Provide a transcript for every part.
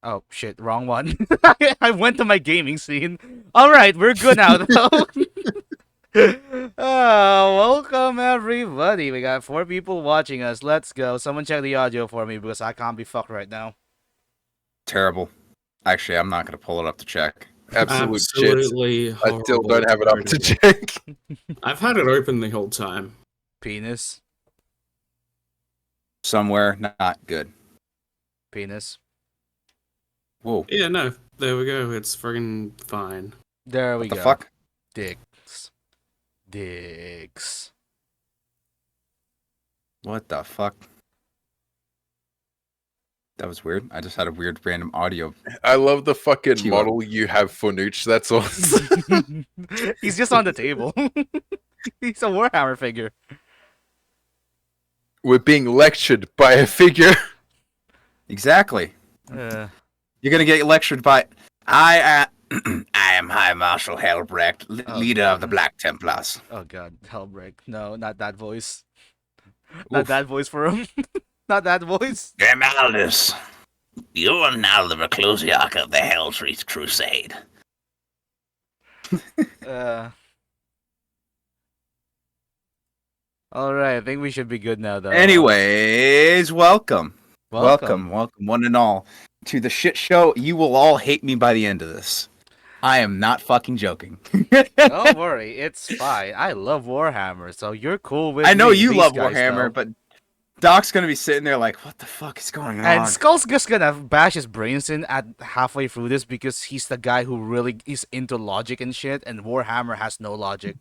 Oh shit, wrong one. I went to my gaming scene. All right, we're good now though. Welcome everybody. We got 4 people watching us. Let's go. Someone check the audio for me because I can't be fucked right now. Terrible. Actually, I'm not going to pull it up to check. Absolute shit. Absolutely I still horrible. don't have it up to check. I've had it open the whole time. Penis. Somewhere not good. Penis. Whoa. Yeah, no. There we go. It's friggin' fine. There we What the go. fuck? Dicks. Dicks. What the fuck? That was weird. I just had a weird random audio. I love the fucking Cue model you have for Nooch. That's awesome. He's just on the table. He's a Warhammer figure. We're being lectured by a figure. Exactly. Uh, You're going to get lectured by... I am High Marshal Helbrecht, leader of the Black Templars. oh god, Hellbreak. No, not that voice. Not Oof. that voice for him. Not that voice. Gemaldus, you are now the Reclusiarch of the Hellswreath Crusade. Alright, I think we should be good now though. Anyways, welcome, one and all, to the shit show. You will all hate me by the end of this. I am not fucking joking. Don't worry, it's fine. I love Warhammer, so you're cool with I know me. you These love guys, Warhammer, though. but Doc's gonna be sitting there like, what the fuck is going on? And Skull's just gonna bash his brains in at halfway through this because he's the guy who really is into logic and shit, and Warhammer has no logic.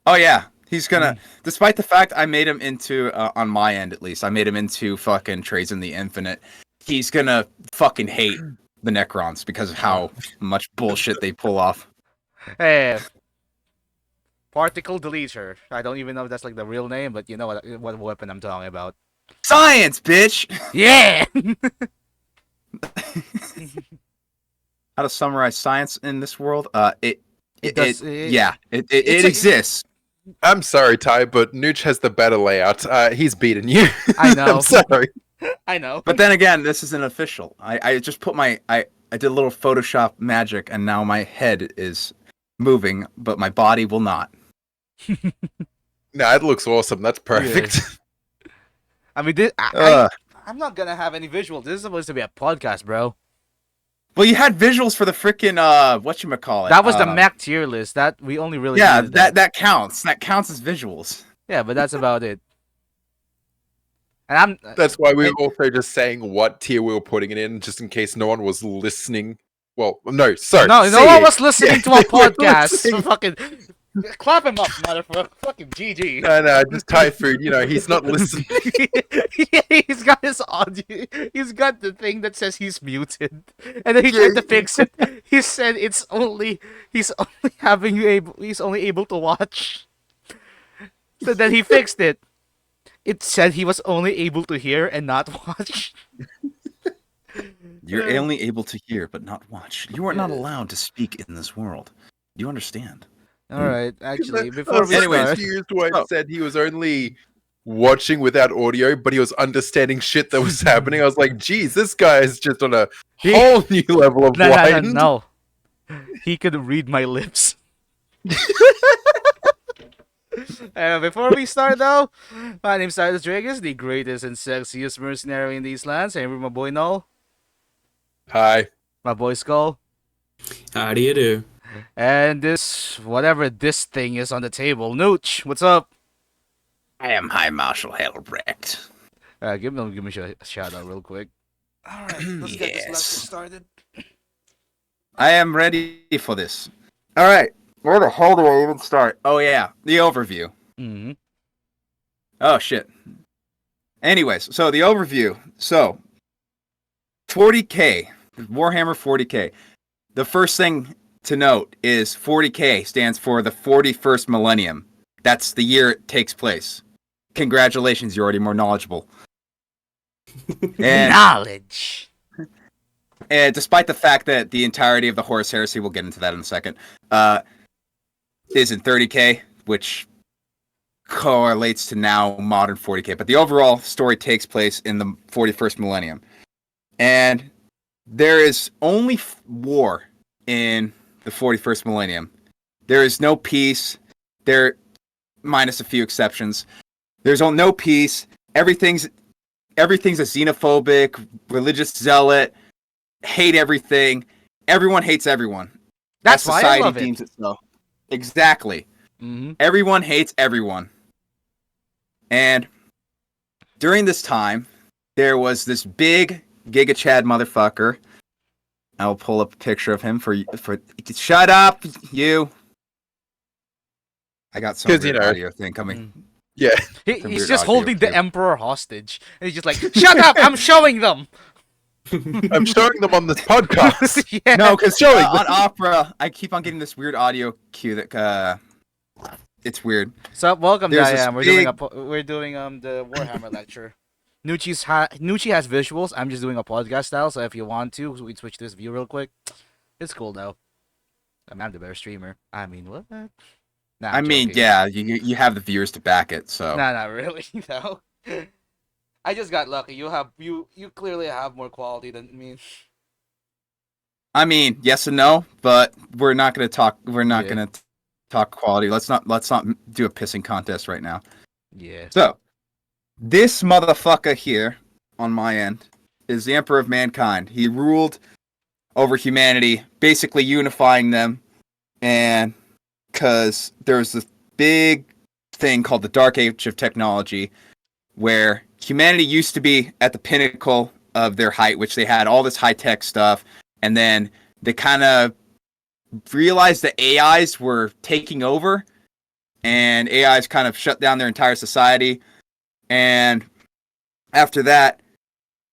Oh yeah, he's gonna. Despite the fact I made him into, on my end at least, I made him into fucking Trades in the Infinite. He's gonna fucking hate the Necrons because of how much bullshit they pull off. Hey, particle deleter. I don't even know if that's like the real name, but you know what weapon I'm talking about. Science, bitch. Yeah. How to summarize science in this world? It It's exists. I'm sorry, Ty, but Nooch has the better layout. He's beaten you. I know. I'm sorry. I know. But then again, this isn't official. I just put I did a little Photoshop magic, and now my head is moving, but my body will not. Nah, it looks awesome. That's perfect. I mean, I'm not gonna have any visuals. This is supposed to be a podcast, bro. Well, you had visuals for the freaking whatchamacallit. That was the Mac tier list. That we only really Yeah, needed that counts. That counts as visuals. Yeah, but that's about it. And That's why we were also just saying what tier we were putting it in, just in case no one was listening. Well, no, sorry. no say one it. was listening to Yeah, our no one was podcast. listening. So fucking clap him up, motherfucker. Fucking GG. No, just Thai food. You know, he's not listening. He's got his audio. He's got the thing that says he's muted, and then he tried to fix it. He said he's only able to watch. So then he fixed it. It said he was only able to hear and not watch. You're only able to hear but not watch. You are not allowed to speak in this world. Do you understand? All right, actually, I before was we so start, confused why it said he was only watching without audio, but he was understanding shit that was happening. I was like, geez, this guy is just on a whole new level of blind. no, he could read my lips. Before we start, though, my name's Silas Dragus, the greatest and sexiest mercenary in these lands. And my boy Noel, Hi. my boy Skull, How do you do? and whatever this thing is on the table, Nooch. What's up? I am High Marshal Helbrecht. Give me a shout out real quick. All right, let's get this lesson started. I am ready for this. All right. Where the hell do I even start? Oh, yeah. The overview. Mm-hmm. Oh, shit. Anyways, so the overview. So, 40K. Warhammer 40K. The first thing to note is 40K stands for the 41st millennium. That's the year it takes place. Congratulations, you're already more knowledgeable. And Knowledge. And despite the fact that the entirety of the Horus Heresy, we'll get into that in a second, is in 30K, which correlates to now modern 40K. But the overall story takes place in the 41st millennium. And there is only war in the 41st millennium. There is no peace. There, minus a few exceptions. There's no peace. Everything's a xenophobic, religious zealot, hate everything. Everyone hates everyone. That's As why I society love it. deems itself. Exactly. Mm-hmm. Everyone hates everyone. And during this time, there was this big Giga Chad motherfucker. I'll pull up a picture of him for shut up, you. I got some 'Cause, weird you know, audio thing coming. Yeah. He's weird just audio holding the cue. emperor hostage, and he's just like, "Shut up! I'm showing them." I'm showing them on this podcast. Yeah. No, because Showing on Opera, I keep on getting this weird audio cue that it's weird. So welcome, There's this Diane. We're doing the Warhammer lecture. Nucci has visuals. I'm just doing a podcast style. So if you want to, we can switch this view real quick. It's cool though. I'm the better streamer. I mean, what? Nah, I I'm mean, joking. yeah, you have the viewers to back it, so Nah, not really. No. I just got lucky. You clearly have more quality than me. I mean, yes and no, but we're not gonna talk. We're not Yeah. gonna talk quality. Let's not do a pissing contest right now. Yeah. So, this motherfucker here on my end is the Emperor of Mankind. He ruled over humanity, basically unifying them, and because there was this big thing called the Dark Age of technology, where humanity used to be at the pinnacle of their height, which they had all this high-tech stuff, and then they kind of realized that AIs were taking over, and AIs kind of shut down their entire society. And after that,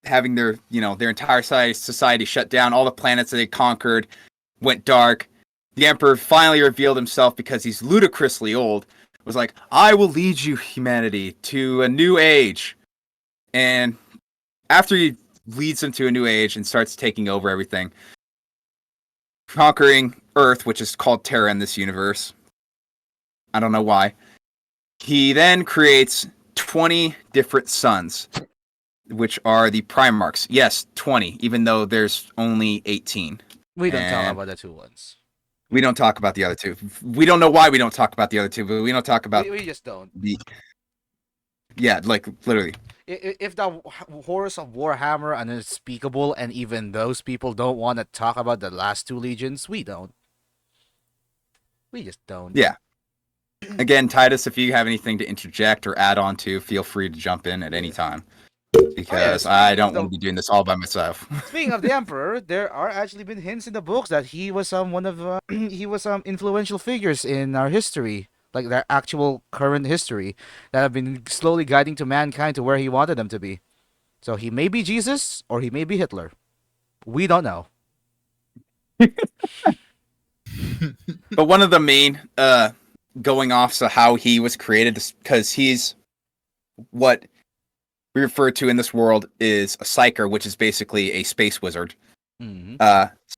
having their entire society shut down, all the planets that they conquered went dark. The Emperor finally revealed himself because he's ludicrously old. Was like, I will lead you, humanity, to a new age. And after he leads them to a new age and starts taking over everything, conquering Earth, which is called Terra in this universe. I don't know why. He then creates 20 different suns, which are the Primarchs. Yes, 20, even though there's only 18. We don't talk And about the two ones. we don't talk about the other two. We don't know why we don't talk about the other two, but we don't talk about We just don't. Yeah, like literally. If the horrors of Warhammer are unspeakable, and even those people don't want to talk about the last two legions, we don't. We just don't. Yeah. Again, Titus, if you have anything to interject or add on to, feel free to jump in at any time. Because I don't want to be doing this all by myself. Speaking of the Emperor, there are actually been hints in the books that he was one of he was influential figures in our history, like their actual current history, that have been slowly guiding to mankind to where he wanted them to be. So he may be Jesus or he may be Hitler. We don't know. But one of the main going off so how he was created, because he's what we refer to in this world is a psyker, which is basically a space wizard. Mm-hmm.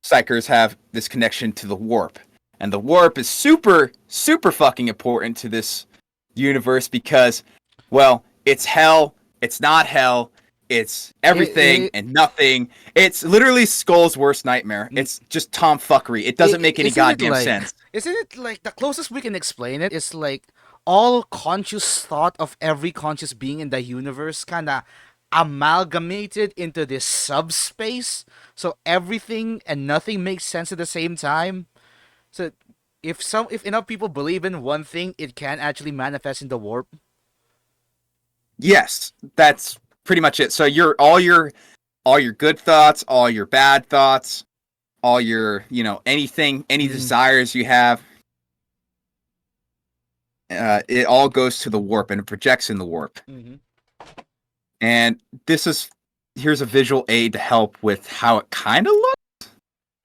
Psykers have this connection to the warp, and the warp is super fucking important to this universe because, well, it's hell, it's not hell, it's everything and nothing. It's literally Skull's worst nightmare. It's just tomfuckery. It doesn't make any goddamn sense. Isn't it like the closest we can explain it is like all conscious thought of every conscious being in the universe kind of amalgamated into this subspace, so everything and nothing makes sense at the same time. So if enough people believe in one thing, it can actually manifest in the warp. Yes, that's pretty much it. So all your good thoughts, all your bad thoughts, all your anything, any desires you have, it all goes to the warp and it projects in the warp. Mm-hmm. And here's a visual aid to help with how it kind of looks.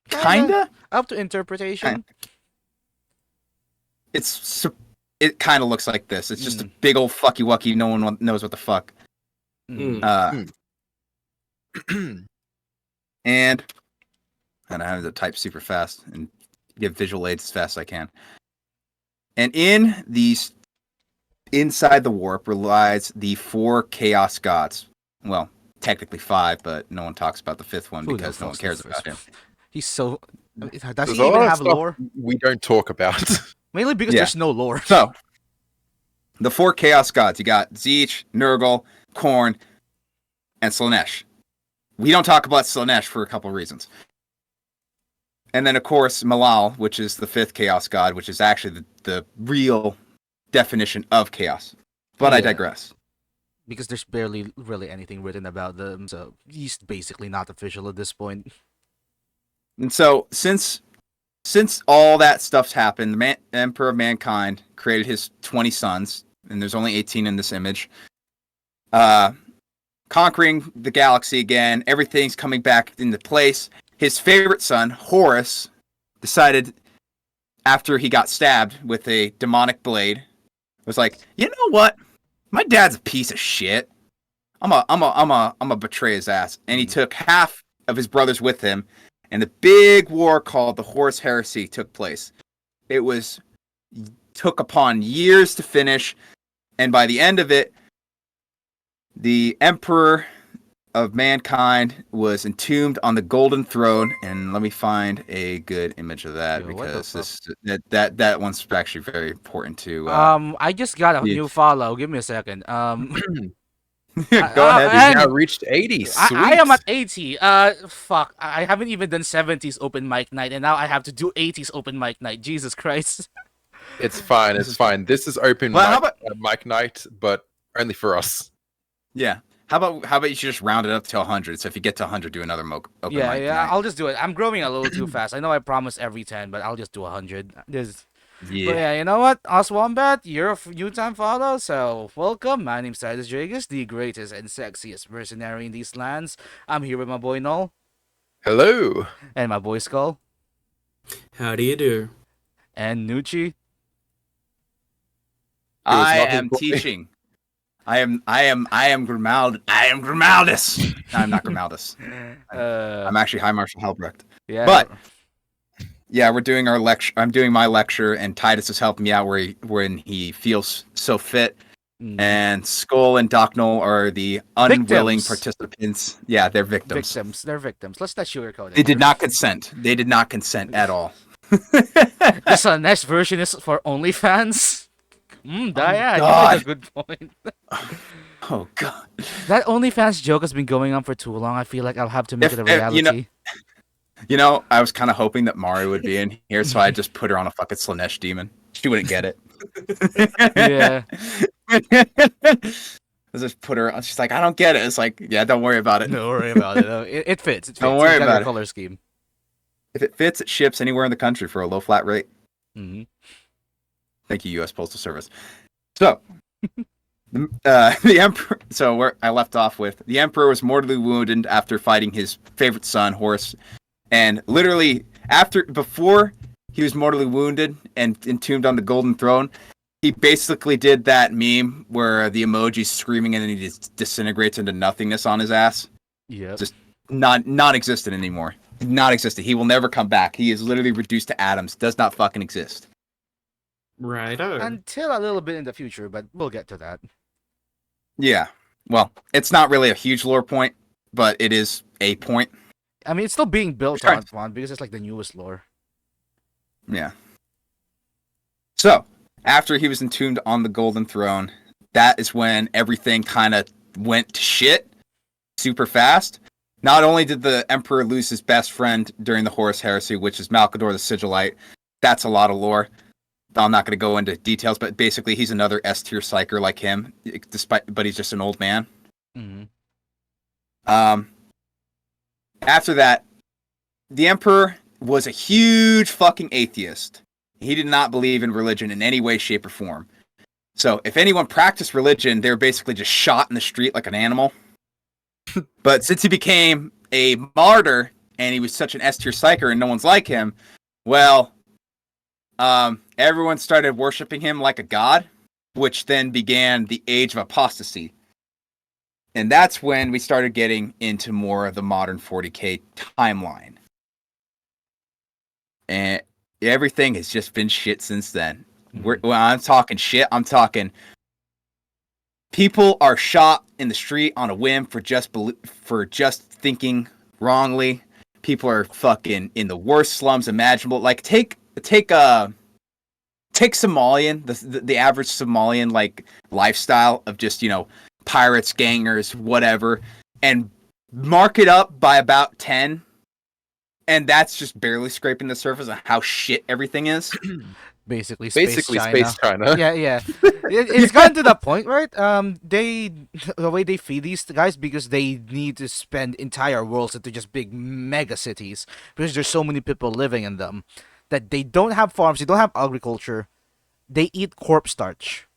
Kinda up to interpretation. It kind of looks like this. It's just a big old fucky wucky. No one knows what the fuck. And I have to type super fast and give visual aids as fast as I can. And inside the warp relies the 4 chaos gods. Well, technically 5, but no one talks about the 5th one Who the because no one fuck's the cares first about him. one? He's so. Does There's he a even lot of have stuff lore? we don't talk about. Mainly because Yeah. there's no lore. So, the 4 Chaos Gods, you got Zeech, Nurgle, Khorne, and Slaanesh. We don't talk about Slaanesh for a couple of reasons. And then, of course, Malal, which is the 5th Chaos God, which is actually the real definition of chaos. But I Yeah. digress. Because there's barely really anything written about them, so he's basically not official at this point. And so, since all that stuff's happened, the Emperor of Mankind created his 20 sons, and there's only 18 in this image. Conquering the galaxy again, everything's coming back into place. His favorite son, Horus, decided after he got stabbed with a demonic blade, was like, you know what? My dad's a piece of shit. I'm a betray his ass. And he took half of his brothers with him, and the big war called the Horus Heresy took place. It took upon years to finish, and by the end of it, the Emperor of Mankind was entombed on the golden throne. And let me find a good image of that, Yo, what the because fuck? that one's actually very important to. I just got a yeah. new follow. Give me a second. Go ahead. and- Now reached 80. I Sweet. am at 80. Fuck. I haven't even done 70s open mic night, and now I have to do 80s open mic night. Jesus Christ. It's fine. It's fine. This is open Well, how mic, about- mic night, but only for us. Yeah. How about you should just round it up to 100? So if you get to 100, do another open Yeah, mic yeah. night. I'll just do it. I'm growing a little too fast. I know I promised every 10, but I'll just do 100. But yeah, you know what? Oswombat, you're a new-time follow, so welcome. My name's Titus Dragus, the greatest and sexiest mercenary in these lands. I'm here with my boy Null Hello. and my boy Skull How do you do? and Nucci. I not his am boy. teaching. I am Grimaldus. No, I'm not Grimaldus. I'm actually High Marshal Helbrecht. Yeah. But yeah, we're doing our lecture. I'm doing my lecture, and Titus is helping me out when he feels so fit. And Skull and Docnal are the unwilling Victims. participants. Yeah, they're victims. They're victims. Let's not sugarcoat it. They did not consent. They did not consent at all. The next version is for OnlyFans. Yeah, you God. made a good point. Oh god. That OnlyFans joke has been going on for too long. I feel like I'll have to make If- it a if, you know- reality. You know, I was kind of hoping that Mari would be in here, so I just put her on a fucking Slaanesh demon. She wouldn't get it. Yeah. I just put her on. She's like, I don't get it. It's like, yeah, don't worry about it. Don't worry about it. It fits. It fits. Don't worry It's got about your it. color scheme. If it fits, it ships anywhere in the country for a low flat rate. Hmm. Thank you, U.S. Postal Service. So, the Emperor. So where I left off with, the Emperor was mortally wounded after fighting his favorite son, Horus, and literally before he was mortally wounded and entombed on the golden throne, he basically did that meme where the emoji's screaming and then he just disintegrates into nothingness on his ass. Yeah. Just non-existent anymore. Not existent. He will never come back. He is literally reduced to atoms. Does not fucking exist. Right. Until a little bit in the future, but we'll get to that. Yeah. Well, it's not really a huge lore point, but it is a point. I mean, it's still being built Sure. on because it's like the newest lore. Yeah. So, after he was entombed on the golden throne, that is when everything kind of went to shit super fast. Not only did the Emperor lose his best friend during the Horus Heresy, which is Malcador the Sigillite. That's a lot of lore. I'm not going to go into details, but basically he's another S-tier psyker like him, but he's just an old man. Hmm. After that, the Emperor was a huge fucking atheist. He did not believe in religion in any way, shape, or form. So if anyone practiced religion, they were basically just shot in the street like an animal. But since he became a martyr and he was such an S-tier psyker and no one's like him, well, everyone started worshiping him like a god, which then began the age of apostasy. And that's when we started getting into more of the modern 40k timeline. And everything has just been shit since then. When I'm talking shit, I'm talking People are shot in the street on a whim for just thinking wrongly. People are fucking in the worst slums imaginable. Like take Somalian, the average Somalian like lifestyle of just, pirates, gangers, whatever, and mark it up by about 10, and that's just barely scraping the surface of how shit everything is. Basically, space Space China. China. Yeah. It's gotten to that point, right? The way they feed these guys, because they need to spend entire worlds into just big mega cities, because there's so many people living in them that they don't have farms, they don't have agriculture, they eat corpse starch,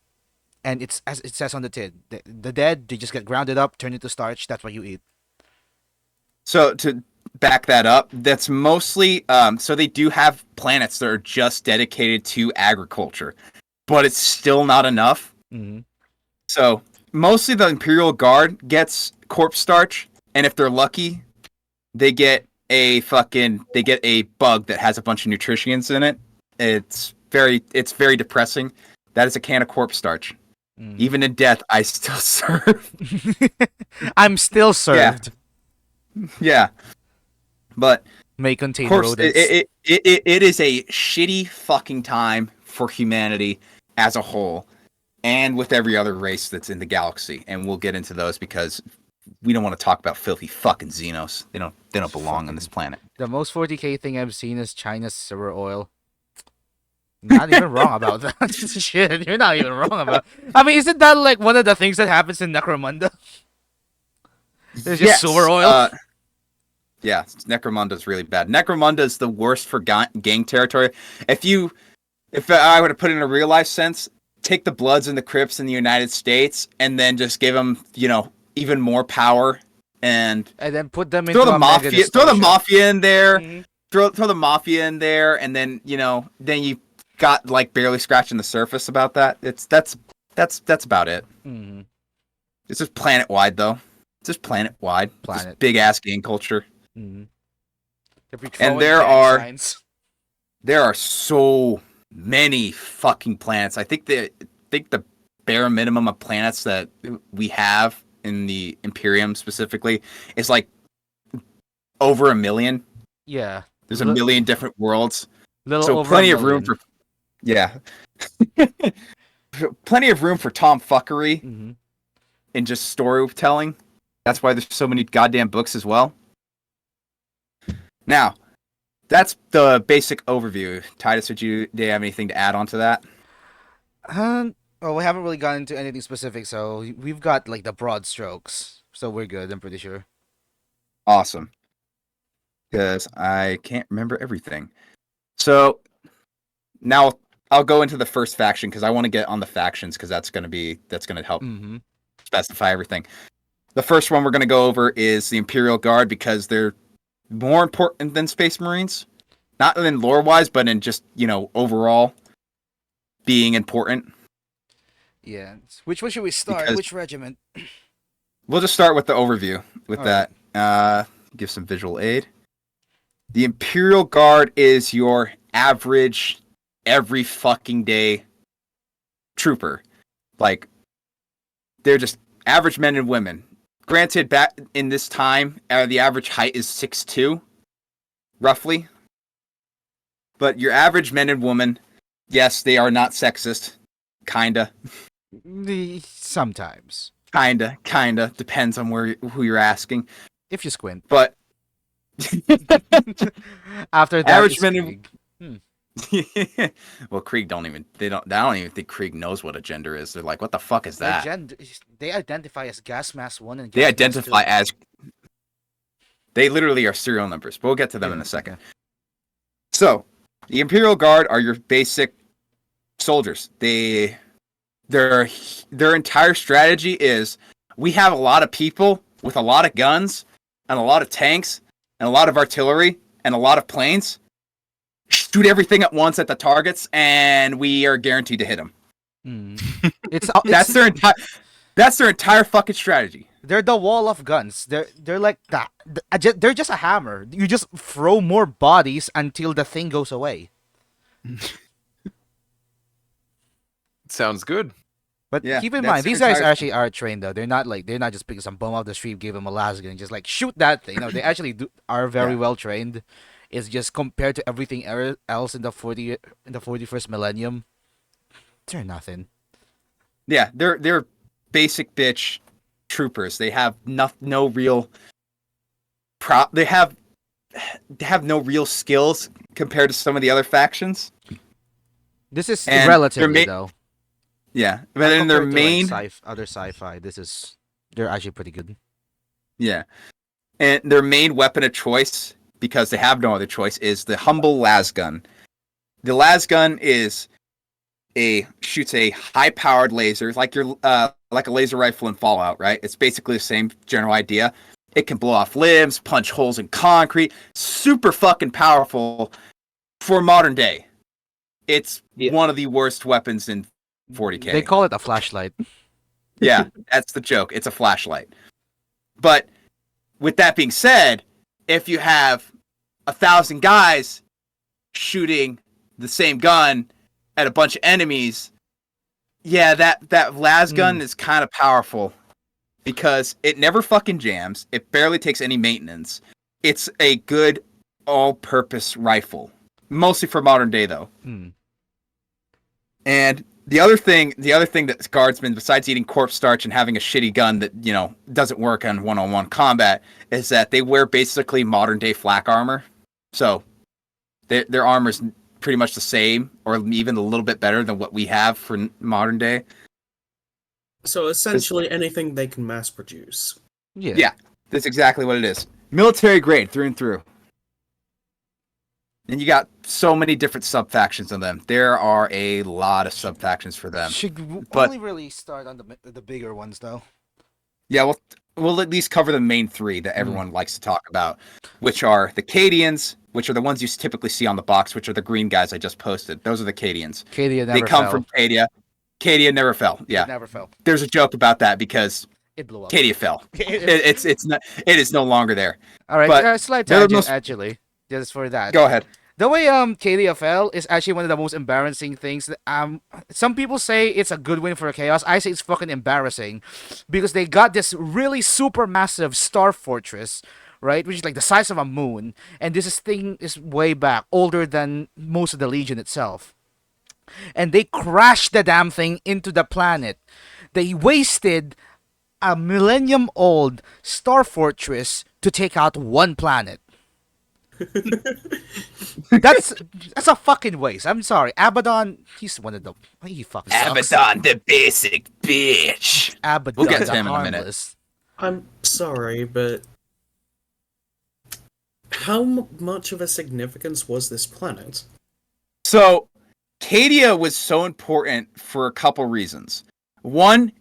and it's as it says on the tin, the dead, they just get grounded up, turned into starch. That's what you eat. So to back that up, that's mostly so they do have planets that are just dedicated to agriculture, but it's still not enough. Mm-hmm. So mostly the Imperial Guard gets corpse starch, and if they're lucky, they get a bug that has a bunch of nutrients in it. It's very depressing. That is a can of corpse starch. Mm-hmm. Even in death, I still serve. I'm still served. Yeah, but May contain corpse. rodents. It is a shitty fucking time for humanity as a whole, and with every other race that's in the galaxy. And we'll get into those because we don't want to talk about filthy fucking Xenos. They don't belong on this planet. The most 40k thing I've seen is China's silver oil. Not even wrong about that. Shit, you're not even wrong about. I mean, isn't that like one of the things that happens in Necromunda? There's just silver oil. Yeah, Necromunda's really bad. Necromunda's the worst for gang territory. If I were to put it in a real life sense, take the Bloods and the Crips in the United States and then just give them, even more power and then put them throw into the a mafia, mega throw the distortion. mafia in there, Mhm. throw the mafia in there, and then then you got like barely scratching the surface about that. That's about it. Mhm. It's just planet wide though. It's just planet wide. Planet. Just big ass gang culture. Mhm. And there are so many fucking planets. I think the bare minimum of planets that we have in the Imperium specifically is like over 1 million. Yeah. There's a million different worlds. Little So over plenty a of room million. for plenty of room for tomfuckery Mhm. and just storytelling. That's why there's so many goddamn books as well. Now, that's the basic overview. Titus, do you have anything to add on to that? Well, we haven't really gotten into anything specific, so we've got like the broad strokes, so we're good. I'm pretty sure. Awesome. Because I can't remember everything. So now I'll go into the first faction because I want to get on the factions because that's going to help Mm-hmm. specify everything. The first one we're going to go over is the Imperial Guard because they're more important than Space Marines. Not in lore wise, but in just, overall being important. Yeah. Which one should we start? Because- Which regiment? We'll just start with the overview with All that. Give some visual aid. The Imperial Guard is your average, every fucking day trooper. Like, they're just average men and women. Granted, back in this time, the average height is 6'2", roughly. But your average men and women, yes, they are not sexist. Kinda. Sometimes, Kinda. Depends on who you're asking. if you squint. But After that, Average is men and- Krieg. well, Krieg I don't even think Krieg knows what a gender is. They're like, what the fuck is that? They identify as gas mass 1 and They gas mass identify 2. as they literally are serial numbers, but we'll get to them in Yeah, a second. okay. So, the Imperial Guard are your basic soldiers. Their entire strategy is we have a lot of people with a lot of guns and a lot of tanks and a lot of artillery and a lot of planes. Shoot everything at once at the targets, and we are guaranteed to hit them. That's their entire fucking strategy. They're the wall of guns. They're like that. They're just a hammer. You just throw more bodies until the thing goes away. Sounds good. But Yeah, keep in that's mind, their these guys entire actually are trained though. They're not just picking some bum off the street, give them a las gun, and just like shoot that thing. No, they actually are very Yeah. well trained. It's just compared to everything else in the 41st millennium, they're nothing. Yeah, they're basic bitch troopers. They have no real they have no real skills compared to some of the other factions. This is And relatively though. yeah, but Not then their compared to like main other sci-fi. They're actually pretty good. yeah, and their main weapon of choice, because they have no other choice, is the humble las gun. The las gun shoots a high powered laser like like a laser rifle in Fallout, right? It's basically the same general idea. It can blow off limbs, punch holes in concrete. Super fucking powerful for modern day. It's one of the worst weapons in 40K. They call it a flashlight. Yeah, that's the joke. It's a flashlight. But with that being said, if you have 1,000 guys shooting the same gun at a bunch of enemies, yeah, that las gun is kind of powerful because it never fucking jams. It barely takes any maintenance. It's a good all-purpose rifle, mostly for modern day though. And the other thing that guardsmen, besides eating corpse starch and having a shitty gun that doesn't work on one-on-one combat, is that they wear basically modern day flak armor. So their armor's pretty much the same, or even a little bit better than what we have for modern day. So essentially anything they can mass produce. Yeah, that's exactly what it is. Military grade through and through. And you got so many different sub-factions of them. There are a lot of sub-factions for them. Should But- only really start on the bigger ones though. Yeah, we'll at least cover the main three that everyone likes to talk about, which are the Cadians, which are the ones you typically see on the box, which are the green guys I just posted. Those are the Cadians. Cadia never They come fell. from Cadia. Cadia never fell. Yeah, It never fell. there's a joke about that because It blew up. Cadia fell. It is no longer there. All right, but slight they're the tangent most- actually. Just for that. Go ahead. The way Cadia fell is actually one of the most embarrassing things. Some people say it's a good win for Chaos. I say it's fucking embarrassing because they got this really super massive star fortress, right, which is like the size of a moon, and this thing is way back, older than most of the Legion itself. And they crashed the damn thing into the planet. They wasted a millennium-old star fortress to take out one planet. That's a fucking waste. I'm sorry. Abaddon, he's one of the he fucking sucks. Abaddon, the basic bitch. Abaddon, We'll get to the him in a minute. harmless. I'm sorry, but how much of a significance was this planet? So, Cadia was so important for a couple reasons. One,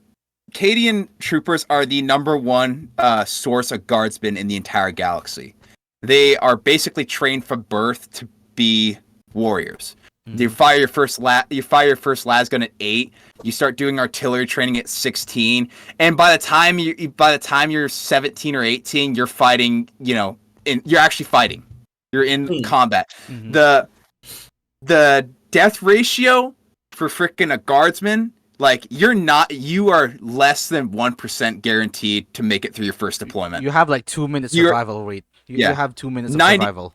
Cadian troopers are the number one source of guardsmen in the entire galaxy. They are basically trained from birth to be warriors. You fire your first las gun at 8. You start doing artillery training at 16, and by the time you're 17 or 18, you're fighting. You're actually fighting. You're in combat. The death ratio for freaking a guardsman, like you are less than 1% guaranteed to make it through your first deployment. You have like 2 minutes You're- survival rate. You Yeah. have 2 minutes of 90 survival.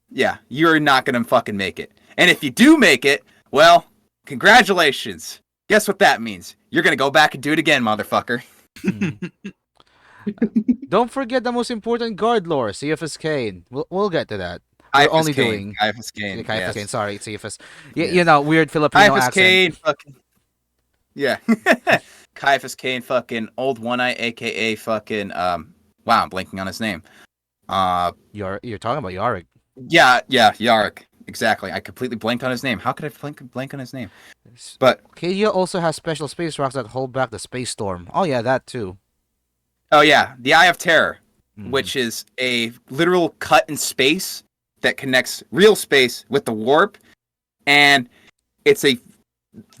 Yeah, you're not gonna fucking make it. And if you do make it, well, congratulations. Guess what that means? You're gonna go back and do it again, motherfucker. Don't forget the most important guard lore, CFS Kane. We'll get to that. We're Caiaphas only Cain, doing Caiaphas Cain. Yeah, Caiaphas yes. Kane. Sorry, CFS. Yes. Weird Filipino Caiaphas accent. Cain, fucking yeah. Caiaphas Cain, fucking old one eye, aka fucking wow, I'm blanking on his name. You're talking about Yarick. Yeah, Yarrick. Exactly. I completely blanked on his name. How could I blank on his name? But Cadia also has special space rocks that hold back the space storm. Oh yeah, that too. oh yeah, the Eye of Terror, which is a literal cut in space that connects real space with the warp, and it's a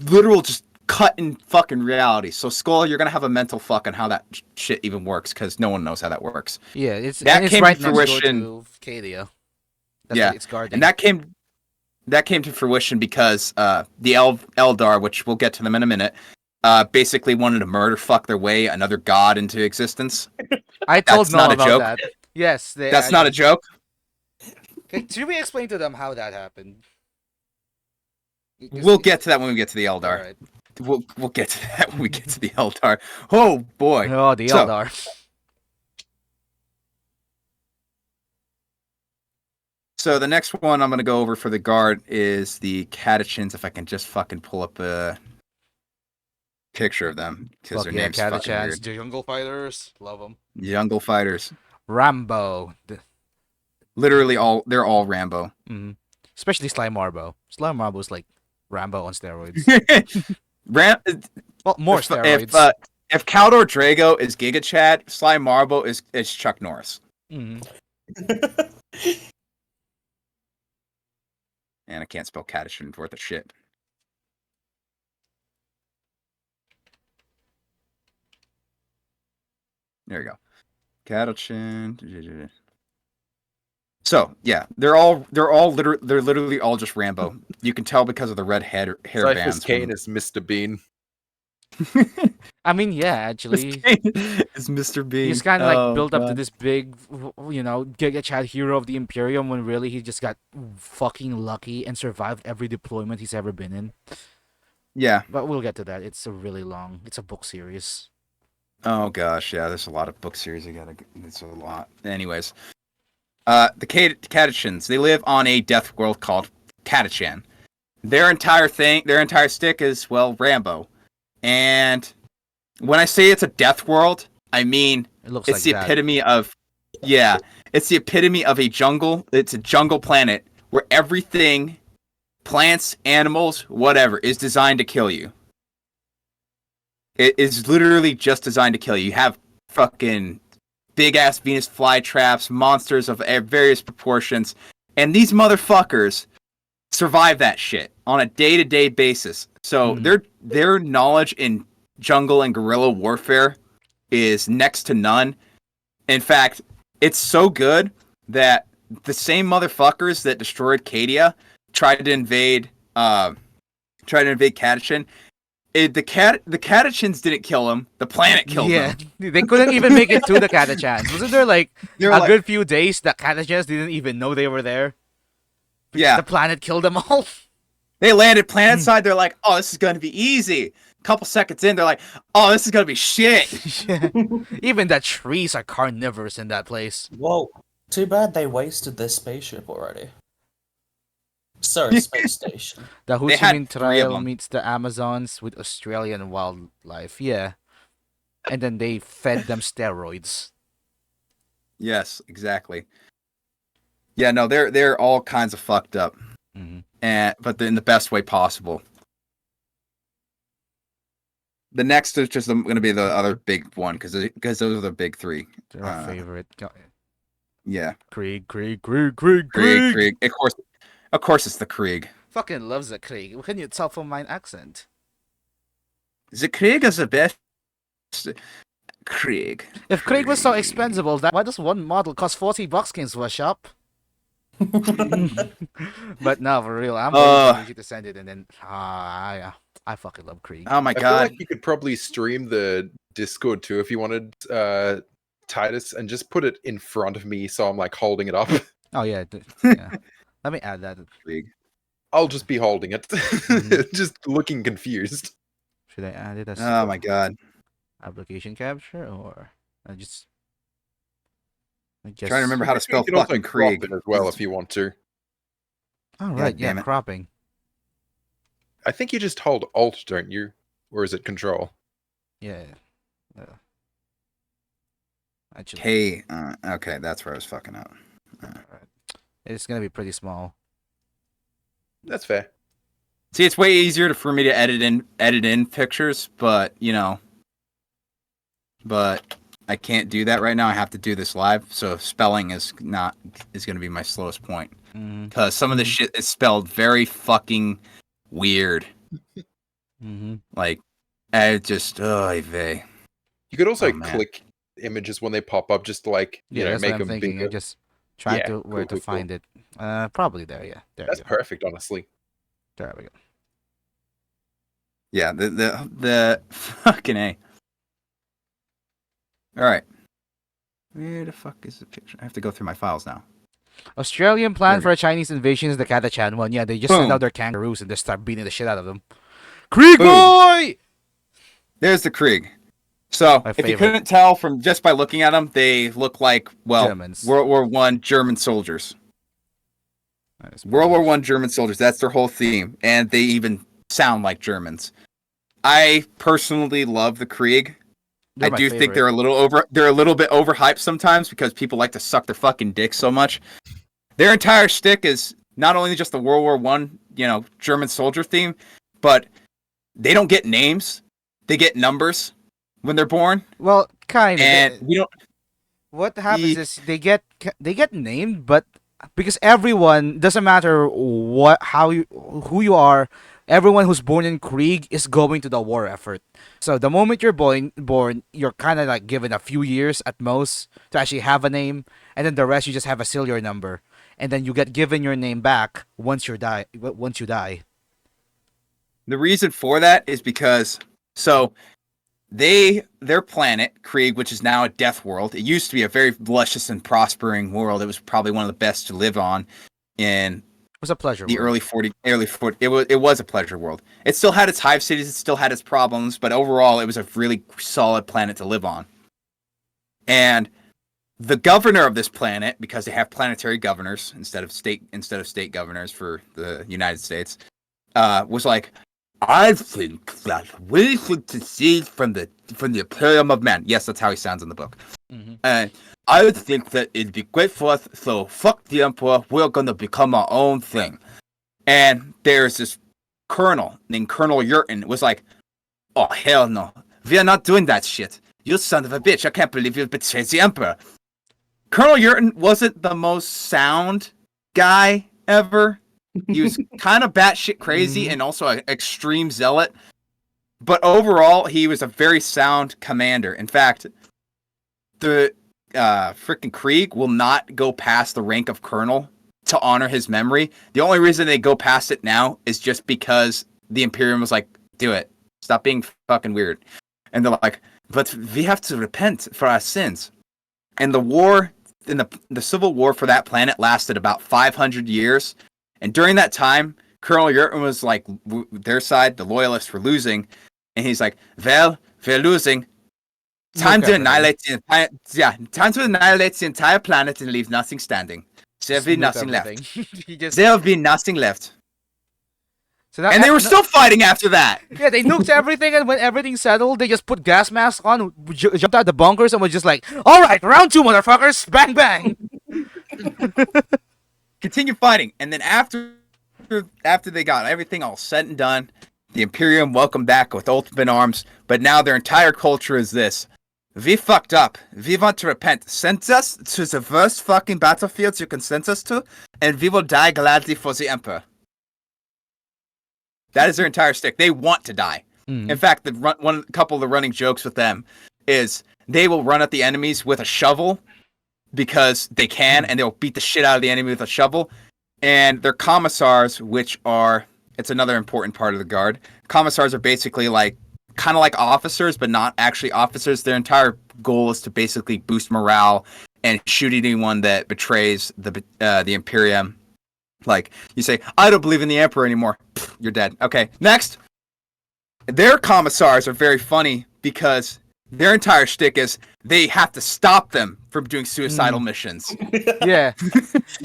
literal just cut in fucking reality. So Skull, you're gonna have a mental fuck on how that shit even works, because no one knows how that works. Yeah, it's That it's came right to next door fruition- to Cadia. That's Yeah, what it's guarding. And that came to fruition because the Eldar, which we'll get to them in a minute, basically wanted to murder fuck their way another god into existence. I told That's no not a about joke. that. Yes, That's not a joke. Okay, should we explain to them how that happened? We'll get to that when we get to the Eldar. Alright. We'll get to that when we get to the Eldar. Oh boy. Oh, the So- Eldar. So the next one I'm gonna go over for the guard is the Catechins. If I can just fucking pull up a picture of them, because Fuck their yeah, name's fucking Catachans, weird. the Jungle Fighters, love them. Jungle fighters. Rambo, Literally they're all Rambo. especially Slime Marbo. Slime Marbo's like Rambo on steroids. Well, more steroids. If Caldor Drago is Giga Chad, Sly Marble is Chuck Norris. Mhm. And I can't spell Catechin worth a shit. There we go. Catechin. So yeah, they're literally all just Rambo. You can tell because of the red hair Cyphers bands. Kane is Mr. Bean. I mean, yeah, actually. It's Mr. Bean. He's kind of like built up to God. this big, Giga Chad hero of the Imperium when really he just got fucking lucky and survived every deployment he's ever been in. Yeah. But we'll get to that. It's a book series. Oh gosh, yeah. There's a lot of book series. It's a lot. Anyways, the Catechins. They live on a death world called Catechan. Their entire stick is Rambo. And when I say it's a death world, I mean It looks it's like the that. epitome of it's the epitome of a jungle. It's a jungle planet where everything, plants, animals, whatever, is designed to kill you. It is literally just designed to kill you. You have fucking big ass Venus flytraps, monsters of various proportions, and these motherfuckers survive that shit on a day-to-day basis. So their knowledge in jungle and guerrilla warfare is next to none. In fact, it's so good that the same motherfuckers that destroyed Cadia tried to invade Catechin. The Catechins didn't kill him. The planet killed Yeah, them. they couldn't even make it to the Catachans. Wasn't there like They were a like- good few days that Catachans didn't even know they were there? Yeah. The planet killed them all. They landed planet side. They're like, "Oh, this is gonna be easy." A couple seconds in, they're like, "Oh, this is gonna be shit." Yeah. Even the trees are carnivorous in that place. Well, too bad they wasted their spaceship already. Sorry, space station. The Ho They Chi had Minh 3 of Trail them. meets the Amazons with Australian wildlife. Yeah. And then they fed them steroids. Yes, exactly. Yeah, no, they're all kinds of fucked up, Mhm. but in the best way possible. The next is just going to be the other big one because those are the big three. They're our favorite. Yeah, Krieg. Krieg. Of course, it's the Krieg. Fucking loves the Krieg. Can you tell from my accent? The Krieg is the best. Krieg. If Krieg was so expensible, why does one model cost $40 in a shop? But no, for real, I'm waiting for you to send it, and then I fucking love Krieg. Oh my I feel god. like you could probably stream the Discord too if you wanted, Titus, and just put it in front of me so I'm like holding it up. Oh yeah, yeah. Let me add that. Krieg. I'll just be holding it, Mhm. just looking confused. Should I add it as Oh my god. application capture or I just? Trying to remember how to spell You can also fucking crop Krieg it as well if you want to. Oh right, yeah, damn it. cropping. I think you just hold Alt, don't you? Or is it Control? Yeah. Actually, Hey, okay, that's where I was fucking up. it's gonna be pretty small. That's fair. See, it's way easier for me to edit in pictures, but I can't do that right now. I have to do this live, so spelling is going to be my slowest point Mm-hmm. because some of the shit is spelled very fucking weird. Mm-hmm. Like, I just vey. You could also Oh, man. click images when they pop up, just to like Yeah, know, that's make what I'm them thinking. I bigger. just trying Yeah, to where cool, to cool. find it. Probably there. Yeah, there That's we go. perfect, honestly. There we go. Yeah, the fucking A. All right. Where the fuck is the picture? I have to go through my files now. Australian There plan we for a Chinese invasion is the Katachan one. Yeah, they just send Boom. out their kangaroos and just start beating the shit out of them. Krieg Boom. boy! There's the Krieg. So, My if you favorite. couldn't tell from just by looking at them, they look like, well, Germans. World War One German soldiers. Nice. World War One German soldiers. That's their whole theme, and they even sound like Germans. I personally love the Krieg. They're I my do think favorite. they're a little bit overhyped sometimes because people like to suck their fucking dick so much. Their entire shtick is not only just the World War One, German soldier theme, but they don't get names; they get numbers when they're born, Well, kind of. and we don't. What happens is they get named, but because everyone doesn't matter who you are, everyone who's born in Krieg is going to the war effort. So the moment you're born, you're kind of like given a few years at most to actually have a name, and then the rest you just have a serial number, and then you get given your name back once you die. The reason for that is because their planet Krieg, which is now a death world. It used to be a very luscious and prospering world. It was probably one of the best to live on in It was a pleasure. the world. early 40. It was a pleasure world. It still had its hive cities. It still had its problems, but overall, it was a really solid planet to live on. And the governor of this planet, because they have planetary governors instead of state governors for the United States, was like, I think that we should secede from the Imperium of Man. Yes, that's how he sounds in the book. Mhm. And I would think that it'd be great for us. So fuck the Emperor. We're gonna become our own thing. And there's this colonel named Colonel Yurton. Was like, oh hell no, we are not doing that shit. You son of a bitch! I can't believe you betrayed the Emperor. Colonel Yurton wasn't the most sound guy ever. He was kind of batshit crazy and also an extreme zealot. But overall, he was a very sound commander. In fact, the freaking Krieg will not go past the rank of colonel to honor his memory. The only reason they go past it now is just because the Imperium was like, do it. Stop being fucking weird. And they're like, but we have to repent for our sins. And the war, in the civil war for that planet lasted about 500 years. And during that time, Colonel Yurton was like, their side, the loyalists were losing. And he's like, well, we're losing. Time to annihilate the entire planet and leave nothing standing. There'll be nothing left. There'll be nothing left. So that, And they were still fighting after that. Yeah, they nuked everything, and when everything settled, they just put gas masks on, jumped out the bunkers, and was just like, "All right, round two, motherfuckers, bang bang." Continue fighting, and then after they got everything all said and done, the Imperium welcomed back with open arms. But now their entire culture is this: we fucked up. We want to repent. Send us to the worst fucking battlefields you can send us to, and we will die gladly for the Emperor. That is their entire stick. They want to die. In fact, a couple of the running jokes with them is they will run at the enemies with a shovel because they can, and they'll beat the shit out of the enemy with a shovel. And their commissars, it's another important part of the guard. Commissars are basically kind of like officers, but not actually officers. Their entire goal is to basically boost morale and shoot anyone that betrays the Imperium. Like, you say, I don't believe in the Emperor anymore. Pfft, you're dead. Okay, next. Their commissars are very funny because their entire shtick is they have to stop them from doing suicidal missions. Yeah,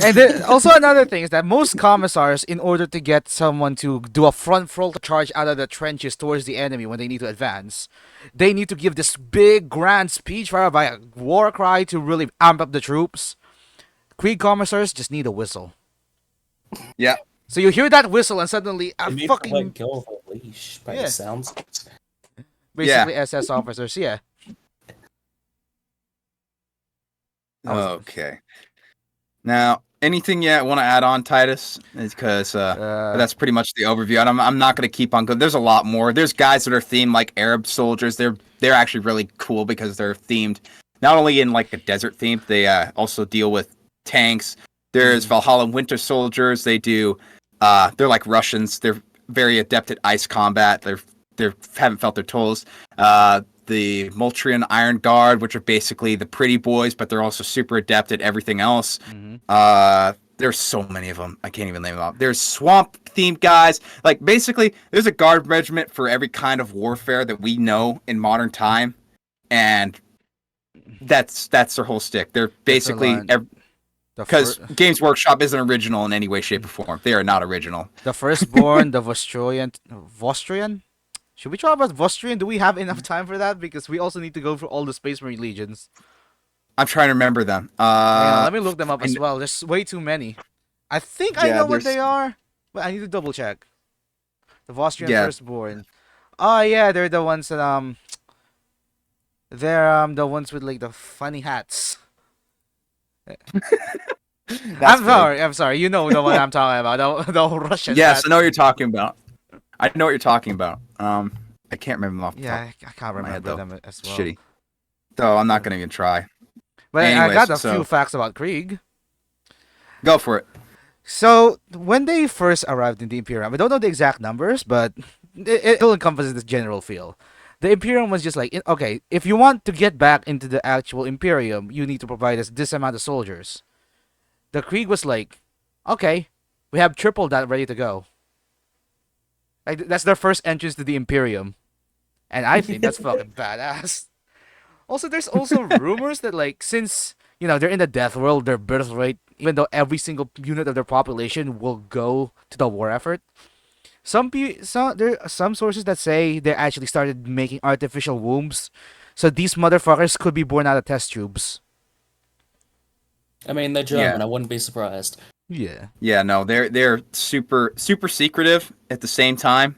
and then also another thing is that most commissars, in order to get someone to do a frontal charge out of the trenches towards the enemy when they need to advance, they need to give this big grand speech followed by a war cry to really amp up the troops. Krieg commissars just need a whistle. Yeah. So you hear that whistle and suddenly a They need to fucking let go of a leash by Yeah. the sounds. basically SS officers. Yeah. Okay. Now, anything you want to add on, Titus? Because that's pretty much the overview. And I'm not going to keep on going. There's a lot more. There's guys that are themed like Arab soldiers. They're actually really cool because they're themed not only in like a desert theme. They also deal with tanks. There's Valhalla Winter Soldiers. They do. They're like Russians. They're very adept at ice combat. They're they haven't felt their toes. The Moltrian Iron Guard, which are basically the pretty boys, but they're also super adept at everything else. There's so many of them. I can't even name them all. There's swamp themed guys. Like basically, there's a guard regiment for every kind of warfare that we know in modern time, and that's their whole stick. They're basically because Games Workshop isn't original in any way, shape, or form. They are not original. The Firstborn, the Vostrian. Should we talk about Vostrian? Do we have enough time for that? Because we also need to go through all the Space Marine legions. I'm trying to remember them. Yeah, let me look them up as well. There's way too many. I think I know what they are, but I need to double check. The Vostrian Firstborn. Oh yeah, they're the ones that they're the ones with like the funny hats. I'm sorry. You know the one I'm talking about. The Russian. Yes, I know what you're talking about. I know what you're talking about. I can't remember them off the top. Yeah, I can't remember them as well. Shitty. So I'm not gonna even try. But anyways, I got a few facts about Krieg. Go for it. So when they first arrived in the Imperium, I don't know the exact numbers, but it still encompasses this general feel. The Imperium was just like, okay, if you want to get back into the actual Imperium, you need to provide us this amount of soldiers. The Krieg was like, okay, we have triple that ready to go. Like that's their first entrance to the Imperium, and I think that's fucking badass. Also, there's also rumors that like since they're in the death world, their birth rate, even though every single unit of their population will go to the war effort, there are some sources that say they actually started making artificial wombs, so these motherfuckers could be born out of test tubes. I mean, they're German. I wouldn't be surprised. Yeah. Yeah, no, they're super secretive at the same time.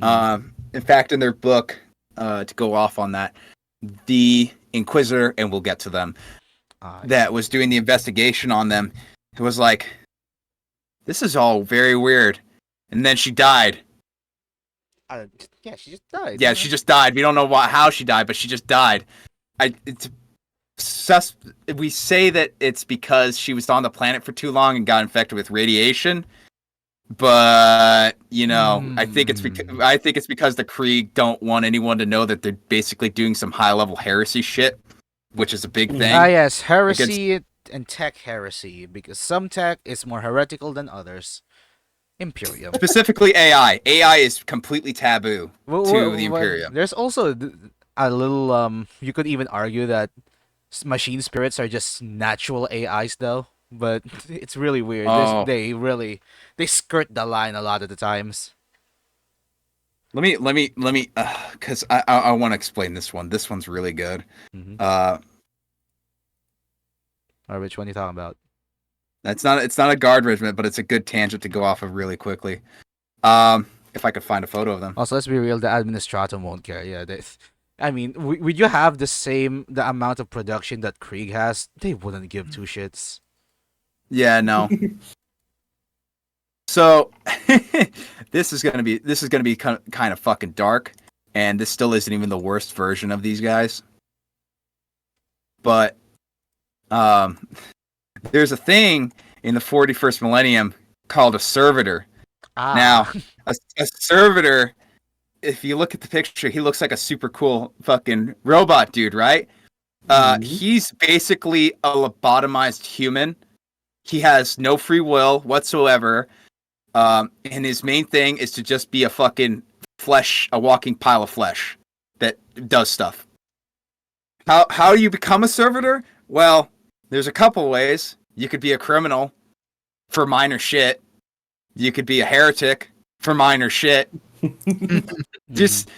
In fact, in their book, to go off on that, the Inquisitor, and we'll get to them, that was doing the investigation on them, it was like, this is all very weird. And then she died. Yeah, she just died. Yeah, she just died. We don't know how she died, but she just died. We say that it's because she was on the planet for too long and got infected with radiation, but I think it's because the Krieg don't want anyone to know that they're basically doing some high level heresy shit, which is a big thing. Yes, heresy and tech heresy, because some tech is more heretical than others. Imperium. Specifically AI. AI is completely taboo to the Imperium. There's also a little you could even argue that machine spirits are just natural AIs though, but it's really weird. They skirt the line a lot of the times. Let me because I want to explain this one. This one's really good. Or which one are you talking about? It's not a guard regiment, but it's a good tangent to go off of really quickly. If I could find a photo of them. Also, let's be real, the Administratum won't care. Yeah, I mean, would you have the amount of production that Krieg has? They wouldn't give two shits. Yeah, no. So this is gonna be kind of fucking dark, and this still isn't even the worst version of these guys. But there's a thing in the 41st millennium called a servitor. Now, a servitor, if you look at the picture, he looks like a super cool fucking robot dude, right? He's basically a lobotomized human. He has no free will whatsoever. And his main thing is to just be a fucking a walking pile of flesh that does stuff. How do you become a servitor? Well, there's a couple ways. You could be a criminal for minor shit. You could be a heretic for minor shit. just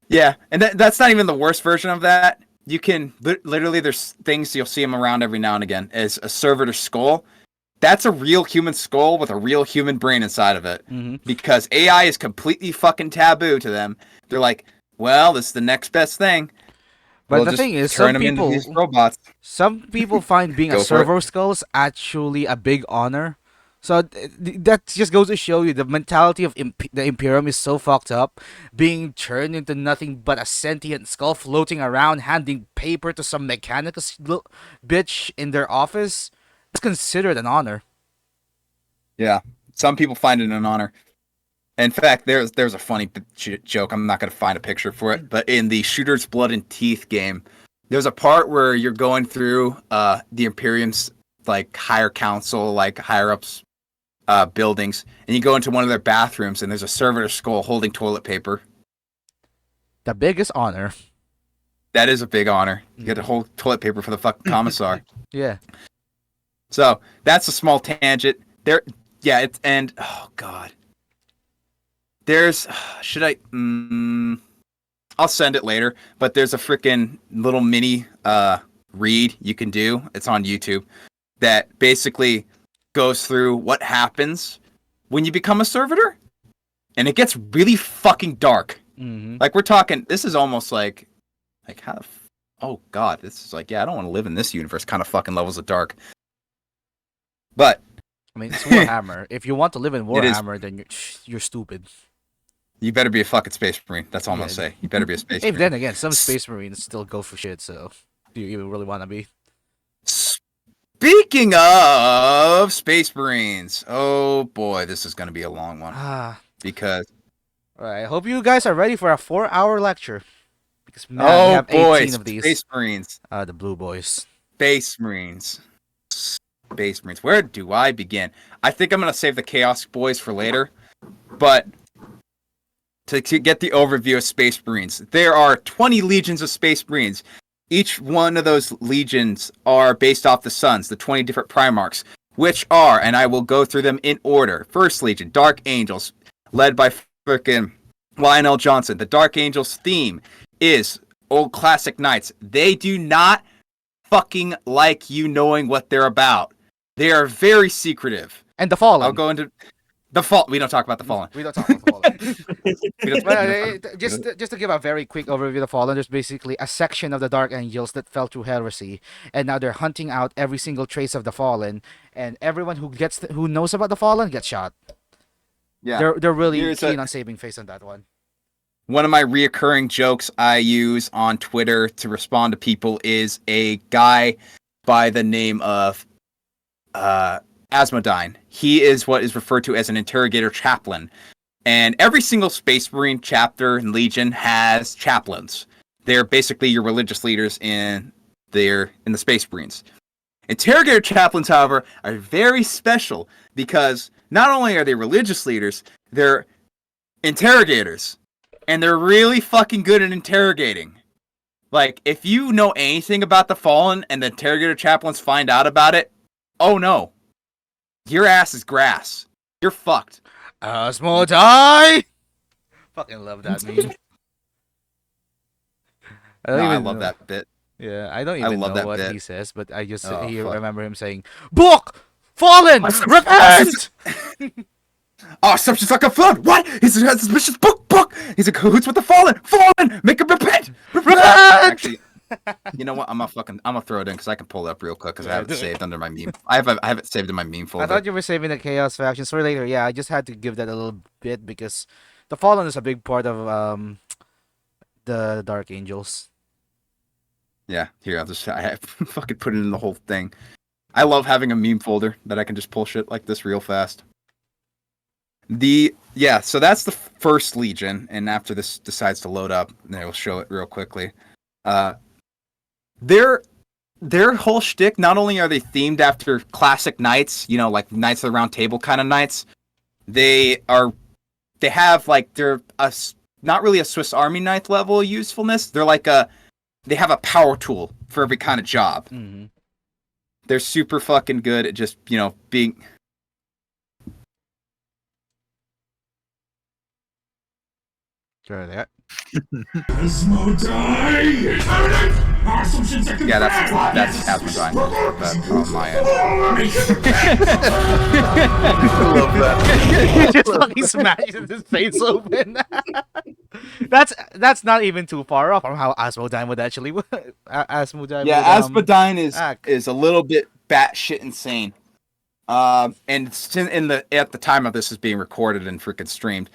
yeah. And that's not even the worst version of that. You can literally, there's things you'll see them around every now and again as a servitor skull. That's a real human skull with a real human brain inside of it. Because AI is completely fucking taboo to them. They're like, well, this is the next best thing. But the thing is, turn them into these robots. Some people find being a server skull is actually a big honor. So that just goes to show you the mentality of the Imperium is so fucked up, being turned into nothing but a sentient skull floating around, handing paper to some mechanical bitch in their office. It's considered an honor. Yeah, some people find it an honor. In fact, there's a funny joke. I'm not going to find a picture for it, but in the Shooter's Blood and Teeth game, there's a part where you're going through the Imperium's like higher council, like higher ups buildings, and you go into one of their bathrooms, and there's a servitor skull holding toilet paper. The biggest honor. That is a big honor. You get to hold toilet paper for the fucking commissar. Yeah. So that's a small tangent. There, yeah. It's and oh god. There's should I? I'll send it later. But there's a freaking little mini read you can do. It's on YouTube that basically goes through what happens when you become a servitor, and it gets really fucking dark. Mm-hmm. Like we're talking. This is almost like how. Oh god, this is like I don't want to live in this universe. Kind of fucking levels of dark. But I mean, it's Warhammer. If you want to live in It is. Warhammer, then you're stupid. you better be a fucking space marine. That's all I'm gonna say. You better be a space Hey, marine. then again, some space marines still go for shit. So, do you even really want to be? Speaking of space marines, oh boy, this is gonna be a long one Ah. because All right. I hope you guys are ready for a 4-hour lecture. Because man, we oh have 18 boy, of these. space marines, The blue boys. space marines, space marines. Where do I begin? I think I'm gonna save the chaos boys for later, but. To get the overview of Space Marines, there are 20 legions of Space Marines. Each one of those legions are based off the suns, the 20 different Primarchs, which are, and I will go through them in order. First Legion, Dark Angels, led by frickin' Lionel Johnson. The Dark Angels theme is old classic knights. They do not fucking like you knowing what they're about. They are very secretive. And the Fallen. I'll go into the fall. We don't talk about the Fallen. We don't talk about the Fallen. We don't- Well, just to give a very quick overview of the Fallen, there's basically a section of the Dark Angels that fell through heresy, and now they're hunting out every single trace of the Fallen, and everyone who knows about the Fallen gets shot. Yeah. They're really Here's keen a- on saving face on that one. One of my reoccurring jokes I use on Twitter to respond to people is a guy by the name of Asmodyne. He is what is referred to as an interrogator chaplain. And every single Space Marine chapter and legion has chaplains. They're basically your religious leaders in the Space Marines. Interrogator chaplains, however, are very special because not only are they religious leaders, they're interrogators. And they're really fucking good at interrogating. Like, if you know anything about the Fallen and the interrogator chaplains find out about it, oh no. Your ass is grass. You're fucked. Asmodai! Fucking love that meme. I love that bit. Yeah, I don't I even love know that what bit. he says, but I just Oh, fuck. remember him saying, "Book! Fallen! Repent!" Oh, subject's like a flood. What? He's a suspicious book. He's in cahoots with the Fallen. Fallen, make him repent. Repent! Actually, you know what? I'm gonna throw it in because I can pull it up real quick because I have do it it. saved under my meme. I have it saved in my meme folder. I thought you were saving the Chaos factions for later. Yeah, I just had to give that a little bit because the Fallen is a big part of the Dark Angels. Yeah, here I have fucking put it in the whole thing. I love having a meme folder that I can just pull shit like this real fast. So that's the first legion, and after this decides to load up, then we'll show it real quickly. Their whole shtick, not only are they themed after classic knights, like Knights of the Round Table kind of knights, they have like they're not really a Swiss Army knife level of usefulness. They're like they have a power tool for every kind of job. Mm-hmm. They're super fucking good at just being. Sure that. Yeah, that's Asmodyne on my end. I love that. He just fucking smashes his face open. That's not even too far off from how Asmodine would actually. Asmodine. Yeah, would, Asmodyne act. is a little bit batshit insane. And it's at the time of this is being recorded and freaking streamed.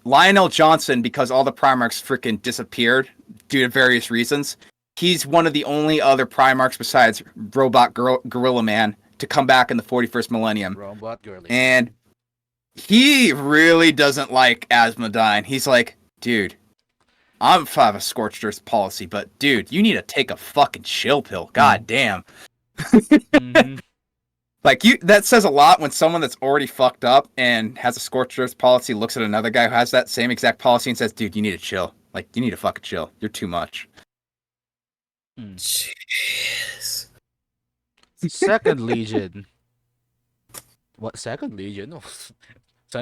Lionel Johnson, because all the Primarchs freaking disappeared due to various reasons, he's one of the only other Primarchs besides Robot Gorilla Man to come back in the 41st millennium. Robot girly. And he really doesn't like Asmodean. He's like, dude, I'm have a scorched earth policy, but dude, you need to take a fucking chill pill. God damn. Mhm. Like that says a lot when someone that's already fucked up and has a scorched earth policy looks at another guy who has that same exact policy and says, dude, you need to chill. Like, you need to fucking chill. You're too much. Jeez. Second Legion. What Second Legion?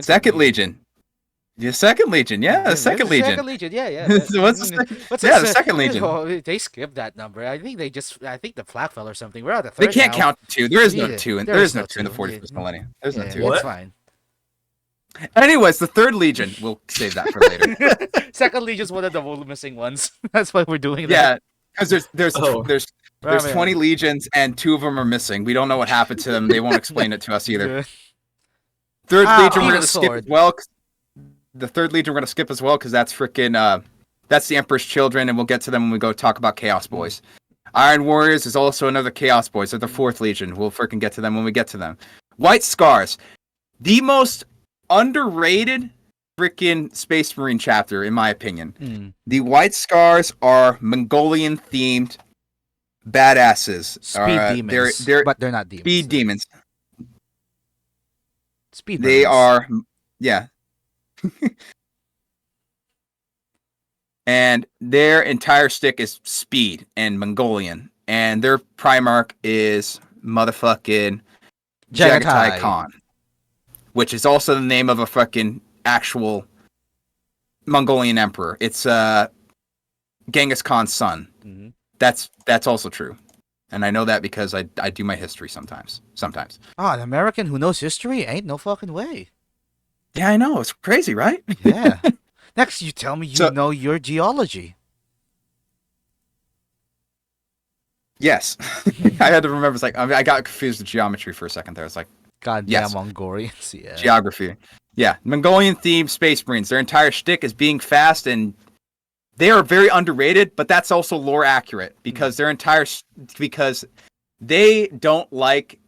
Second Legion. The Second Legion, yeah, the Second Legion. Second Legion, yeah. So what's the second Legion? Oh, they skipped that number. I think the flag fell or something. We're at the They third can't now. count two. There is no Yeah, two. there There is is no no two in the two. 41st millennium. There's no Yeah, two. it's fine. Anyways, the Third Legion. We'll save that for later. Second Legion's one of the missing ones. That's why we're doing Yeah, that. because there's Oh. there's Right, 20 legions and 2 of them are missing. We don't know what happened to them. They won't explain it to us either. Yeah. Third Legion we're Peter gonna skip Sword. as well. The Third Legion we're gonna skip as well because that's freaking that's the Emperor's Children, and we'll get to them when we go talk about Chaos Boys. Iron Warriors is also another Chaos Boys. They're the Fourth Legion. We'll freaking get to them when we get to them. White Scars, the most underrated freaking Space Marine chapter, in my opinion. Mm. The White Scars are Mongolian themed badasses. Speed demons. They're but they're not demons. speed demons. Speed They Marines. are, yeah. And their entire stick is speed and Mongolian. And their Primarch is motherfucking Jagatai. Jagatai Khan. Which is also the name of a fucking actual Mongolian emperor. It's Genghis Khan's son. Mhm. That's also true. And I know that because I do my history sometimes. Ah, an American who knows history? Ain't no fucking way. Yeah, I know. It's crazy, right? Yeah. Next, you tell me you So- know your geology. Yes. I had to remember. It's like I got confused with geometry for a second there. It's like Goddamn Yes. Mongolians. Yeah. geography. Yeah, Mongolian themed Space Marines. Their entire shtick is being fast, and they are very underrated. But that's also lore accurate because because they don't like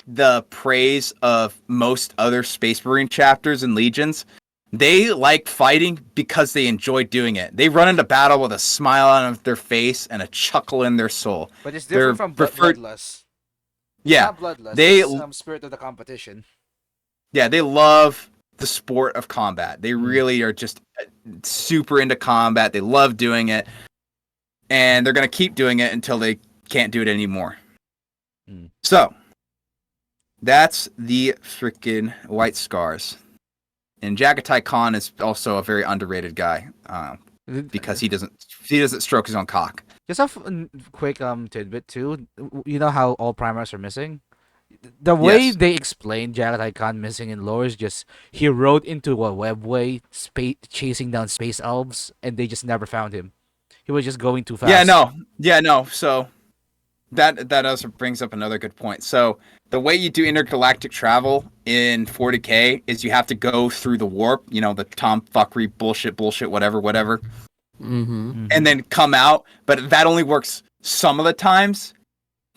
the praise of most other Space Marine chapters and legions. They like fighting because they enjoy doing it. They run into battle with a smile on their face and a chuckle in their soul. But it's They're different from preferred- Bloodlust. Yeah, Not Bloodlust. they- It's, spirit of the competition. yeah, they love the sport of combat. They really are just super into combat. They love doing it, and they're gonna keep doing it until they can't do it anymore. Mm. So that's the freaking White Scars. And Jagatai Khan is also a very underrated guy because he doesn't stroke his own cock. Just a quick tidbit too. You know how all Primarchs are missing? The way Yes. they explained Jagatai Khan missing in lore is just he rode into a webway, chasing down space elves, and they just never found him. He was just going too fast. Yeah, no. So that also brings up another good point. So the way you do intergalactic travel in 40K is you have to go through the warp, the tomfuckery bullshit, whatever, Mm-hmm. and then come out. But that only works some of the times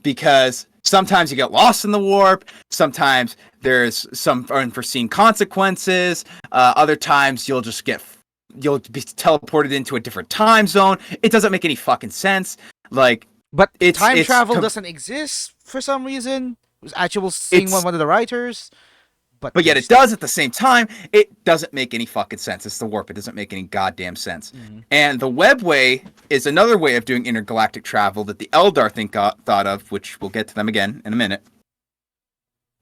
because sometimes you get lost in the warp. Sometimes there's some unforeseen consequences. Other times you'll be teleported into a different time zone. It doesn't make any fucking sense. Like, But It's- time it's travel com- doesn't exist for some reason. It was actual seeing It's- one of the writers. But yet it does at the same time. It doesn't make any fucking sense. It's the warp. It doesn't make any goddamn sense. Mhm. And the webway is another way of doing intergalactic travel that the Eldar thought of, which we'll get to them again in a minute.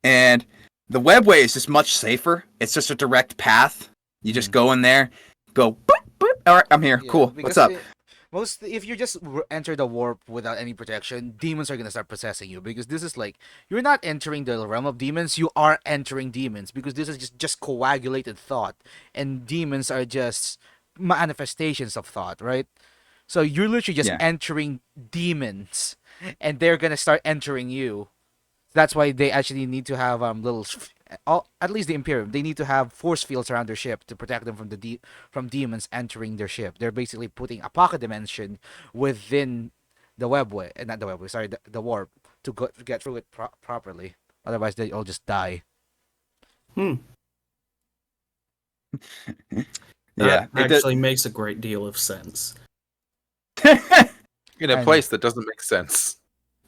And the webway is just much safer. It's just a direct path. You just go in there, go boop, boop. All right, I'm here. Yeah, Cool. because What's up? If you just enter the warp without any protection, demons are gonna start possessing you because this is like you're not entering the realm of demons, you are entering demons because this is just coagulated thought, and demons are just manifestations of thought, right? So you're literally just Yeah. entering demons, and they're gonna start entering you. That's why they actually need to have at least the Imperium, they need to have force fields around their ship to protect them from from demons entering their ship. They're basically putting a pocket dimension within the webway, not the webway, sorry, the warp to get through it properly. Otherwise, they all just die. Yeah, That actually makes a great deal of sense. In a And- place that doesn't make sense.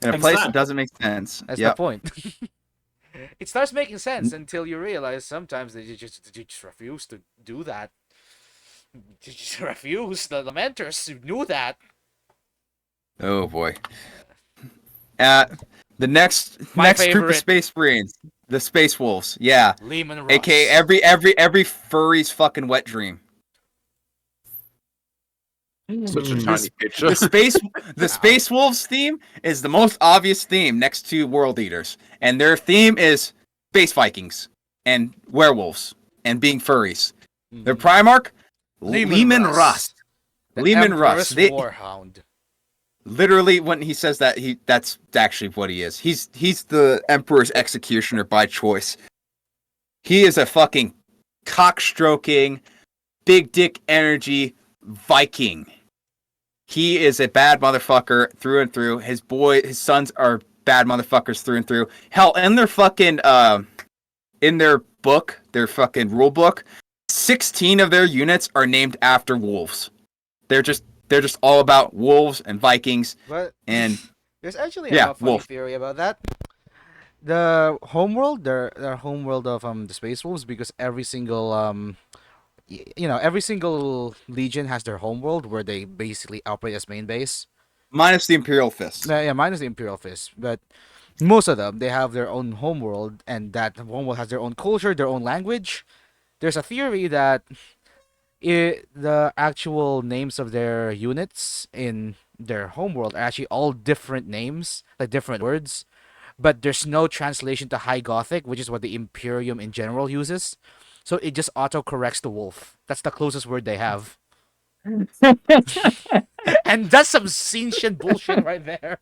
in a place that Exactly. doesn't make sense. That's the Yep. point. It starts making sense until you realize sometimes they just refuse to do that. They just refuse. The mentors knew that. Oh boy. The next My next group of favorite. Space Marines, the Space Wolves. Yeah, Lehman Russ. aka every furry's fucking wet dream. Such a Hmm. tiny picture. The Space Wolves theme is the most obvious theme next to World Eaters, and their theme is space Vikings and werewolves and being furries. Their Primarch, Lehman Russ. The Lehman Emperor's Russ. Warhound. Literally, when he says that, that's actually what he is. He's the Emperor's executioner by choice. He is a fucking cock-stroking, big dick energy Viking. He is a bad motherfucker through and through. His sons are bad motherfuckers through and through. Hell, in their fucking in their book, their fucking rule book, 16 of their units are named after wolves. They're just all about wolves and Vikings. But And there's actually Yeah, a funny wolf. theory about that. The homeworld, their homeworld of the Space Wolves, because every single every single legion has their homeworld where they basically operate as main base. minus the Imperial Fist. Yeah, minus the Imperial Fist, but most of them they have their own homeworld, and that homeworld has their own culture, their own language. There's a theory that the actual names of their units in their homeworld are actually all different names, like different words, but there's no translation to High Gothic, which is what the Imperium in general uses. So it just auto corrects the wolf. That's the closest word they have. And that's some ancient bullshit right there.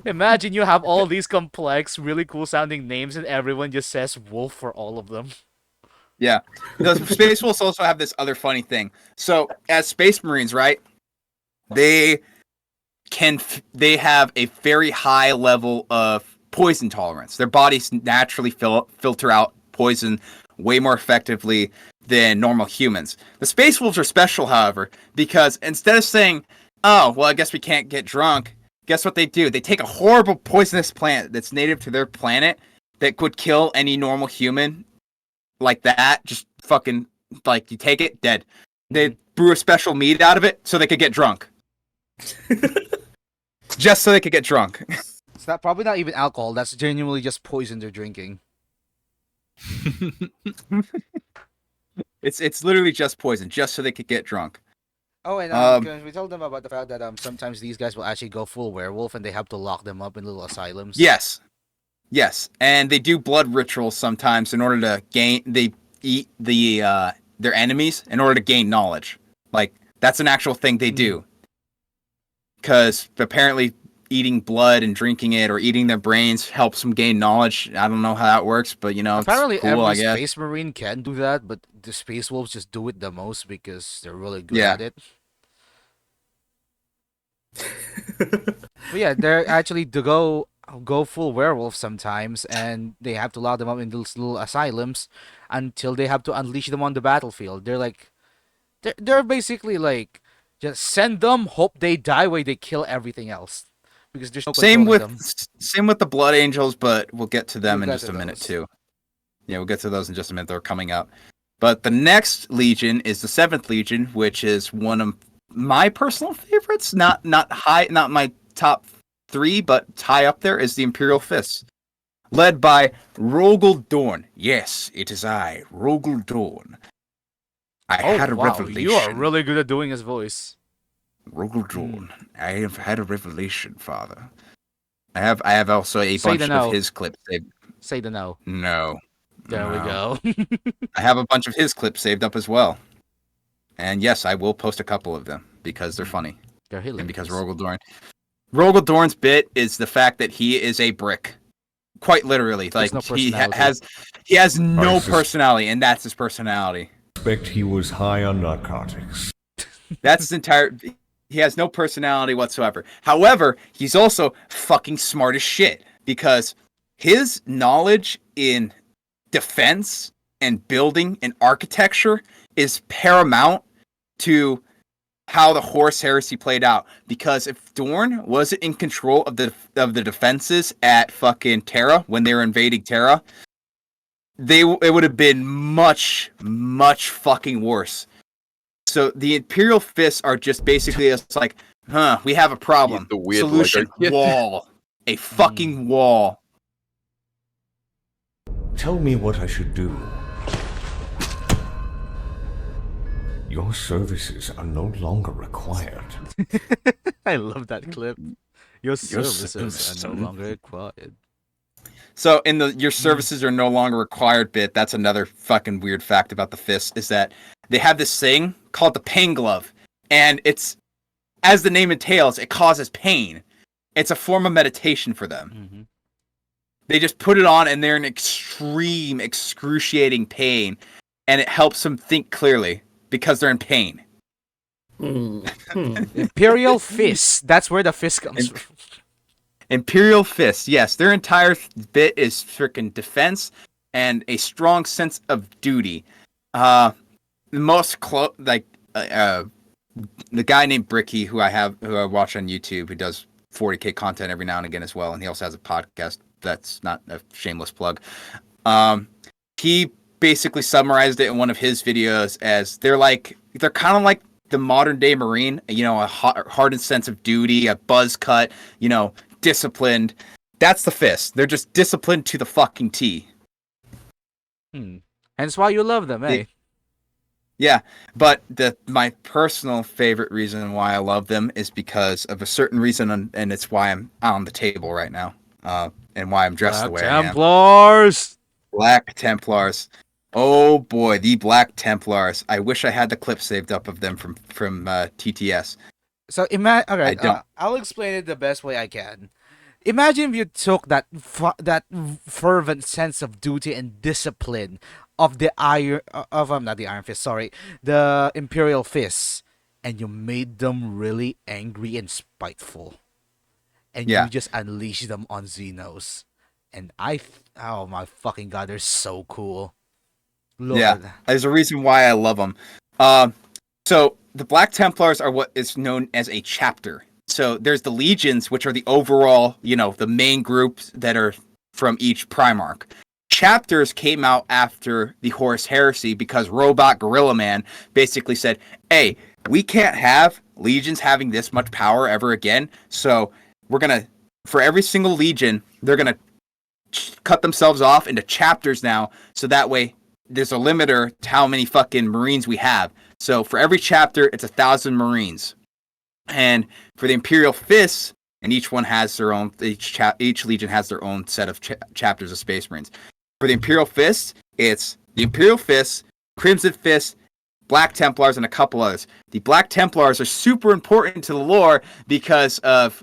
Imagine you have all these complex, really cool sounding names, and everyone just says wolf for all of them. Yeah. The Space Wolves also have this other funny thing. So, as Space Marines, right? They have a very high level of poison tolerance. Their bodies naturally filter out poison way more effectively than normal humans. The Space Wolves are special, however, because instead of saying, "Oh, well, I guess we can't get drunk," guess what they do? They take a horrible poisonous plant that's native to their planet that could kill any normal human like that. Just fucking, like, you take it, dead. They brew a special mead out of it so they could get drunk. Just so they could get drunk. It's not probably not even alcohol. That's genuinely just poison they're drinking. It's literally just poison, just so they could get drunk. Oh, and we told them about the fact that sometimes these guys will actually go full werewolf, and they have to lock them up in little asylums. Yes, and they do blood rituals sometimes in order to gain. They eat their enemies in order to gain knowledge. Like, that's an actual thing they do. Because apparently eating blood and drinking it or eating their brains helps them gain knowledge. I don't know how that works, but Apparently, it's cool, I every guess. Space Marine can do that, but the Space Wolves just do it the most because they're really good Yeah. at it. But yeah, they're actually to go full werewolf sometimes, and they have to lock them up in those little asylums until they have to unleash them on the battlefield. They're basically like, just send them, hope they die while they kill everything else, because there's no Same controlling with them. same with the Blood Angels, but we'll get to them We'll in get just to a minute those. too. Yeah, we'll get to those in just a minute. They're coming up. But the next Legion is the 7th Legion, which is one of my personal favorites. Not my top 3, but high up there is the Imperial Fists, led by Rogel Dorn. Yes, it is I, Rogel Dorn. I had a revelation. You are really good at doing his voice. Rogel Dorn. I have had a revelation, Father. I have also a Say bunch the no. of his clips saved. Say the no. No. There we No. go. I have a bunch of his clips saved up as well. And yes, I will post a couple of them because they're funny. They're And because hilarious. Rogel Dorn's bit is the fact that he is a brick. Quite literally. Like, no he personality. has no I sus- personality, and that's his personality. Suspect he was high on narcotics. That's his entire. He has no personality whatsoever. However, he's also fucking smart as shit because his knowledge in defense and building and architecture is paramount to how the Horus Heresy played out. Because if Dorne wasn't in control of the defenses at fucking Terra when they were invading Terra, it would have been much fucking worse. So the Imperial Fists are just basically it's like, we have a problem. The weird Solution: Lego kit. wall, a fucking wall. Tell me what I should do. Your services are no longer required. I love that clip. Your services services are no longer required. So in the your services are no longer required bit, that's another fucking weird fact about the Fists, is that they have this thing called the pain glove. And it's, as the name entails, it causes pain. It's a form of meditation for them. Mm-hmm. They just put it on and they're in extreme, excruciating pain. And it helps them think clearly because they're in pain. Imperial Fist. That's where the fist comes from. Imperial Fist, yes, their entire bit is freaking defense and a strong sense of duty. The most the guy named Bricky, who I watch on YouTube, who does 40K content every now and again as well, and he also has a podcast. That's not a shameless plug. He basically summarized it in one of his videos as they're kind of like the modern day Marine, a hardened sense of duty, a buzz cut, disciplined. That's the Fist. They're just disciplined to the fucking T. Hence why you love them, eh? Yeah, but my personal favorite reason why I love them is because of a certain reason, and it's why I'm on the table right now, and why I'm dressed the way I am. Templars! Black Templars. Oh boy, the Black Templars. I wish I had the clip saved up of them from TTS. So I'll explain it the best way I can. Imagine if you took that fervent sense of duty and discipline of the not the Iron Fist, sorry, the Imperial Fists, and you made them really angry and spiteful, and you just unleash them on Xenos, and oh my fucking god, they're so cool. Lord. Yeah, there's a reason why I love them. So the Black Templars are what is known as a chapter. So there's the legions, which are the overall, the main groups that are from each Primarch. Chapters came out after the Horus Heresy because Robot Gorilla Man basically said, hey, we can't have legions having this much power ever again. So we're going to, for every single legion, they're going to cut themselves off into chapters now. So that way there's a limiter to how many fucking Marines we have. So for every chapter, it's 1,000 Marines. And for the Imperial Fists, and each one has their own, each legion has their own set of chapters of Space Marines. For the Imperial Fists, it's the Imperial Fists, Crimson Fists, Black Templars, and a couple others. The Black Templars are super important to the lore because of,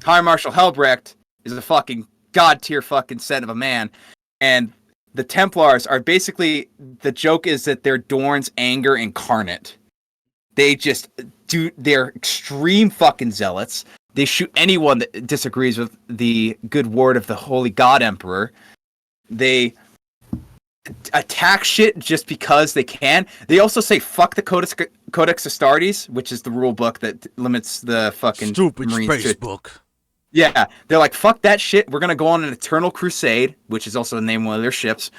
High Marshal Helbrecht is a fucking god-tier fucking set of a man. And the Templars are basically, the joke is that they're Dorne's anger incarnate. They just they're extreme fucking zealots. They shoot anyone that disagrees with the good word of the Holy God Emperor. They attack shit just because they can. They also say fuck the Codex Astartes, which is the rule book that limits the fucking stupid Marines space book. Yeah, they're like, fuck that shit. We're going to go on an eternal crusade, which is also the name of one of their ships.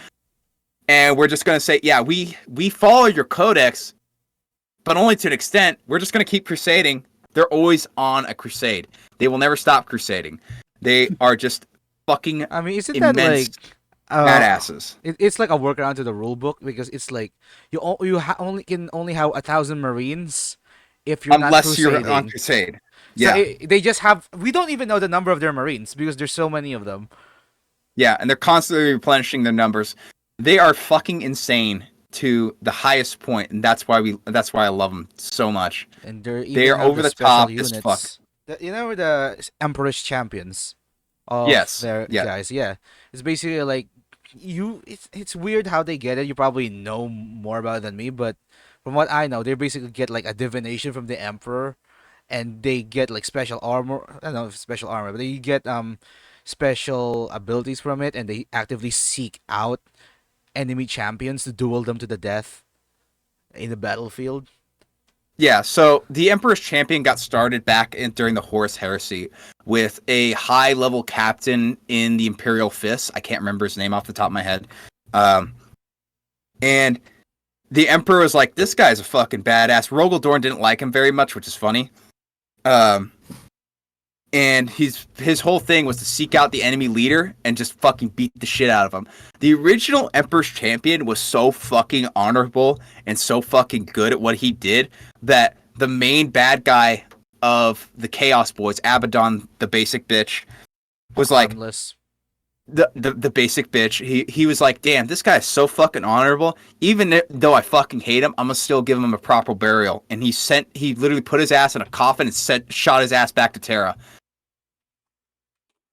And we're just going to say, yeah, we follow your codex, but only to an extent. We're just going to keep crusading. They're always on a crusade. They will never stop crusading. They are just fucking Isn't immense that like badasses. It's like a workaround to the rule book because it's like you can only have 1,000 Marines if you're not Unless crusading. you're on crusade. Yeah. So they just have. We don't even know the number of their Marines because there's so many of them. Yeah, and they're constantly replenishing their numbers. They are fucking insane to the highest point, and that's why I love them so much. And they are over the top as fuck. The Emperor's champions. Yes. Guys. Yeah. It's basically like It's weird how they get it. You probably know more about it than me, but from what I know, they basically get like a divination from the Emperor, and they get like special armor. I don't know if it's special armor, but they get special abilities from it, and they actively seek out enemy champions to duel them to the death in the battlefield. Yeah, so the Emperor's Champion got started back during the Horus Heresy with a high-level captain in the Imperial Fists. I can't remember his name off the top of my head. And the Emperor was like, this guy's a fucking badass. Rogel Dorn didn't like him very much, which is funny. And his whole thing was to seek out the enemy leader and just fucking beat the shit out of him. The original Emperor's Champion was so fucking honorable and so fucking good at what he did that the main bad guy of the Chaos Boys, Abaddon, the basic bitch, was like Harmless. the basic bitch. He was like, damn, this guy is so fucking honorable. Even though I fucking hate him, I'm gonna still give him a proper burial. And he literally put his ass in a coffin and shot his ass back to Terra.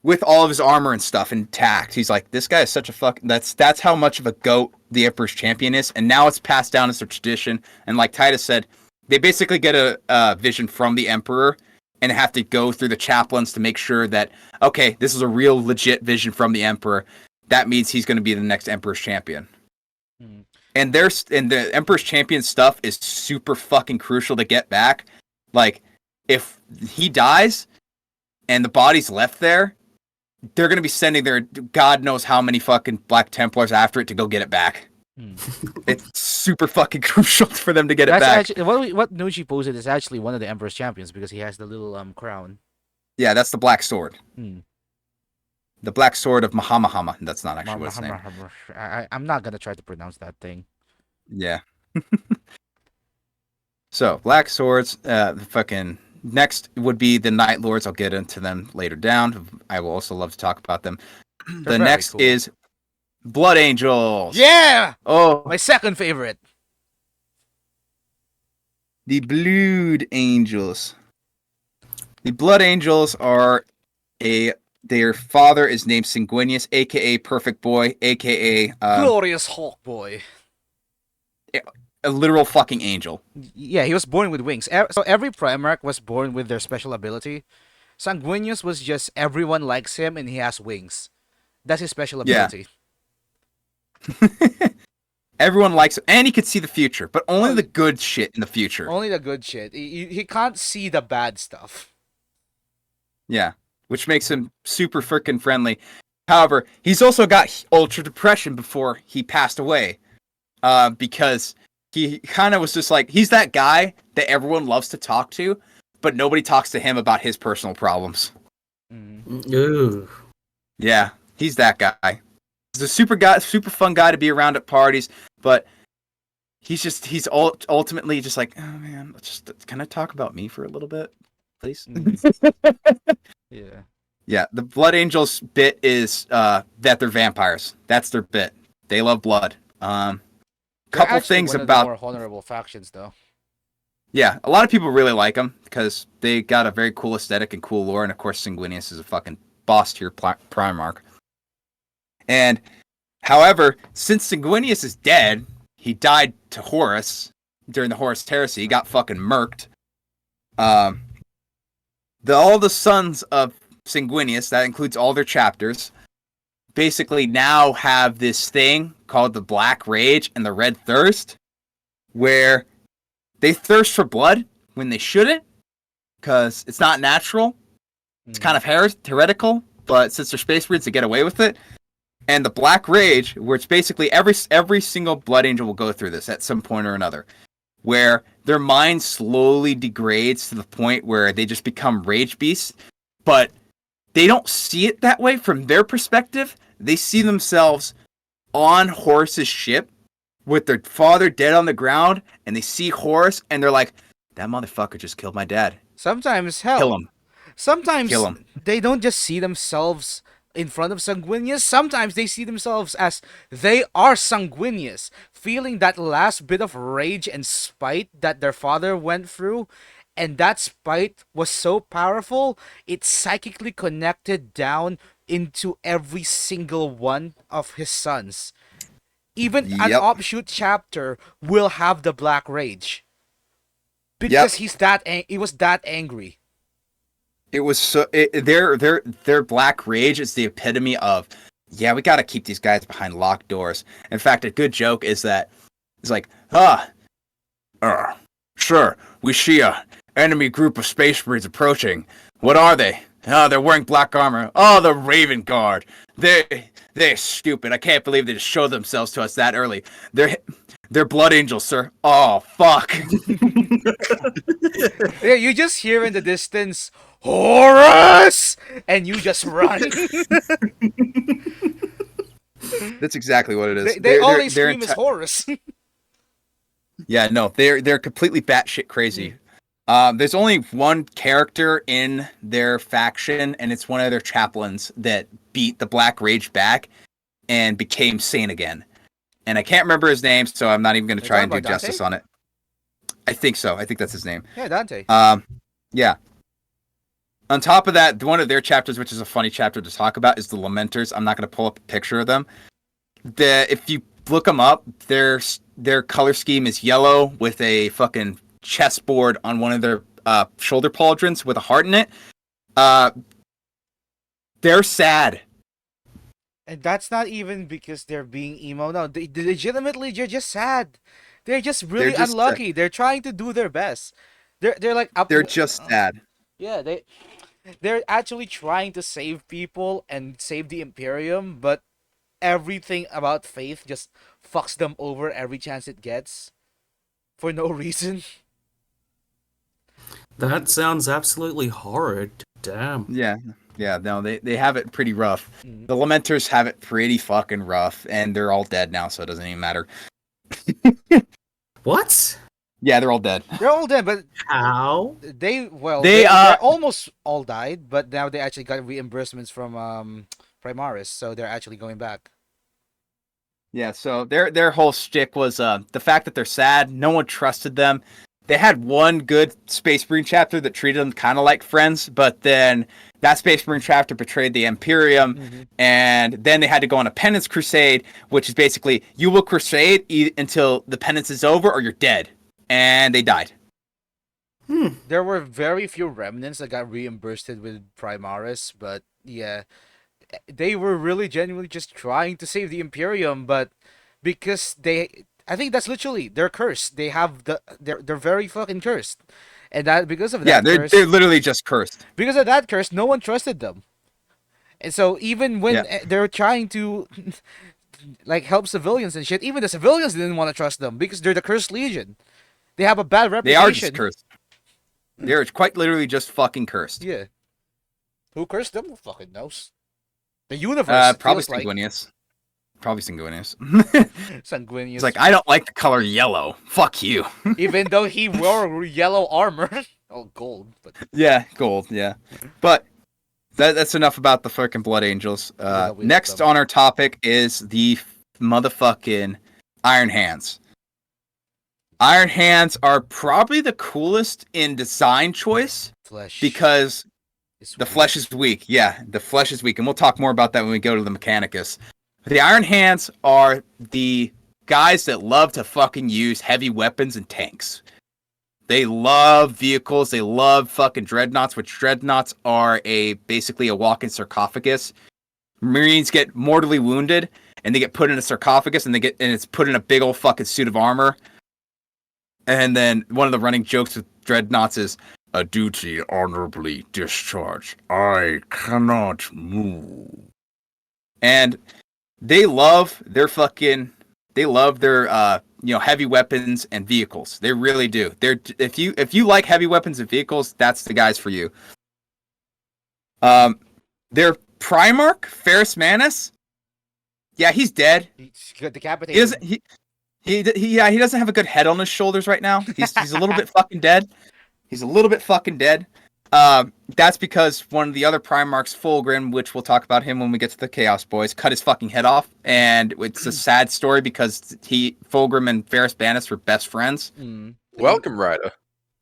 With all of his armor and stuff intact. He's like, this guy is such a that's how much of a goat the Emperor's Champion is. And now it's passed down as a tradition. And like Titus said, they basically get a vision from the Emperor and have to go through the chaplains to make sure that, okay, this is a real legit vision from the Emperor. That means he's going to be the next Emperor's Champion. Hmm. And the Emperor's Champion stuff is super fucking crucial to get back. Like, if he dies and the body's left there, they're going to be sending their God knows how many fucking Black Templars after it to go get it back. It's super fucking crucial for them to get it back. Actually, what Nuji posted is actually one of the Emperor's Champions because he has the little crown. Yeah, that's the Black Sword. Hmm. The Black Sword of Mahamahama. That's not actually what it's named. I'm not gonna try to pronounce that thing. Yeah. So, Black Swords, the fucking... Next would be the Night Lords. I'll get into them later down. I will also love to talk about them. The very next cool. is Blood Angels. Yeah! Oh, My second favorite. the Blood Angels. The Blood Angels are their father is named Sanguinius, aka Perfect Boy, aka Glorious Hawk Boy. a literal fucking angel. Yeah, he was born with wings. So every Primarch was born with their special ability. Sanguinius was just everyone likes him and he has wings. That's his special Yeah. ability. Everyone likes him, and he could see the future, but only the good shit in the future. Only the good shit. He can't see the bad stuff. Yeah, which makes him super freaking friendly. However, he's also got ultra depression before he passed away, because he kind of was just like, he's that guy that everyone loves to talk to, but nobody talks to him about his personal problems. Mm. Ooh. Yeah, he's that guy. He's a super fun guy to be around at parties, but he's ultimately just like, oh man, can I talk about me for a little bit, please? Yeah. Yeah, the Blood Angels bit is that they're vampires. That's their bit. They love blood. They're Couple actually things one of about the more honorable factions, though. yeah, a lot of people really like them because they got a very cool aesthetic and cool lore, and of course, Sanguinius is a fucking boss tier Primarch. And however, since Sanguinius is dead, he died to Horus during the Horus Heresy. He got fucking murked. All the sons of Sanguinius, that includes all their chapters, basically now have this thing called the Black Rage and the Red Thirst, where they thirst for blood when they shouldn't, because it's not natural. It's kind of heretical, but since they're space marines, they get away with it. And the Black Rage, where it's basically every single Blood Angel will go through this at some point or another, where their mind slowly degrades to the point where they just become rage beasts, but they don't see it that way from their perspective. They see themselves on Horus's ship with their father dead on the ground, and they see Horus, and they're like, that motherfucker just killed my dad. Sometimes, hell, Kill him. sometimes Kill him. they don't just see themselves in front of Sanguinius. Sometimes they see themselves as they are Sanguinius, feeling that last bit of rage and spite that their father went through. And that spite was so powerful, it psychically connected down into every single one of his sons. Even an Yep. offshoot chapter will have the Black Rage. Because he was that angry. It was so their Black Rage is the epitome of yeah, we got to keep these guys behind locked doors. In fact, a good joke is that it's like, sure, we see a enemy group of space marines approaching. What are they? Oh, they're wearing black armor. Oh, the Raven Guard. They're stupid. I can't believe they just showed themselves to us that early. They're blood angels, sir. Oh, fuck. Yeah, you just hear in the distance, Horus! And you just run. That's exactly what it is. They all they they're scream is Horus. Yeah, no, they're completely batshit crazy. There's only one character in their faction, and it's one of their chaplains that beat the Black Rage back and became sane again. And I can't remember his name, so I'm not even going to try and do justice on it. I think so. I think that's his name. Yeah, Dante. Yeah. On top of that, one of their chapters, which is a funny chapter to talk about, is the Lamenters. I'm not going to pull up a picture of them. If you look them up, their color scheme is yellow with a fucking chessboard on one of their shoulder pauldrons with a heart in it. They're sad. And that's not even because they're being emo. No, they legitimately, they're just sad. They're just really They're just unlucky. They're trying to do their best. They're like up. They're just sad. Yeah, they're actually trying to save people and save the Imperium, but everything about Faith just fucks them over every chance it gets for no reason. That sounds absolutely horrid. Damn. Yeah, no, they have it pretty rough. The Lamenters have it pretty fucking rough, and they're all dead now, so it doesn't even matter. What? Yeah, they're all dead. They're all dead, but How? they're almost all died, but now they actually got reimbursements from Primaris, so they're actually going back. Yeah, so their whole shtick was the fact that they're sad. No one trusted them. They had one good Space Marine chapter that treated them kind of like friends, but then that Space Marine chapter betrayed the Imperium, and then they had to go on a penance crusade, which is basically you will crusade until the penance is over or you're dead. And they died. There were very few remnants that got reimbursed with Primaris, but yeah, they were really genuinely just trying to save the Imperium, but because I think that's literally they're cursed. They're very fucking cursed, and that because of that, they're literally just cursed. Because of that curse, no one trusted them, and so even when they're trying to like help civilians and shit, even the civilians didn't want to trust them because they're the cursed legion. They have a bad reputation. They are just cursed. They're quite literally just fucking cursed. Yeah. Who cursed them? Who fucking knows? The universe. Probably feels like. Sanguinius. Probably Sanguinius. Sanguinius. It's like, I don't like the color yellow. Fuck you. Even though he wore yellow armor. Oh, gold. But Yeah, gold, yeah. But that's enough about the fucking Blood Angels. Next on our topic is the motherfucking Iron Hands. Iron Hands are probably the coolest in design choice flesh. because It's the weak. flesh is weak. Yeah, the flesh is weak, and we'll talk more about that when we go to the Mechanicus. The Iron Hands are the guys that love to fucking use heavy weapons and tanks. They love vehicles. They love fucking dreadnoughts, which dreadnoughts are basically a walking sarcophagus. Marines get mortally wounded, and they get put in a sarcophagus, and it's put in a big old fucking suit of armor. And then one of the running jokes with dreadnoughts is, "A duty honorably discharged. I cannot move." And they love their heavy weapons and vehicles. They really do. If you like heavy weapons and vehicles, that's the guys for you. Their Primarch, Ferrus Manus, yeah, he's dead. He's got decapitated. He doesn't have a good head on his shoulders right now. He's a little bit fucking dead. He's a little bit fucking dead. That's because one of the other Primarchs, Fulgrim, which we'll talk about him when we get to the Chaos Boys, cut his fucking head off, and it's a sad story because Fulgrim and Ferrus Manus were best friends. Welcome, Ryder.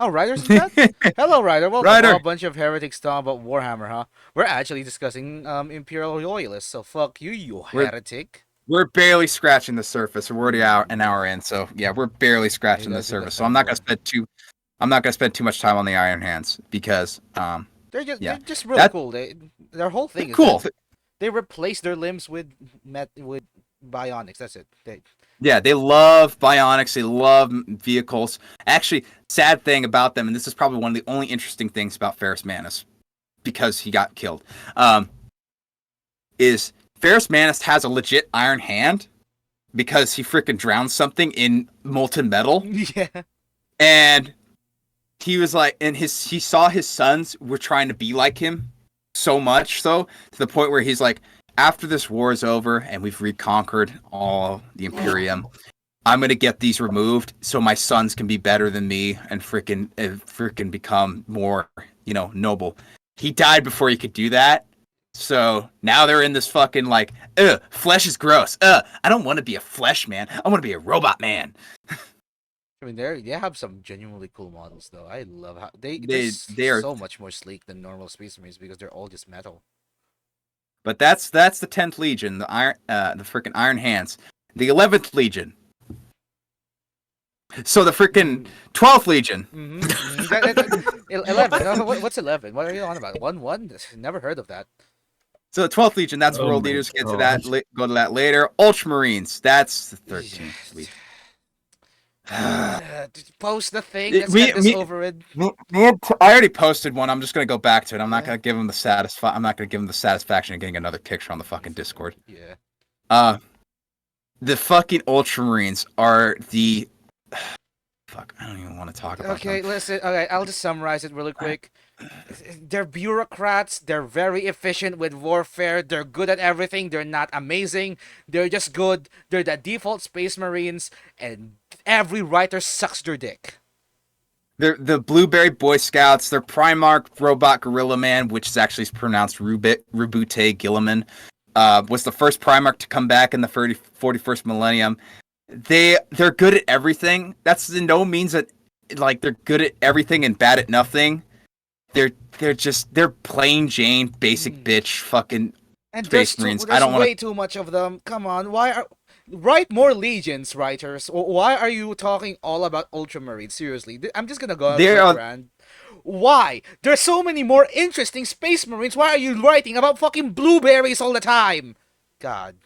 Oh, Ryder's in chat? Hello, Ryder. Welcome. Ryder. Oh, a bunch of heretics talking about Warhammer, huh? We're actually discussing Imperial Loyalists, so fuck you, you heretic. We're barely scratching the surface. We're already an hour in, so yeah, we're barely scratching the surface. So I'm not gonna spend too much time on the Iron Hands because They're just yeah. they're just really cool. Their whole thing is cool. They replace their limbs with bionics. That's it. Yeah, they love bionics. They love vehicles. Actually, sad thing about them, and this is probably one of the only interesting things about Ferrus Manus, because he got killed, is Ferrus Manus has a legit iron hand because he freaking drowned something in molten metal, Yeah. and he was like, and he saw his sons were trying to be like him so much so to the point where he's like, after this war is over and we've reconquered all the Imperium, I'm gonna get these removed so my sons can be better than me and freaking become more, noble. He died before he could do that. So now they're in this fucking like, flesh is gross. I don't want to be a flesh man. I want to be a robot man. I mean, they have some genuinely cool models though. I love how they're They are, so much more sleek than normal Space Marines because they're all just metal. but that's the 10th Legion, the freaking Iron Hands. The 11th Legion. So the freaking 12th Legion. 11. What's 11? What are you on about? 1-1? Never heard of that. So the 12th Legion, that's Oh World my Leaders. Get to gosh. that. Go to that later. Ultramarines, that's the 13th Legion. Post the thing. It- Let's me- get this me- over with. I already posted one. I'm just gonna go back to it. I'm not gonna give him I'm not gonna give him the satisfaction of getting another picture on the fucking Discord. Yeah. The fucking Ultramarines are the fuck. I don't even want to talk about Okay, them. listen. Okay, I'll just summarize it really quick. They're bureaucrats. They're very efficient with warfare. They're good at everything. They're not amazing. They're just good. They're the default Space Marines, and every writer sucks their dick. They're the Blueberry Boy Scouts. They're Primarch Robot Gorilla Man, which is actually pronounced Rubute Gilliman. Was the first Primarch to come back in the 41st millennium. They're good at everything. That's in no means that like they're good at everything and bad at nothing. They're plain Jane basic bitch fucking And Space there's Marines. there's I don't want way too much of them. Come on, write more legions, writers? Why are you talking all about Ultramarines? Seriously, I'm just gonna go out They're quick on- rant. Why? There's so many more interesting Space Marines. Why are you writing about fucking blueberries all the time? God,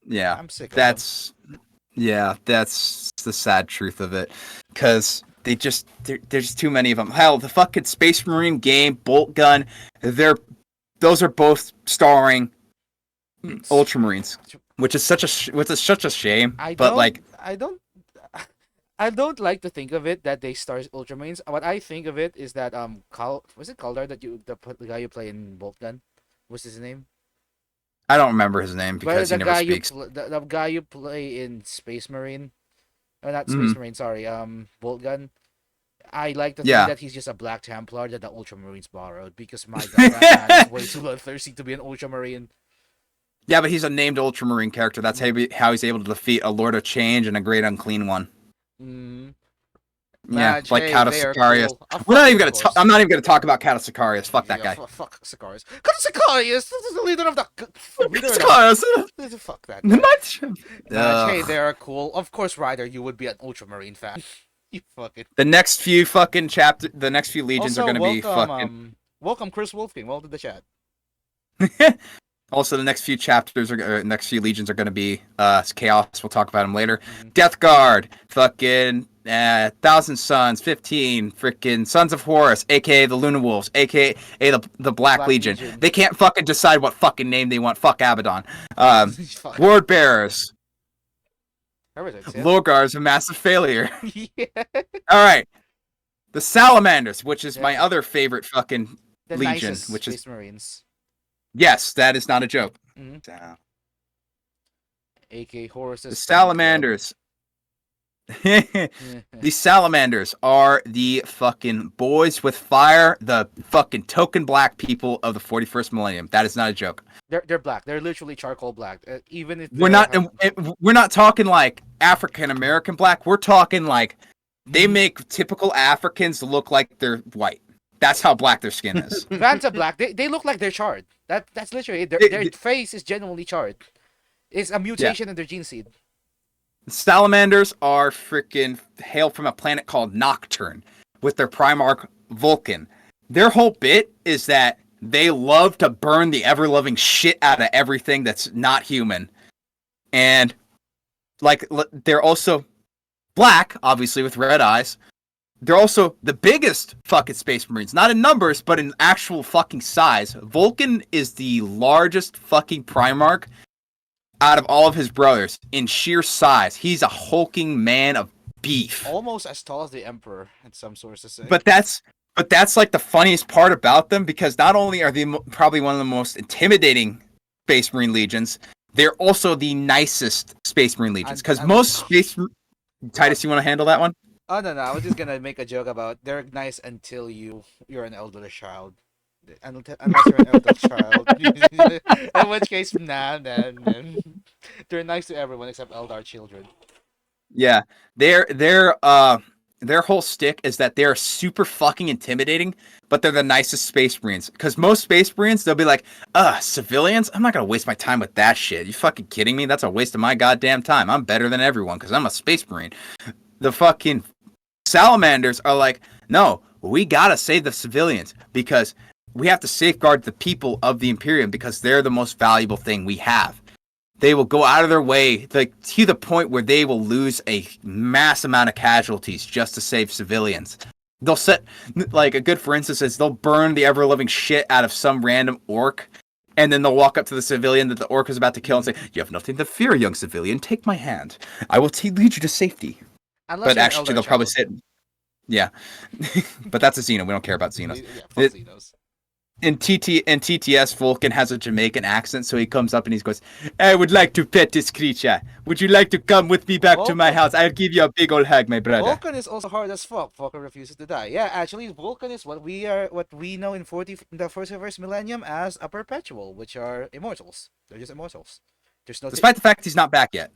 Yeah, I'm sick of that's the sad truth of it, because there's too many of them. Hell, the fucking Space Marine game, Bolt Gun, those are both starring Ultramarines, which is such a shame. I don't like to think of it that they star Ultramarines. What I think of it is that was it Kaldar that the guy you play in Bolt Gun? What's his name? I don't remember his name Well, because he never speaks. The guy you play in Space Marine, not Space Marine, sorry, Bolt Gun. I like to think Yeah. that he's just a Black Templar that the Ultramarines borrowed because my god, that man is way too bloodthirsty to be an Ultramarine. Yeah, but he's a named Ultramarine character. That's how he's able to defeat a Lord of Change and a Great Unclean One. Mm. Yeah, Madge, like hey, Kata they are Sicarius. cool. Oh, We're not even fuck, gonna. of I'm not even gonna talk about Kata Sicarius. Fuck that Yeah, guy. fuck Sicarius. Kata Sicarius! This is the leader of the. Sicarius. Fuck that guy. Madge, hey, Ugh. they are cool. Of course, Ryder, you would be an Ultramarine fan. You fucking. The next few legions Also, are gonna welcome, be fucking. welcome, Chris Wolfking. Welcome to the chat. Also, the next few next few legions are gonna be Chaos. We'll talk about them later. Mhm. Death Guard, fucking 1,000 Suns, 15 freaking Sons of Horus, aka the Luna Wolves, aka the Black Legion. They can't fucking decide what fucking name they want. Fuck Abaddon. Fuck. Word Bearers. Parasites, Lorgar's a massive failure. yeah. All right. The Salamanders, which is my Yeah. other favorite fucking The Legion, nicest which is Space Marines. yes, that is not a joke. Mhm. The AK Horus's. Salamanders. The Salamanders are the fucking boys with fire, the fucking token black people of the 41st millennium. That is not a joke. They're black. They're literally charcoal black. Even if We're they're- not talking like African American black. We're talking like they make typical Africans look like they're white. That's how black their skin is. Vanta black. They look like they're charred. That's literally it. Their face is genuinely charred. It's a mutation in their gene seed. Salamanders are freaking hail from a planet called Nocturne with their Primarch Vulcan. Their whole bit is that they love to burn the ever-loving shit out of everything that's not human. And, like, they're also black, obviously, with red eyes. They're also the biggest fucking Space Marines. Not in numbers, but in actual fucking size. Vulcan is the largest fucking Primarch out of all of his brothers in sheer size. He's a hulking man of beef. Almost as tall as the Emperor, in some sources say. But that's like the funniest part about them, because not only are they probably one of the most intimidating Space Marine legions, they're also the nicest Space Marine legions. Because most Space... Titus, you want to handle that one? Oh no, I was just gonna make a joke about they're nice until you're an elderly child. Unless you're an elder child. In which case, nah. They're nice to everyone except Eldar children. Yeah, their whole stick is that they're super fucking intimidating, but they're the nicest Space Marines. Because most Space Marines, they'll be like, civilians? I'm not gonna waste my time with that shit. You fucking kidding me? That's a waste of my goddamn time. I'm better than everyone because I'm a Space Marine. The fucking Salamanders are like, no, we gotta save the civilians because we have to safeguard the people of the Imperium because they're the most valuable thing we have. They will go out of their way, like, to the point where they will lose a mass amount of casualties just to save civilians. They'll set, like, a good for instance is they'll burn the ever-living shit out of some random orc, and then they'll walk up to the civilian that the orc is about to kill and say, "You have nothing to fear, young civilian. Take my hand. I will lead you to safety." Unless But you're an actually, elder they'll probably child. say, yeah. But that's a Xeno. We don't care about Xenos. Yeah, fuck Xenos. In TTS, Vulcan has a Jamaican accent, so he comes up and he goes, "I would like to pet this creature. Would you like to come with me back to my house? I'll give you a big old hug, my brother." Vulcan is also hard as fuck. Vulcan refuses to die. Yeah, actually, Vulcan is what we know in the first millennium as a perpetual, which are immortals. They're just immortals. There's no. Despite the fact he's not back yet.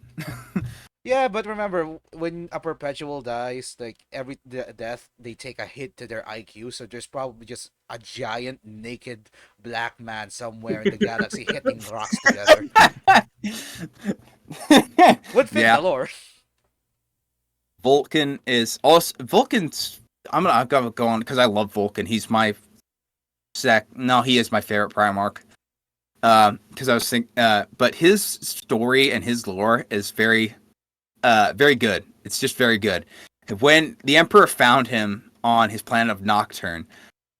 Yeah, but remember, when a perpetual dies, like every death, they take a hit to their IQ. So there's probably just a giant naked black man somewhere in the galaxy hitting rocks together. Would fit the lore. Vulcan is also Vulcan's. I'm gonna go on because I love Vulcan. He's my he is my favorite Primarch. Because I was thinking, but his story and his lore is very good. It's just very good. When the Emperor found him on his planet of Nocturne,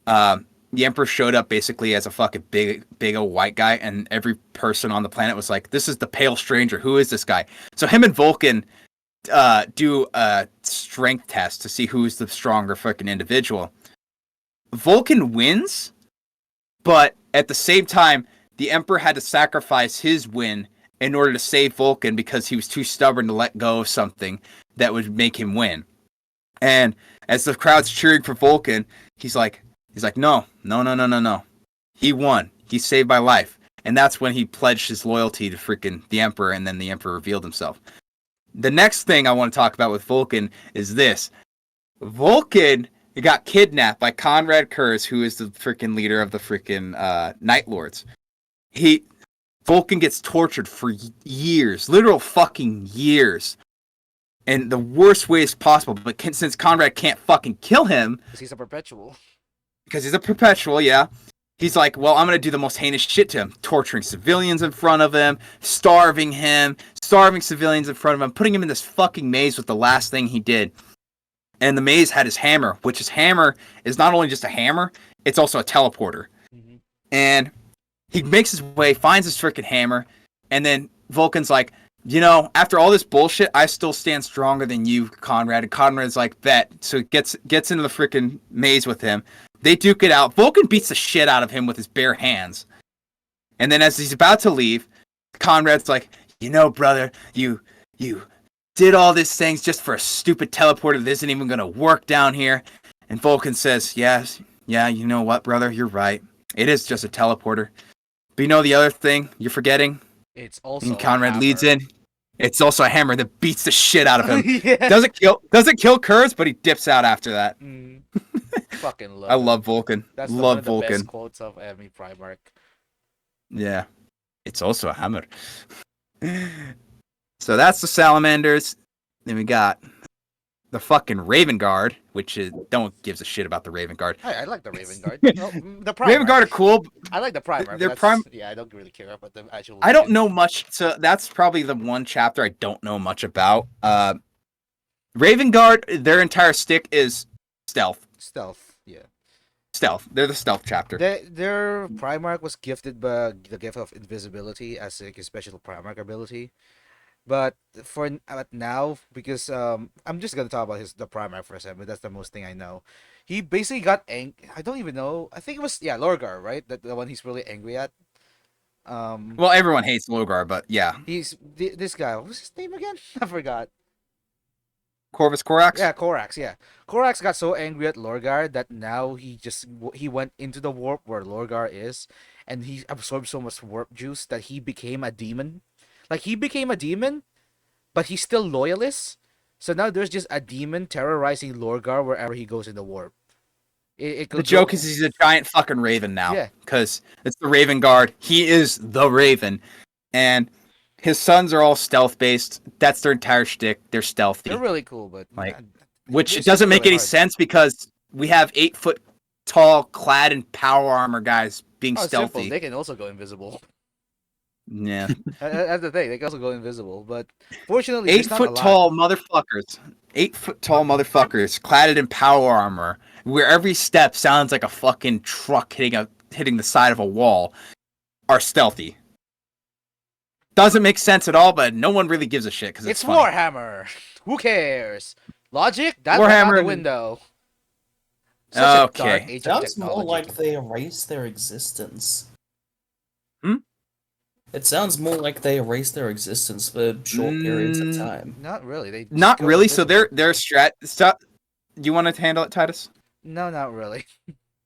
the Emperor showed up basically as a fucking big old white guy, and every person on the planet was like, "This is the pale stranger. Who is this guy?" So him and Vulcan do a strength test to see who's the stronger fucking individual. Vulcan wins, but at the same time, the Emperor had to sacrifice his win in order to save Vulcan because he was too stubborn to let go of something that would make him win. And as the crowd's cheering for Vulcan, he's like, no. He won. He saved my life. And that's when he pledged his loyalty to freaking the Emperor, and then the Emperor revealed himself. The next thing I want to talk about with Vulcan is this. Vulcan got kidnapped by Conrad Kurz, who is the freaking leader of the freaking Night Lords. Vulcan gets tortured for years, literal fucking years, in the worst ways possible. But since Conrad can't fucking kill him, because he's a perpetual, yeah, he's like, well, I'm gonna do the most heinous shit to him, torturing civilians in front of him, starving civilians in front of him, putting him in this fucking maze with the last thing he did. And the maze had his hammer, which his hammer is not only just a hammer, it's also a teleporter. Mm-hmm. And he makes his way, finds his freaking hammer, and then Vulcan's like, after all this bullshit, I still stand stronger than you, Conrad. And Conrad's like, bet. So he gets into the freaking maze with him. They duke it out. Vulcan beats the shit out of him with his bare hands. And then as he's about to leave, Conrad's like, brother, you did all these things just for a stupid teleporter that isn't even going to work down here. And Vulcan says, yeah, you know what, brother? You're right. It is just a teleporter. But the other thing you're forgetting? It's also and Conrad a hammer. leads in. It's also a hammer that beats the shit out of him. Yeah. Doesn't kill Kurz, but he dips out after that. Fucking love. I love Vulcan. That's love one of the Vulcan. best quotes of every Primarch. Yeah, it's also a hammer. So that's the Salamanders. Then we got the fucking Raven Guard, which is no one gives a shit about the Raven Guard. I like the Raven Guard. Well, the Primarch. Raven Guard are cool. I like the Primarch. They're But prim- yeah, I don't really care about the actual. I don't weapon. know much, so that's probably the one chapter I don't know much about. Raven Guard, their entire stick is stealth. Stealth. Yeah. Stealth. They're the stealth chapter. Their Primarch was gifted by the gift of invisibility as like a special Primarch ability. But now, because I'm just gonna talk about the Primarch for a second, but that's the most thing I know. He basically got I don't even know. I think it was Lorgar, right? That the one he's really angry at. Well, everyone hates Logar, but yeah. This guy. What was his name again? I forgot. Corvus Corax? Yeah, Corax. Yeah, Corax got so angry at Lorgar that now he went into the warp where Lorgar is, and he absorbed so much warp juice that he became a demon. Like he became a demon, but he's still loyalist. So now there's just a demon terrorizing Lorgar wherever he goes in the warp. It The could joke go- is he's a giant fucking raven now. Yeah. Because it's the Raven Guard. He is the Raven. And his sons are all stealth based. That's their entire shtick. They're stealthy. they're really cool, but Like, uh, which it's doesn't make really any hard. sense because we have 8-foot tall, clad in power armor guys being Oh, it's simple. stealthy. They can also go invisible. Yeah. That's the thing. They can also go invisible, but fortunately, there's not a 8-foot lot. tall motherfuckers. 8-foot tall motherfuckers clad in power armor, where every step sounds like a fucking truck hitting the side of a wall, are stealthy. Doesn't make sense at all, but no one really gives a shit because It's funny. Warhammer. Who cares? Logic? That's out Warhammer the and- window. Such a dark Okay. age of Sounds more technology. like they erased their existence. Hmm? It sounds more like they erased their existence for short periods of Mm, time. Not really. They just Not go really. So invisible. their strat. Stop. You want to handle it, Titus? No, not really.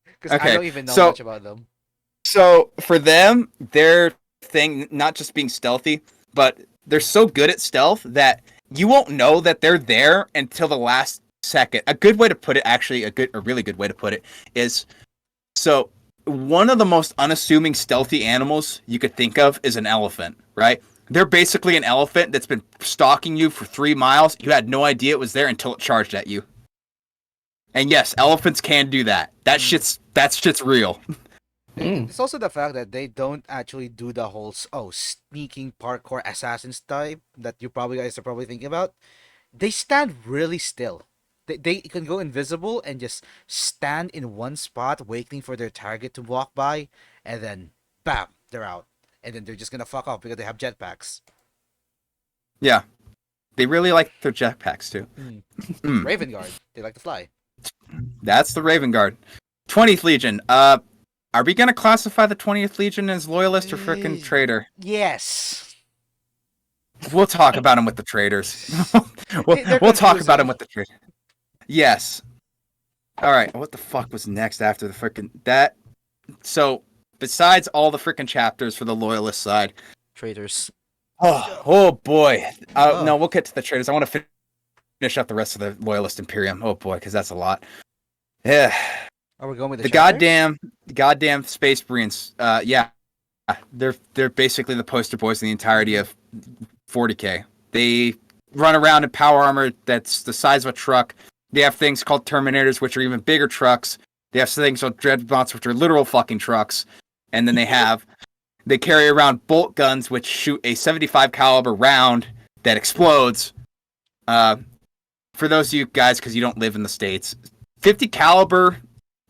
Because Okay, I don't even know so- much about them. So for them, their thing, not just being stealthy, but they're so good at stealth that you won't know that they're there until the last second. A good way to put it, actually, a really good way to put it is, so one of the most unassuming stealthy animals you could think of is an elephant, right? They're basically an elephant that's been stalking you for 3 miles. You had no idea it was there until it charged at you. And yes, elephants can do that. That shit's real. It's also the fact that they don't actually do the whole sneaking parkour assassins type that you guys are probably thinking about. They stand really still. They can go invisible and just stand in one spot waiting for their target to walk by, and then bam, they're out. And then they're just gonna fuck off because they have jetpacks. Yeah. They really like their jetpacks too. Mm. Raven Guard, they like to fly. That's the Raven Guard. 20th Legion. Are we gonna classify the 20th Legion as loyalist or frickin' traitor? Yes. We'll talk about them with the traitors. They're we'll talk confusing. about them with the traitors. Yes. All right. What the fuck was next after the frickin' that? So besides all the frickin' chapters for the loyalist side. Traitors. Oh boy. Oh. No, we'll get to the traitors. I want to finish up the rest of the loyalist imperium. Oh boy, because that's a lot. Yeah. Are we going with The chapters? goddamn space marines. Yeah, they're basically the poster boys in the entirety of 40k. They run around in power armor that's the size of a truck. They have things called Terminators, which are even bigger trucks. They have things called Dreadbots, which are literal fucking trucks. And then they carry around bolt guns, which shoot a 75 caliber round that explodes. For those of you guys, because you don't live in the States, 50 caliber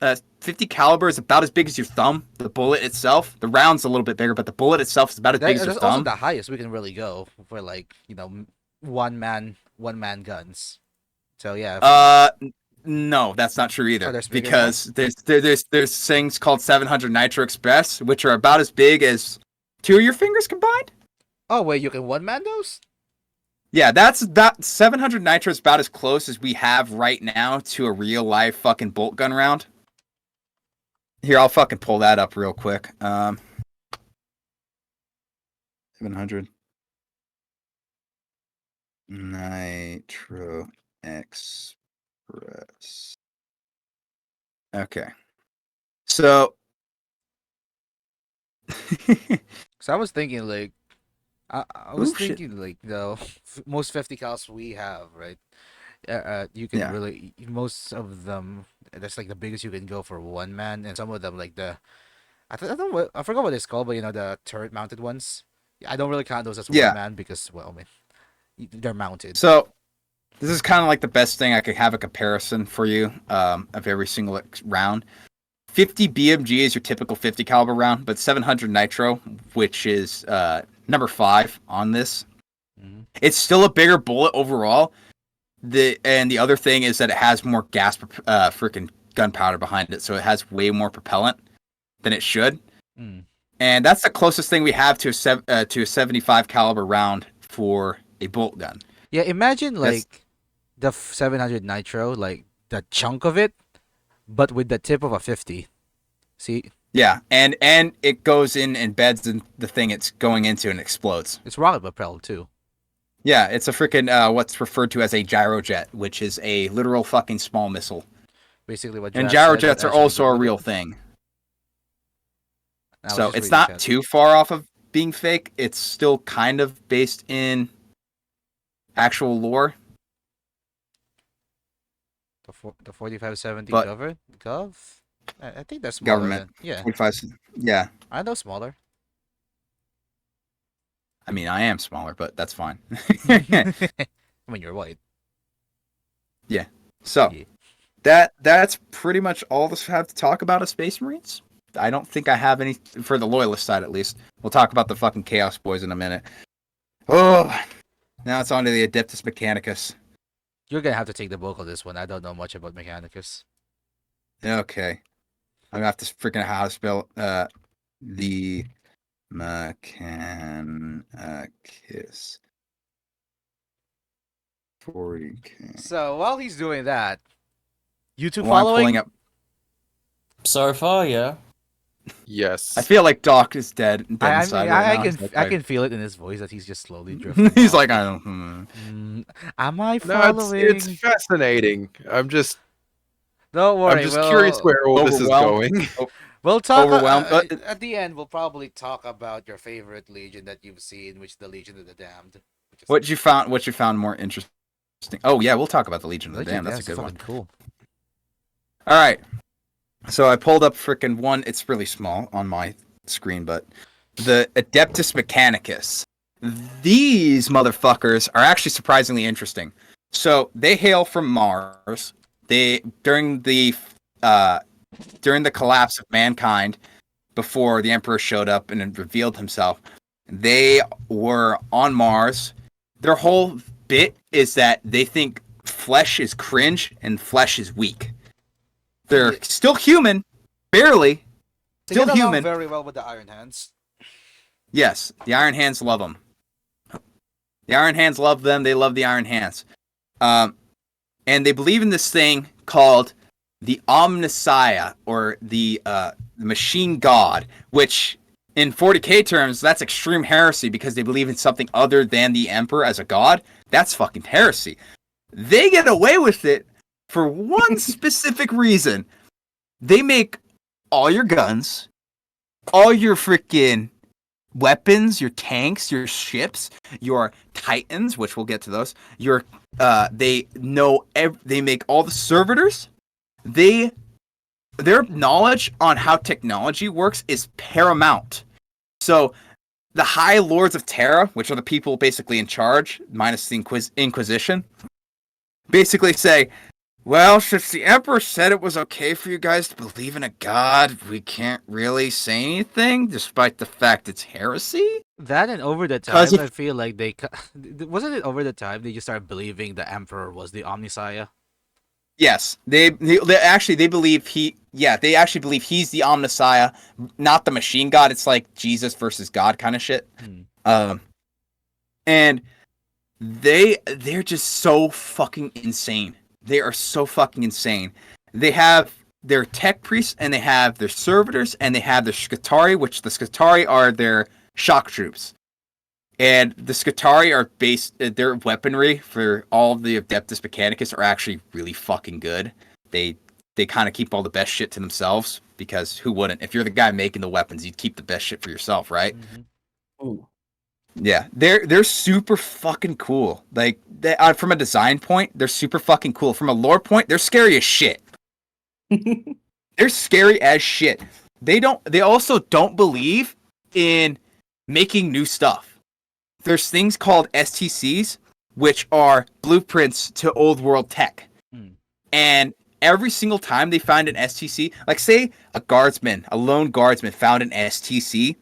is about as big as your thumb. The bullet itself, the round's a little bit bigger, but the bullet itself is about as big as your That's also thumb. the highest we can really go for one man guns. So yeah. No, that's not true Oh, either. there's bigger Because there's things called 700 Nitro Express, which are about as big as 2 of your fingers combined. Oh wait, you can one man those? Yeah, that 700 Nitro is about as close as we have right now to a real life fucking bolt gun round. Here, I'll fucking pull that up real quick. 700 Nitro Express. Okay. So So I was thinking I was Ooh, shit. thinking the most 50 cals we have, right? You can Yeah. really most of them. That's like the biggest you can go for one man, and some of them I don't know I forgot what it's called, but the turret mounted ones. Yeah, I don't really count those as one Yeah. man because, well, I mean, they're mounted. So this is kind of like the best thing I could have a comparison for you of every single round. 50 BMG is your typical 50 caliber round, but 700 nitro, which is number 5 on this, it's still a bigger bullet overall. The other thing is that it has more gas, freaking gunpowder behind it, so it has way more propellant than it should. And that's the closest thing we have to a 75 caliber round for a bolt gun. Yeah, imagine like the 700 nitro, like the chunk of it, but with the tip of a 50. See? Yeah, and it goes in and beds in the thing it's going into and explodes. It's rocket propelled too. Yeah, it's a freaking what's referred to as a gyrojet, which is a literal fucking small missile. Basically, what And Jazz said, gyrojets but are actually also a duplicate. real thing. I was So just it's reading not chat. too far off of being fake. It's still kind of based in actual lore. The 4570 But- Gov. I think that's smaller. Government. Yeah, 45. Yeah. I know smaller. I mean, I am smaller, but that's fine. I mean, you're white. So Yeah. that's pretty much all this have to talk about as Space Marines. I don't think I have any for the loyalist side, at least. We'll talk about the fucking Chaos Boys in a minute. Oh, now it's on to the Adeptus Mechanicus. You're gonna have to take the bulk of this one. I don't know much about Mechanicus. Okay, I'm gonna have to freaking how to spell the Mechanicus. 40K. So while he's doing that, you two Well, I'm following? pulling up. So far, yeah. Yes. I feel like Doc is dead I inside mean, right I now. can That's I fine. can feel it in his voice that he's just slowly drifting. He's off. like, I don't. Am I No, following? it's fascinating. Don't worry. I'm just curious where all this is overwhelmed. going. We'll talk Overwhelmed. at the end. We'll probably talk about your favorite legion that you've seen, which is the Legion of the Damned. which is- What you found more interesting? Oh yeah, we'll talk about the Legion of the Legion Damned. of That's a the good Damned is one. fucking cool. All right. So I pulled up freaking one. It's really small on my screen, but the Adeptus Mechanicus. These motherfuckers are actually surprisingly interesting. So they hail from Mars. They during the collapse of mankind, before the Emperor showed up and revealed himself, they were on Mars. Their whole bit is that they think flesh is cringe and flesh is weak. They're still human, barely. They Still get along human. very well with the Iron Hands. Yes, the Iron Hands love them. The Iron Hands love them. They love the Iron Hands. And they believe in this thing called the Omnissiah, or the Machine God, which in 40k terms, that's extreme heresy because they believe in something other than the Emperor as a god. That's fucking heresy. They get away with it for one specific reason. They make all your guns, all your freaking weapons, your tanks, your ships, your titans, which we'll get to those. Your they make all the servitors. Their knowledge on how technology works is paramount. So the High Lords of Terra, which are the people basically in charge, minus the Inquisition, basically say, well, since the Emperor said it was okay for you guys to believe in a god, we can't really say anything, despite the fact it's heresy. That and over the time, 'Cause if- I feel like wasn't it over the time they just started believing the Emperor was the Omnissiah? Yes, they actually believe they actually believe he's the Omnissiah, not the machine god. It's like Jesus versus God kind of shit. And they're just so fucking insane. They are so fucking insane. They have their tech priests, and they have their servitors, and they have their Scutari, which the Scutari are their shock troops. And the Scutari are their weaponry for all the Adeptus Mechanicus are actually really fucking good. They kind of keep all the best shit to themselves, because who wouldn't? If you're the guy making the weapons, you'd keep the best shit for yourself, right? Ooh. Yeah, they're super fucking cool. Like from a design point, they're super fucking cool. From a lore point, they're scary as shit. They're scary as shit. They also don't believe in making new stuff. There's things called STCs, which are blueprints to old world tech. Mm. And every single time they find an STC, like say a lone guardsman found an STC,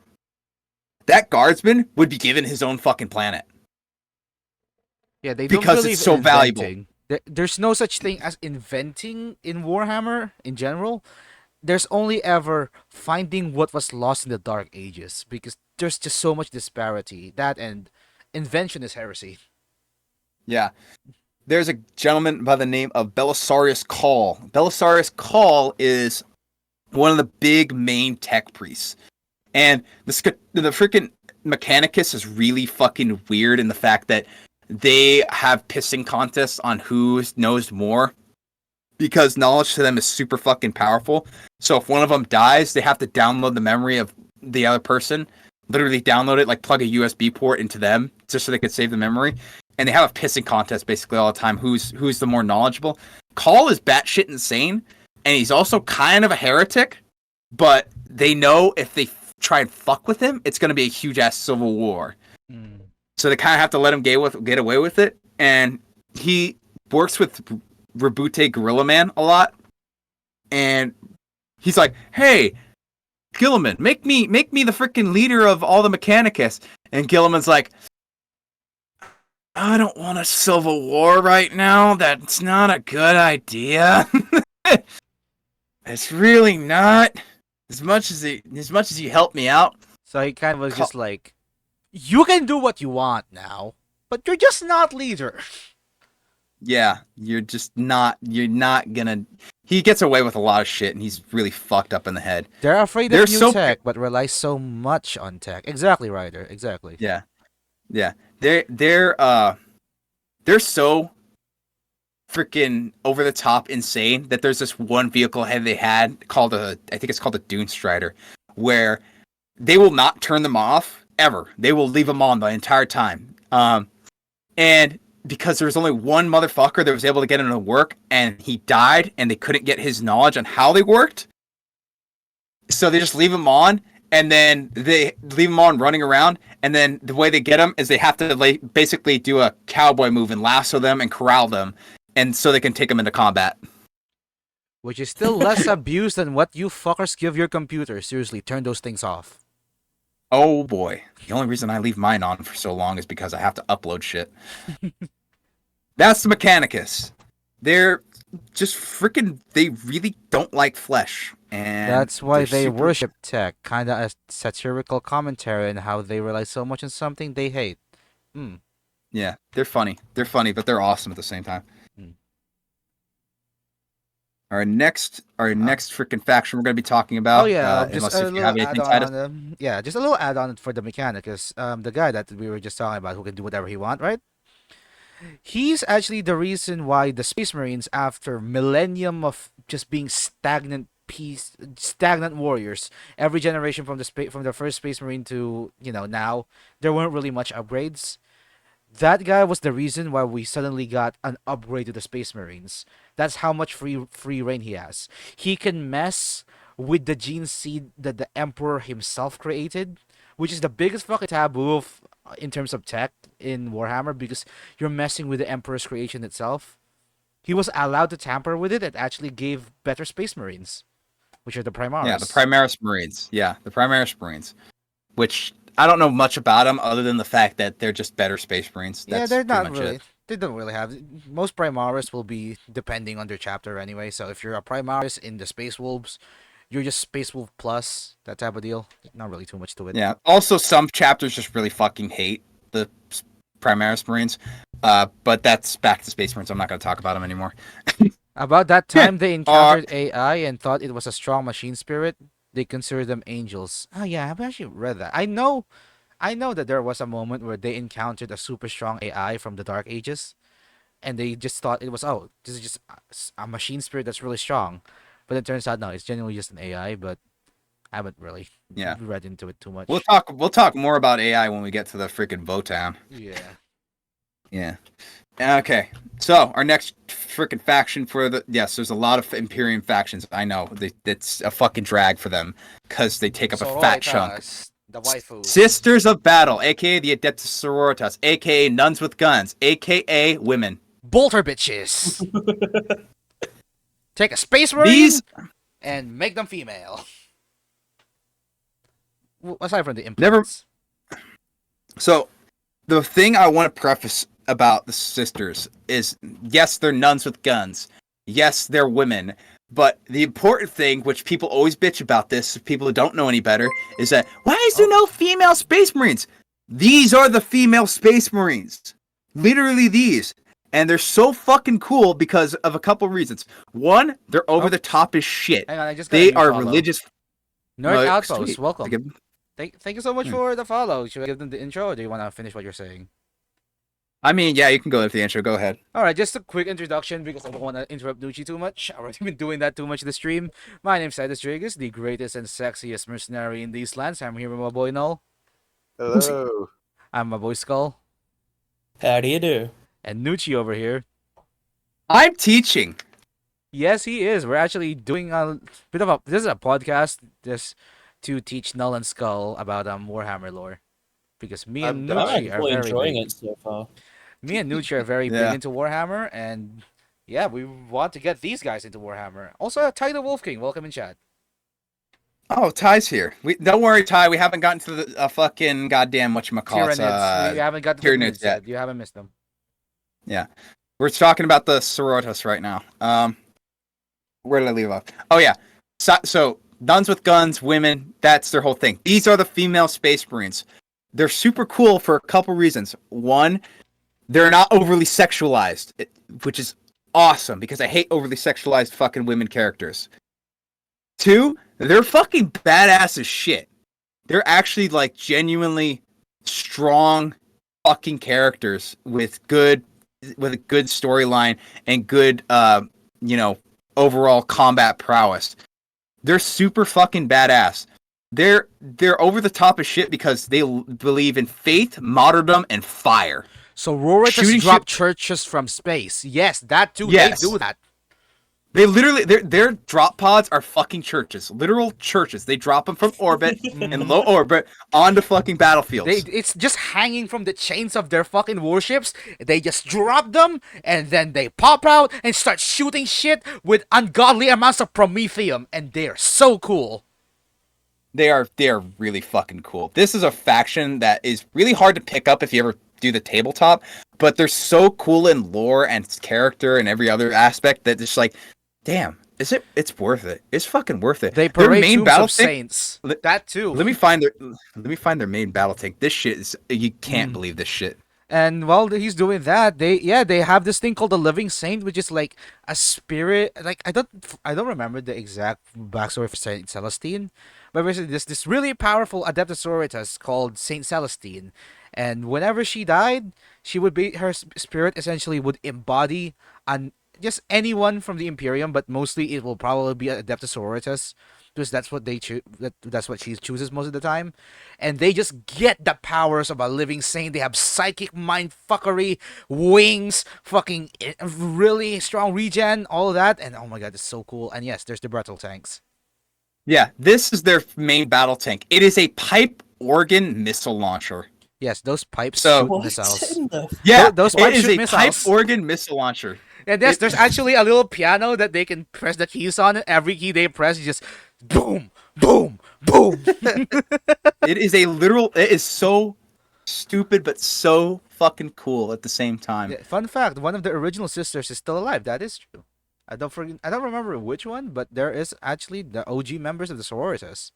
that guardsman would be given his own fucking planet. Yeah, they don't Because believe it's so in valuable. inventing. There's no such thing as inventing in Warhammer in general. There's only ever finding what was lost in the Dark Ages because there's just so much disparity. That and invention is heresy. Yeah. There's a gentleman by the name of Belisarius Call. Belisarius Call is one of the big main tech priests. And the freaking Mechanicus is really fucking weird in the fact that they have pissing contests on who knows more. Because knowledge to them is super fucking powerful. So if one of them dies, they have to download the memory of the other person. Literally download it, like plug a USB port into them just so they could save the memory. And they have a pissing contest basically all the time. Who's the more knowledgeable? Call is batshit insane, and he's also kind of a heretic. But they know if they try and fuck with him, it's going to be a huge ass civil war. Mm. So they kind of have to let him get away with it. And he works with Rebute Gorilla Man a lot, and he's like, "Hey, Gilliman, make me the freaking leader of all the Mechanicus." And Gilliman's like, "I don't want a civil war right now. That's not a good idea. It's really not. As much as you help me out." So he kind of was just like, you can do what you want now, but you're just not leader. Yeah, you're not gonna. He gets away with a lot of shit, and he's really fucked up in the head. They're afraid They're of new so- tech, but rely so much on tech. Exactly, Ryder. Exactly. Yeah. They're so freaking over the top insane that there's this one vehicle head they had called I think it's called a Dune Strider, where they will not turn them off ever. They will leave them on the entire time. And because there was only one motherfucker that was able to get them to work, and he died, and they couldn't get his knowledge on how they worked, so they just leave him on. And then they leave them on running around, and then the way they get them is they have to basically do a cowboy move and lasso them and corral them, and so they can take them into combat. Which is still less abuse than what you fuckers give your computer. Seriously, turn those things off. Oh boy. The only reason I leave mine on for so long is because I have to upload shit. That's the Mechanicus. They're just freaking, they really don't like flesh. And That's why they super- worship tech. Kinda a satirical commentary on how they rely so much on something they hate. Yeah, they're funny. They're funny, but they're awesome at the same time. Hmm. Our next freaking faction we're going to be talking about. Oh yeah, unless just a if you little have anything, add-on. Titus. Yeah, just a little add-on for the Mechanicus. The guy that we were just talking about who can do whatever he want, right? He's actually the reason why the Space Marines, after millennium of just being stagnant warriors, every generation from the first Space Marine to now, there weren't really much upgrades. That guy was the reason why we suddenly got an upgrade to the Space Marines. That's how much free reign he has. He can mess with the gene seed that the Emperor himself created, which is the biggest fucking taboo in terms of tech in Warhammer, because you're messing with the Emperor's creation itself. He was allowed to tamper with it and actually gave better Space Marines, which are the Primaris. Yeah, the Primaris Marines. Yeah, the Primaris Marines. Which I don't know much about them other than the fact that they're just better Space Marines. That's they're pretty not much really. it. They don't really have. Most Primaris will be depending on their chapter anyway. So if you're a Primaris in the Space Wolves, you're just Space Wolf Plus, that type of deal. Not really too much to it. Yeah. Also, some chapters just really fucking hate the Primaris Marines. But that's back to Space Marines. I'm not going to talk about them anymore. About that time, they encountered AI and thought it was a strong machine spirit. They considered them angels. Oh yeah, I've actually read that. I know that there was a moment where they encountered a super strong AI from the Dark Ages, and they just thought it was, this is just a machine spirit that's really strong. But it turns out no, it's genuinely just an AI. But I haven't really read into it too much. We'll talk more about AI when we get to the freaking Votan. Yeah. Yeah. Okay. So our next freaking faction for there's a lot of Imperium factions. I know it's a fucking drag for them because they take up a fat chunk. The waifu. Sisters of Battle, aka the Adeptus Sororitas, aka Nuns with Guns, aka women. Bolter bitches. Take a space marine These and make them female. Aside from the Never- implants. So, the thing I want to preface about the sisters is, yes, they're nuns with guns. Yes, they're women. But the important thing, which people always bitch about this, people who don't know any better, is that, why is there no female space marines? These are the female space marines. Literally these. And they're so fucking cool because of a couple reasons. One, they're over the top as shit. Hang on, I just got a They new are follow. religious. Nerd No, Outpost, sweet. welcome. Thank you so much Hmm. for the follow. Should I give them the intro, or do you want to finish what you're saying? I mean, yeah, you can go with the intro. Go ahead. All right, just a quick introduction because I don't want to interrupt Nucci too much. I've already been doing that too much in the stream. My name's Titus Dragus, the greatest and sexiest mercenary in these lands. I'm here with my boy Null. Hello. I'm my boy Skull. How do you do? And Nucci over here. I'm teaching. Yes, he is. We're actually doing a bit of a... This is a podcast just to teach Null and Skull about Warhammer lore. Because me and I'm I'm Nucci are actually very enjoying big. it so far. Me and Nucci are very Yeah. big into Warhammer, and yeah, we want to get these guys into Warhammer. Also, Ty the Wolf King, welcome in chat. Oh, Ty's here. Don't worry, Ty. We haven't gotten to the fucking goddamn whatchamacallit. Tyranids, we haven't got to the Tyranids Tyranids yet. yet. You haven't missed them. We're talking about the Sororitas right now. Where did I leave off? Oh yeah. So nuns with guns, women. That's their whole thing. These are the female space marines. They're super cool for a couple reasons. One, they're not overly sexualized, which is awesome because I hate overly sexualized fucking women characters. Two, they're fucking badass as shit. They're actually like genuinely strong fucking characters with a good storyline and good overall combat prowess. They're super fucking badass. They're over the top of shit because they believe in faith, martyrdom, and fire. So Roritas Shooting drop churches from space. Yes, that too. Yes. They do that. They literally their drop pods are fucking churches, literal churches. They drop them from orbit in low orbit onto fucking battlefields. It's just hanging from the chains of their fucking warships. They just drop them, and then they pop out and start shooting shit with ungodly amounts of promethium, and they're so cool. They are really fucking cool. This is a faction that is really hard to pick up if you ever do the tabletop, but they're so cool in lore and character and every other aspect that it's like, damn, it's worth it. It's fucking worth it. They Their parade main tombs battle of tank- saints. Li- That too. Let me find their main battle tank. This shit is, you can't believe this shit. And while he's doing that, they have this thing called the Living Saint, which is like a spirit. Like I don't remember the exact backstory for Saint Celestine, but basically this really powerful Adeptus Sororitas called Saint Celestine, and whenever she died, she would be her spirit essentially would embody just anyone from the Imperium, but mostly it will probably be Adeptus Sororitas. Because that's what they that's what she chooses most of the time, and they just get the powers of a living saint. They have psychic mind fuckery, wings, fucking really strong regen, all of that, and oh my god, it's so cool. And yes, there's the brittle tanks. Yeah, this is their main battle tank. It is a pipe organ missile launcher. Yes, those pipes So- shoot What missiles. in the Yeah, those it pipes is shoot a missiles. pipe organ missile launcher. And yes, there's actually a little piano that they can press the keys on. And every key they press is just boom, boom, boom. It is a literal. It is so stupid, but so fucking cool at the same time. Yeah, fun fact: one of the original sisters is still alive. That is true. I don't remember which one, but there is actually the OG members of the Sororitas.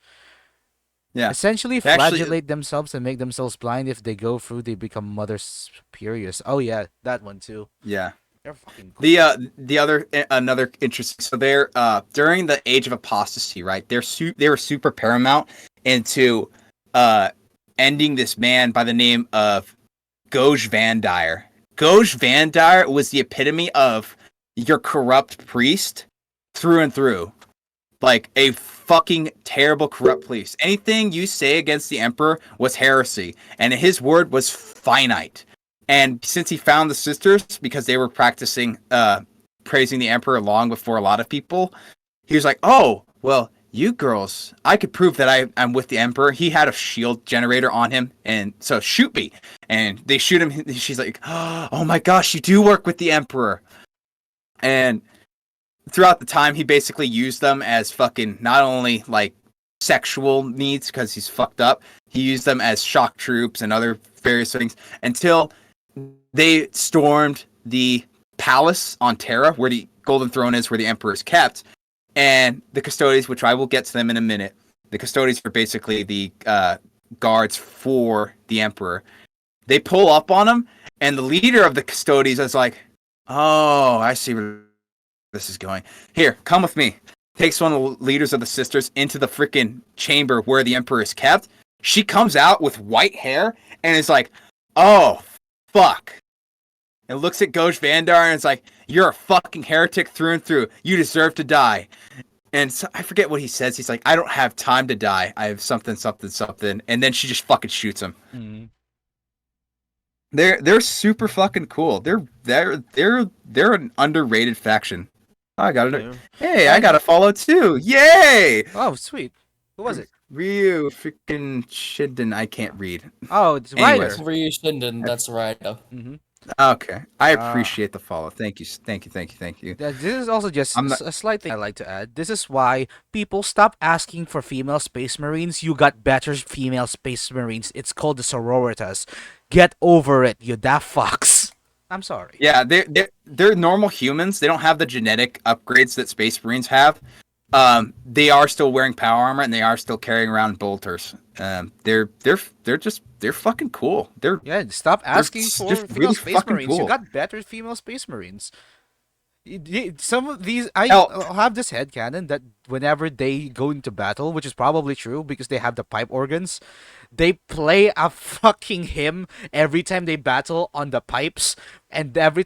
Yeah. Essentially, They actually- flagellate themselves and make themselves blind. If they go through, they become Mother Superiors. Oh yeah, that one too. Yeah. They're fucking cool. The other another interesting. So they're during the Age of Apostasy, right? They were super paramount into ending this man by the name of Goj Vandire. Goj Vandire was the epitome of your corrupt priest through and through. Like a fucking terrible corrupt priest. Anything you say against the emperor was heresy, and his word was finite. And since he found the sisters, because they were practicing praising the emperor long before a lot of people, he was like, "Oh, well, you girls, I could prove that I'm with the emperor." He had a shield generator on him, and so shoot me. And they shoot him. She's like, "Oh my gosh, you do work with the emperor." And throughout the time, he basically used them as fucking not only like sexual needs because he's fucked up. He used them as shock troops and other various things until they stormed the palace on Terra, where the Golden Throne is, where the Emperor is kept, and the Custodians, which I will get to them in a minute. The Custodians are basically the guards for the Emperor. They pull up on him, and the leader of the Custodians is like, "Oh, I see where this is going. Here, come with me." Takes one of the leaders of the sisters into the freaking chamber where the Emperor is kept. She comes out with white hair and is like, "Oh, fuck." And looks at Goj Vandar and is like, "You're a fucking heretic through and through. You deserve to die." And so, I forget what he says. He's like, "I don't have time to die. I have something, something, something." And then she just fucking shoots him. Mm. They're super fucking cool. They're an underrated faction. I got it. Yeah. Hey, I got a follow too. Yay! Oh, sweet. Who was it? Ryu freaking Shinden. I can't read. Oh, it's Anyways. Ryder. Ryu Shinden, that's right. Mm-hmm. Okay, I appreciate the follow. Thank you. This is also just I'm not- a slight thing I like to add. This is why people stop asking for female space marines. You got better female space marines. It's called the sororitas. Get over it, you daft fucks. I'm sorry. Yeah, they're normal humans. They don't have the genetic upgrades that Space Marines have. They are still wearing power armor and they are still carrying around bolters. They're fucking cool. Stop asking just for female really space fucking marines. You cool. got better female space marines. Some of these, Hell- I have this headcanon that whenever they go into battle, which is probably true because they have the pipe organs, they play a fucking hymn every time they battle on the pipes, and every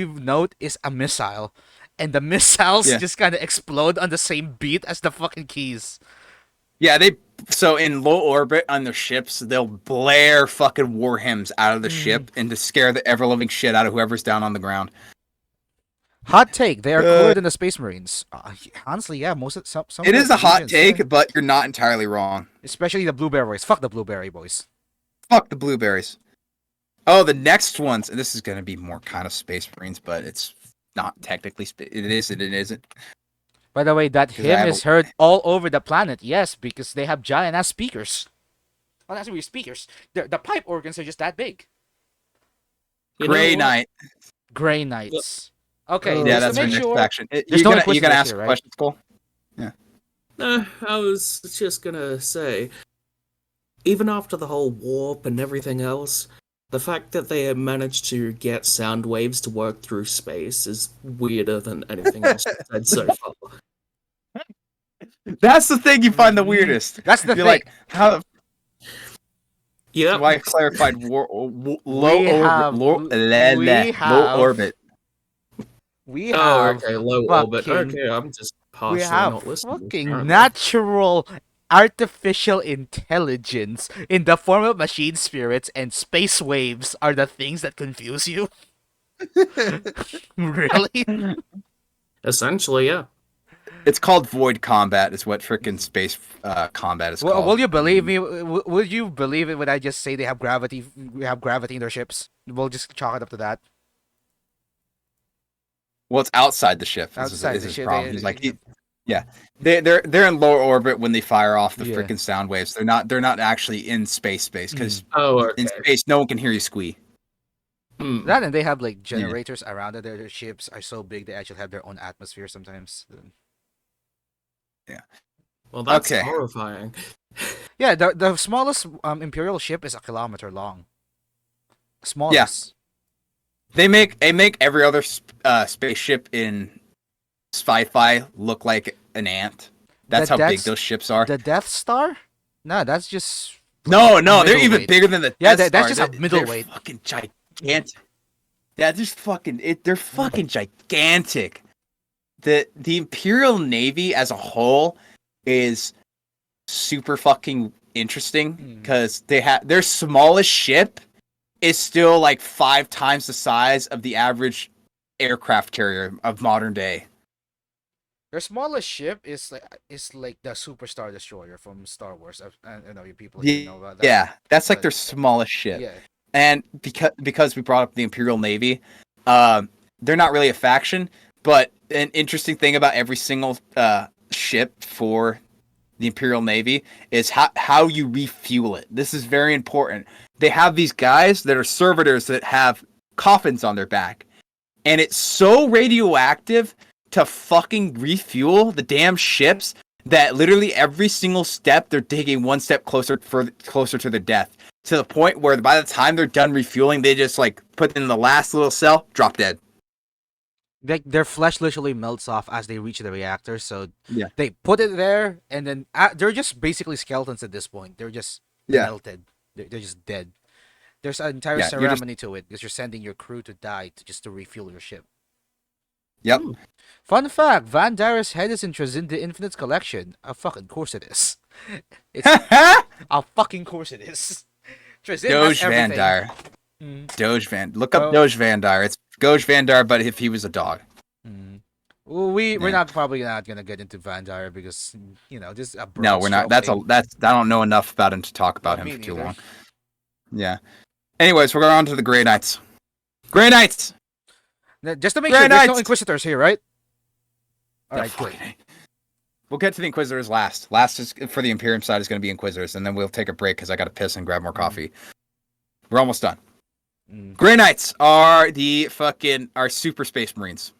note is a missile, and the missiles Yeah. just kind of explode on the same beat as the fucking keys. Yeah, so in low orbit on their ships, they'll blare fucking war hymns out of the ship and to scare the ever living shit out of whoever's down on the ground. Hot take: they are cooler than the Space Marines. Honestly, yeah, some. It of is the a hot regions, take, yeah. but you're not entirely wrong. Especially the Blueberry Boys. Fuck the Blueberry Boys. Fuck the blueberries. Oh, the next ones, and this is going to be more kind of Space Marines, but it's not technically. It is and it isn't. By the way, that 'Cause I hymn have is heard all over the planet. Yes, because they have giant ass speakers. Well, that's really speakers. The pipe organs are just that big. You know Grey what? Knight. Gray Knights. Okay, Oh, Yeah, just that's to our make next sure. faction. There's no You gonna Inquisitors ask here, a right? question, Cole? I was just gonna say, even after the whole warp and everything else, the fact that they have managed to get sound waves to work through space is weirder than anything else I've said so far. That's the thing you find the weirdest. That's the You're thing. like, how? Yeah. Why I clarified low We have- orbit. we Low have- orbit. We Oh, have okay, low orbit. fucking- Okay, I'm just we partially have not listening. fucking apparently. natural artificial intelligence in the form of machine spirits, and space waves are the things that confuse you. Really? Essentially, yeah. It's called void combat. Is what frickin' space combat is Well, called. will you believe me? Will you believe it when I just say they have gravity? We have gravity in their ships. We'll just chalk it up to that. Well, it's outside the ship. Outside is the his ship, problem. they- He's like, yeah, they're in lower orbit when they fire off the Yeah. frickin' sound waves. They're not actually in space because Oh, okay. in space no one can hear you squee. Hmm. That and they have like generators around it. Their ships are so big they actually have their own atmosphere sometimes. Well, that's Okay. horrifying. Yeah, the smallest Imperial ship is 1 kilometer long. Smallest. They make every other spaceship in sci-fi look like an ant. That's how big That's- those ships are. The Death Star? No, that's just No, they're even middleweight. bigger than the Yeah, Death that's Star. just a middleweight. They're fucking gigantic. Yeah, they're fucking gigantic. The Imperial Navy as a whole is super fucking interesting because they have their smallest ship is still like 5 times the size of the average aircraft carrier of modern day. Their smallest ship is like the Superstar Destroyer from Star Wars. I know you people here know about that. Yeah, that's like But their smallest ship. yeah, And because we brought up the Imperial Navy, they're not really a faction, but an interesting thing about every single ship for the Imperial Navy is how you refuel it. This is very important. They have these guys that are servitors that have coffins on their back, and it's so radioactive to fucking refuel the damn ships that literally every single step they're digging one step closer to their death, to the point where by the time they're done refueling, they just like put in the last little cell, drop dead. like their flesh literally melts off as they reach the reactor. So Yeah. they put it there, and then they're just basically skeletons at this point. They're just Yeah. melted. They're just dead. There's an entire Yeah, you're just- ceremony to it because you're sending your crew to die just to refuel your ship. Yep. Fun fact: Van Dyer's head is in the Infinite's collection. A fucking course it is. It's a fucking course it is. Trazyn has Doge Van everything. Dyer. Mm. Doge Van. Look up Oh. Doge Van Dyer. It's Doge Van Dyer, but if he was a dog. Mm. Well, we're Yeah. probably not gonna get into Van Dyer because this is a No, broad we're not. stroke That's thing. I don't know enough about him to talk about No, him me for too neither. long. Yeah. Anyways, we're going on to the Grey Knights. Grey Knights. Now, just to make Grey sure, there's no Knights! Inquisitors here, right? All The right, good. fucking- We'll get to the Inquisitors last. Last is for the Imperium side is going to be Inquisitors, and then we'll take a break because I got to piss and grab more coffee. We're almost done. Mm. Grey Knights are our super space marines.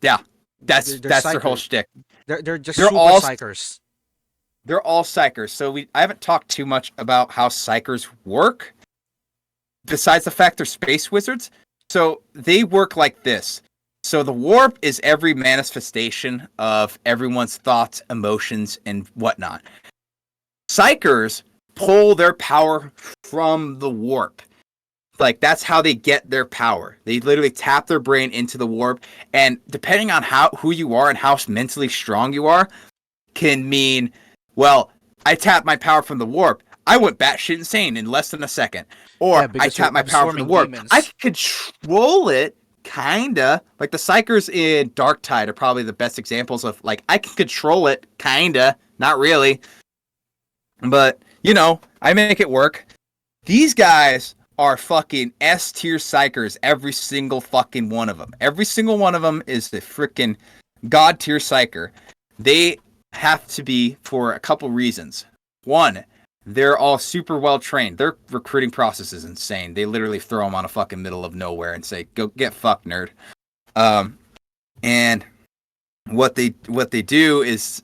Yeah, They're that's their whole psychers. shtick. They're just They're super all- psychers. They're all psychers. So I haven't talked too much about how psychers work, besides the fact they're space wizards. So they work like this. So the warp is every manifestation of everyone's thoughts, emotions, and whatnot. Psychers pull their power from the warp. Like, that's how they get their power. They literally tap their brain into the warp, and depending on who you are and how mentally strong you are, can mean, well, I tapped my power from the warp. I went batshit insane in less than a second. Or Yeah, I because tapped you're my power from the absorbing warp. demons. I can control it, kinda. Like the Psychers in Darktide are probably the best examples of, like, I can control it, kinda. Not really. But, I make it work. These guys are fucking S-tier Psychers, every single fucking one of them. Every single one of them is the freaking God-tier Psycher. They have to be for a couple reasons. One, they're all super well trained. Their recruiting process is insane. They literally throw them on a fucking middle of nowhere and say, "Go get fucked, nerd." And what they do is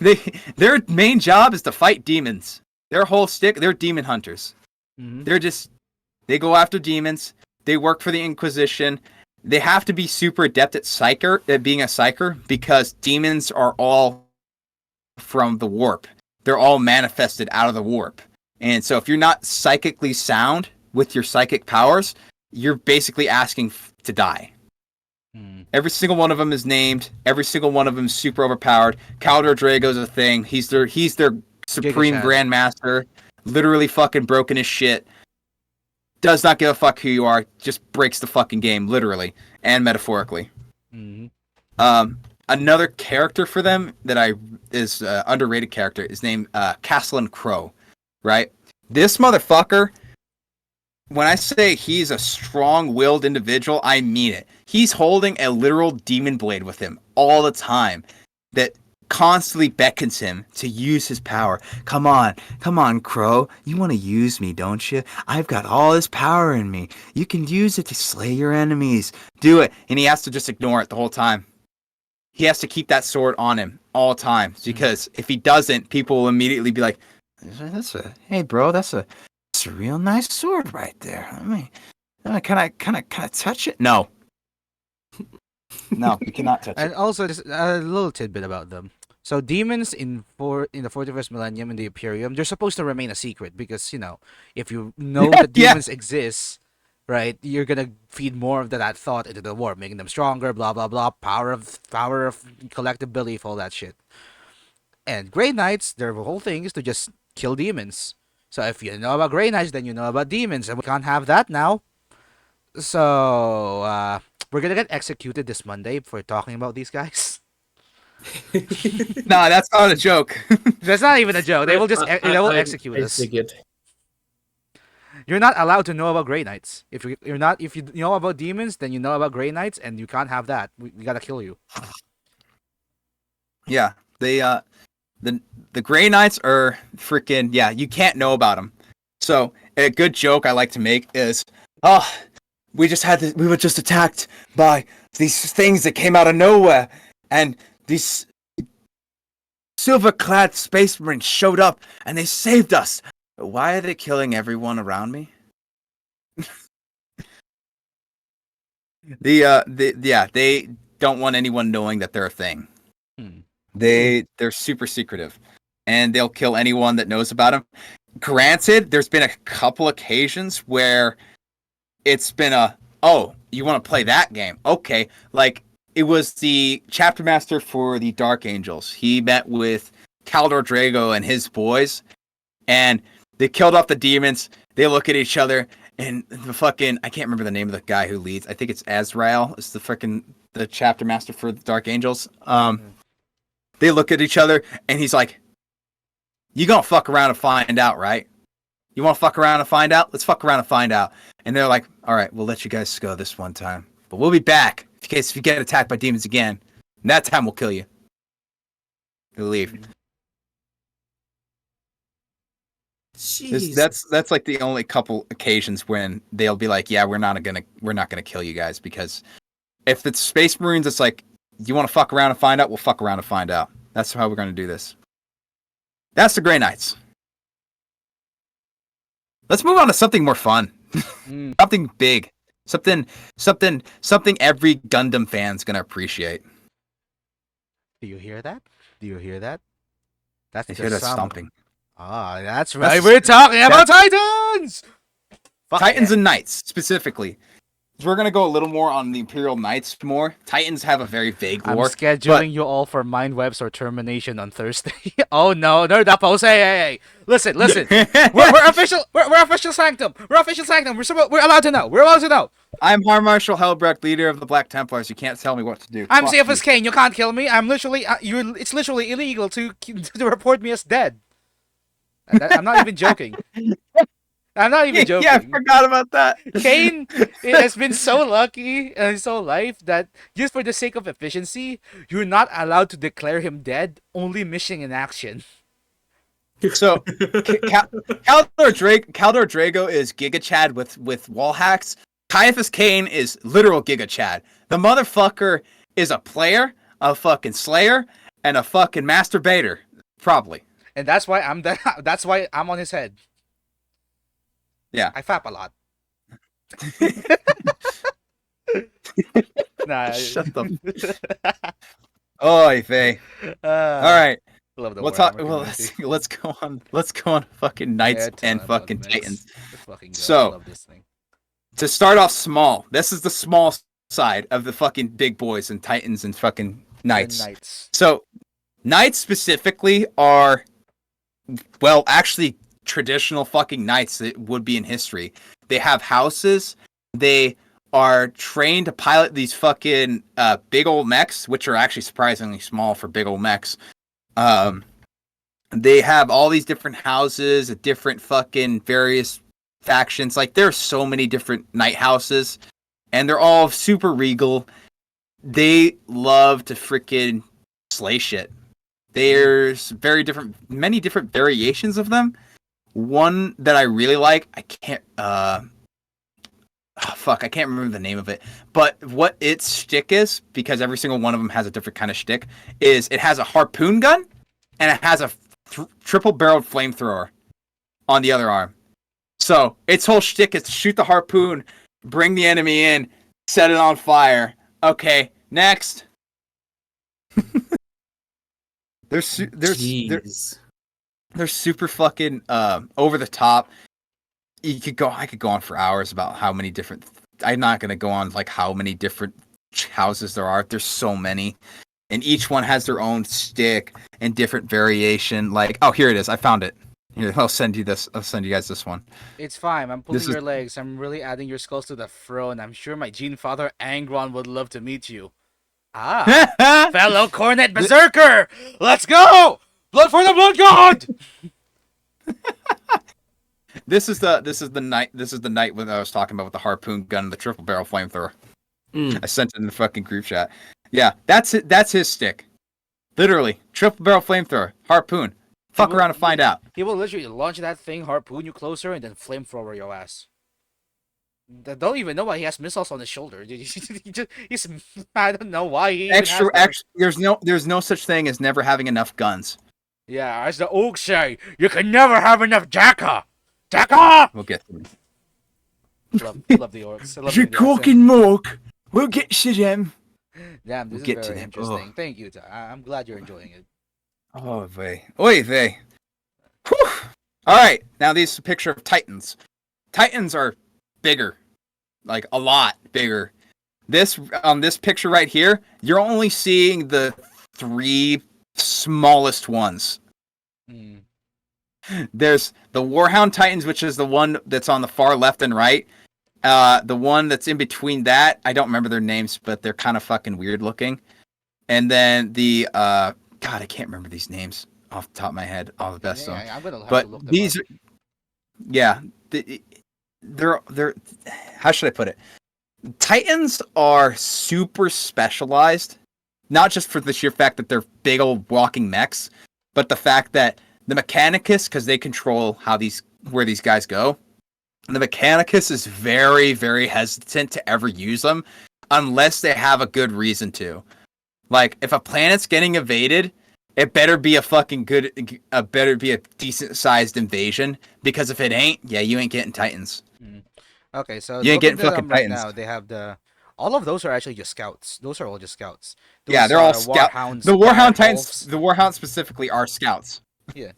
their main job is to fight demons. Their whole stick, they're demon hunters. Mhm. They go after demons. They work for the Inquisition. They have to be super adept at being a psyker, because demons are all from the warp. They're all manifested out of the warp. And so if you're not psychically sound with your psychic powers, you're basically asking to die. Mm. Every single one of them is named. Every single one of them is super overpowered. Caldor Drago's a thing. He's their supreme Giga Chad. grandmaster. Literally fucking broken as shit. Does not give a fuck who you are. Just breaks the fucking game, literally and metaphorically. Mhm. Another character for them that is underrated character is named Castellan Crow. Right? This motherfucker, when I say he's a strong-willed individual, I mean it. He's holding a literal demon blade with him all the time that constantly beckons him to use his power. Come on, Crow. You want to use me, don't you? I've got all this power in me. You can use it to slay your enemies. Do it. And he has to just ignore it the whole time. He has to keep that sword on him all times, because if he doesn't, people will immediately be like, "Hey, bro, that's a real nice sword right there. Can I touch it?" No. No, you cannot touch And it. also, just a little tidbit about them. So demons in the 41st millennium in the Imperium, they're supposed to remain a secret because if you know Yeah, that demons exist, right, you're gonna feed more of that thought into the war, making them stronger. Blah blah blah. Power of collective belief, all that shit. And Grey Knights, their whole thing is to just kill demons. So if you know about Grey Knights, then you know about demons, and we can't have that now. So we're gonna get executed this Monday for talking about these guys. No, that's not a joke. That's not even a joke. They will just they will execute us. figured. You're not allowed to know about Grey Knights. If you know about demons, then you know about Grey Knights, and you can't have that. We gotta kill you. Yeah, they the Grey Knights are freaking, yeah, you can't know about them. So a good joke I like to make is, oh, we were just attacked by these things that came out of nowhere, and these silver-clad space marines showed up and they saved us. Why are they killing everyone around me? They don't want anyone knowing that they're a thing. They're super secretive, and they'll kill anyone that knows about them. Granted, there's been a couple occasions where it's been you want to play that game? Okay, like it was the chapter master for the Dark Angels. He met with Caldor Drago and his boys, and they killed off the demons. They look at each other, and I can't remember the name of the guy who leads. I think it's Azrael. It's the chapter master for the Dark Angels. They look at each other, and he's like, "You gonna fuck around and find out, right? You want to fuck around and find out? Let's fuck around and find out." And they're like, "All right, we'll let you guys go this one time, but we'll be back in case if you get attacked by demons again. And that time we'll kill you." They leave. Jeez. That's like the only couple occasions when they'll be like, "Yeah, we're not gonna kill you guys," because if it's Space Marines, it's like, you want to fuck around and find out? We'll fuck around and find out. That's how we're gonna do this. That's the Grey Knights. Let's move on to something more fun. Something big. Something every Gundam fan's gonna appreciate. Do you hear that? Do you hear that? That's I the hear that sound. stomping. Ah, that's right. We're talking about Titans. Fuck Titans yeah. and Knights, specifically. We're going to go a little more on the Imperial Knights more. Titans have a very vague I'm lore. scheduling you all for Mind Webs or Termination on Thursday. Oh no, no, that post. Hey. Listen. we're official. We're official sanctum. We're official sanctum. We're allowed to know. We're allowed to know. I'm Har Marshal Helbrecht, leader of the Black Templars. You can't tell me what to do. I'm Fuck CFS you. Kane. You can't kill me. I'm literally. It's literally illegal to report me as dead. I'm not even joking. I'm not even joking. Yeah, I forgot about that. Kane has been so lucky in his whole life that just for the sake of efficiency, you're not allowed to declare him dead, only missing in action. So, Caldor Drago is Giga Chad with wall hacks. Caiaphas Kane is literal Giga Chad. The motherfucker is a player, a fucking slayer, and a fucking masturbator, probably. And that's why that's why I'm on his head. Yeah. I fap a lot. Nah. Shut the. Oy vey. All right. Love the We'll talk. Warhammer Well, community. let's go on. Let's go on. Fucking Knights Yeah, and tell me about fucking Knights. Titans. Let's fucking go. So- I love this thing. To start off small, this is the small side of the fucking big boys and Titans and fucking Knights. The Knights. So, Knights specifically are, well, actually traditional fucking Knights that would be in history. They have houses. They are trained to pilot these fucking big old mechs, which are actually surprisingly small for big old mechs. They have all these different houses, different fucking various factions. Like, there's so many different knight houses, and they're all super regal. They love to freaking slay shit. There's many different variations of them. One that I really like, I can't remember the name of it. But what its shtick is, because every single one of them has a different kind of shtick, is it has a harpoon gun and it has a triple-barreled flamethrower on the other arm. So its whole shtick is to shoot the harpoon, bring the enemy in, set it on fire. Okay, next. They're Jeez. super fucking over the top. I could go on for hours about how many different. I'm not gonna go on like how many different houses there are. There's so many, and each one has their own stick and different variation. Like, oh, here it is. I found it. Here, I'll send you this. I'll send you guys this one. It's fine. I'm pulling This is- your legs. I'm really adding your skulls to the throne. I'm sure my Gene Father Angron would love to meet you. Ah, fellow Cornet Berserker! Let's go! Blood for the Blood God! This is the night when I was talking about with the harpoon gun and the triple barrel flamethrower. I sent it in the fucking group chat. Yeah, that's it. That's his stick. Literally, triple barrel flamethrower, harpoon. Fuck around and find out. He will literally launch that thing, harpoon you closer, and then flamethrower your ass. Don't even know why he has missiles on his shoulder. He's I don't know why he even has them. There's no such thing as never having enough guns. Yeah, as the Oaks say, you can never have enough Jacka! Jacka! We'll get to it. Love the Orcs. I love You're the Orcs. talking Mork. We'll get to them. Damn, this We'll is get to very them. interesting. Oh. Thank you, I'm glad you're enjoying it. Oh, vey. Oy vey. Whew. All right, now these picture of Titans. Titans are bigger, like a lot bigger. This picture right here, you're only seeing the 3 smallest ones. Hmm. There's the Warhound Titans, which is the one that's on the far left and right. The one that's in between that, I don't remember their names, but they're kind of fucking weird looking. And then the God, I can't remember these names off the top of my head. All the best of them. I'm gonna have But to look them these up. are, yeah, they're how should I put it? Titans are super specialized, not just for the sheer fact that they're big old walking mechs, but the fact that the Mechanicus, because they control where these guys go, the Mechanicus is very, very hesitant to ever use them unless they have a good reason to. Like, if a planet's getting invaded, it better be better be a decent sized invasion, because if it ain't, yeah, you ain't getting Titans. Okay, so You ain't looking getting at fucking them right Titans. now, they have all of those are actually just scouts. Those are all just scouts. Yeah, Those they're all are scout. Warhounds, The Warhound Titans, Direwolves. the Warhound specifically are scouts. Yeah.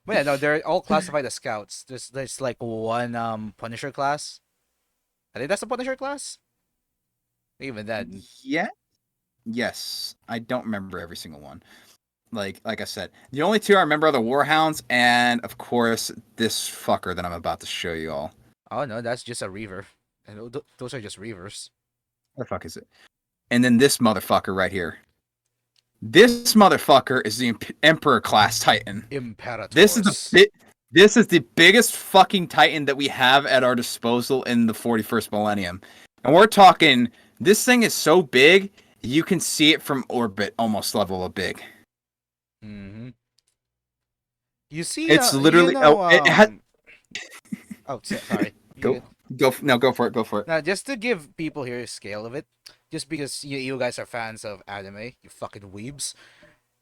But yeah, no, they're all classified as scouts. There's like one Punisher class. I think that's the Punisher class. Even then, Yeah. Yes, I don't remember every single one. Like I said, the only 2 I remember are the Warhounds, and of course this fucker that I'm about to show you all. oh no, that's just a Reaver. And those are just Reavers. What the fuck is it? And then this motherfucker right here. This motherfucker is the Emperor class Titan. Imperators. This is the biggest fucking Titan that we have at our disposal in the 41st millennium. And we're talking, this thing is so big, you can see it from orbit, almost level of big. Mm-hmm. You see, It's literally oh, sorry. Go for it. Now, just to give people here a scale of it, just because you guys are fans of anime, you fucking weebs.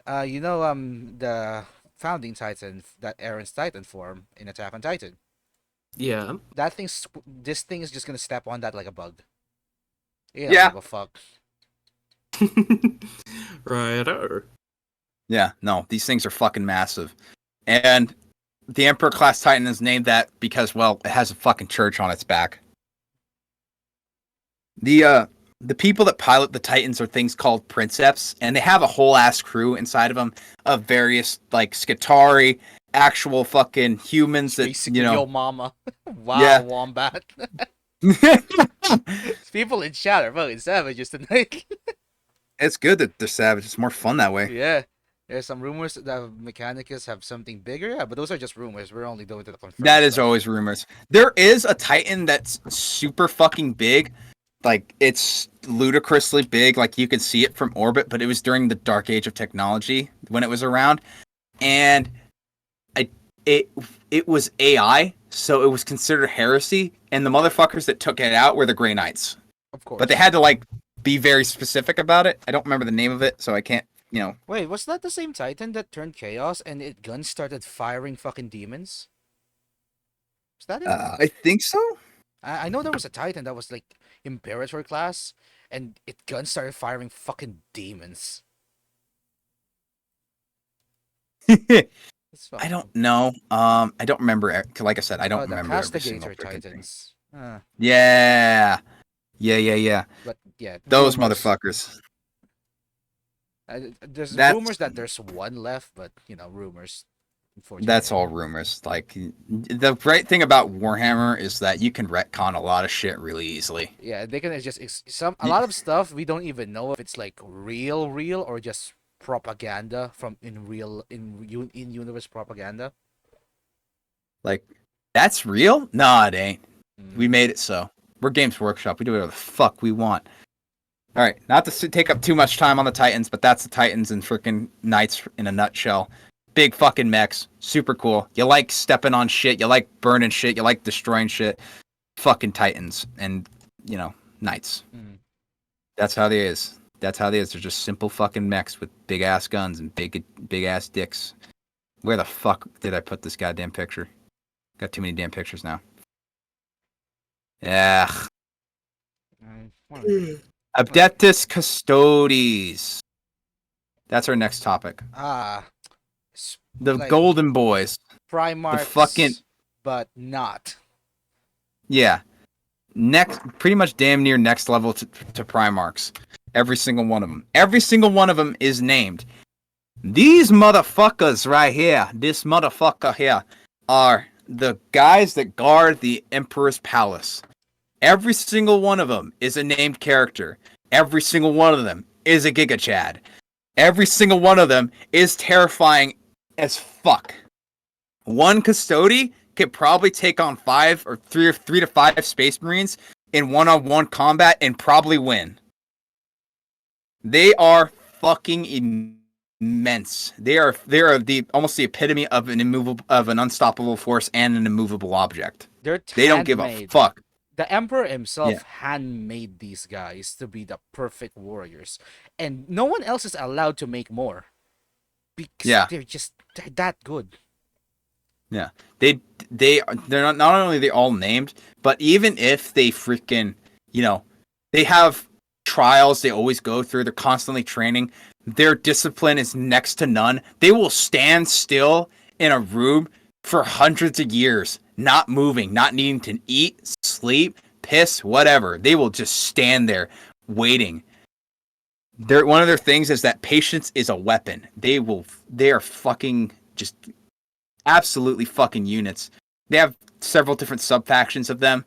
The founding Titan, that Aaron's Titan form in Attack on Titan. Yeah. This thing is just gonna step on that like a bug. Yeah. Give a fuck. Righto. Yeah, no, these things are fucking massive. And the Emperor class Titan is named that because, well, it has a fucking church on its back. The people that pilot the Titans are things called Princeps, and they have a whole ass crew inside of them of various, like, Skitarii, actual fucking humans that, Basically, your mama. Wow, Yeah. Wombat. People in chat are fucking savages tonight. It's good that they're savage. It's more fun that way. Yeah. There's some rumors that Mechanicus have something bigger. Yeah, but those are just rumors. We're only doing to the confirmed That is stuff. always rumors. There is a Titan that's super fucking big. Like, it's ludicrously big. Like, you can see it from orbit, but it was during the dark age of technology when it was around. And it was AI, so it was considered heresy. And the motherfuckers that took it out were the Grey Knights. Of course. But they had to, like, be very specific about it. I don't remember the name of it, so I can't, Wait, was that the same Titan that turned chaos and its guns started firing fucking demons? Was that it? I think so. I know there was a Titan that was like Imperator class, and its guns started firing fucking demons. It's I fucking- don't know. I don't remember. Like I said, I don't the remember every single Castigator freaking thing. Titans. Yeah. But yeah, Those rumors. motherfuckers. There's That's- rumors that there's one left, but rumors. Unfortunately. That's all rumors. Like the great thing about Warhammer is that you can retcon a lot of shit really easily. Yeah, they can just a lot of stuff we don't even know if it's like real or just propaganda from in universe propaganda. Like that's real? Nah, it ain't. We Mm. made it so. We're Games Workshop. We do whatever the fuck we want. All right, not to take up too much time on the Titans, but that's the Titans and freaking Knights in a nutshell. Big fucking mechs, super cool. You like stepping on shit, you like burning shit, you like destroying shit. Fucking Titans and Knights. Mm. That's how they is. That's how they is. They're just simple fucking mechs with big ass guns and big ass dicks. Where the fuck did I put this goddamn picture? Got too many damn pictures now. Yeah. What? Adeptus Custodes. That's our next topic. S- The like Golden Boys. Primarchs, fucking- but not. Yeah. Next, pretty much damn near next level to Primarchs. Every single one of them. Every single one of them is named. These motherfuckers right here, this motherfucker here, are the guys that guard the Emperor's Palace. Every single one of them is a named character. Every single one of them is a Giga Chad. Every single one of them is terrifying as fuck. One Custody could probably take on three to five Space Marines in one-on-one combat and probably win. They are fucking immense. They are the almost the epitome of an unstoppable force and an immovable object. They're They don't give a handmade. fuck. The Emperor himself Yeah. handmade these guys to be the perfect warriors, and no one else is allowed to make more because Yeah. they're that good. Yeah, they're not only are they all named, but even if they freaking they have trials they always go through. They're constantly training. Their discipline is next to none. They will stand still in a room for hundreds of years, not moving, not needing to eat, sleep, piss, whatever. They will just stand there waiting. One of their things is that patience is a weapon. They are fucking just absolutely fucking units. They have several different sub factions of them.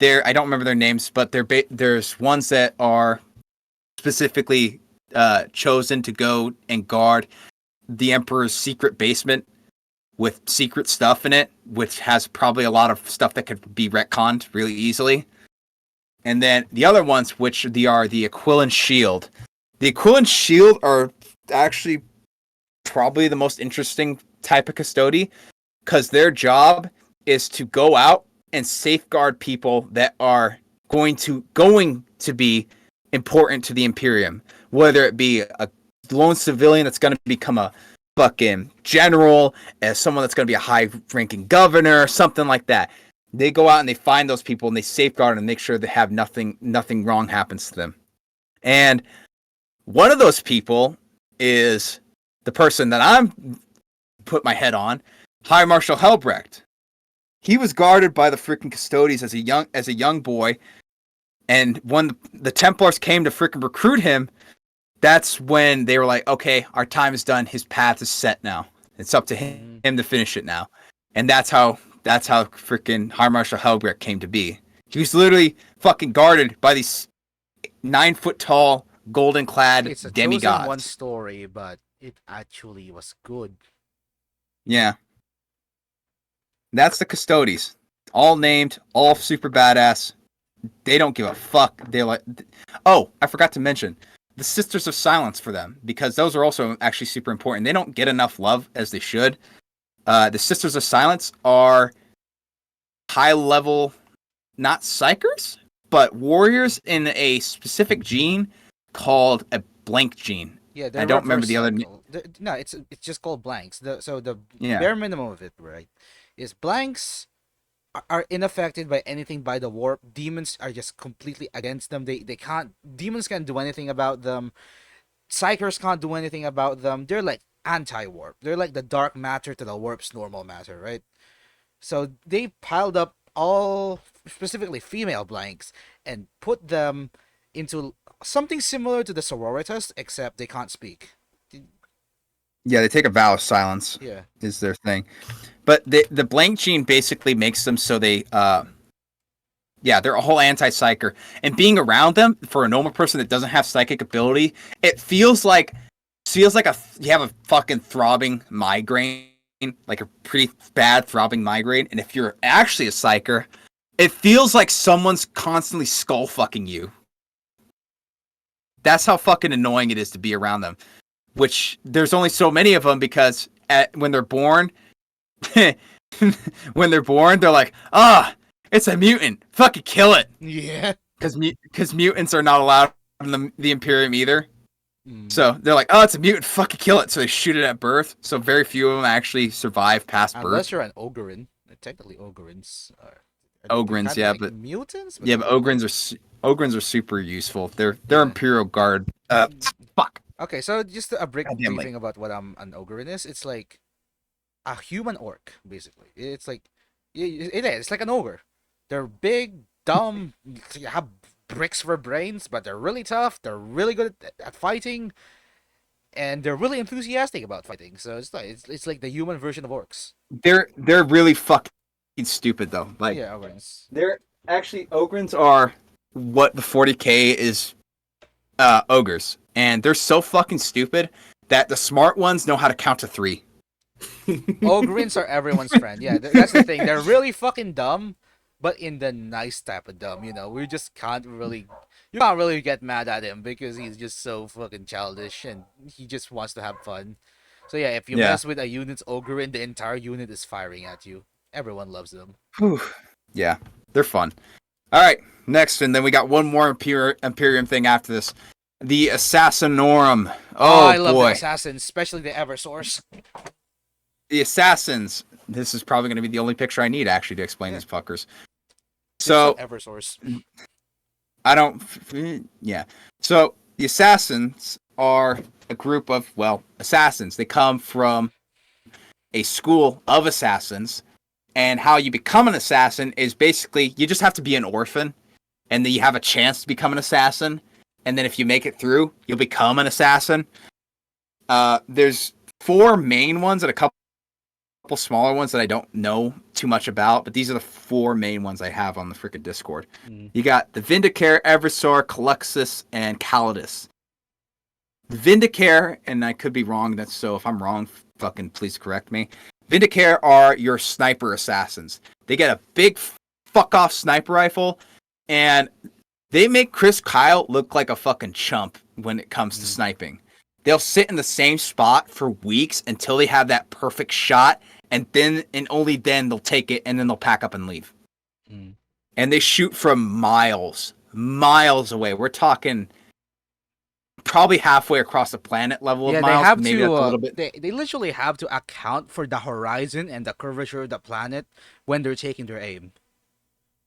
I don't remember their names, but there's ones that are specifically chosen to go and guard the Emperor's secret basement with secret stuff in it, which has probably a lot of stuff that could be retconned really easily. And then the other ones, which are the Aquilin Shield. The Aquilin Shield are actually probably the most interesting type of custody, because their job is to go out and safeguard people that are going to be important to the Imperium, whether it be a lone civilian that's going to become a fucking general, as someone that's going to be a high-ranking governor, something like that. They go out and they find those people and they safeguard and make sure they have nothing wrong happens to them. And one of those people is the person that I'm put my head on, High Marshal Helbrecht. He was guarded by the freaking Custodes as a young boy, and when the Templars came to freaking recruit him, that's when they were like, okay, our time is done. His path is set now. It's up to him to finish it now. And that's how freaking High Marshal Helbrecht came to be. He was literally fucking guarded by these 9 foot tall, golden clad It's a demigods. chosen one story, but it actually was good. Yeah. That's the Custodes. All named, all super badass. They don't give a fuck. They're like, oh, I forgot to mention the Sisters of Silence for them, because those are also actually super important. They don't get enough love as they should. The Sisters of Silence are high level, not psychers, but warriors in a specific gene called a blank gene. Yeah, I don't remember the other. No, it's just called blanks. The Yeah. bare minimum of it, right, is blanks are unaffected by anything by the warp. Demons are just completely against them. They can't. Demons can't do anything about them. Psychers can't do anything about them. They're like anti-warp. They're like the dark matter to the warp's normal matter, right? So they piled up all specifically female blanks and put them into something similar to the sororitas, except they can't speak. Yeah, they take a vow of silence. Yeah. Is their thing. But the blank gene basically makes them so they yeah, they're a whole anti-psyker. And being around them for a normal person that doesn't have psychic ability, it feels like you have a fucking throbbing migraine, like a pretty bad throbbing migraine. And if you're actually a psyker, it feels like someone's constantly skull fucking you. That's how fucking annoying it is to be around them. Which there's only so many of them because when they're born, they're like, it's a mutant. Fucking kill it. Yeah. Because mutants are not allowed in the Imperium either. Mm. So they're like, it's a mutant. Fucking kill it. So they shoot it at birth. So very few of them actually survive past birth. Unless you're an Ogryn. Technically, Ogrins are. Ogrins, yeah, but mutants. Yeah, but Ogrins are super useful. They're Imperial Guard. Fuck. Okay, so just a brief Goddamn, briefing about what an Ogryn is. It's like a human orc, basically. It's like it is. It's like an ogre. They're big, dumb. You have bricks for brains, but they're really tough. They're really good at fighting, and they're really enthusiastic about fighting. So it's like the human version of orcs. They're really fucking stupid though. Like Yeah, Ogrins. they're actually Ogrins are what the 40k is ogres, and they're so fucking stupid that the smart ones know how to count to 3. Ogrins are everyone's friend. Yeah, that's the thing. They're really fucking dumb, but in the nice type of dumb. We just can't really. You can't really get mad at him because he's just so fucking childish and he just wants to have fun. So yeah, if you mess with a unit's Ogryn, the entire unit is firing at you. Everyone loves them. Whew. Yeah, they're fun. All right, next, and then we got one more Imperium thing after this. The Assassinorum. Oh, I love boy. the assassins, especially the Eversource. The Assassins. This is probably going to be the only picture I need, actually, to explain these fuckers. So, Eversource. I don't... Yeah. So, the Assassins are a group of, assassins. They come from a school of assassins. And how you become an assassin is basically, you just have to be an orphan. And then you have a chance to become an assassin. And then if you make it through, you'll become an assassin. There's 4 main ones and a couple smaller ones that I don't know too much about, but these are the 4 main ones I have on the freaking Discord. You got the Vindicare, Eversor, Caluxus, and Calidus. The Vindicare, and I could be wrong, so if I'm wrong, fucking please correct me. Vindicare are your sniper assassins. They get a big fuck-off sniper rifle, and they make Chris Kyle look like a fucking chump when it comes to sniping. They'll sit in the same spot for weeks until they have that perfect shot, and only then they'll take it, and then they'll pack up and leave. And they shoot from miles away. We're talking probably halfway across the planet level of miles. They have maybe to. that's a little bit. They literally have to account for the horizon and the curvature of the planet when they're taking their aim,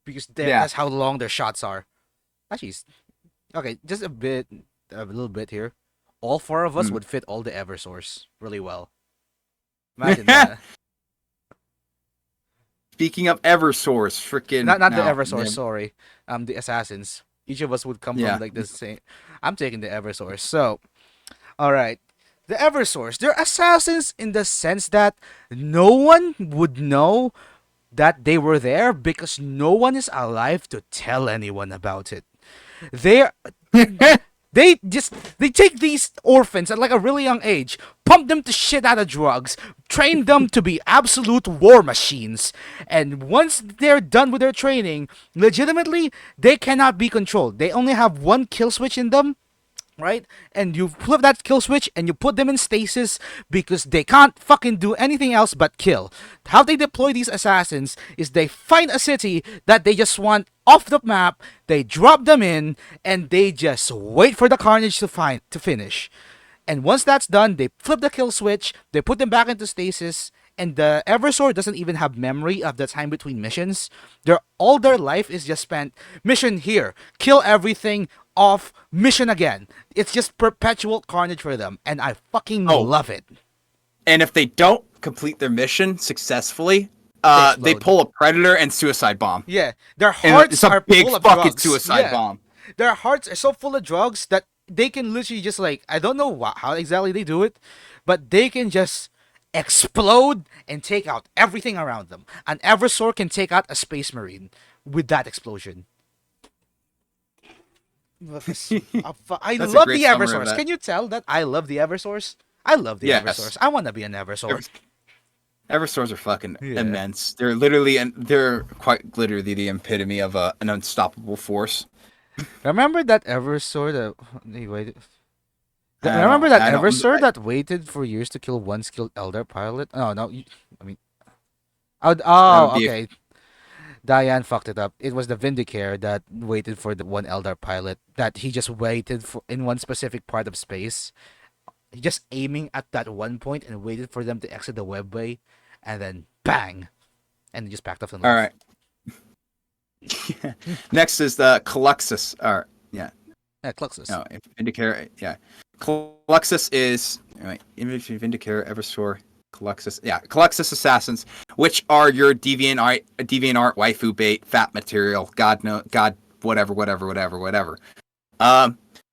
because that's how long their shots are. Actually, okay, just a little bit here. All 4 of us would fit all the Eversource really well. Imagine that. Speaking of Eversource, freaking Not the Eversource, sorry. The assassins. Each of us would come from like the same. I'm taking the Eversource. So, all right. The Eversource, they're assassins in the sense that no one would know that they were there because no one is alive to tell anyone about it. They take these orphans at like a really young age, pump them to shit out of drugs, train them to be absolute war machines, and once they're done with their training, legitimately, they cannot be controlled. They only have one kill switch in them, right? And you flip that kill switch and you put them in stasis because they can't fucking do anything else but kill. How they deploy these assassins is they find a city that they just want off the map, they drop them in, and they just wait for the carnage to finish. And once that's done, they flip the kill switch, they put them back into stasis, and the Eversor doesn't even have memory of the time between missions. All their life is just spent mission here, kill everything, off, mission again. It's just perpetual carnage for them, and I fucking love it. And if they don't complete their mission successfully, they pull a predator and suicide bomb. Yeah, their hearts are full of drugs. It's a big fucking suicide bomb. Their hearts are so full of drugs that they can literally just like, I don't know how exactly they do it, but they can just explode and take out everything around them. An Eversor can take out a Space Marine with that explosion. I That's a love great the summary of Eversors. that. Can you tell that I love the Eversors? I love the Yes. Eversors. I want to be an Eversor. Everstores are fucking Yeah. immense. They're literally, and they're quite literally the epitome of an unstoppable force. Remember that Eversor that they waited. I Remember don't- that I don't- Eversor I- that waited for years to kill one skilled Elder pilot? Oh no, I mean, That oh would be okay. Diane fucked it up. It was the Vindicare that waited for the one Eldar pilot that he just waited for in one specific part of space. He just aiming at that one point and waited for them to exit the webway, and then bang, and he just backed off and All left. right. Next is the Caluxus. Yeah. Yeah, Cluxus. No, Vindicare. Yeah. Caluxus is Image Vindicare, Eversor, Caluxus. Yeah, Caluxus assassins, which are your DeviantArt waifu bait, fat material, God, whatever.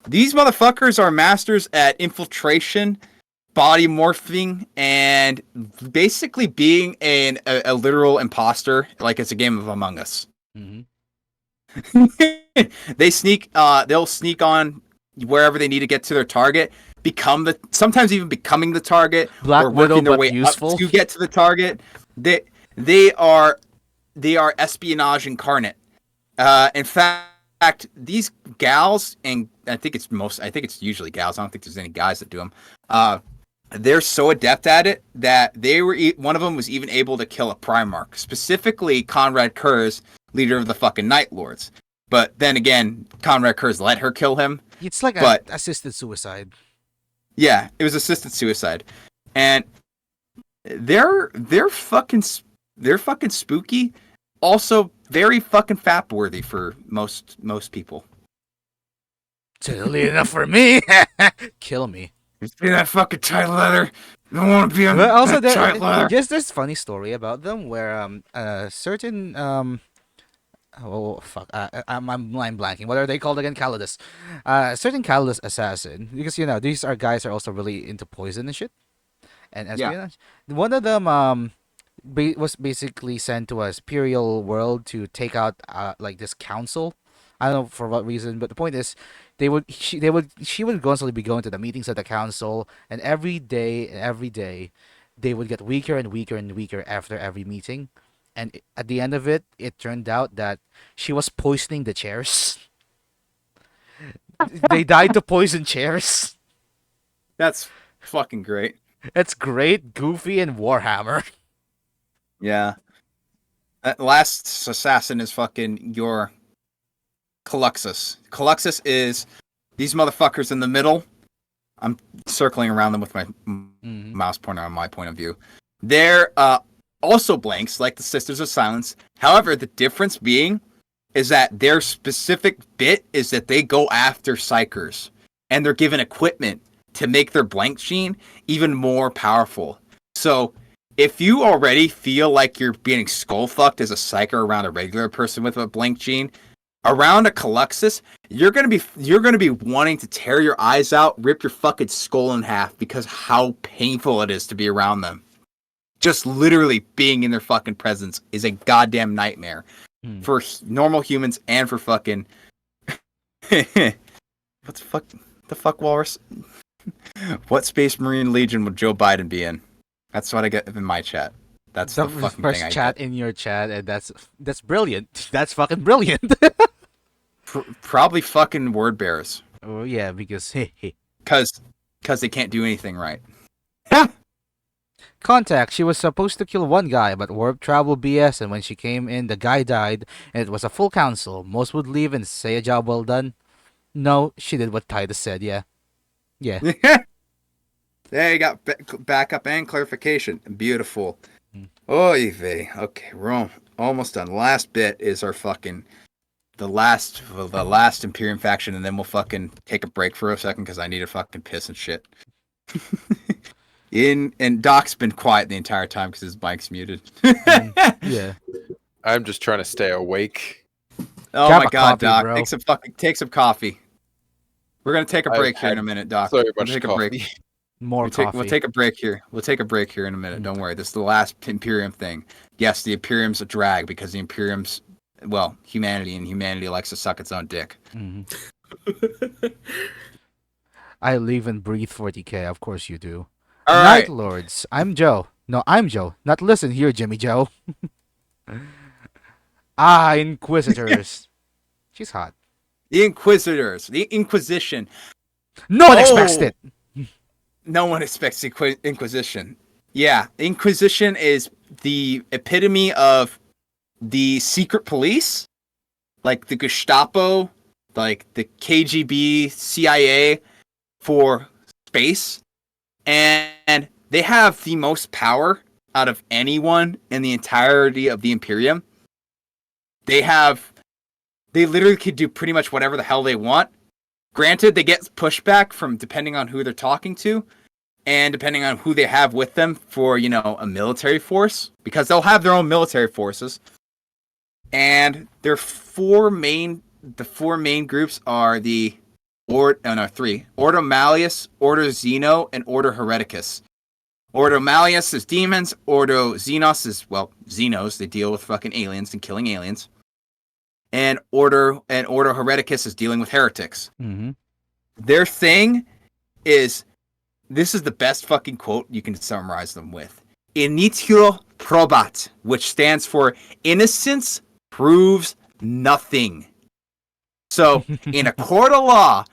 These motherfuckers are masters at infiltration, body morphing, and basically being a literal imposter, like it's a game of Among Us. Mm-hmm. They'll sneak on wherever they need to get to their target, sometimes even becoming the target, Black or Widow, working their but way useful. up to get to the target. They are espionage incarnate. In fact, these gals, and I think it's usually gals. I don't think there's any guys that do them. They're so adept at it that one of them was even able to kill a Primarch, specifically Conrad Kurz, leader of the fucking Night Lords. But then again, Conrad Kurz let her kill him. It's like But- assisted suicide. Yeah, it was assisted suicide, and they're fucking spooky. Also, very fucking fap worthy for most people. Totally enough for me. Kill me. Just be that fucking tight leather. I don't want to be on Well, also, that tight leather. just this funny story about them where a certain oh fuck I'm line blanking. What are they called again? Calidus. A certain Calidus assassin, because these are guys are also really into poison and shit and espionage. One of them was basically sent to a imperial world to take out like this council. I don't know for what reason, but the point is, she would constantly be going to the meetings of the council, and every day, they would get weaker and weaker and weaker after every meeting, and at the end of it, it turned out that she was poisoning the chairs. They died to poison chairs. That's fucking great. It's great, goofy, and Warhammer. Yeah. That last assassin is fucking your Caluxus. Caluxus is these motherfuckers in the middle. I'm circling around them with my mouse pointer on my point of view. They're also blanks, like the Sisters of Silence. However, the difference being is that their specific bit is that they go after psychers, and they're given equipment to make their blank gene even more powerful. So if you already feel like you're being skull fucked as a psyker around a regular person with a blank gene, around a Caluxus, you're gonna be wanting to tear your eyes out, rip your fucking skull in half because how painful it is to be around them. Just literally being in their fucking presence is a goddamn nightmare for normal humans and for fucking the fuck Walrus? What Space Marine Legion would Joe Biden be in? That's what I get in my chat. That's the fucking first thing I chat get. in your chat, and that's brilliant. That's fucking brilliant. Probably fucking word bearers. Oh yeah, because Cause they can't do anything right. Contact. She was supposed to kill one guy, but warp travel BS, and when she came in, the guy died, and it was a full council. Most would leave and say a job well done. No, she did what Titus said. Yeah. There you got backup and clarification. Beautiful. Oy vey. Okay, we're almost done. Last bit is our fucking the last Imperium faction, and then we'll fucking take a break for a second because I need to fucking piss and shit. And Doc's been quiet the entire time because his mic's muted. Yeah. I'm just trying to stay awake. Oh Grab my a god, coffee, Doc. bro. Take some coffee. We're gonna take a break here in a I'm minute, Doc. So We'll much take a coffee. break. More coffee. We'll take a break here. We'll take a break here in a minute. Don't worry. This is the last Imperium thing. Yes, the Imperium's a drag because the Imperium's, well, humanity, and humanity likes to suck its own dick. Mhm. I live and breathe 40k. Of course you do. All Night right. Lords. I'm Joe. No, I'm Joe. Not listen here, Jimmy Joe. Inquisitors. She's hot. The Inquisitors. The Inquisition. No one expects it. No one expects the Inquisition. Yeah, Inquisition is the epitome of the secret police, like the Gestapo, like the KGB, CIA for space, and they have the most power out of anyone in the entirety of the Imperium. They literally could do pretty much whatever the hell they want. Granted, they get pushback from depending on who they're talking to and depending on who they have with them for, a military force, because they'll have their own military forces. And the four main groups are three. Ordo Malleus, Ordo Xeno, and Ordo Hereticus. Ordo Malleus is demons, Ordo Xenos is, Xenos, they deal with fucking aliens and killing aliens. And Ordo Hereticus is dealing with heretics. Mm-hmm. Their thing is, this is the best fucking quote you can summarize them with. Initio probat, which stands for innocence proves nothing. So, in a court of law,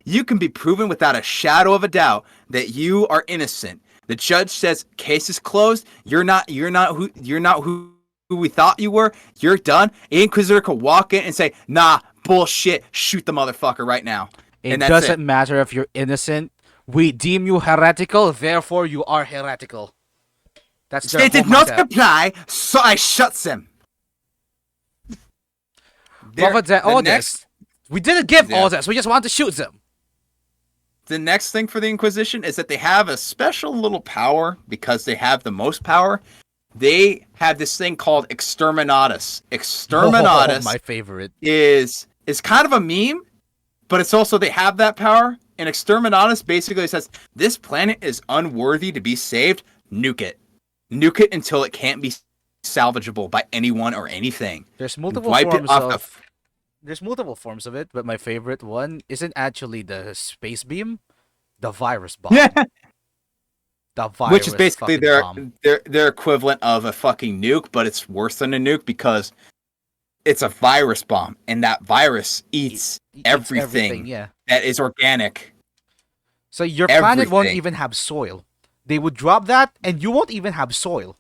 you can be proven without a shadow of a doubt that you are innocent. The judge says, case is closed. You're not who we thought you were. You're done. Inquisitor could walk in and say, nah, bullshit, shoot the motherfucker right now. It And that's doesn't matter if you're innocent. We deem you heretical, therefore you are heretical. That's their They did whole not mindset. comply, so I shut them. But the orders, next, we didn't give Yeah. orders. We just want to shoot them. the next thing for the Inquisition is that they have a special little power because they have the most power. They have this thing called Exterminatus. Exterminatus Oh, my favorite. is kind of a meme, but it's also they have that power. And Exterminatus basically says this planet is unworthy to be saved. Nuke it until it can't be salvageable by anyone or anything. There's multiple Wipe it forms off of. There's multiple forms of it, but my favorite one isn't actually the space beam, the virus bomb. The virus Which is basically fucking their bomb. their equivalent of a fucking nuke, but it's worse than a nuke because it's a virus bomb, and that virus eats Eats everything Yeah. that is organic. So your planet won't Everything. even have soil. They would drop that, and you won't even have soil.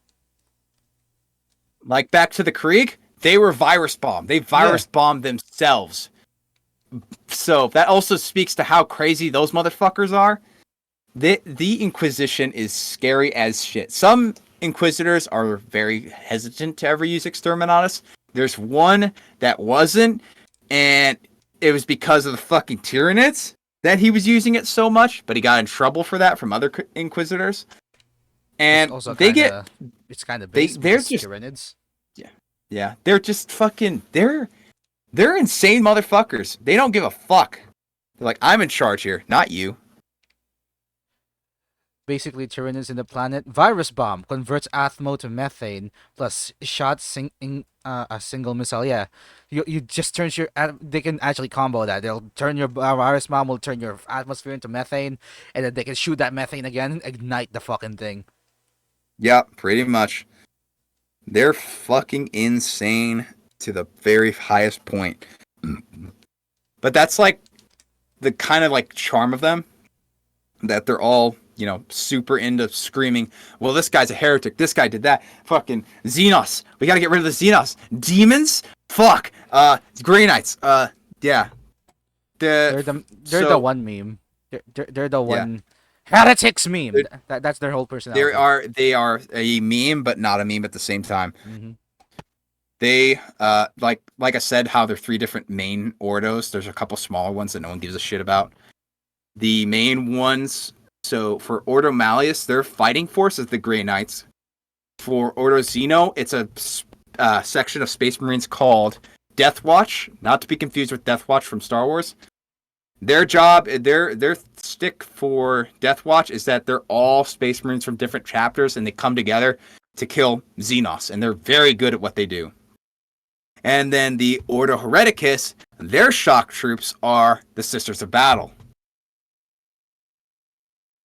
Like back to the Krieg, they were virus bombed. They virus bombed themselves. So that also speaks to how crazy those motherfuckers are. The Inquisition is scary as shit. Some Inquisitors are very hesitant to ever use Exterminatus. There's one that wasn't, and it was because of the fucking Tyranids that he was using it so much, but he got in trouble for that from other Inquisitors. And It's also they kinda, it's kind of based they're because just- Tyranids. Yeah, they're just fucking they're insane motherfuckers. They don't give a fuck. They're like, I'm in charge here, not you. Basically, Tyranids in the planet. Virus bomb converts Athmo to methane plus shot a single missile. Yeah, you just turn your. They can actually combo that. They'll turn your virus bomb will turn your atmosphere into methane, and then they can shoot that methane again and ignite the fucking thing. Yeah, pretty much. They're fucking insane to the very highest point. But that's like the kind of like charm of them, that they're all, super into screaming, well, this guy's a heretic, this guy did that, fucking Xenos, we gotta get rid of the Xenos. Demons? Fuck. Grey Knights. Yeah. They're the so- one meme. They're the one heretics meme. That's their whole personality. They are a meme, but not a meme at the same time. Mhm. They like I said, how they're three different main ordos. There's a couple smaller ones that no one gives a shit about. The main ones, so for Ordo Malleus, their fighting force is the Grey Knights. For Ordo Xeno, it's a section of Space Marines called Death Watch, not to be confused with Death Watch from Star Wars. Their job, their stick for Death Watch is that they're all Space Marines from different chapters, and they come together to kill Xenos, and they're very good at what they do. And then the Ordo Hereticus, their shock troops are the Sisters of Battle.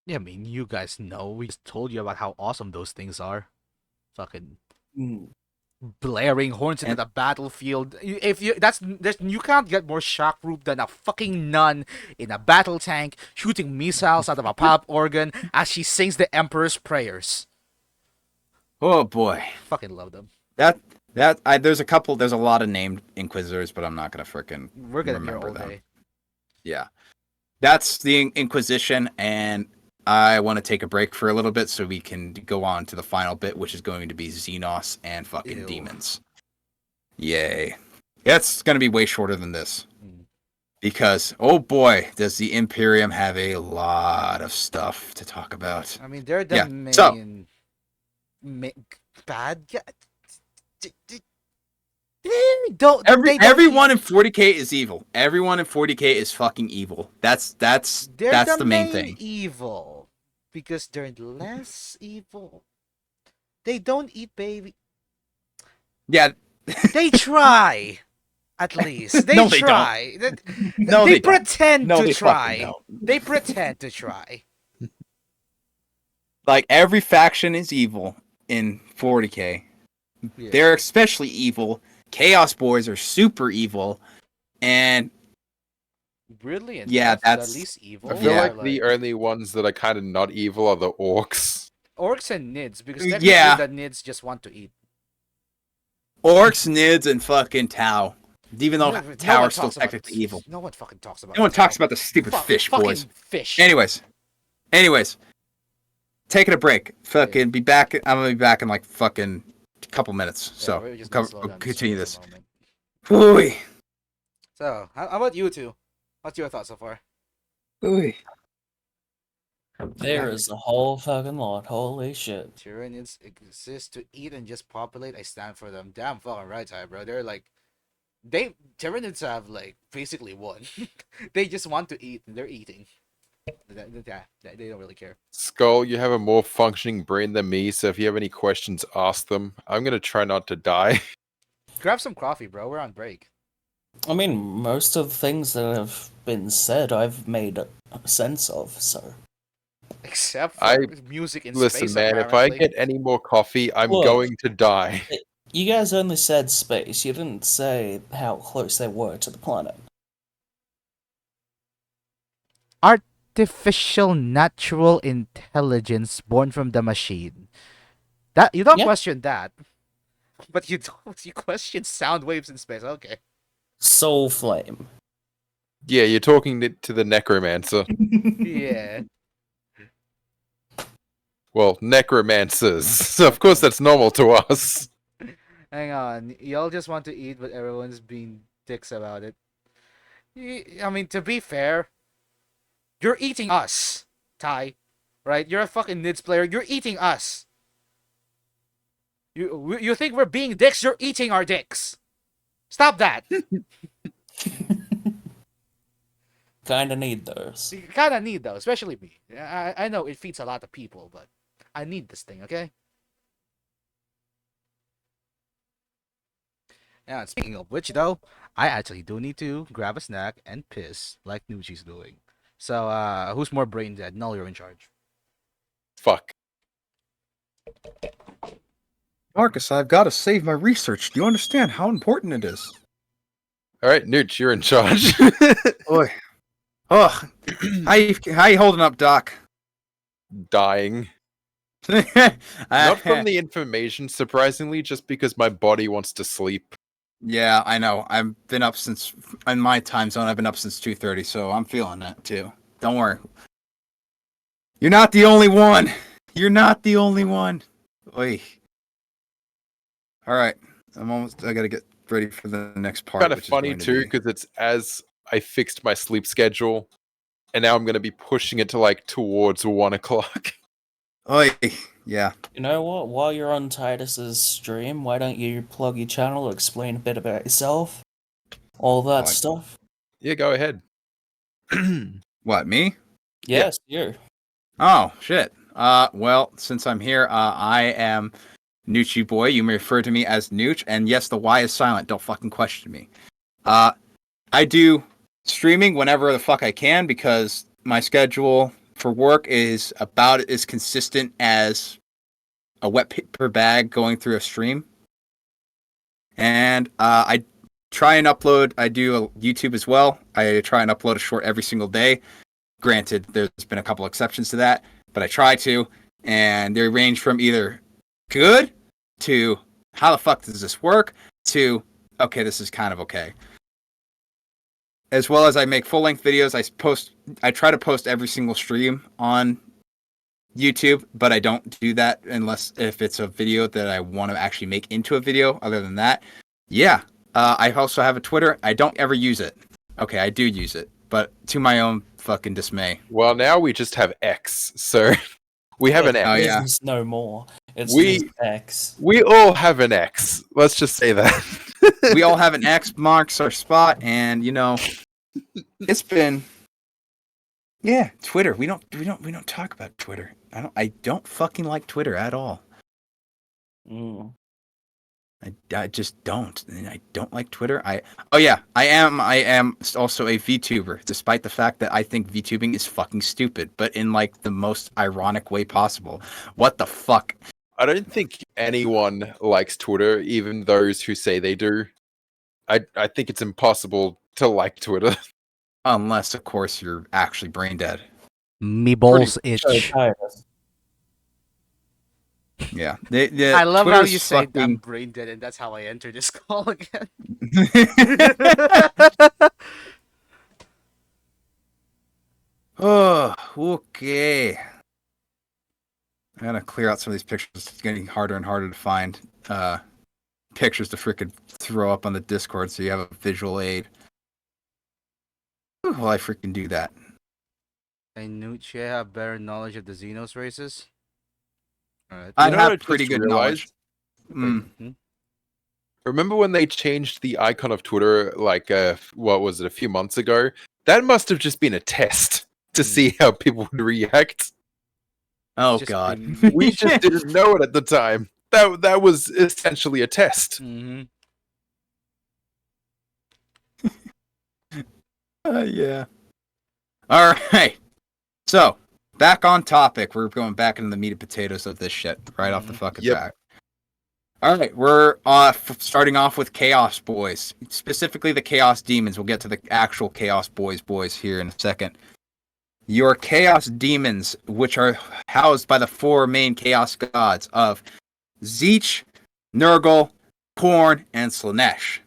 Yeah, I mean, you guys know. We just told you about how awesome those things are. Fucking Mm. blaring horns into And- the battlefield. If you you can't get more shock proof than a fucking nun in a battle tank shooting missiles out of a pop organ as she sings the Emperor's prayers. Oh boy, Fucking love them. there's a lot of named Inquisitors, but I'm not gonna frickin' We're gonna be here remember all them. day. Yeah, that's the Inquisition, and I want to take a break for a little bit so we can go on to the final bit, which is going to be Xenos and fucking Ew. demons. Yay! It's gonna be way shorter than this Mm. because oh boy, does the Imperium have a lot of stuff to talk about. I mean, they're the Yeah, main so- bad guy. Don't they don't Everyone in 40k is evil. Everyone in 40k is fucking evil. That's They're the main thing. evil because they're less evil. They don't eat baby. Yeah. They try, at least. They No, they don't. try. No, they they don't. pretend No, to they try. fucking don't. They pretend to try. Like every faction is evil in 40k. Yeah. They're especially evil. Chaos Boys are super evil, and Really, and Yeah, that's that's- the least evil. I feel Yeah. like the only ones that are kind of not evil are the orcs. orcs and nids because Yeah. technically the nids just want to eat. orcs, nids, and fucking Tau. Even though No Tau one are still talks about- technically evil. No one fucking talks about. No one talks Tau. about the stupid Fuck- fish fucking boys. Fish. Anyways, taking a break. Fucking be back. I'm gonna be back in like fucking couple minutes. Yeah, So we're just gonna come, slow down continue for a this. moment. Ooh. So, how about you two? What's your thoughts so far? Ooh. There is a whole fucking lot. Holy shit. Tyrannids exist to eat and just populate. I stand for them. Damn fucking right, Ty, bro. They're like, Tyrannids have like basically won. They just want to eat and they're eating. They don't really care. Skull, you have a more functioning brain than me, so if you have any questions, ask them. I'm gonna try not to die. Grab some coffee, bro. We're on break. I mean, most of the things that have been said, I've made sense of, so. Except for I- music in Listen, space. man, if I apparently. get any more coffee, I'm Look. going to die. You guys only said space. You didn't say how close they were to the planet. Artificial natural intelligence born from the machine. That you don't Yeah. question that, but you don't. You question sound waves in space. Okay. Soul Flame. Yeah, you're talking to the necromancer. Yeah. Well, necromancers. So of course that's normal to us. Hang on. Y'all just want to eat, but everyone's being dicks about it. I mean, to be fair, you're eating us, Ty. Right? You're a fucking Nids player. You're eating us. You think we're being dicks? You're eating our dicks. Stop that. Kinda need those. You kind of need those, especially me. I know it feeds a lot of people, but I need this thing, okay? Yeah, and speaking of which, though, I actually do need to grab a snack and piss like Nucci's doing. So, who's more brain dead? Null, you're in charge. Fuck. Marcus, I've got to save my research. Do you understand how important it is? Alright, Nooch, you're in charge. Oi. Oh, how you holding up, Doc? Dying. Not from the information, surprisingly, just because my body wants to sleep. Yeah, I know. I've been up since in my time zone. I've been up since 2:30, so I'm feeling that too. Don't worry. You're not the only one. You're not the only one. Oi. All right, I gotta get ready for the next part. Kind of which is funny going to too, be- because it's as I fixed my sleep schedule, and now I'm going to be pushing it to like towards 1 o'clock. Oi. Yeah. You know what? While you're on Titus's stream, why don't you plug your channel, explain a bit about yourself? All that Fine. stuff. Yeah, go ahead. What, me? Yes, you. Oh, shit. Well, since I'm here, I am Noochie Boy. You may refer to me as Nooch, and yes, the Y is silent. Don't fucking question me. I do streaming whenever the fuck I can because my schedule for work is about as consistent as a wet paper bag going through a stream. And I try and upload. I do a YouTube as well. I try and upload a short every single day. Granted, there's been a couple exceptions to that, but I try to. And they range from either good to how the fuck does this work to okay, this is kind of okay. As well as I make full-length videos, I try to post every single stream on YouTube, but I don't do that unless if it's a video that I want to actually make into a video. Other than that, yeah. I also have a Twitter. I don't ever use it. Okay, I do use it, but to my own fucking dismay. Well, now we just have X, so we have an X. Oh, yeah. Business no more. It's We- just X. We all have an X. Let's just say that. We all have an X marks our spot, and it's been Twitter. We don't talk about Twitter. I don't fucking like Twitter at all. Mm. I just don't. I don't like Twitter. I am also a VTuber, despite the fact that I think VTubing is fucking stupid, but in like the most ironic way possible. What the fuck? I don't think anyone likes Twitter, even those who say they do. I think it's impossible to like Twitter. Unless, of course, you're actually brain dead. Me balls itch. So tired. Yeah. I love how Twitter's you say I'm fucking- brain dead, and that's how I enter this call again. Oh, okay. I gotta clear out some of these pictures. It's getting harder and harder to find pictures to frickin' throw up on the Discord so you have a visual aid. Well, I freaking do that. I knew Che have better knowledge of the Xenos races. Alright. I You know what I have pretty just good realized? knowledge. Hmm? Remember when they changed the icon of Twitter, like, what was it, a few months ago? That must have just been a test to see how people would react. Oh Just god. been- We just didn't know it at the time. That was essentially a test. Mhm. Yeah. All right. So, back on topic. We're going back into the meat and potatoes of this shit right off the fucking Yep. bat. All right, we're starting off with Chaos Boys, specifically the Chaos Demons. We'll get to the actual Chaos Boys here in a second. Your Chaos Demons, which are housed by the four main Chaos gods of Zeech, Nurgle, Khorne, and Slaanesh.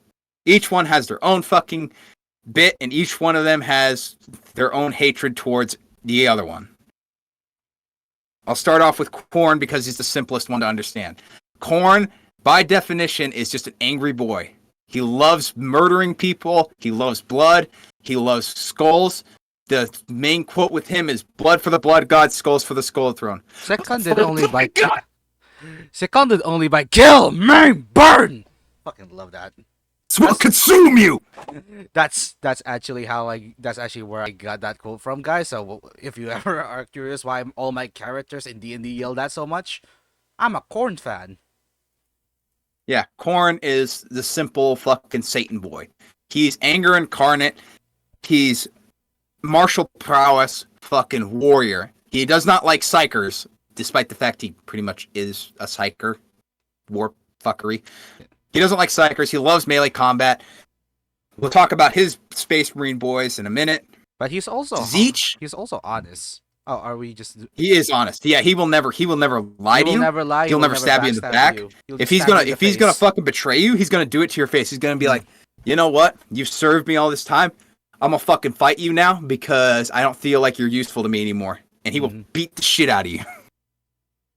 Each one has their own fucking bit, and each one of them has their own hatred towards the other one. I'll start off with Khorne because he's the simplest one to understand. Khorne, by definition, is just an angry boy. He loves murdering people. He loves blood. He loves skulls. The main quote with him is "Blood for the blood god, skulls for the skull throne." Seconded only by seconded only by kill, maim, burn. Fucking love that. It's what consume you. That's actually that's actually where I got that quote from, guys. So if you ever are curious why all my characters in D&D yell that so much, I'm a Khorne fan. Yeah, Khorne is the simple fucking Satan boy. He's anger incarnate. He's martial prowess fucking warrior. He does not like psychers, despite the fact he pretty much is a psycher. War fuckery. He doesn't like psychers. He loves melee combat. We'll talk about his Space Marine boys in a minute. But he's also Zeech, he's also honest. Oh, are we just? he is honest. Yeah, he will never lie He to will you. never lie. He'll he will never stab you in the backstab back. He'll If he's stab you gonna in the if he's gonna face. fucking betray you, he's gonna do it to your face. He's gonna be like, you know what? You've served me all this time. I'm gonna fucking fight you now because I don't feel like you're useful to me anymore. And he will beat the shit out of you.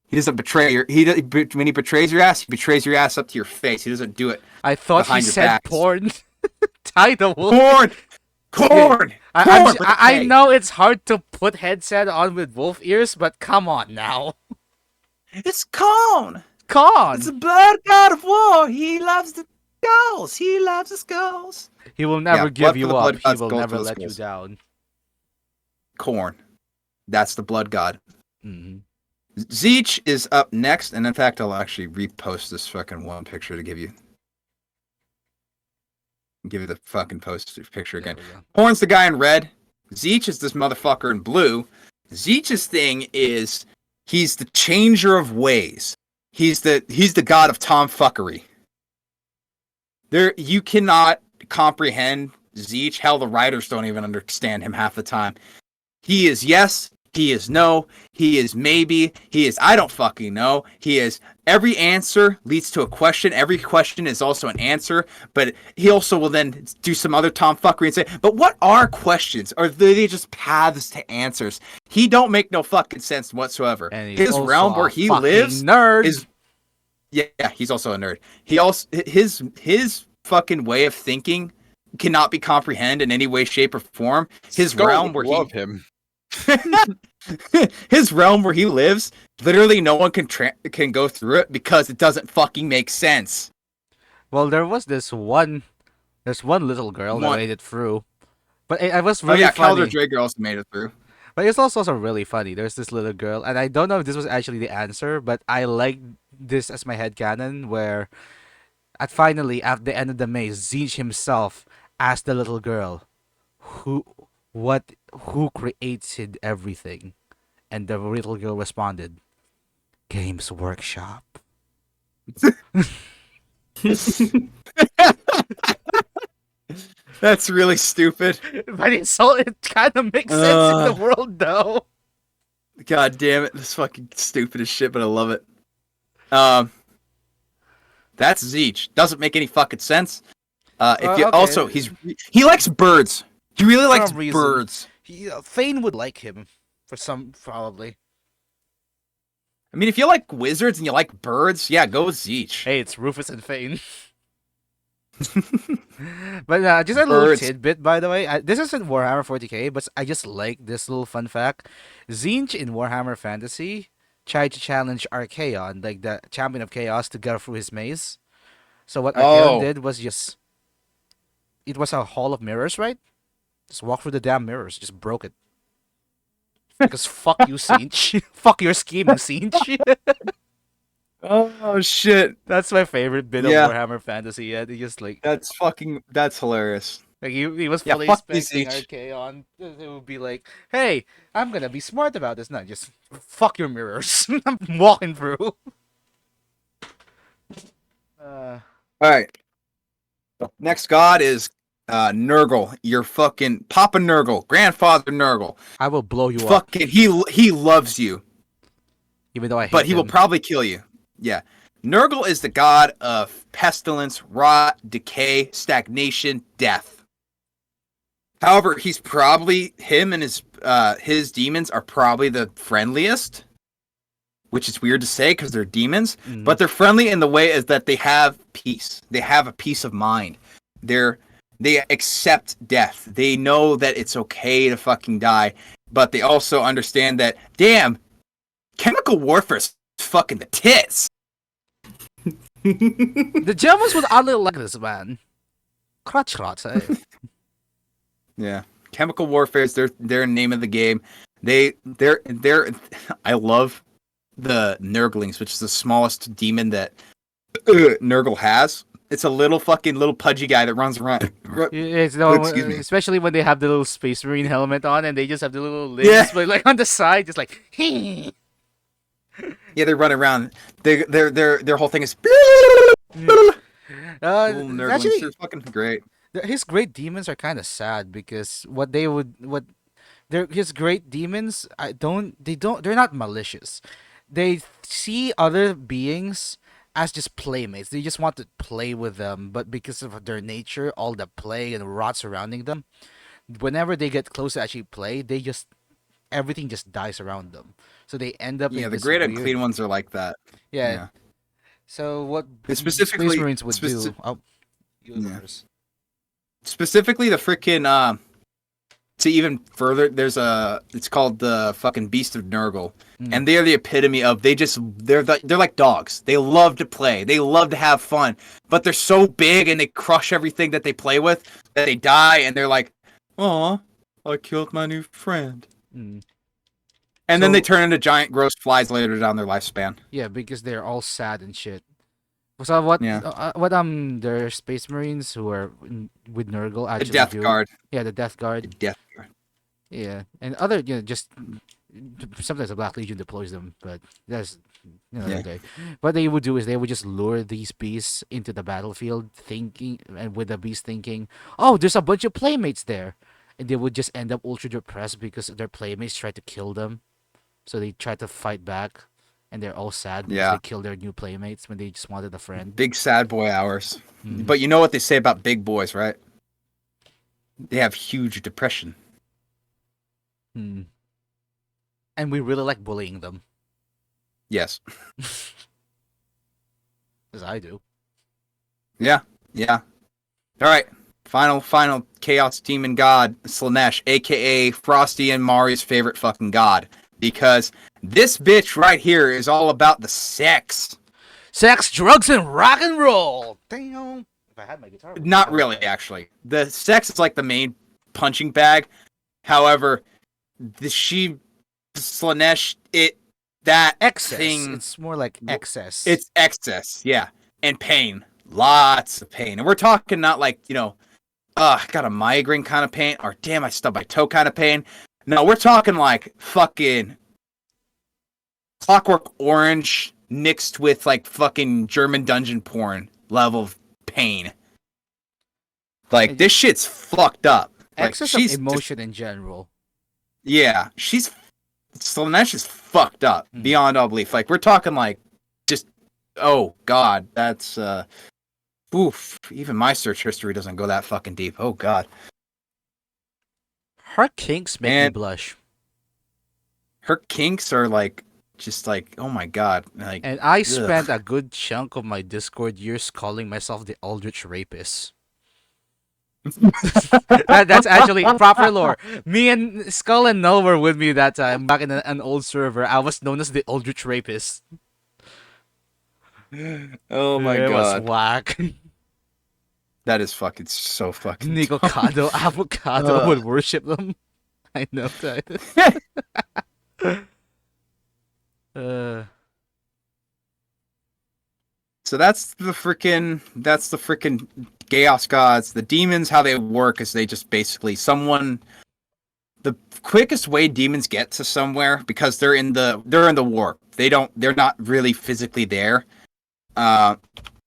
He doesn't betray your. When he betrays your ass, he betrays your ass up to your face. He doesn't do it. I thought he behind your said backs. porn. Tie the wolf. Corn. I know it's hard to put headset on with wolf ears, but come on now. It's corn. Con. It's the blood god of war. He loves the skulls. He loves the skulls. He will never Yeah, blood give for you the up. blood He gods, will gold never for the let you skulls. down. corn. That's the blood god. Mhm. Zeech is up next, and in fact, I'll actually repost this fucking one picture to give you the fucking post picture There again. we go. Corn's the guy in red. Zeech is this motherfucker in blue. Zeech's thing is he's the changer of ways. He's the god of tomfuckery. You cannot comprehend Zeech. Hell, the writers don't even understand him half the time. He is yes, he is no, he is maybe, he is I don't fucking know. He is every answer leads to a question. Every question is also an answer, but he also will then do some other tomfuckery and say, but what are questions? Or are they just paths to answers? He don't make no fucking sense whatsoever. And he's His also realm where a he fucking lives nerd. is yeah, he's also a nerd. He also his fucking way of thinking cannot be comprehended in any way, shape, or form. His Skull realm would where love him. his realm where he lives, literally no one can go through it because it doesn't fucking make sense. Well, there's one little girl that One. made it through, but it was Oh really yeah, funny. Calder Drager also made it through. But it's also really funny. There's this little girl, and I don't know if this was actually the answer, but I like this as my headcanon, where finally, at the end of the maze, Zeech himself asked the little girl, "Who, who created everything?" And the little girl responded, "Games Workshop." That's really stupid. But it kind of makes sense in the world, though. God damn it, this fucking stupid as shit, but I love it. That's Zeech. Doesn't make any fucking sense. Okay. Also, he likes birds. He really likes some reason. birds. Thane would like him for some probably. I mean, if you like wizards and you like birds, yeah, go with Zeech. Hey, it's Rufus and Thane. But just a little Birds. tidbit, by the way. This isn't Warhammer 40k, but I just like this little fun fact. Zinch in Warhammer Fantasy tried to challenge Archaon, like the champion of chaos, to go through his maze. So what Archaon did was it was a hall of mirrors, right? Just walk through the damn mirrors, just broke it. Because fuck you, Zinch. Fuck your scheming, Zinch. Oh shit, That's my favorite bit Yeah. of Warhammer Fantasy. Yeah, he just that's hilarious. like he was Yeah, fully fuck you, expecting Zinch. Archaon. It would be like, hey, I'm gonna be smart about this. No, just fuck your mirrors. I'm walking through. All right. Next god is Nurgle. Your fucking Papa Nurgle, Grandfather Nurgle. I will blow you up, Fucking he loves you, even though I hate but he will him. probably kill you. Yeah. Nurgle is the god of pestilence, rot, decay, stagnation, death. However, he's probably him and his demons are probably the friendliest, which is weird to say because they're demons, Mhm. but they're friendly in the way is that they have peace. They have a peace of mind. They accept death. They know that it's okay to fucking die, but they also understand that damn, chemical warfare is fucking the tits. The Germans would oddly like this man. Crotch. Eh? Yeah, chemical warfare is their name of the game. They're I love the Nurglings, which is the smallest demon that Nurgle has. It's a little pudgy guy that runs around. It's, no, Excuse me. especially when they have the little Space Marine helmet on and they just have the little limbs, Yeah. but like on the side, just like. Yeah, they run around. Their whole thing is little Nurglings. Actually, They're fucking great. his great demons are kind of sad because his great demons they're not malicious. They see other beings as just playmates. They just want to play with them, but because of their nature, all the play and rot surrounding them, whenever they get close to actually play, everything just dies around them. So they end up Yeah, in the this great and weird- clean ones are like that. Yeah. So what It's specifically- Space Marines would do? speci- Oh, you Yeah. first. Specifically, the freaking to even further, it's called the fucking Beast of Nurgle, and they're the epitome of they're like dogs. They love to play, they love to have fun, but they're so big and they crush everything that they play with that they die, and they're like, "Oh, I killed my new friend." Mm. And then they So- turn into giant gross flies later down their lifespan. Yeah, because they're all sad and shit. So what? Yeah. Their space marines who are with Nurgle The actually Death do. Guard. Yeah, the Death The Guard. Death Guard. Yeah, and other just sometimes the Black Legion deploys them, but that's another Yeah. day. What they would do is they would just lure these beasts into the battlefield, thinking, and with the beast thinking, "Oh, there's a bunch of playmates there," and they would just end up ultra depressed because their playmates tried to kill them, so they try to fight back, and they're all sad because Yeah. they killed their new playmates when they just wanted a friend. Big sad boy hours. Mm. But you know what they say about big boys, right? They have huge depression. Hmm. And we really like bullying them, Yes. as I do. Yeah. Yeah. All right. Final Chaos Demon God, Slanesh, aka Frosty and Mari's favorite fucking god. Because this bitch right here is all about the sex. Sex, drugs, and rock and roll. Damn. If I had my guitar. Not really, actually. The sex is like the main punching bag. However, Slanesh, that Excess. thing, It's more like excess. it's excess, yeah. And pain. Lots of pain. And we're talking not like, I got a migraine kind of pain, or damn, I stubbed my toe kind of pain. No, we're talking like fucking Clockwork Orange mixed with like fucking German dungeon porn level of pain. Like, this shit's fucked up. Like, excess of emotion in general. Yeah, Slanesh is fucked up Mm. beyond all belief. Like, we're talking like just, oh god, that's oof. Even my search history doesn't go that fucking deep. Oh god, Her kinks make me And- blush. her kinks are like just like, oh my god, like And I ugh. spent a good chunk of my Discord years calling myself the Eldritch Rapist. That's actually proper lore. Me and Skull and Null were with me that time back in an old server. I was known as the Eldritch Rapist. Oh my It was god, whack. that is fucking so fucking. Nicocado, Avocado Ugh. would worship them. I know that. So that's the freaking Chaos Gods. The demons, how they work is they just basically the quickest way demons get to somewhere, because they're in the warp. They're not really physically there.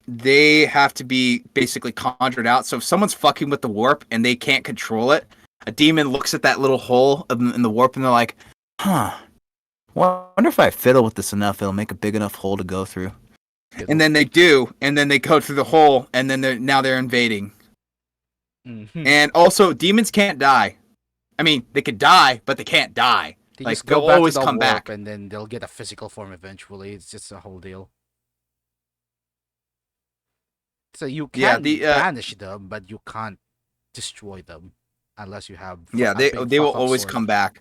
They have to be basically conjured out. So if someone's fucking with the warp and they can't control it, a demon looks at that little hole in the warp and they're like, "Huh. Well, I wonder if I fiddle with this enough, it'll make a big enough hole to go through." And then they do, and then they go through the hole, and then they're invading. Mhm. And also, demons can't die. I mean, they could die, but they can't die. They like, just go they'll back always to the come warp back. and then they'll get a physical form eventually. It's just a whole deal. So you Yeah, can banish them, but you can't destroy them unless you have. Yeah, a they big will fuck-up always sword. come back.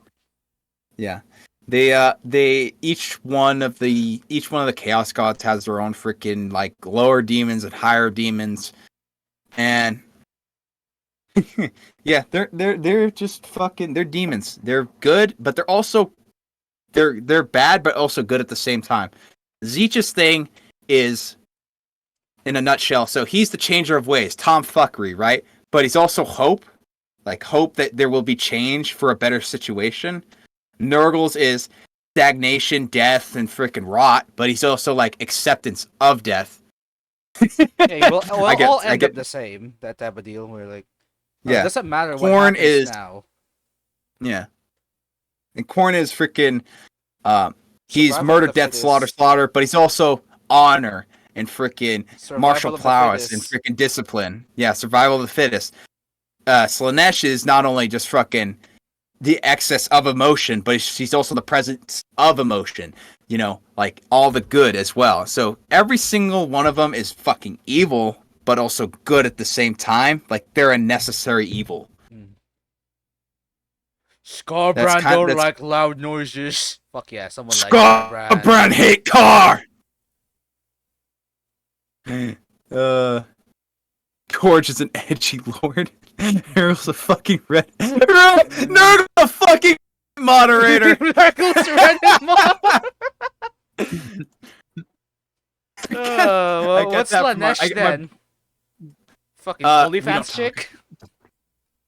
Yeah, they each one of the Chaos Gods has their own freaking like lower demons and higher demons, and yeah, they're just fucking, they're demons. They're good, but they're also they're bad, but also good at the same time. Zeech's thing is, in a nutshell, so he's the changer of ways, Tom Fuckery, right? But he's also hope, like hope that there will be change for a better situation. Nurgle's is stagnation, death, and freaking rot, but he's also like acceptance of death. Yeah, we'll I get- all I end get- up the same. That type of deal where like, it Yeah, doesn't matter what Korn happens is- now. yeah. And Korn is freaking, he's Survival murder, of the death, slaughter, fittest. slaughter, but he's also honor and freaking Survival martial of the prowess and fittest. freaking discipline. Yeah, survival of the fittest. Slanesh is not only just fucking the excess of emotion, but she's also the presence of emotion. You know, like all the good as well. So every single one of them is fucking evil, but also good at the same time. Like they're a necessary evil. Scarbrand That's don't that's- like loud noises. Fuck yeah, someone like Scarbrand hate car. Gorge is an edgy lord. Harold's a fucking red. Nerd a fucking moderator. Reckless Random. I Well, got what's that from our- I Lanesh get my- then? Fucking We don't OnlyFans talk. chick?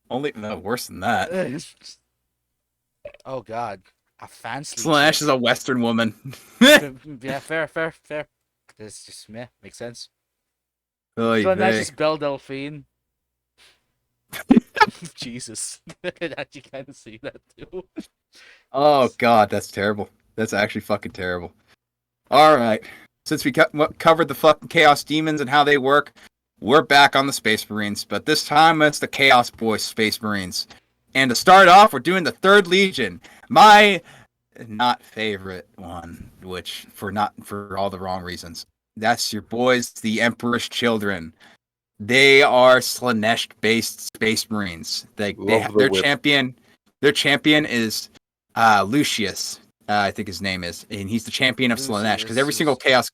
Only no worse than that. Oh god. A fancy Slanesh is a Western woman. Yeah, fair. It's just meh, makes sense. Oy Slanesh vey. is Belle Delphine. Jesus. I can actually kind of see that too. Oh god, that's terrible. That's actually fucking terrible. All right, since we covered the fucking Chaos Demons and how they work, we're back on the Space Marines, but this time it's the Chaos Boys Space Marines. And to start off, we're doing the Third Legion, my not favorite one, which not for all the wrong reasons. That's your boys, the Emperor's Children. They are Slanesh-based Space Marines. Their champion is Lucius. I think his name is, and he's the champion of Slanesh. Because every single chaos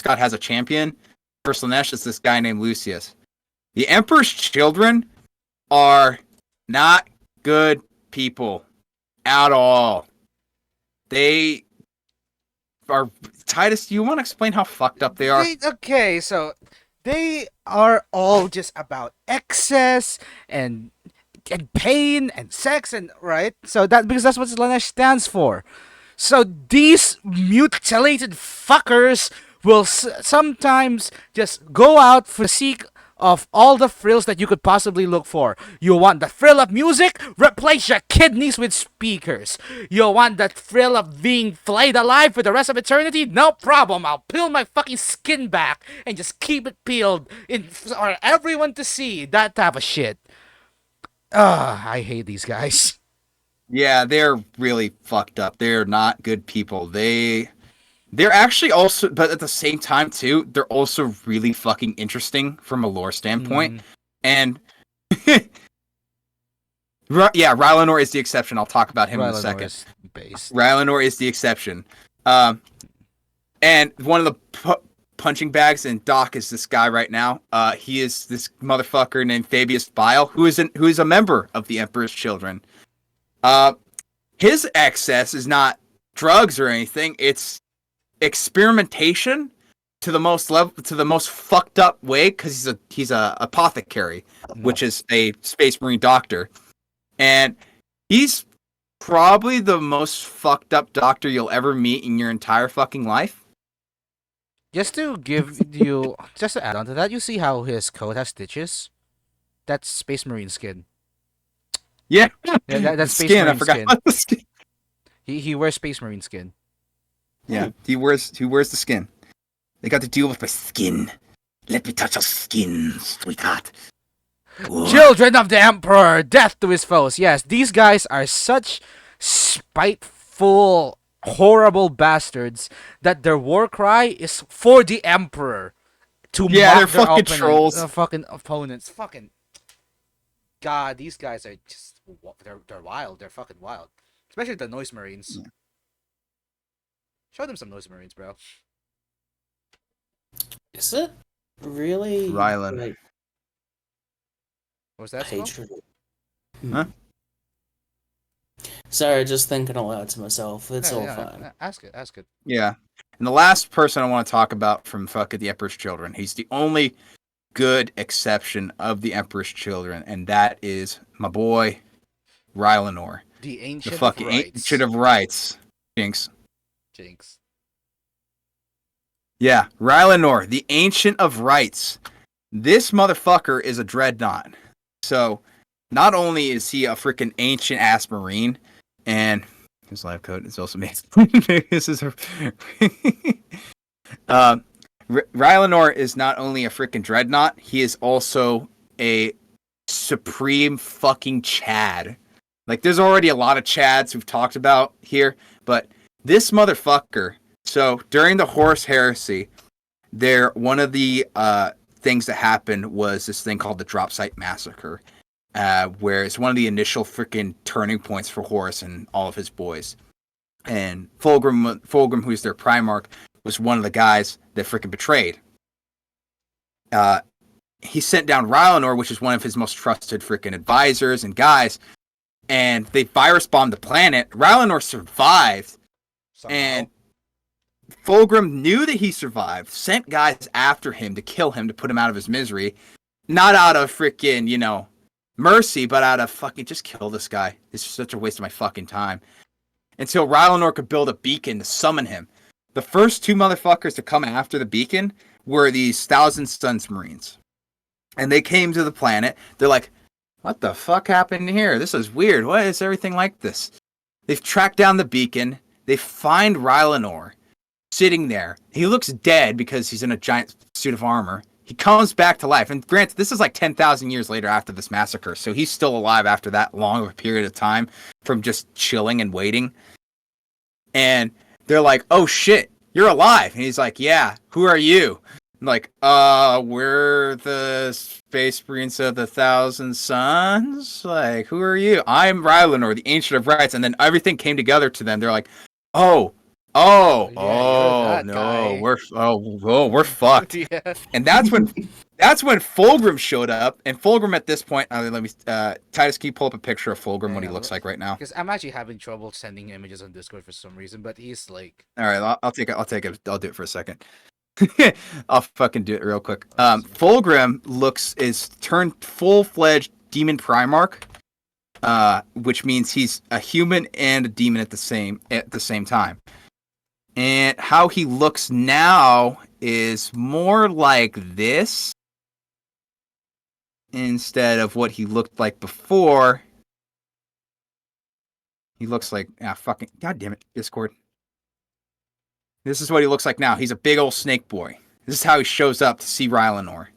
god has a champion. For Slanesh, it's this guy named Lucius. The Emperor's Children are not good people at all. They are. Titus, do you want to explain how fucked up they are? Okay, so they are all just about excess and pain and sex and right. So because that's what Slanesh stands for. So these mutilated fuckers will sometimes just go out for the seek of all the frills that you could possibly look for. You want the thrill of music? Replace your kidneys with speakers. You want the thrill of being flayed alive for the rest of eternity? No problem. I'll peel my fucking skin back and just keep it peeled for everyone to see. That type of shit. I hate these guys. Yeah, they're really fucked up. They're not good people. They're actually also, but at the same time too, they're also really fucking interesting from a lore standpoint. And Rylanor is the exception. I'll talk about him in a second. Rylanor is the exception. And one of the punching bags, and Doc is this guy right now. He is this motherfucker named Fabius Bile, who is a member of the Emperor's Children. His excess is not drugs or anything. It's experimentation to the most fucked up way, because he's a apothecary, which is a Space Marine doctor, and he's probably the most fucked up doctor you'll ever meet in your entire fucking life. Just to add on to that, you see how his coat has stitches? That's Space Marine skin. Yeah, that's Space skin. Marine I forgot skin. about the skin. He wears Space Marine skin. Yeah, he wears the skin. They got to deal with my skin. Let me touch your skin, sweetheart. Whoa. Children of the Emperor, death to his foes. Yes, these guys are such spiteful, horrible bastards that their war cry is for the Emperor. To they're mock their fucking trolls. fucking opponents. Fucking God, these guys are just they're wild. They're fucking wild. Especially the Noise Marines. Yeah. Show them some Noise Marines, bro. Is it really Rylan. like What was that? Skull? hatred? Huh? Sorry, just thinking aloud to myself. It's all Yeah, fine. ask it. Yeah. And the last person I want to talk about from fucking the Emperor's Children, he's the only good exception of the Emperor's Children, and that is my boy Rylanor. The Ancient The fucking of Rights. Ancient of Rights. Jinx. Yeah, Rylanor, the Ancient of Rights. This motherfucker is a dreadnought. So, not only is he a freaking ancient ass marine, and his life code is also made. This is Rylanor is not only a freaking dreadnought, he is also a supreme fucking Chad. Like, there's already a lot of Chads we've talked about here, but this motherfucker. So during the Horus Heresy, one of the things that happened was this thing called the Drop Site Massacre, where it's one of the initial freaking turning points for Horus and all of his boys. And Fulgrim, who's their Primarch, was one of the guys that freaking betrayed. He sent down Rylanor, which is one of his most trusted freaking advisors and guys, and they virus bombed the planet. Rylanor survived, Somehow. and Fulgrim knew that he survived, sent guys after him to kill him, to put him out of his misery. Not out of freaking, mercy, but out of fucking just kill this guy. It's such a waste of my fucking time. Until Rylanor could build a beacon to summon him. The first two motherfuckers to come after the beacon were these Thousand Suns Marines. And they came to the planet. They're like, what the fuck happened here? This is weird. Why is everything like this? They've tracked down the beacon. They find Rylanor sitting there. He looks dead because he's in a giant suit of armor. He comes back to life. And granted, this is like 10,000 years later after this massacre. So he's still alive after that long of a period of time from just chilling and waiting. And they're like, oh shit, you're alive. And he's like, yeah, who are you? I'm like, we're the Space Marines of the Thousand Suns. Like, who are you? I'm Rylanor, the Ancient of Rights. And then everything came together to them. They're like, oh, Yeah, you're that no, guy. we're fucked. Yeah. And that's when Fulgrim showed up. And Fulgrim at this point, Titus, can you pull up a picture of Fulgrim, what he Yeah, looks like right now? Because I'm actually having trouble sending images on Discord for some reason, but he's like, All right, I'll take it. I'll do it for a second. I'll fucking do it real quick. Fulgrim is turned full-fledged demon Primarch, which means he's a human and a demon at the same time. And how he looks now is more like this instead of what he looked like before. He looks like fucking god damn it, Discord. This is what he looks like now. He's a big old snake boy. This is how he shows up to see Rylanor.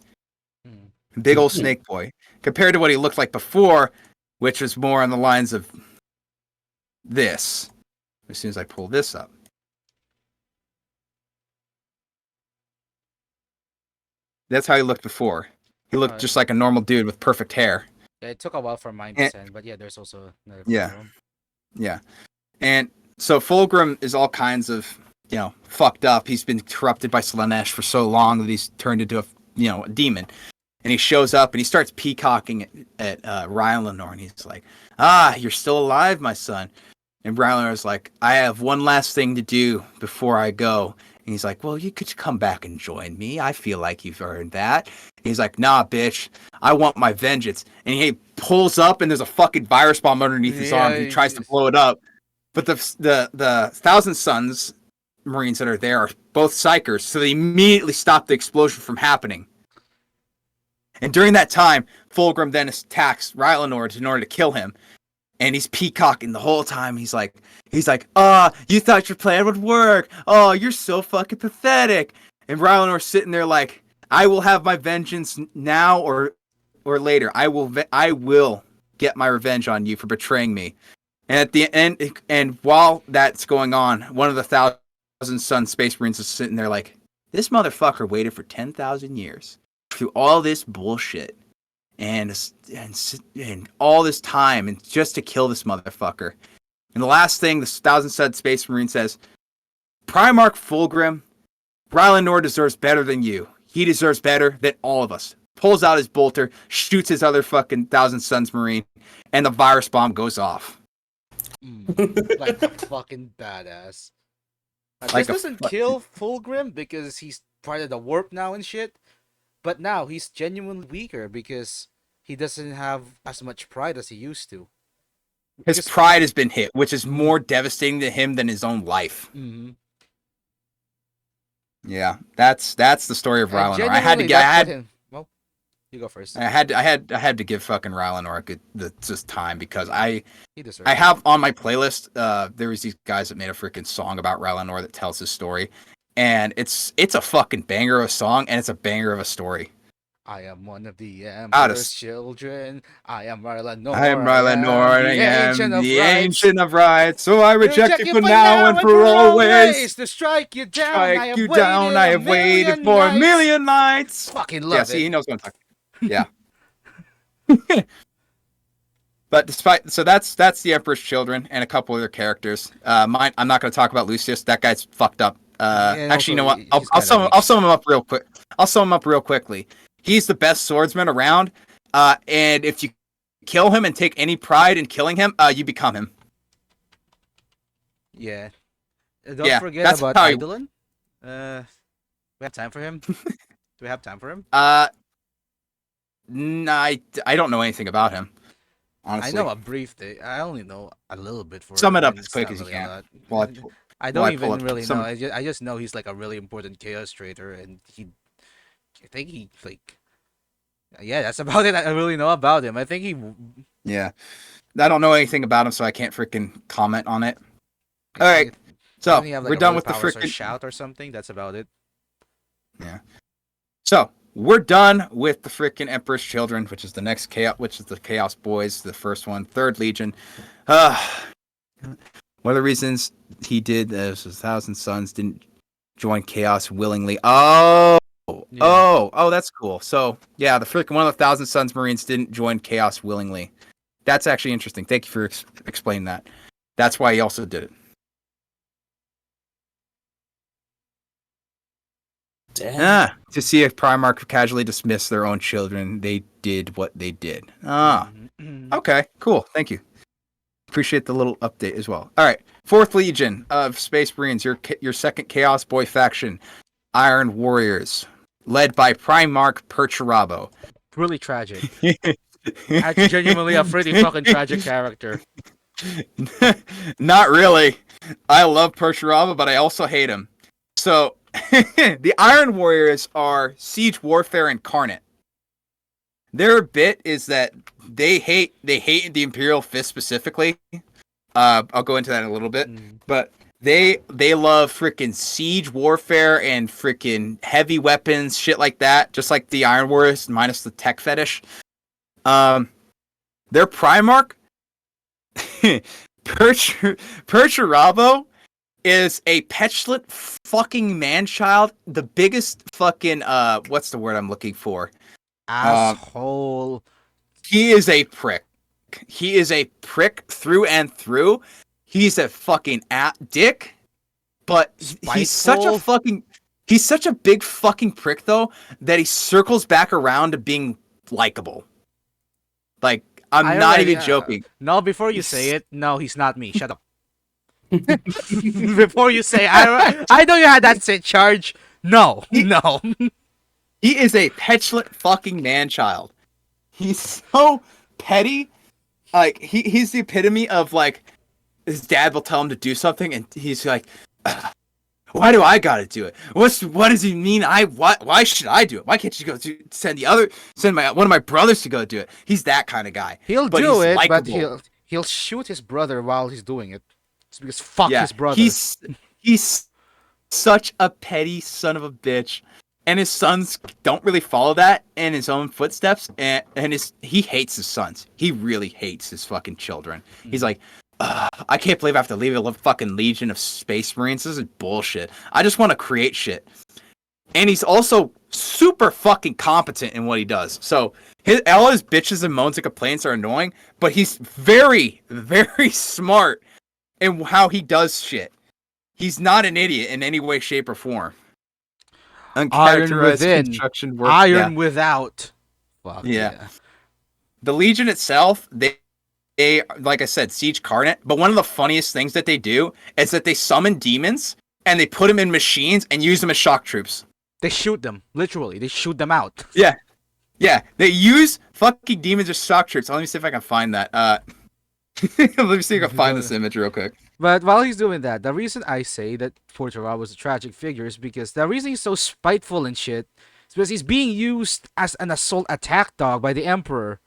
Big old snake boy. Compared to what he looked like before, which was more on the lines of this. As soon as I pull this up. That's how he looked before. He looked just like a normal dude with perfect hair. yeah, it took a while for mine to send, but yeah, there's also another Yeah. one. Yeah. And so Fulgrim is all kinds of, fucked up. He's been corrupted by Slanesh for so long that he's turned into a demon. And he shows up and he starts peacocking at Rylanor, and he's like, you're still alive, my son. And Rylanor's like, I have one last thing to do before I go. And he's like, well, you could come back and join me. I feel like you've earned that. And he's like, nah, bitch. I want my vengeance. And he pulls up and there's a fucking virus bomb underneath his arm. He tries to blow it up. But the Thousand Suns Marines that are there are both psychers, so they immediately stop the explosion from happening. And during that time, Fulgrim then attacks Rylanor in order to kill him. And he's peacocking the whole time. He's like, you thought your plan would work. Oh, you're so fucking pathetic. And Rylanor's sitting there like, I will have my vengeance now or later. I will get my revenge on you for betraying me. And at the end, and while that's going on, one of the Thousand Sun Space Marines is sitting there like, this motherfucker waited for 10,000 years through all this bullshit. And all this time, and just to kill this motherfucker. And the last thing the Thousand Sun Space Marine says, Primarch Fulgrim, Rylanor deserves better than you. He deserves better than all of us. Pulls out his bolter, shoots his other fucking Thousand Suns Marine, and the virus bomb goes off. Like a fucking badass. Like This doesn't kill Fulgrim because he's part of the warp now and shit. But now he's genuinely weaker because he doesn't have as much pride as he used to. His pride has been hit, which is more devastating to him than his own life. Mm-hmm. Yeah, that's the story of Rylanor. Well, you go first. I had to give fucking Rylanor this time because I He deserves have on my playlist. There was these guys that made a freaking song about Rylanor that tells his story. And it's a fucking banger of a song, and it's a banger of a story. I am one of the Emperor's children. I am Rylanor. I am Rylanor, and I am the Ancient of Rights. So I reject you for now and for always. To strike you down, I have waited for a million nights. Fucking love it. See, he knows what I'm talking. Yeah. But that's the Emperor's Children and a couple other characters. I'm not going to talk about Lucius. That guy's fucked up. Actually, you know what? I'll sum him up real quick. I'll sum him up real quickly. He's the best swordsman around. And if you kill him and take any pride in killing him, you become him. Yeah. Don't Yeah, forget that's about how he- Eidolon. We have time for him. Do we have time for him? I don't know anything about him. Honestly, I know a brief thing. I only know a little bit for Sum him, it up and as it's quick not as you really a can. lot. While I while don't I pull even up really some- know. I just know he's like a really important chaos trader, and I think he like. Yeah, that's about it. I really know about him. I think he. Yeah, I don't know anything about him, so I can't freaking comment on it. I All think right, so doesn't he have like we're a done really with the powers or freaking. shout or something? That's about it. So we're done with the freaking Emperor's Children, which is the next chaos, which is the Chaos Boys, the first one, Third Legion. One of the reasons he did this was 1,000 Sons didn't join Chaos willingly. Oh, that's cool. So yeah, the freaking one of the 1,000 Sons Marines didn't join Chaos willingly. That's actually interesting. Thank you for explaining that. That's why he also did it. Damn. To see if Primarch casually dismissed their own children, they did what they did. Okay, cool. Thank you. Appreciate the little update as well. All right, 4th Legion of Space Marines, your second Chaos Boy faction, Iron Warriors, led by Primarch Perturabo. Really tragic. Actually, genuinely a pretty fucking tragic character. Not really. I love Perturabo, but I also hate him. So, the Iron Warriors are siege warfare incarnate. Their bit is that they hate the Imperial Fist specifically. I'll go into that in a little bit, but they love freaking siege warfare and freaking heavy weapons, shit like that. Just like the Iron Warriors, minus the tech fetish. Their Primarch, Perturabo, is a petulant fucking man-child. The biggest fucking what's the word I'm looking for? Asshole. He is a prick. He is a prick through and through. He's a fucking dick. But he's such a Spiteful. he's such a big fucking prick though that he circles back around to being likable. Like I'm not even joking. No, before you say it, no, he's not me. Shut up. Before you say, I know you had that charge. No, no. He is a petulant fucking man-child. He's so petty. Like he's the epitome of like his dad will tell him to do something and he's like, why do I gotta do it? What does he mean? Why should I do it? Why can't you go send one of my brothers to go do it? He's that kind of guy. He'll But do he's it, but likable. he'll shoot his brother while he's doing it. It's because fuck Yeah, his brother. he's such a petty son of a bitch. And his sons don't really follow that in his own footsteps, and he hates his sons. He really hates his fucking children. He's like, I can't believe I have to leave a fucking legion of Space Marines. This is bullshit. I just want to create shit. And he's also super fucking competent in what he does. So all his bitches and moans and complaints are annoying, but he's very, very smart in how he does shit. He's not an idiot in any way, shape, or form. Iron within, construction work. iron without. Fuck Yeah. The Legion itself, they like I said, siege carnate. But one of the funniest things that they do is that they summon demons and they put them in machines and use them as shock troops. They shoot them, literally. They shoot them out. Yeah, they use fucking demons as shock troops. Let me see if I can find that. Let me see if I can find this image real quick. But while he's doing that, the reason I say that Portara was a tragic figure is because the reason he's so spiteful and shit is because he's being used as an assault attack dog by the Emperor.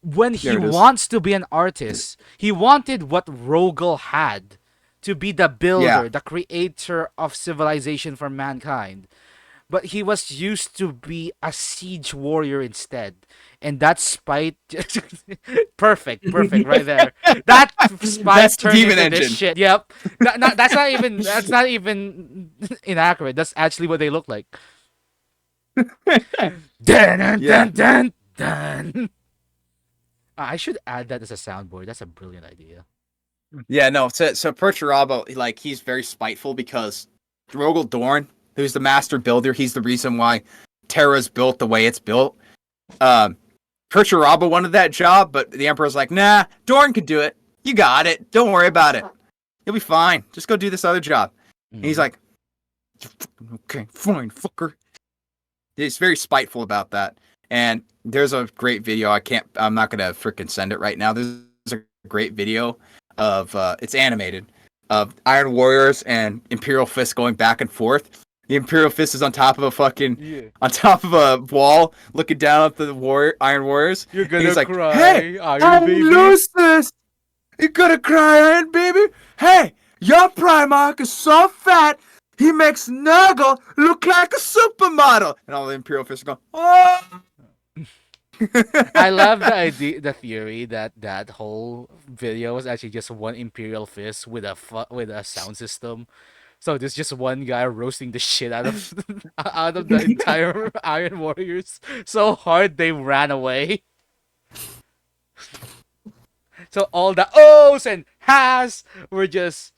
When he There it is. wants to be an artist, he wanted what Rogel had to be the builder, Yeah. the creator of civilization for mankind. But he was used to be a siege warrior instead. And that spite, perfect right there. That spite That's turned Demon into this Engine. shit. Yep, that's not even inaccurate. That's actually what they look like. Dun, dun, Yeah. dun, dun, dun. I should add that as a soundboard. That's a brilliant idea. Yeah, no. So Perturabo, like he's very spiteful because Rogel Dorn, who's the master builder, he's the reason why Terra's built the way it's built. Perturaba wanted that job, but the Emperor's like, nah, Dorn can do it. You got it. Don't worry about it. You'll be fine. Just go do this other job. And he's like, okay, fine, fucker. He's very spiteful about that. And there's a great video. I'm not gonna freaking send it right now. There's a great video of it's animated of Iron Warriors and Imperial Fist going back and forth. The Imperial Fist is on top of a wall, looking down at the Iron Warriors. You're gonna he's like, cry, hey, Iron Baby. lose this. You're gonna cry, Iron Baby. Hey, your Primarch is so fat, he makes Nurgle look like a supermodel. And all the Imperial Fists are going, oh. I love the theory that whole video was actually just one Imperial Fist with a sound system. So there's just one guy roasting the shit out of the entire Iron Warriors so hard they ran away. So all the ohs and has were just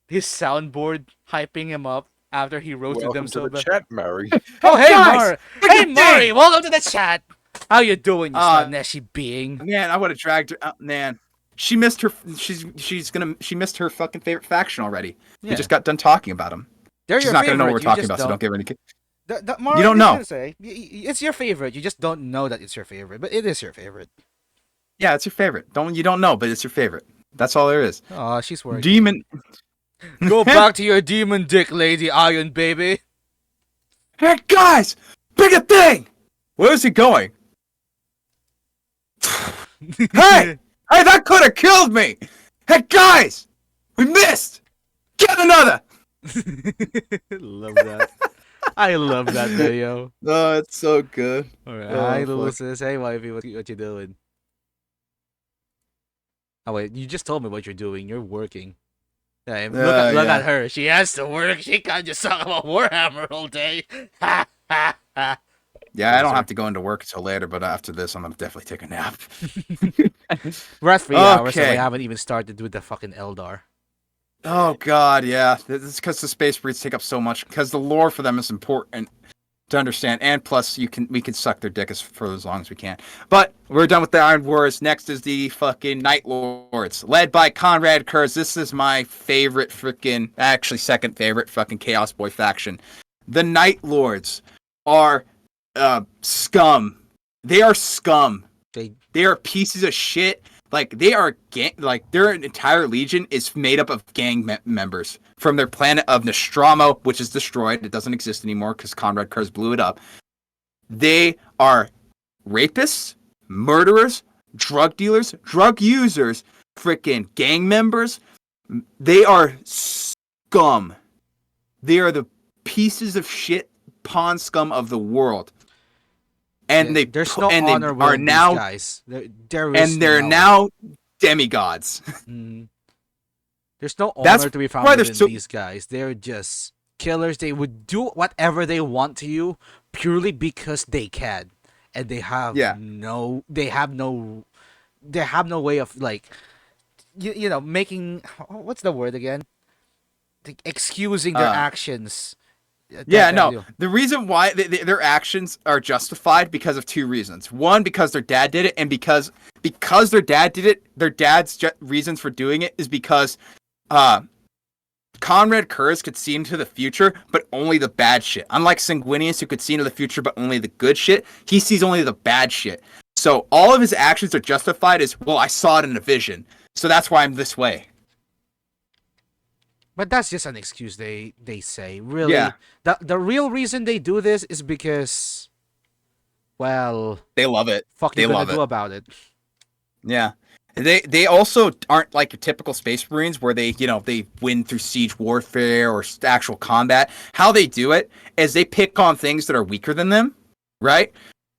his soundboard hyping him up after he roasted Welcome them to so the bad. chat, Mary. Oh hey Guys, Mari! look Hey at Mari! this. Welcome to the chat. How you doing, you Slaaneshi being? Man, I would have dragged her. Man, she missed her. She missed her fucking favorite faction already. Yeah. We just got done talking about them. They're She's your not gonna know what favorite, we're you talking just about, so don't give her any. Mari, You don't I was know. gonna say, it's your favorite. You just don't know that it's your favorite, but it is your favorite. Yeah, it's your favorite. You don't know, but it's your favorite. That's all there is. Oh, she's worried. Demon. Go back to your demon dick, Lady Iron Baby. Hey guys, bigger thing. Where is he going? Hey, that could have killed me. Hey guys, we missed. Get another. Love that. I love that video. Oh, it's so good. Alright, Oh, hi, fuck. little sis. Hey, wifey, what you doing? Oh wait, you just told me what you're doing. You're working. Yeah, look at her. She has to work. She can't just talk about Warhammer all day. Ha ha ha. Yeah, I don't have to go into work until later, but after this, I'm gonna definitely take a nap. We're at 3 hours, so we Okay. haven't even started with the fucking Eldar. Oh God, yeah. It's because the space breeds take up so much. Because the lore for them is important to understand, and plus we can suck their dick for as long as we can. But we're done with the Iron Wars. Next is the fucking Night Lords, led by Conrad Kurz. This is my favorite actually second favorite fucking Chaos Boy faction. The Night Lords are scum. They are scum. They are pieces of shit. Like they are their entire legion is made up of gang members from their planet of Nostromo, which is destroyed. It doesn't exist anymore because Conrad Kurz blew it up. They are rapists, murderers, drug dealers, drug users, freaking gang members. They are scum. They are the pieces of shit pawn scum of the world. And there's no and honor they are with now these guys. There is and they're no now demigods. There's no honor That's to be found why they're within so- these guys. They're just killers. They would do whatever they want to you purely because they can, and they have no way of like, making what's the word again? Like, excusing their actions. Yeah, no. The reason why their actions are justified because of two reasons. One, because their dad did it, and because their dad did it, their dad's reasons for doing it is because Conrad Kurz could see into the future, but only the bad shit. Unlike Sanguinius, who could see into the future, but only the good shit, he sees only the bad shit. So all of his actions are justified as, well, I saw it in a vision, so that's why I'm this way. But that's just an excuse they say. Really, Yeah. The real reason they do this is because, well, They love it. fuck They you gonna love do it. about it. Yeah. They also aren't like your typical Space Marines where they win through siege warfare or actual combat. How they do it is they pick on things that are weaker than them, right?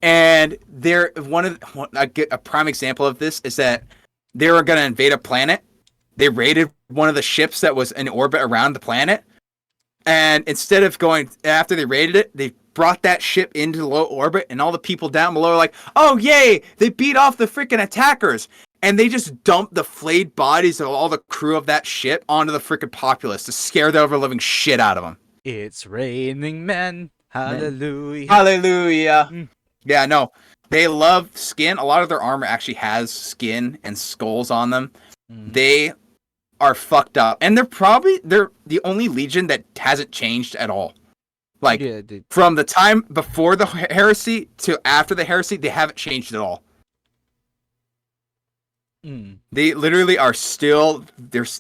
And they're a prime example of this is that they were going to invade a planet. They raided one of the ships that was in orbit around the planet. And instead of going after they raided it, they brought that ship into low orbit, and all the people down below are like, oh, yay, they beat off the freaking attackers. And they just dumped the flayed bodies of all the crew of that ship onto the freaking populace to scare the ever-living shit out of them. It's raining men. Hallelujah. Hallelujah. Yeah, no. They love skin. A lot of their armor actually has skin and skulls on them. They are fucked up, and they're the only legion that hasn't changed at all. Like Yeah, from the time before the heresy to after the heresy, they haven't changed at all. They literally are still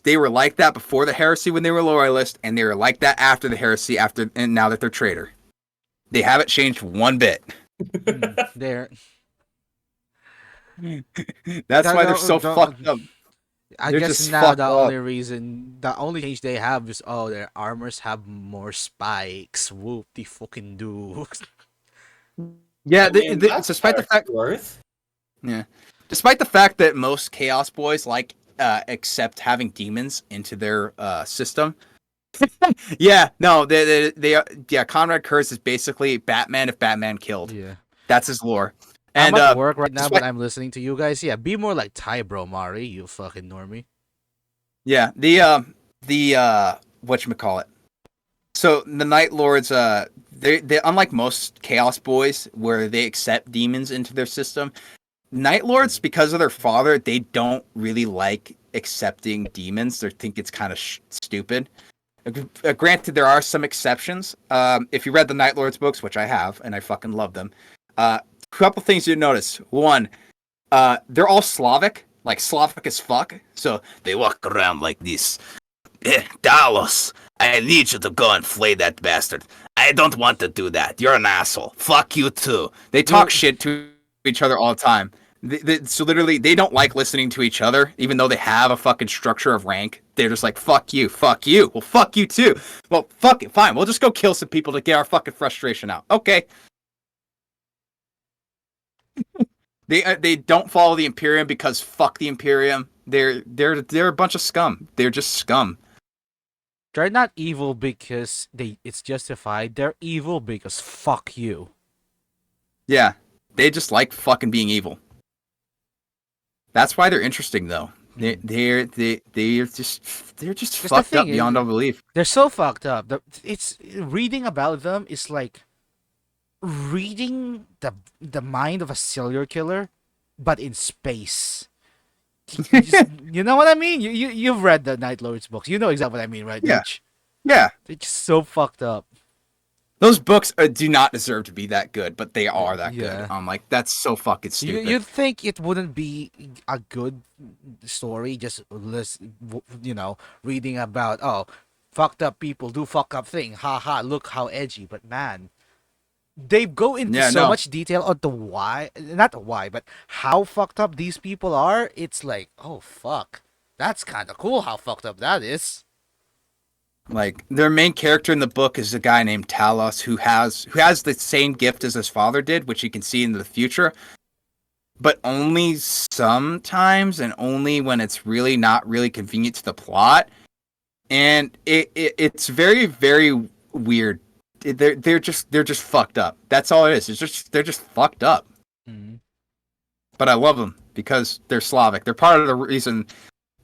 they were like that before the heresy when they were loyalist, and they were like that after the heresy and now that they're traitor. They haven't changed one bit. They're. That's why they're so fucked up. I They're guess just now fucked the up. only change they have is their armors have more spikes. Whoop de fucking do. Yeah, I mean, that's despite the fact growth. despite the fact that most Chaos Boys accept having demons into their system. Yeah, no, Conrad Kurz is basically Batman if Batman killed. Yeah. That's his lore. I'm And at work right now, despite- but I'm listening to you guys. Yeah, be more like Ty Bro Mari, you fucking normie. yeah, the whatchamacallit. So the Night Lords, they unlike most Chaos Boys where they accept demons into their system, Night Lords, because of their father, they don't really like accepting demons. They think it's kind of stupid. Granted, there are some exceptions. If you read the Night Lords books, which I have, and I fucking love them, a couple things you notice. One, they're all Slavic, like Slavic as fuck. So They walk around like this. Talos, I need you to go and flay that bastard. I don't want to do that. You're an asshole. Fuck you too. they talk shit to each other all the time. So literally, they don't like listening to each other, even though they have a fucking structure of rank. They're just like, fuck you, fuck you. Well, fuck you too. Well, fuck it, fine. We'll just go kill some people to get our fucking frustration out. Okay. They don't follow the Imperium because fuck the Imperium. They're a bunch of scum. They're just scum. They're not evil because it's justified. They're evil because fuck you. Yeah, they just like fucking being evil. That's why they're interesting, though. They're just the fucked thing up beyond is- all belief. They're so fucked up. It's reading about them is like reading the mind of a serial killer, but in space. You know what I mean? You've read the Night Lords books. You know exactly what I mean, right? Yeah. Mitch? Yeah, They're just so fucked up. those books do not deserve to be that good, but they are that Yeah. good. I'm like, that's so fucking stupid. You'd think it wouldn't be a good story, just reading about fucked up people do fuck up thing. Ha ha! Look how edgy. But man, they go into Yeah, so no. much detail on the why, not the why, but how fucked up these people are. It's like, oh fuck, that's kind of cool. How fucked up that is. Like their main character in the book is a guy named Talos who has the same gift as his father did, which you can see into the future, but only sometimes and only when it's really not really convenient to the plot. And it's very, very weird. They're just fucked up. That's all it is. They're just fucked up. But I love them because they're Slavic. They're part of the reason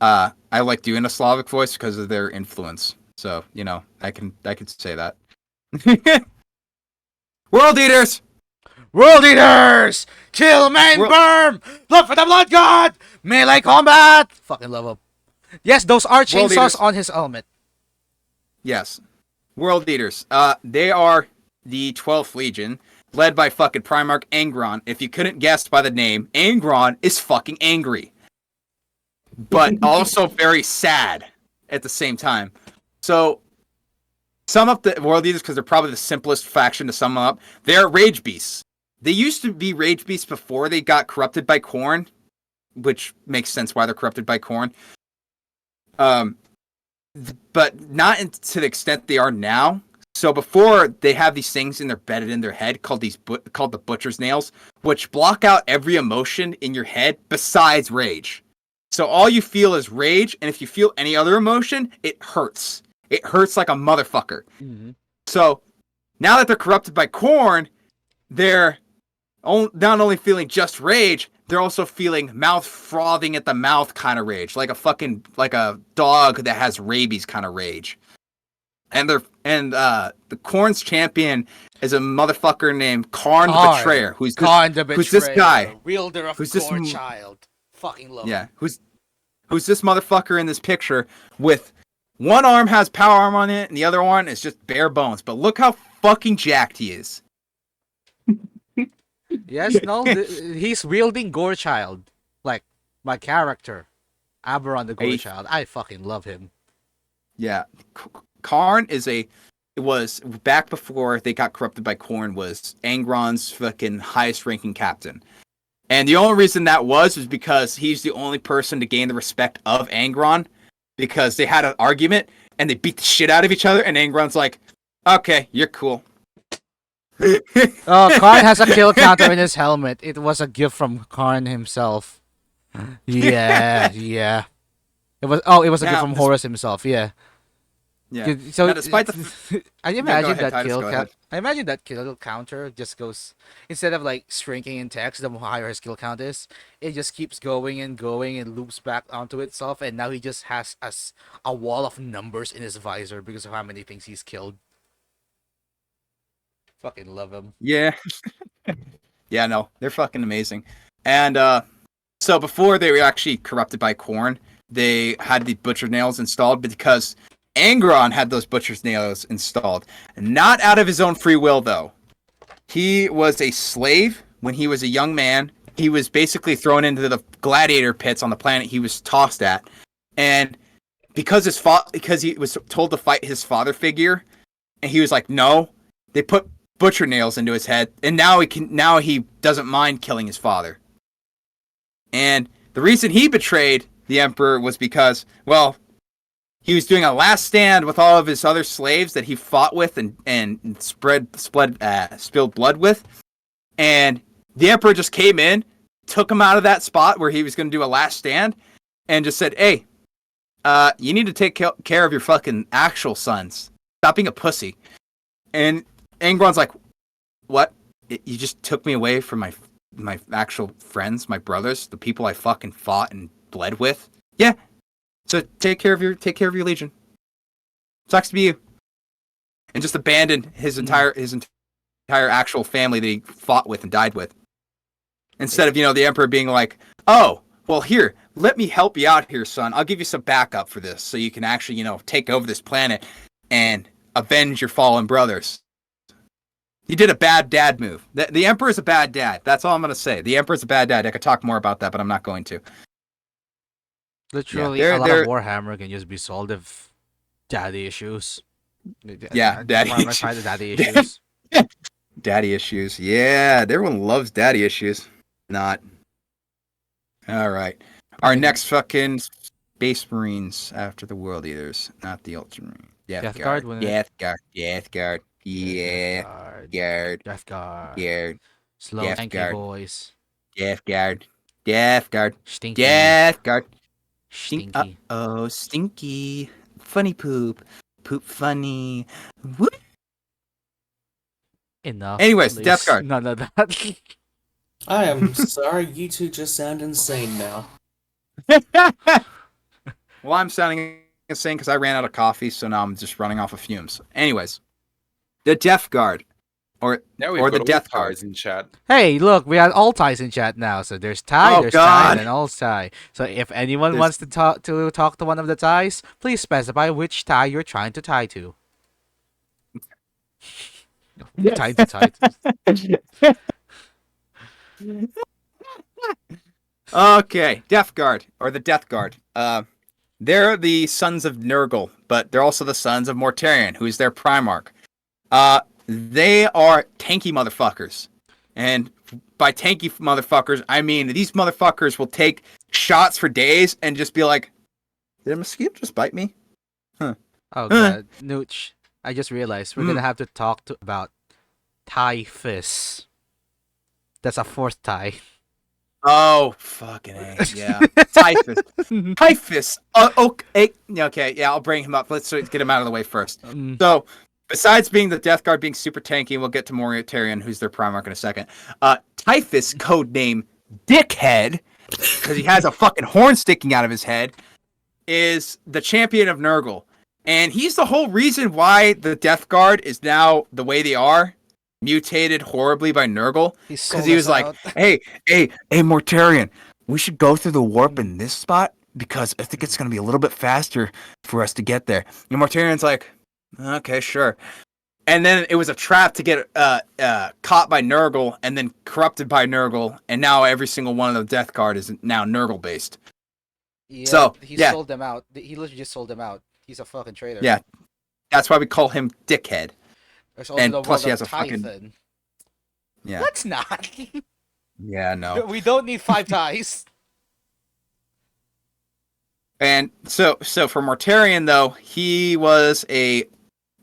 I like doing a Slavic voice because of their influence. So, I could say that. World Eaters! World Eaters! Kill, maim, burn! Look for the blood god! Melee combat! Fucking love him. Yes, those are World chainsaws Eaters. on his helmet. Yes. World Eaters. They are the 12th Legion, led by fucking Primarch Angron. If you couldn't guess by the name, Angron is fucking angry. But also very sad at the same time. So, sum up the World Eaters because they're probably the simplest faction to sum up. They're Rage Beasts. They used to be Rage Beasts before they got corrupted by Khorne, which makes sense why they're corrupted by Khorne. But not to the extent they are now. So before, they have these things embedded in their head called the Butcher's Nails, which block out every emotion in your head besides rage. So all you feel is rage, and if you feel any other emotion, it hurts. It hurts like a motherfucker. So now that they're corrupted by Khorne, they're not only feeling just rage, they're also feeling mouth frothing at the mouth kind of rage, like a dog that has rabies kind of rage. And And the Korn's champion is a motherfucker named Karn the Karn. Betrayer, who's Karn the Betrayer, who's this guy? wielder of Who's this Core m- Child. Fucking love Yeah, him. who's this motherfucker in this picture with one arm has power armor on it and the other one is just bare bones. But look how fucking jacked he is. Yes, no, he's wielding Gore Child. Like, my character. Aberon the Gore Hey. Child. I fucking love him. Yeah, Karn it was back before they got corrupted by Korn, was Angron's fucking highest ranking captain. And the only reason that was because he's the only person to gain the respect of Angron, because they had an argument and they beat the shit out of each other, and Angron's like, okay, you're cool. Oh, Karn has a kill counter in his helmet. It was a gift from Karn himself. Yeah, yeah. It was a gift Now, from Horus himself, yeah. Yeah. So Now, despite the I imagine ahead, that Titus, kill go ahead. I imagine that kill counter just goes, instead of like shrinking in text, the higher his kill count is, it just keeps going and loops back onto itself, and now he just has a wall of numbers in his visor because of how many things he's killed. Fucking love him. Yeah. Yeah, no, they're fucking amazing. And so before they were actually corrupted by Korn, they had the butcher nails installed because Angron had those butcher's nails installed. Not out of his own free will, though. He was a slave when he was a young man. He was basically thrown into the gladiator pits on the planet he was tossed at. And because because he was told to fight his father figure, and he was like, no, they put butcher nails into his head, and now he doesn't mind killing his father. And the reason he betrayed the emperor was because, well, he was doing a last stand with all of his other slaves that he fought with and spilled blood with, and the emperor just came in, took him out of that spot where he was going to do a last stand, and just said, hey, you need to take care of your fucking actual sons. Stop being a pussy. And Angron's like, what? You just took me away from my actual friends, my brothers, the people I fucking fought and bled with? Yeah. So take care of your legion. Sucks to be you. And just abandon his entire actual family that he fought with and died with. Instead of, the emperor being like, oh, well, here, let me help you out here, son. I'll give you some backup for this so you can actually, take over this planet and avenge your fallen brothers. He did a bad dad move. The emperor's a bad dad. That's all I'm going to say. The emperor's a bad dad. I could talk more about that, but I'm not going to. Literally, Yeah, a lot they're- of Warhammer can just be solved if daddy issues. Yeah, daddy Warhammer issues. tried the daddy issues. Daddy issues. Yeah, everyone loves daddy issues. Not. All right. Our next fucking Space Marines after the World Eaters, not the Ultramarine. Death Guard, wouldn't it? Death Guard. Death Guard. Yeah. Guard. Death Guard. Guard. Slow, Death tanky Guard. boys. Death Guard. Death Guard. Stinky. Death Guard. Stinky. Oh, stinky. Funny poop. Poop funny. Woo. Enough. Anyways, please. Death Guard. None of that. I am sorry, you two just sound insane now. Well, I'm sounding insane because I ran out of coffee, so now I'm just running off of fumes. Anyways, the Death Guard, or Now we've or got the all Death cars Guard. in chat. Hey, look, we had all ties in chat now. So there's Ty, Oh, there's God. Ty, and all Ty. So if anyone There's- wants to talk to one of the ties, please specify which tie you're trying to tie to. Trying to tie to. Okay, Death Guard, or the Death Guard. They're the sons of Nurgle, but they're also the sons of Mortarion, who's their Primarch. They are tanky motherfuckers. And by tanky motherfuckers, I mean these motherfuckers will take shots for days and just be like, did a mosquito just bite me? Oh god, Nooch. I just realized we're gonna have to talk about Typhus. That's a fourth tie. Oh, fucking A, yeah. Typhus. Typhus. Okay, yeah, I'll bring him up. Let's get him out of the way first. So, besides being the Death Guard being super tanky, we'll get to Mortarion, who's their Primarch in a second. Typhus, codename Dickhead, because he has a fucking horn sticking out of his head, is the champion of Nurgle. And he's the whole reason why the Death Guard is now the way they are, mutated horribly by Nurgle. He Because sold he us was like, out. hey, Mortarion, we should go through the warp in this spot because I think it's going to be a little bit faster for us to get there. And Mortarion's like, okay, sure. And then it was a trap to get caught by Nurgle and then corrupted by Nurgle. And now every single one of the Death Guard is now Nurgle-based. Yeah, So, he yeah. sold them out. He literally just sold them out. He's a fucking traitor. Yeah. That's why we call him Dickhead. There's also And the plus world he of has a fucking- Tython. Yeah. Let's not. Yeah, no. We don't need 5 ties. And so for Mortarion, though, he was a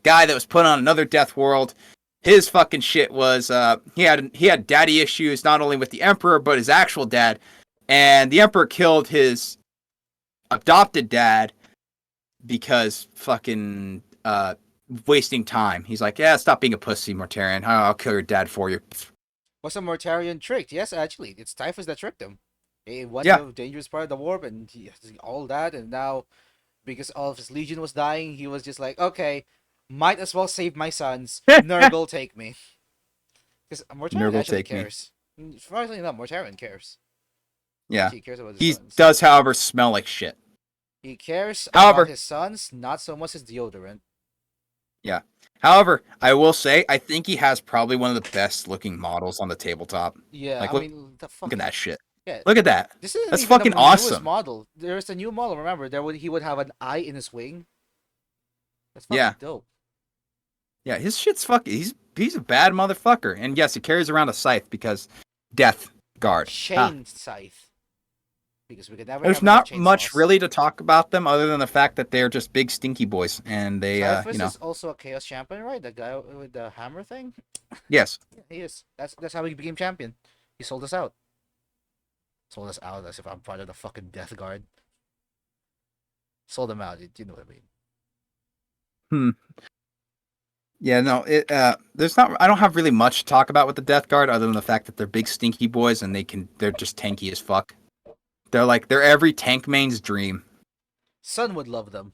guy that was put on another death world. His fucking shit was he had daddy issues, not only with the Emperor, but his actual dad. And the Emperor killed his adopted dad because fucking wasting time. He's like, yeah, stop being a pussy, Mortarion. I'll kill your dad for you. Was a Mortarion tricked? Yes, actually. It's Typhus that tricked him. He went Yeah. to a dangerous part of the warp and all that, and now, because all of his legion was dying, he was just like, okay, might as well save my sons. Nurgle, take me. Because Mortarion Nurgle, actually take me. cares. Surprisingly enough, Mortarion cares. Yeah. He cares about his He sons. does, however, smell like shit. He cares However- about his sons, not so much his deodorant. However, I will say, I think he has probably one of the best looking models on the tabletop. Yeah, Like, I look- mean, the Look fucking at that shit. Yeah, Look at that. this isn't That's even fucking the newest awesome. model. There's a new model. Remember, he would have an eye in his wing. That's fucking Yeah. dope. Yeah, his shit's fucking. He's a bad motherfucker. And yes, he carries around a scythe because Death Guard. Chain scythe. Because we could never. There's have enough not much chainsaws. really to talk about them other than the fact that they're just big stinky boys and they Typhus you know. is also a chaos champion, right? The guy with the hammer thing. Yes. Yeah, he is. That's how he became champion. He sold us out. Sold us out as if I'm part of the fucking Death Guard. Sold them out. You know what I mean? Yeah, no, there's not I don't have really much to talk about with the Death Guard other than the fact that they're big stinky boys and they're just tanky as fuck. They're every tank main's dream. Sun would love them.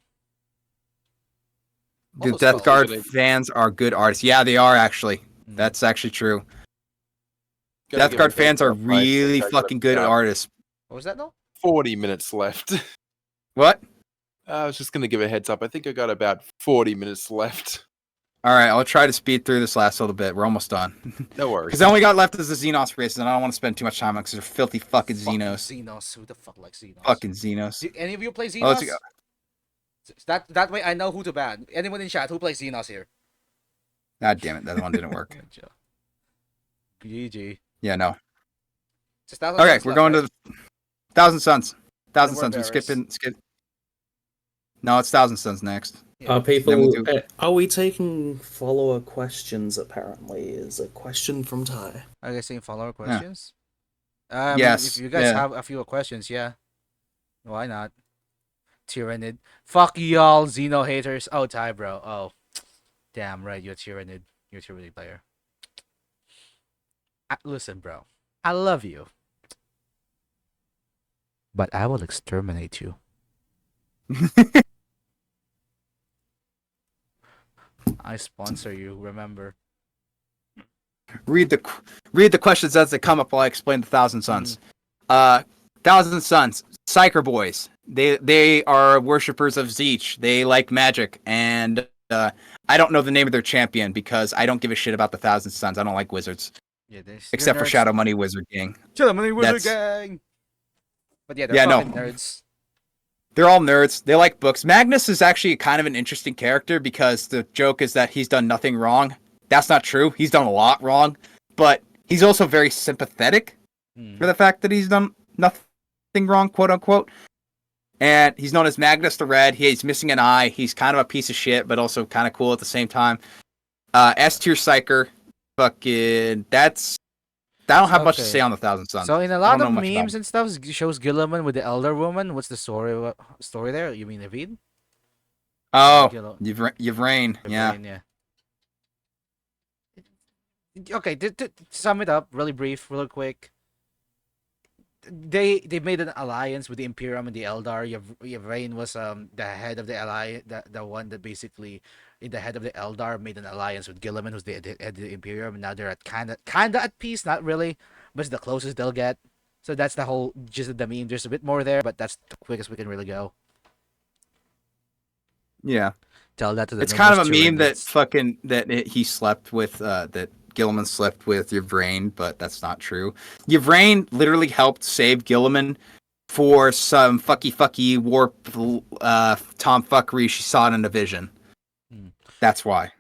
The Also Death Skull. Guard Really? fans are good artists. Yeah, they are actually. Mm. That's actually true. Gotta Death give Guard a fans heads are up, right? really Okay, fucking good yeah. artists. What was that though? 40 minutes left. What? I was just going to give a heads up. I think I got about 40 minutes left. All right, I'll try to speed through this last little bit. We're almost done. No worries. Because all we got left is the Xenos races, and I don't want to spend too much time on because they're filthy fucking Xenos. Xenos. Who the fuck likes Xenos? Fucking Xenos. Do any of you play Xenos? Oh, let's go. That way I know who to ban. Anyone in chat who plays Xenos here? God damn it, that one didn't work. GG. Yeah, no. Just that Okay, we're going to the Thousand Suns. Thousand Word Suns. We bearers. skip. No, it's Thousand Suns next. Yeah. People, Then we'll do- are we taking follower questions? Apparently, is a question from Ty. Are you guys saying follower Yeah. questions? Yes, If you guys yeah. have a few questions, yeah. Why not? Tyrannid. Fuck y'all, Xeno haters. Oh, Ty, bro. Oh. Damn right, you're a Tyrannid. You're a Tyrannid player. Listen, bro. I love you. But I will exterminate you. I sponsor you, remember. read the questions as they come up while I explain the Thousand Suns. Thousand Suns, Psyker boys. They are worshippers of Zeech. They like magic, and I don't know the name of their champion because I don't give a shit about the Thousand Suns. I don't like wizards, Yeah, except for Shadow Money Wizard Gang. Shadow Money Wizard That's- Gang! But yeah, they're Yeah, no. fucking nerds. They're all nerds. They like books. Magnus is actually kind of an interesting character because the joke is that he's done nothing wrong. That's not true. He's done a lot wrong, but he's also very sympathetic for the fact that he's done nothing wrong, quote unquote. And he's known as Magnus the Red. He's missing an eye. He's kind of a piece of shit, but also kind of cool at the same time. S tier Psyker, fucking I don't have much to Okay. say on the Thousand Suns. So in a I lot don't of know much about memes and stuff, it shows Gilliman with the elder woman. What's the story there? You mean Evid? Oh, Gillo- Yvrain, yeah. Evain, yeah. Okay, to sum it up, really brief, really quick. they made an alliance with the Imperium and the Eldar. Yvrain was the head of the ally, the one that basically in the head of the Eldar made an alliance with Gilliman, who's the head of the Imperium. And now they're at kinda at peace, not really, but it's the closest they'll get. So that's the whole gist of the meme. There's a bit more there, but that's the quickest we can really go. Yeah. Tell that to the It's kind of a numbers meme that Tyranids. fucking he slept with that Gilliman slept with Yvrain, but that's not true. Yvrain literally helped save Gilliman for some fucky warp tomfuckery she saw in a vision. Hmm. That's why.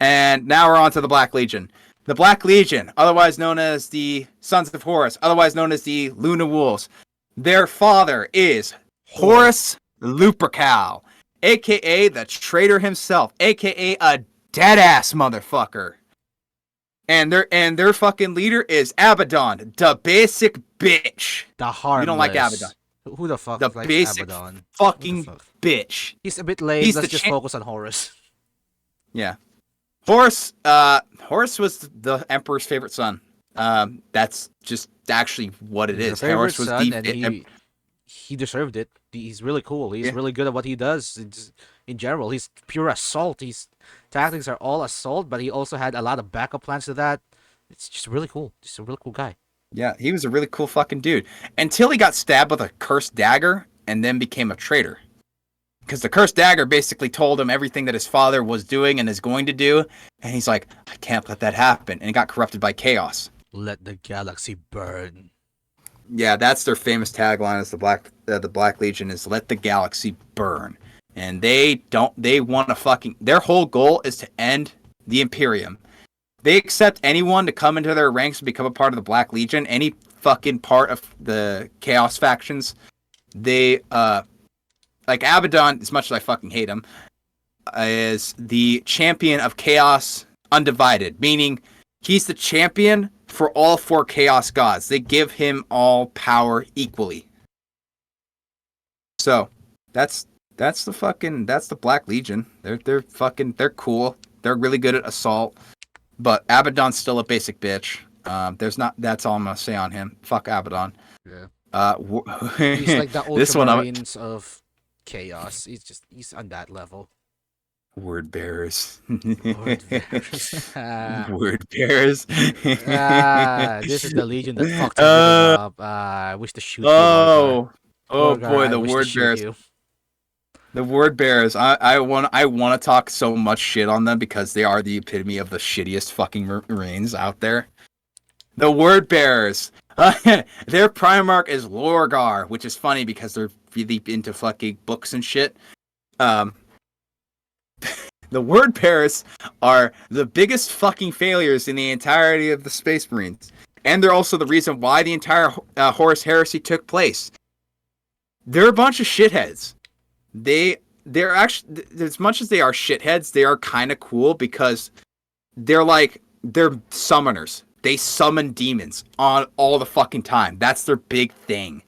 And now we're on to the Black Legion. The Black Legion, otherwise known as the Sons of Horus, otherwise known as the Luna Wolves. Their father is Horus Lupercal, aka the traitor himself, aka a dead-ass motherfucker. And their fucking leader is Abaddon, the basic bitch. The harmless. You don't like Abaddon. Who the fuck The likes basic Abaddon? fucking What the fuck? bitch. He's a bit lame. He's Let's the just focus on Horus. Yeah. Horus was the Emperor's favorite son. That's just actually what it He's is. a favorite Horus was son, the and he deserved it. He's really cool. He's Yeah. really good at what he does. In general, he's pure assault. His tactics are all assault, but he also had a lot of backup plans to that. It's just really cool. Just a really cool guy. Yeah, he was a really cool fucking dude. Until he got stabbed with a cursed dagger and then became a traitor. Because the cursed dagger basically told him everything that his father was doing and is going to do. And he's like, I can't let that happen. And he got corrupted by chaos. Let the galaxy burn. Yeah, that's their famous tagline is the Black Legion is let the galaxy burn. And they want to fucking, their whole goal is to end the Imperium. They accept anyone to come into their ranks and become a part of the Black Legion, any fucking part of the Chaos factions. They, like Abaddon, as much as I fucking hate him, is the champion of Chaos Undivided, meaning he's the champion for all four Chaos gods. They give him all power equally. So, that's the Black Legion. They're cool. They're really good at assault. But Abaddon's still a basic bitch. That's all I'm gonna say on him. Fuck Abaddon. Yeah. He's like the this one, Ultramarines of Chaos. He's on that level. Word bearers. Lord Varys. Word bearers. This is the Legion that fucked everything up. I wish to shoot you. Lorgar. Oh Lorgar, boy, I the wish to word shoot bearers. you. The word bearers. I want to talk so much shit on them because they are the epitome of the shittiest fucking Marines out there. The word bearers. Their Primarch is Lorgar, which is funny because they're really into fucking books and shit. The word bearers are the biggest fucking failures in the entirety of the Space Marines. And they're also the reason why the entire Horus Heresy took place. They're a bunch of shitheads. They're actually, as much as they are shitheads, they are kind of cool because they're summoners. They summon demons on all the fucking time. That's their big thing.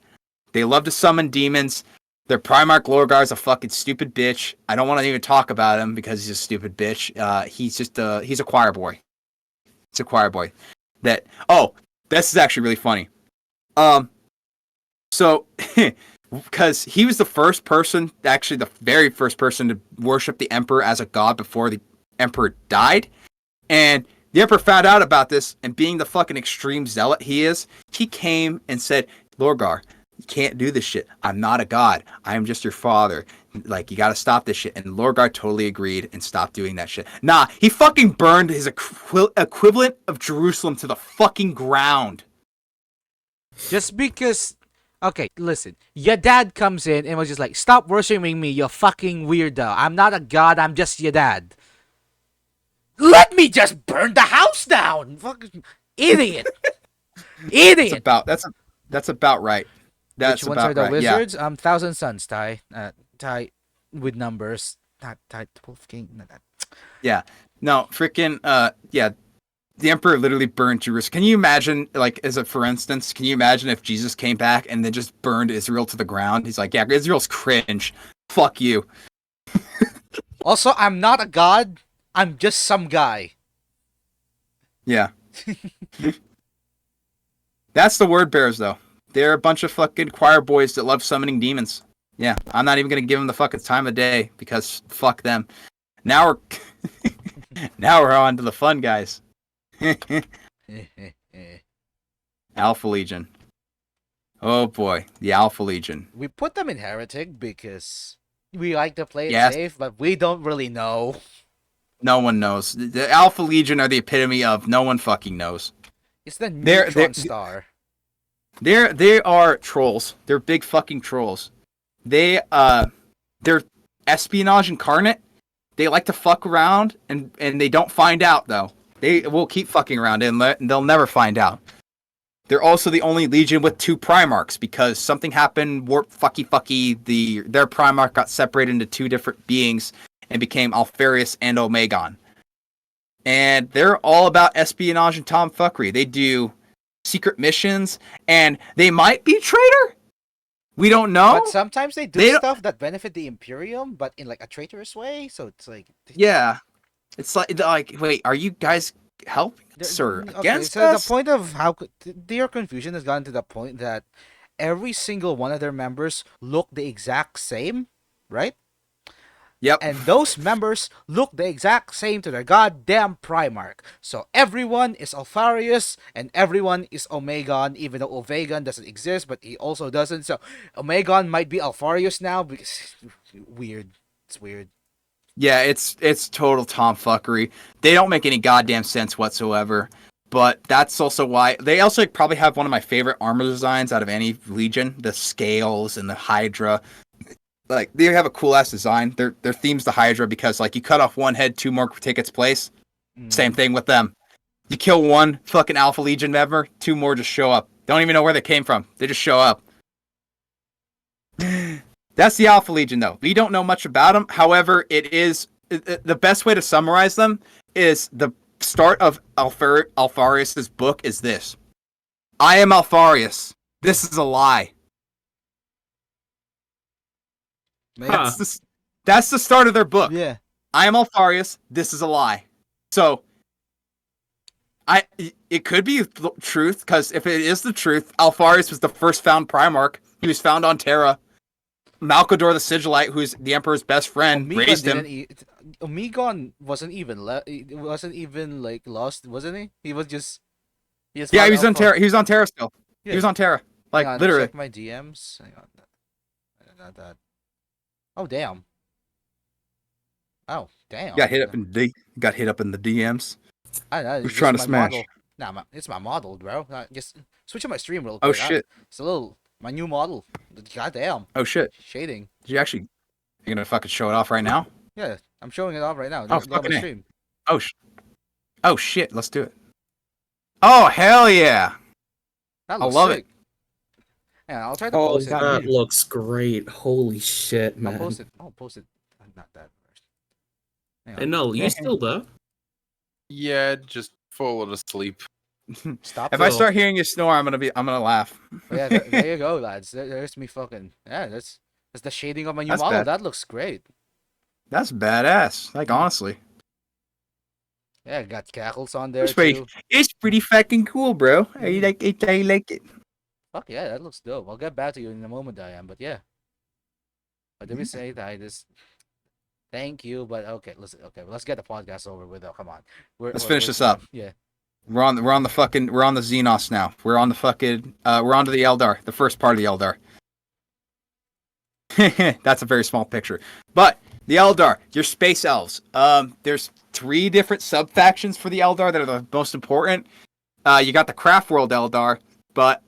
They love to summon demons. Their Primarch Lorgar is a fucking stupid bitch. I don't want to even talk about him because he's a stupid bitch. He's a choir boy. It's a choir boy. This is actually really funny. So, because he was the first person, actually the very first person to worship the Emperor as a god before the Emperor died. And the Emperor found out about this, and being the fucking extreme zealot he is, he came and said, Lorgar, you can't do this shit. I'm not a god. I am just your father. Like, you gotta stop this shit. And Lorgar totally agreed and stopped doing that shit. Nah, he fucking burned his equivalent of Jerusalem to the fucking ground. Just because. Okay, listen. Your dad comes in and was just like, stop worshiping me, you fucking weirdo. I'm not a god, I'm just your dad. Let me just burn the house down! Fucking idiot! Idiot! That's about right. That's Which ones about are the right. Yeah. wizards? Thousand Sons, Ty. Ty with numbers. Not Ty 12 King. Not that. Yeah. No, freaking, yeah. The Emperor literally burned Jerusalem. Can you imagine, like, for instance, can you imagine if Jesus came back and then just burned Israel to the ground? He's like, yeah, Israel's cringe. Fuck you. Also, I'm not a god. I'm just some guy. Yeah. That's the word bearers, though. They're a bunch of fucking choir boys that love summoning demons. Yeah, I'm not even gonna give them the fucking time of day because fuck them. Now we're now we're on to the fun guys. Alpha Legion. Oh boy, the Alpha Legion. We put them in Heretic because we like to play it Yes. safe, but we don't really know. No one knows. The Alpha Legion are the epitome of no one fucking knows. It's the They're- neutron star. They are trolls. They're big fucking trolls. They're espionage incarnate. They like to fuck around and they don't find out though. They will keep fucking around and they'll never find out. They're also the only legion with 2 Primarchs because something happened. Warp fucky. Their Primarch got separated into 2 different beings and became Alfarius and Omegon. And they're all about espionage and tomfuckery. They do secret missions, and they might be traitor. We don't know. But sometimes they do They don't- stuff that benefit the Imperium, but in like a traitorous way. So it's like Yeah, it's like wait, are you guys helping us or against so us? the point of how their confusion has gotten to the point that every single one of their members look the exact same, right? Yep. And those members look the exact same to their goddamn Primarch. So everyone is Alfarius and everyone is Omegon, even though Omegon doesn't exist, but he also doesn't. So Omegon might be Alfarius now because weird. It's weird. Yeah, it's total tomfuckery. They don't make any goddamn sense whatsoever. But that's also why they also probably have one of my favorite armor designs out of any legion. The scales and the Hydra. Like they have a cool ass design. Their theme's the Hydra because like you cut off one head, 2 more take its place. Same thing with them. You kill one fucking Alpha Legion member, 2 more just show up. Don't even know where they came from. They just show up. That's the Alpha Legion though. We don't know much about them. However, the best way to summarize them is the start of Alfarius' book is this. I am Alfarius. This is a lie. Huh. That's the start of their book. Yeah. I am Alfarius. This is a lie. So, it could be truth because if it is the truth, Alfarius was the first found Primarch. He was found on Terra. Malkador the Sigilite, who's the Emperor's best friend, raised him. Omegon wasn't even like lost, wasn't he? He was just. Yeah, he was on Terra. He was on Terra still. Yeah. He was on Terra. Like Hang on, literally. check my DMs. Hang on. Not that. Oh damn. Oh damn. Got hit up in the DMs. I know. Who's it's trying to my smash? model. Nah, it's my model, bro. Just switch on my stream real Oh quick. shit. It's my new model. Goddamn. Oh shit. Shading. Did you actually? You're gonna fucking show it off right now? Yeah, I'm showing it off right now. Oh, Go on fucking my A. stream. Oh shit. Let's do it. Oh hell yeah. That I looks love sick. Yeah, I'll try to Oh, post it. That looks great. Holy shit, man. I'll post it. I'll post it. Not that first. Hang on. Hey, no, you still there? Yeah, just fallen asleep. Stop. If I it. start hearing you snore, I'm gonna laugh. Oh, yeah, there you go, lads. There's me fucking. Yeah, that's the shading of my new That's model. bad. That looks great. That's badass. Like honestly, Yeah, got cackles on there it's pretty, too. it's pretty fucking cool, bro. I like it. I like it. Fuck yeah, that looks dope. I'll get back to you in a moment, Diane. But yeah. But Mm-hmm. let me say that this. Thank you, but okay, let's get the podcast over with though. Come on. Let's finish this up. Yeah. We're on the Xenos now. We're on the fucking we're on to the Eldar, the first part of the Eldar. That's a very small picture. But the Eldar, your space elves. There's 3 different sub factions for the Eldar that are the most important. You got the Craft World Eldar, but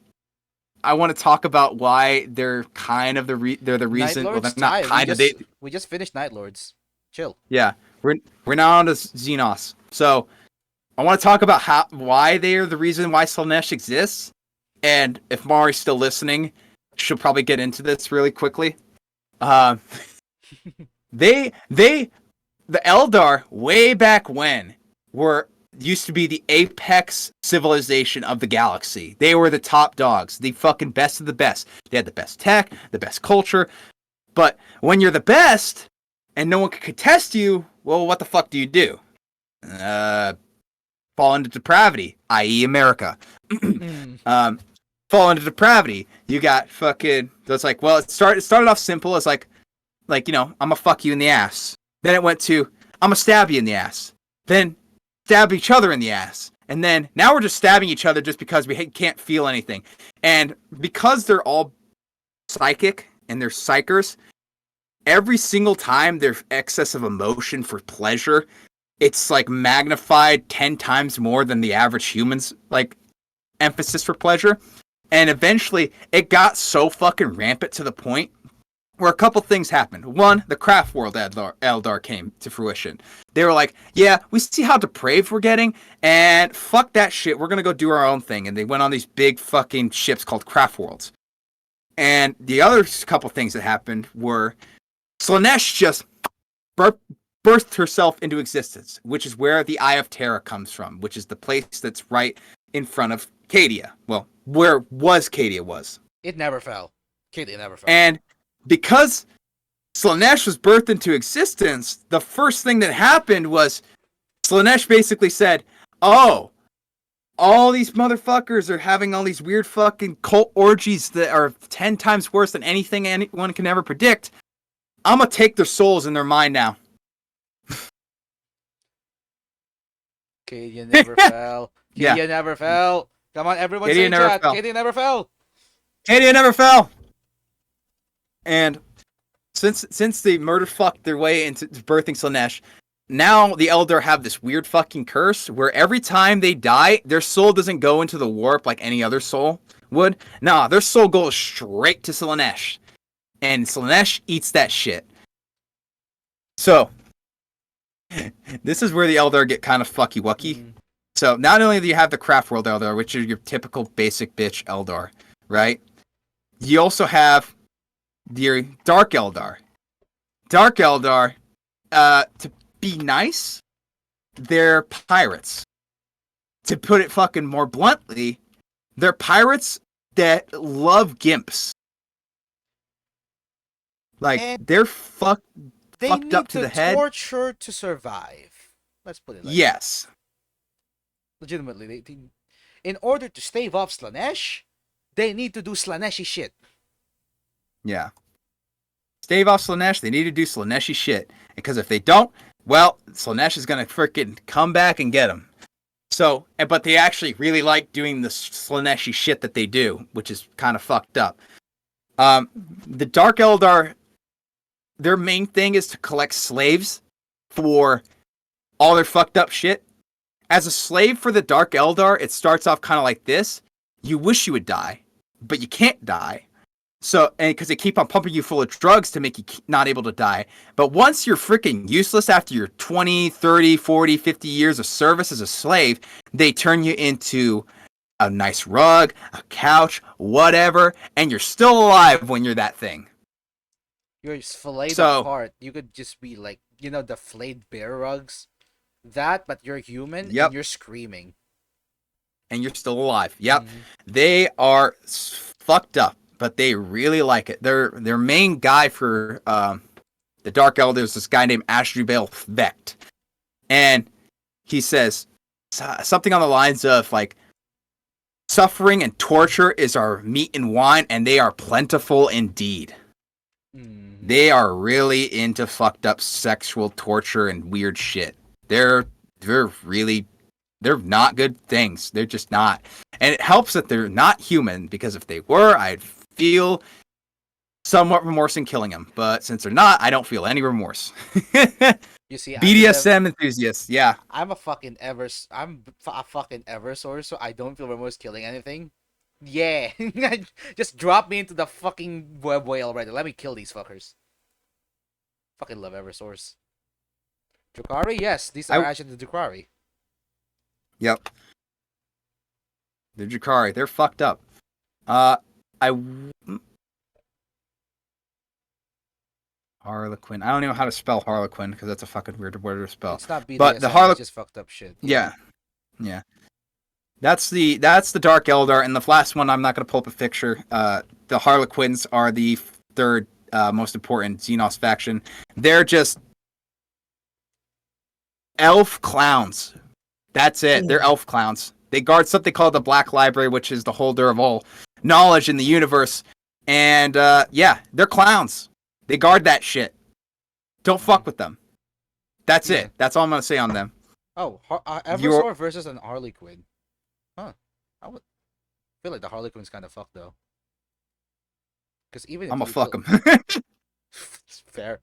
I want to talk about why they're kind of they're the reason. Night Well, Lords, they're not Ty, kind of. we just finished Night Lords. Chill. Yeah, we're now on to Xenos. So I want to talk about why they are the reason why Slaanesh exists, and if Mari's still listening, she'll probably get into this really quickly. The Eldar way back when used to be the apex civilization of the galaxy. They were the top dogs, the fucking best of the best. They had the best tech, the best culture. But when you're the best and no one can contest you, well, what the fuck do you do? Fall into depravity, i.e. America. fall into depravity. You got fucking. So it's like, well, it started off simple as like I'm gonna fuck you in the ass. Then it went to I'm gonna stab you in the ass. Then stab each other in the ass. And then now we're just stabbing each other just because we can't feel anything. And because they're all psychic and they're psychers, every single time there's excess of emotion for pleasure, it's like magnified 10 times more than the average human's like emphasis for pleasure. And eventually it got so fucking rampant to the point where a couple things happened. One, the craft world Eldar came to fruition. They were like, yeah, we see how depraved we're getting, and fuck that shit, we're gonna go do our own thing. And they went on these big fucking ships called craft worlds. And the other couple things that happened were Slaanesh just birthed herself into existence, which is where the Eye of Terror comes from, which is the place that's right in front of Cadia. Well, where Cadia was. It never fell. Cadia never fell. And because Slaanesh was birthed into existence, the first thing that happened was Slaanesh basically said, oh, all these motherfuckers are having all these weird fucking cult orgies that are 10 times worse than anything anyone can ever predict. I'm gonna take their souls in their mind now. Cadia never fell. Yeah. Cadia never fell. Come on, everyone Cadia say never chat. fell. Cadia never fell. Cadia never fell. And since they murder fucked their way into birthing Slaanesh, now the Eldar have this weird fucking curse where every time they die, their soul doesn't go into the warp like any other soul would. Nah, their soul goes straight to Slaanesh. And Slaanesh eats that shit. So, this is where the Eldar get kind of fucky-wucky. So, not only do you have the Craft World Eldar, which are your typical basic bitch Eldar, right? You also have your Dark Eldar. Dark Eldar, to be nice, they're pirates. To put it fucking more bluntly, they're pirates that love gimps. Like, And they're they fucked need up to the head. torture to survive. Let's put it like Yes. that. Legitimately, in order to stave off Slaanesh, they need to do Slaaneshi shit. Yeah. Stave off Slaanesh, they need to do Slaaneshi shit. Because if they don't, well, Slaanesh is going to freaking come back and get them. So, but they actually really like doing the Slaaneshi shit that they do, which is kind of fucked up. The Dark Eldar, their main thing is to collect slaves for all their fucked up shit. As a slave for the Dark Eldar, it starts off kind of like this. You wish you would die, but you can't die. So, and because they keep on pumping you full of drugs to make you not able to die. But once you're freaking useless after your 20, 30, 40, 50 years of service as a slave, they turn you into a nice rug, a couch, whatever, and you're still alive when you're that thing. You're filleted So- apart. You could just be like, the flayed bear rugs. That, but you're human Yep. and you're screaming. And you're still alive. Yep. Mhm. They are fucked up, but they really like it. Their main guy for the Dark Elder is this guy named Ashdrubal Vecht. And he says something on the lines of like, suffering and torture is our meat and wine, and they are plentiful indeed. Mhm. They are really into fucked up sexual torture and weird shit. They're not good things. They're just not. And it helps that they're not human, because if they were, I'd feel somewhat remorse in killing them. But since they're not, I don't feel any remorse. You see, BDSM enthusiasts, yeah. I'm a fucking a fucking Eversource, so I don't feel remorse killing anything. Yeah, just drop me into the fucking web whale already. Let me kill these fuckers. Fucking love Eversource. Drukhari, yes, these are actually the Drukhari. Yep. The Drukhari, they're fucked up. Harlequin. I don't even know how to spell Harlequin, because that's a fucking weird word to spell. It's not BDSM, But the it's just fucked up shit. Yeah. That's the Dark Eldar, and the last one, I'm not going to pull up a picture. The Harlequins are the third most important Xenos faction. They're just elf clowns. That's it. They're elf clowns. They guard something called the Black Library, which is the holder of all knowledge in the universe. And yeah, they're clowns. They guard that shit. Don't fuck with them. That's Yeah. it. That's all I'm gonna say on them. Oh, You're- Eversor versus an Harley Quinn. Huh. I would feel like the Harley Quinn's kind of fucked though. Because even if I'm gonna you fuck kill- them.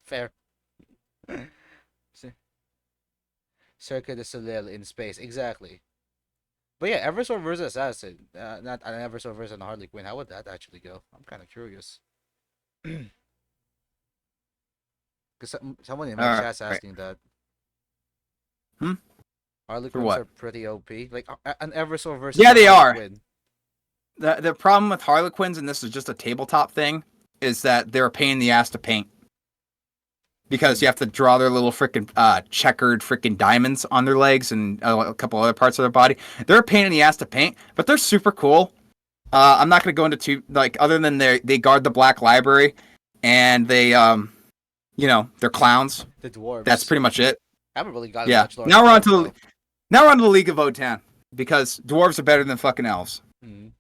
fair. Circuit de Soleil in space, exactly. But yeah, Eversor versus Assassin, not an Eversor versus a Harley Quinn. How would that actually go? I'm kind of curious. Because someone in my Alright, chat's asking that. Hmm? Harley For Quinns what? are pretty OP. Like an Eversor versus Yeah, a they Harley are. Quinn. The problem with Harlequins, and this is just a tabletop thing, is that they're a pain in the ass to paint. Because you have to draw their little freaking checkered freaking diamonds on their legs and a couple other parts of their body. They're a pain in the ass to paint, but they're super cool. I'm not gonna go into too other than they guard the Black Library, and they they're clowns. The dwarves. That's pretty much it. I haven't really gotten Yeah. much lore. Now we're on to though. now we're on to the League of Votan because dwarves are better than fucking elves. Mhm.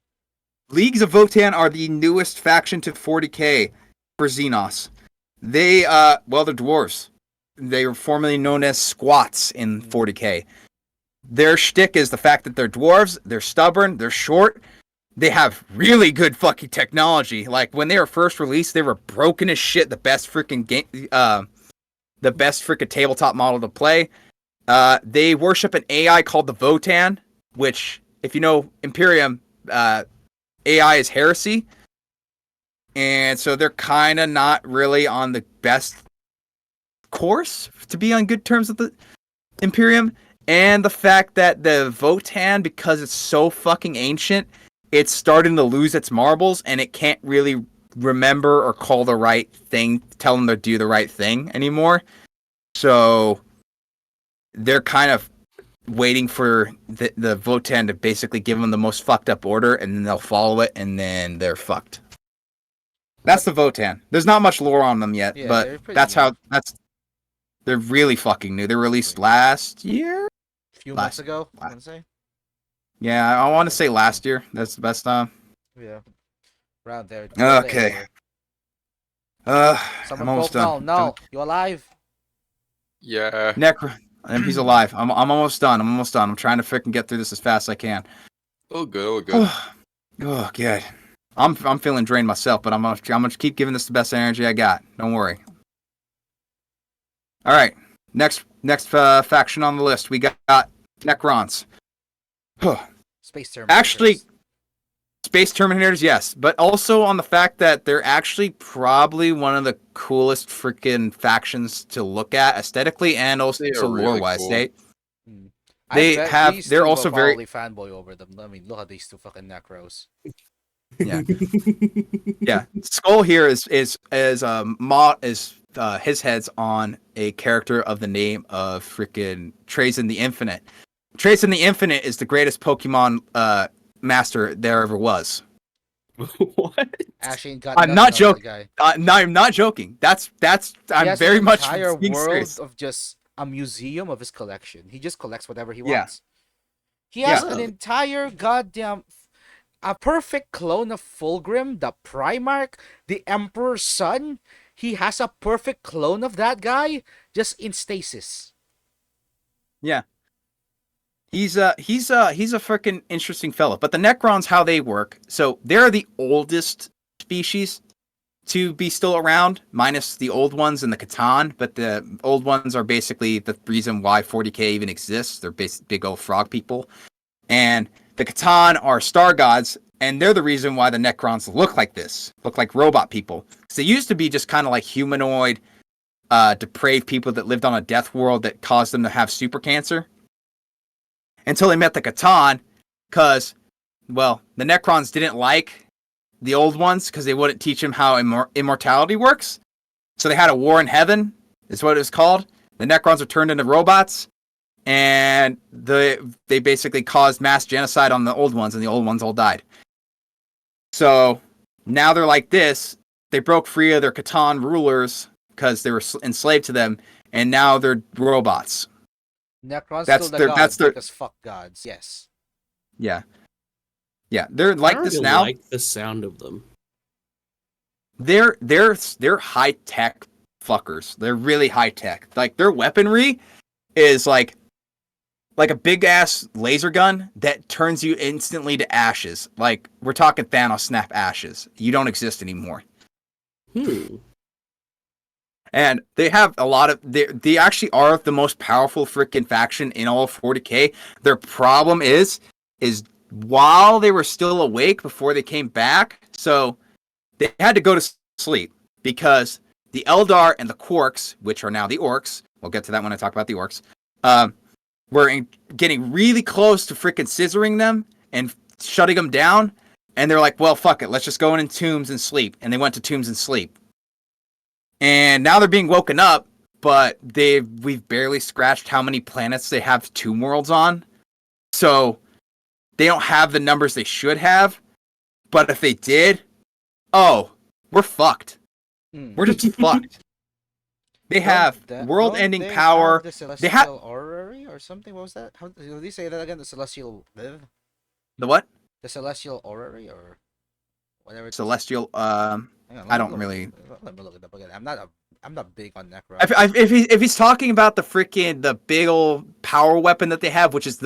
Leagues of Votan are the newest faction to 40k for Xenos. They, they're dwarves. They were formerly known as squats in 40k. Their shtick is the fact that they're dwarves, they're stubborn, they're short, they have really good fucking technology. Like, when they were first released, they were broken as shit, the best freaking game, the best freaking tabletop model to play. They worship an AI called the Votan, which, if you know Imperium, AI is heresy. And so they're kind of not really on the best course to be on good terms with the Imperium. And the fact that the Votan, because it's so fucking ancient, it's starting to lose its marbles and it can't really remember or call the right thing, tell them to do the right thing anymore. So they're kind of waiting for the Votan to basically give them the most fucked up order, and then they'll follow it, and then they're fucked. That's the Votan. There's not much lore on them yet, Yeah, they're but pretty new. they're really fucking new. They were released last year. A few months ago, I last- want to say. Yeah, I want to say last year. That's the best time. Yeah. Around there. Okay. I'm Someone almost broke Null. done. Null, you alive? Yeah. Necro. He's alive. I'm almost done. I'm trying to freaking get through this as fast as I can. All good, all good. Oh, good. I'm feeling drained myself, but I'm gonna keep giving this the best energy I got. Don't worry. All right. Next faction on the list, we got Necrons. Space Terminators. Actually, Space Terminators, yes, but also on the fact that they're actually probably one of the coolest freaking factions to look at aesthetically and also They are really lore-wise. cool. I they bet have- these they're two also will very- probably fanboy over them. I mean, look at these two fucking necros. Yeah, Skull here is his head's on a character of the name of freaking Trazen the Infinite. Trazen the Infinite is the greatest Pokemon master there ever was. What? Actually, got I'm nothing not on the joking. guy. No, I'm not joking. That's He I'm has very an much entire being world serious. of just a museum of his collection. He just collects whatever he Yeah. wants. He has Yeah. an entire goddamn a perfect clone of Fulgrim, the Primarch, the Emperor's son. He has a perfect clone of that guy just in stasis. Yeah. He's a freaking interesting fellow. But the Necrons, how they work, so they're the oldest species to be still around, minus the old ones and the Catan, but the old ones are basically the reason why 40k even exists. They're big old frog people. And the Catan are star gods, and they're the reason why the Necrons look like this, look like robot people. So they used to be just kind of like humanoid, depraved people that lived on a death world that caused them to have super cancer. Until they met the Catan, because, well, the Necrons didn't like the old ones because they wouldn't teach them how immortality works. So they had a war in heaven, is what it was called. The Necrons were turned into robots, and they basically caused mass genocide on the old ones, and the old ones all died. So now they're like this. They broke free of their Catan rulers because they were enslaved to them, and now they're robots. Necron's That's still the their- gods that's their- because fuck gods. Yes. Yeah. Yeah, they're I like don't this really now. like the sound of them. They're high tech fuckers. They're really high tech. Like their weaponry is like a big ass laser gun that turns you instantly to ashes. Like we're talking Thanos snap ashes. You don't exist anymore. Hmm. And they have a lot of they actually are the most powerful freaking faction in all of 40K. Their problem is while they were still awake before they came back, so they had to go to sleep because the Eldar and the Quarks, which are now the Orcs, we'll get to that when I talk about the Orcs, were getting really close to freaking scissoring them and shutting them down. And they're like, well, fuck it, let's just go in tombs and sleep. And they went to tombs and sleep. And now they're being woken up, but we've barely scratched how many planets they have tomb worlds on. So they don't have the numbers they should have. But if they did, oh, we're fucked. We're just fucked. They have world-ending power. The They have celestial orrery or something. What was that? How did you say that again? The celestial. the what? The celestial orrery or whatever. Celestial. Hang on, I don't really. Let me look it up again. I'm not big on Necron. If he's talking about the big old power weapon that they have, which is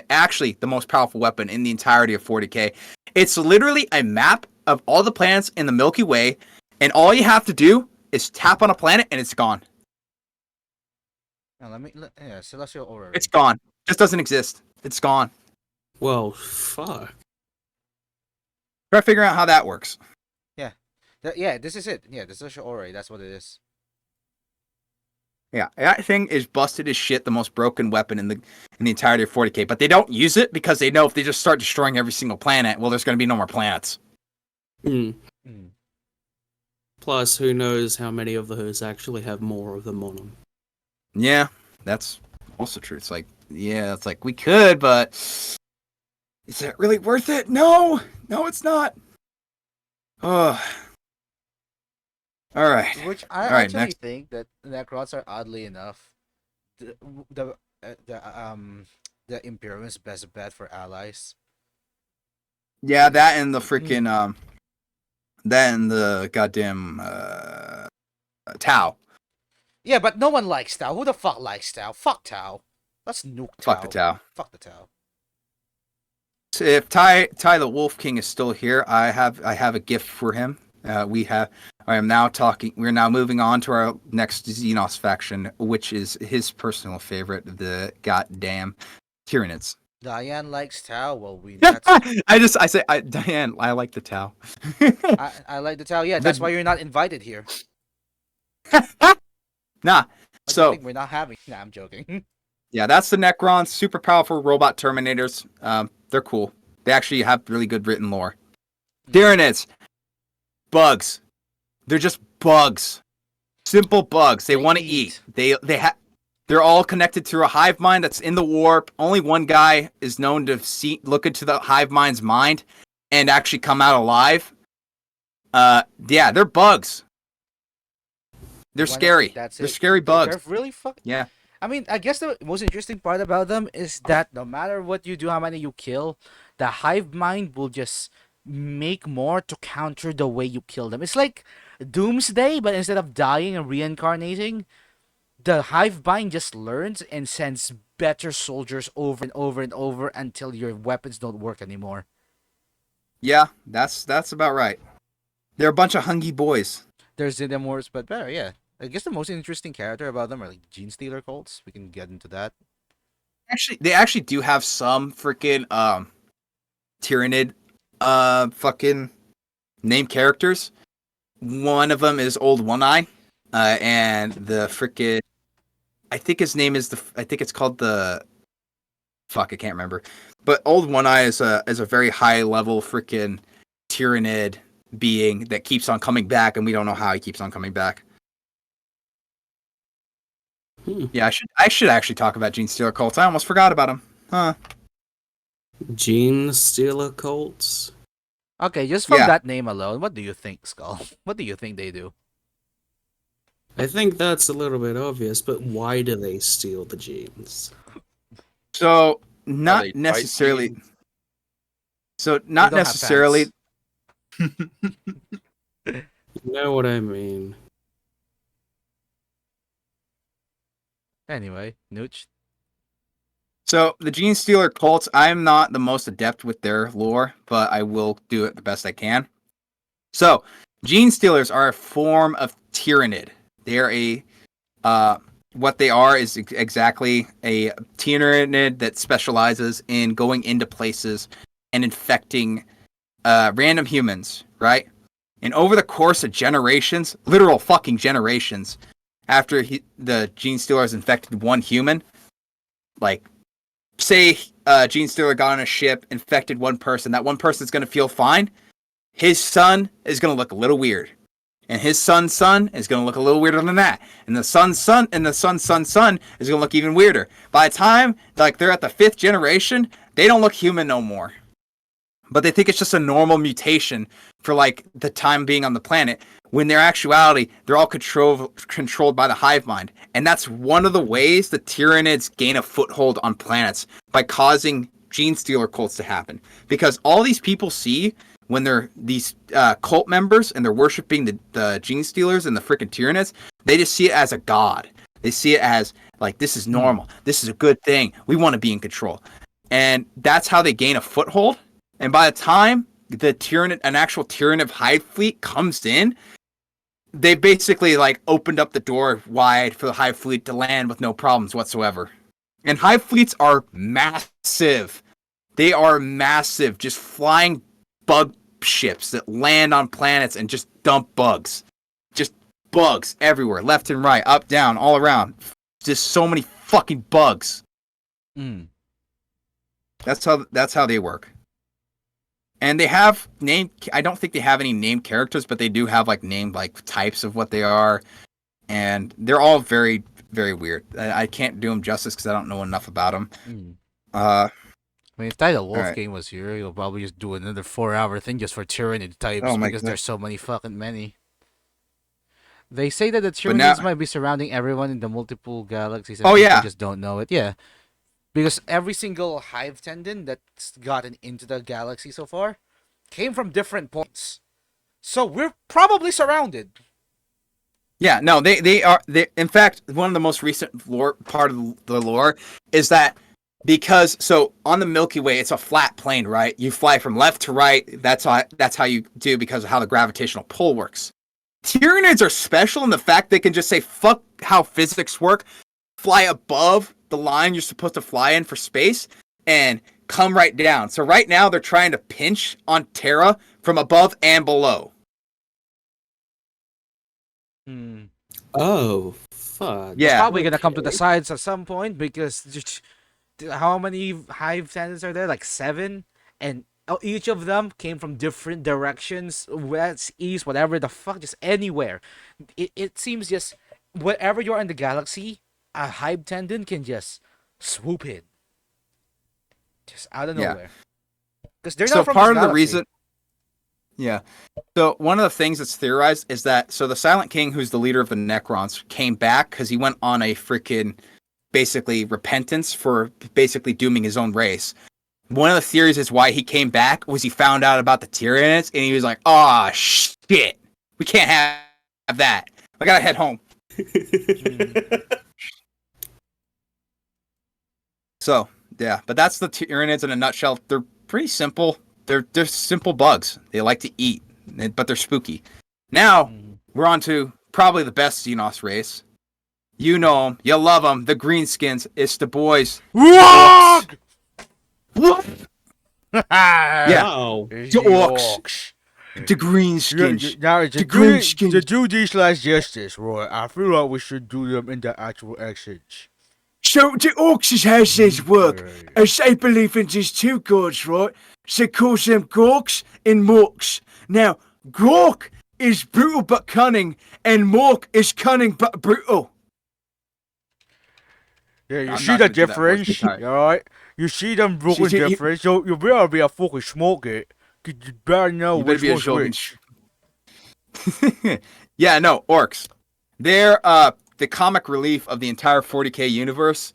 actually the most powerful weapon in the entirety of 40K, it's literally a map of all the planets in the Milky Way, and all you have to do is tap on a planet and it's gone. Now, yeah, celestial orrery. It's gone. Just doesn't exist. It's gone. Well, fuck. Try figuring out how that works. Yeah, this is it. Yeah, the celestial orrery. That's what it is. Yeah, that thing is busted as shit, the most broken weapon in the entirety of 40K. But they don't use it because they know if they just start destroying every single planet, well, there's going to be no more planets. Hmm. Mm. Plus, who knows how many of those actually have more of them on them. Yeah, that's also true. It's like, yeah, it's like we could, but is it really worth it? No, it's not. Oh. All right. Which I All right, actually next. think that Necrons are oddly enough the the Imperium's best bet for allies. Yeah, that and the freaking that and the goddamn Tau. Yeah, but no one likes Tau. Who the fuck likes Tau? Fuck Tau. Let's nuke Tau. Fuck the Tau. Fuck the Tau. So if Ty the Wolf King is still here, I have a gift for him. We're now moving on to our next Xenos faction, which is his personal favorite, the goddamn Tyranids. Diane likes Tau. Well, Diane, I like the Tau. I like the Tau. Yeah, that's why you're not invited here. Nah. I So think we're not having. Nah, I'm joking. yeah, that's the Necrons, super powerful robot Terminators. They're cool. They actually have really good written lore. Tyranids, bugs. They're just bugs. Simple bugs. They want to eat. They're all connected through a hive mind that's in the warp. Only one guy is known to look into the hive mind's mind and actually come out alive. Yeah, they're bugs. They're scary. They're scary bugs. They're really fucking. Yeah. I mean, I guess the most interesting part about them is that no matter what you do, how many you kill, the hive mind will just make more to counter the way you kill them. It's like Doomsday, but instead of dying and reincarnating, the hive mind just learns and sends better soldiers over and over and over until your weapons don't work anymore. Yeah, that's about right. They're a bunch of hungry boys. There's Xenomorphs, but better, yeah. I guess the most interesting character about them are like Gene Stealer cults. We can get into that. They actually do have some freaking Tyranid fucking name characters. One of them is Old One Eye, and the freaking I think his name is I think it's called the fuck, I can't remember. But Old One Eye is a very high level freaking Tyranid being that keeps on coming back, and we don't know how he keeps on coming back. Yeah, I should actually talk about Gene Stealer cults. I almost forgot about him. Huh. Gene Stealer cults? Okay, just from that name alone, what do you think, Skull? What do you think they do? I think that's a little bit obvious, but why do they steal the genes? So, not necessarily. So They not don't have necessarily. pants. You know what I mean. Anyway, Nooch. So the Gene Stealer cults, I'm not the most adept with their lore, but I will do it the best I can. So Gene Stealers are a form of Tyrannid. They are what they are is exactly a Tyrannid that specializes in going into places and infecting random humans, right? And over the course of generations, literal fucking generations, after the Gene Stealer has infected one human, like, say Gene Stealer got on a ship, infected one person, that one person's going to feel fine. His son is going to look a little weird. And his son's son is going to look a little weirder than that. And the son's son and the son's son's son is going to look even weirder. By the time like they're at the 5th generation, they don't look human no more. But they think it's just a normal mutation for like the time being on the planet, when in their actuality, they're all controlled by the hive mind. And that's one of the ways the Tyrannids gain a foothold on planets, by causing Gene Stealer cults to happen. Because all these people see when they're these cult members and they're worshiping the Gene Stealers and the freaking Tyrannids, they just see it as a god. They see it as like, this is normal. This is a good thing. We want to be in control. And that's how they gain a foothold. And by the time the Tyrannid, an actual Tyrannid hive fleet comes in, they basically like opened up the door wide for the hive fleet to land with no problems whatsoever. And hive fleets are massive. They are massive, just flying bug ships that land on planets and just dump bugs. Just bugs everywhere, left and right, up, down, all around. Just so many fucking bugs. Mm. That's how they work. And they have named, I don't think they have any named characters, but they do have like named like types of what they are. And they're all very, very weird. I can't do them justice because I don't know enough about them. Mm. Uh, I mean, if Tidal Wolf Alright. game was here, you'll probably just do another 4-hour thing just for Tyrannid types, Oh my because God. there's so many fucking many. They say that the But now- Tyrannids might be surrounding everyone in the multiple galaxies, and Oh, people yeah. just don't know it. Yeah, because every single hive tendon that's gotten into the galaxy so far came from different points. So we're probably surrounded. Yeah, no, they are. In fact, one of the most recent part of the lore is that because so on the Milky Way, it's a flat plane, right? You fly from left to right. That's how you do, because of how the gravitational pull works. Tyranids are special in the fact they can just say fuck how physics work, fly above the line you're supposed to fly in for space, and come right down. So right now they're trying to pinch on Terra from above and below. Hmm. Oh, fuck. Yeah. Probably gonna come to the Okay. sides at some point, because how many hive tendons are there? Like 7, and each of them came from different directions, west, east, whatever the fuck, just anywhere. It seems just wherever you are in the galaxy, a hive tendon can just swoop in, just out of Yeah. nowhere. Because they're So not from part this of the galaxy. reason, yeah. So one of the things that's theorized is that the Silent King, who's the leader of the Necrons, came back because he went on a freaking basically repentance for basically dooming his own race. One of the theories is why he came back was he found out about the Tyranids and he was like, "Oh shit, we can't have that. I gotta head home." So yeah, but that's the Tyranids in a nutshell. They're pretty simple. They're simple bugs. They like to eat, but they're spooky. Now we're on to probably the best Xenos race. You know them, you love them. The Greenskins. It's the boys. Walk! What? Yeah. Wow. The orcs. The Greenskins. Now, The Greenskins. to do these like justice, Roy, I feel like we should do them in the actual accents. So the orcs is how this work. As they believe in these two gods, right? They call them Gorks and Morks. Now, Gork is brutal but cunning, and Mork is cunning but brutal. Yeah, you I'm see not the gonna do that voice, difference, sorry. alright? You see them broken See, you- difference, so you better be a fucking smoke it. 'Cause you better know You better which be a one's Shogun. which. Yeah, no, orcs. They're the comic relief of the entire 40k universe.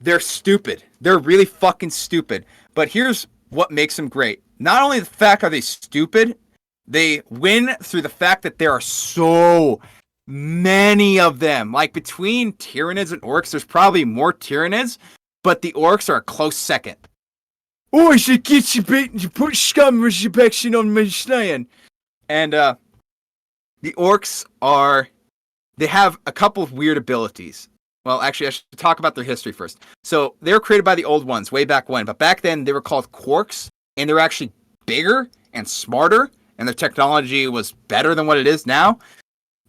They're stupid. They're really fucking stupid. But here's what makes them great. not only the fact are they stupid, they win through the fact that there are so many of them. Like between Tyranids and Orcs, there's probably more Tyranids, but the Orcs are a close second. Oh, she gets you beaten. You put scum resurrection on me slaying. And the Orcs they have a couple of weird abilities. Well, actually, I should talk about their history first. So they were created by the Old Ones way back when, but back then they were called Quarks, and they were actually bigger and smarter, and their technology was better than what it is now.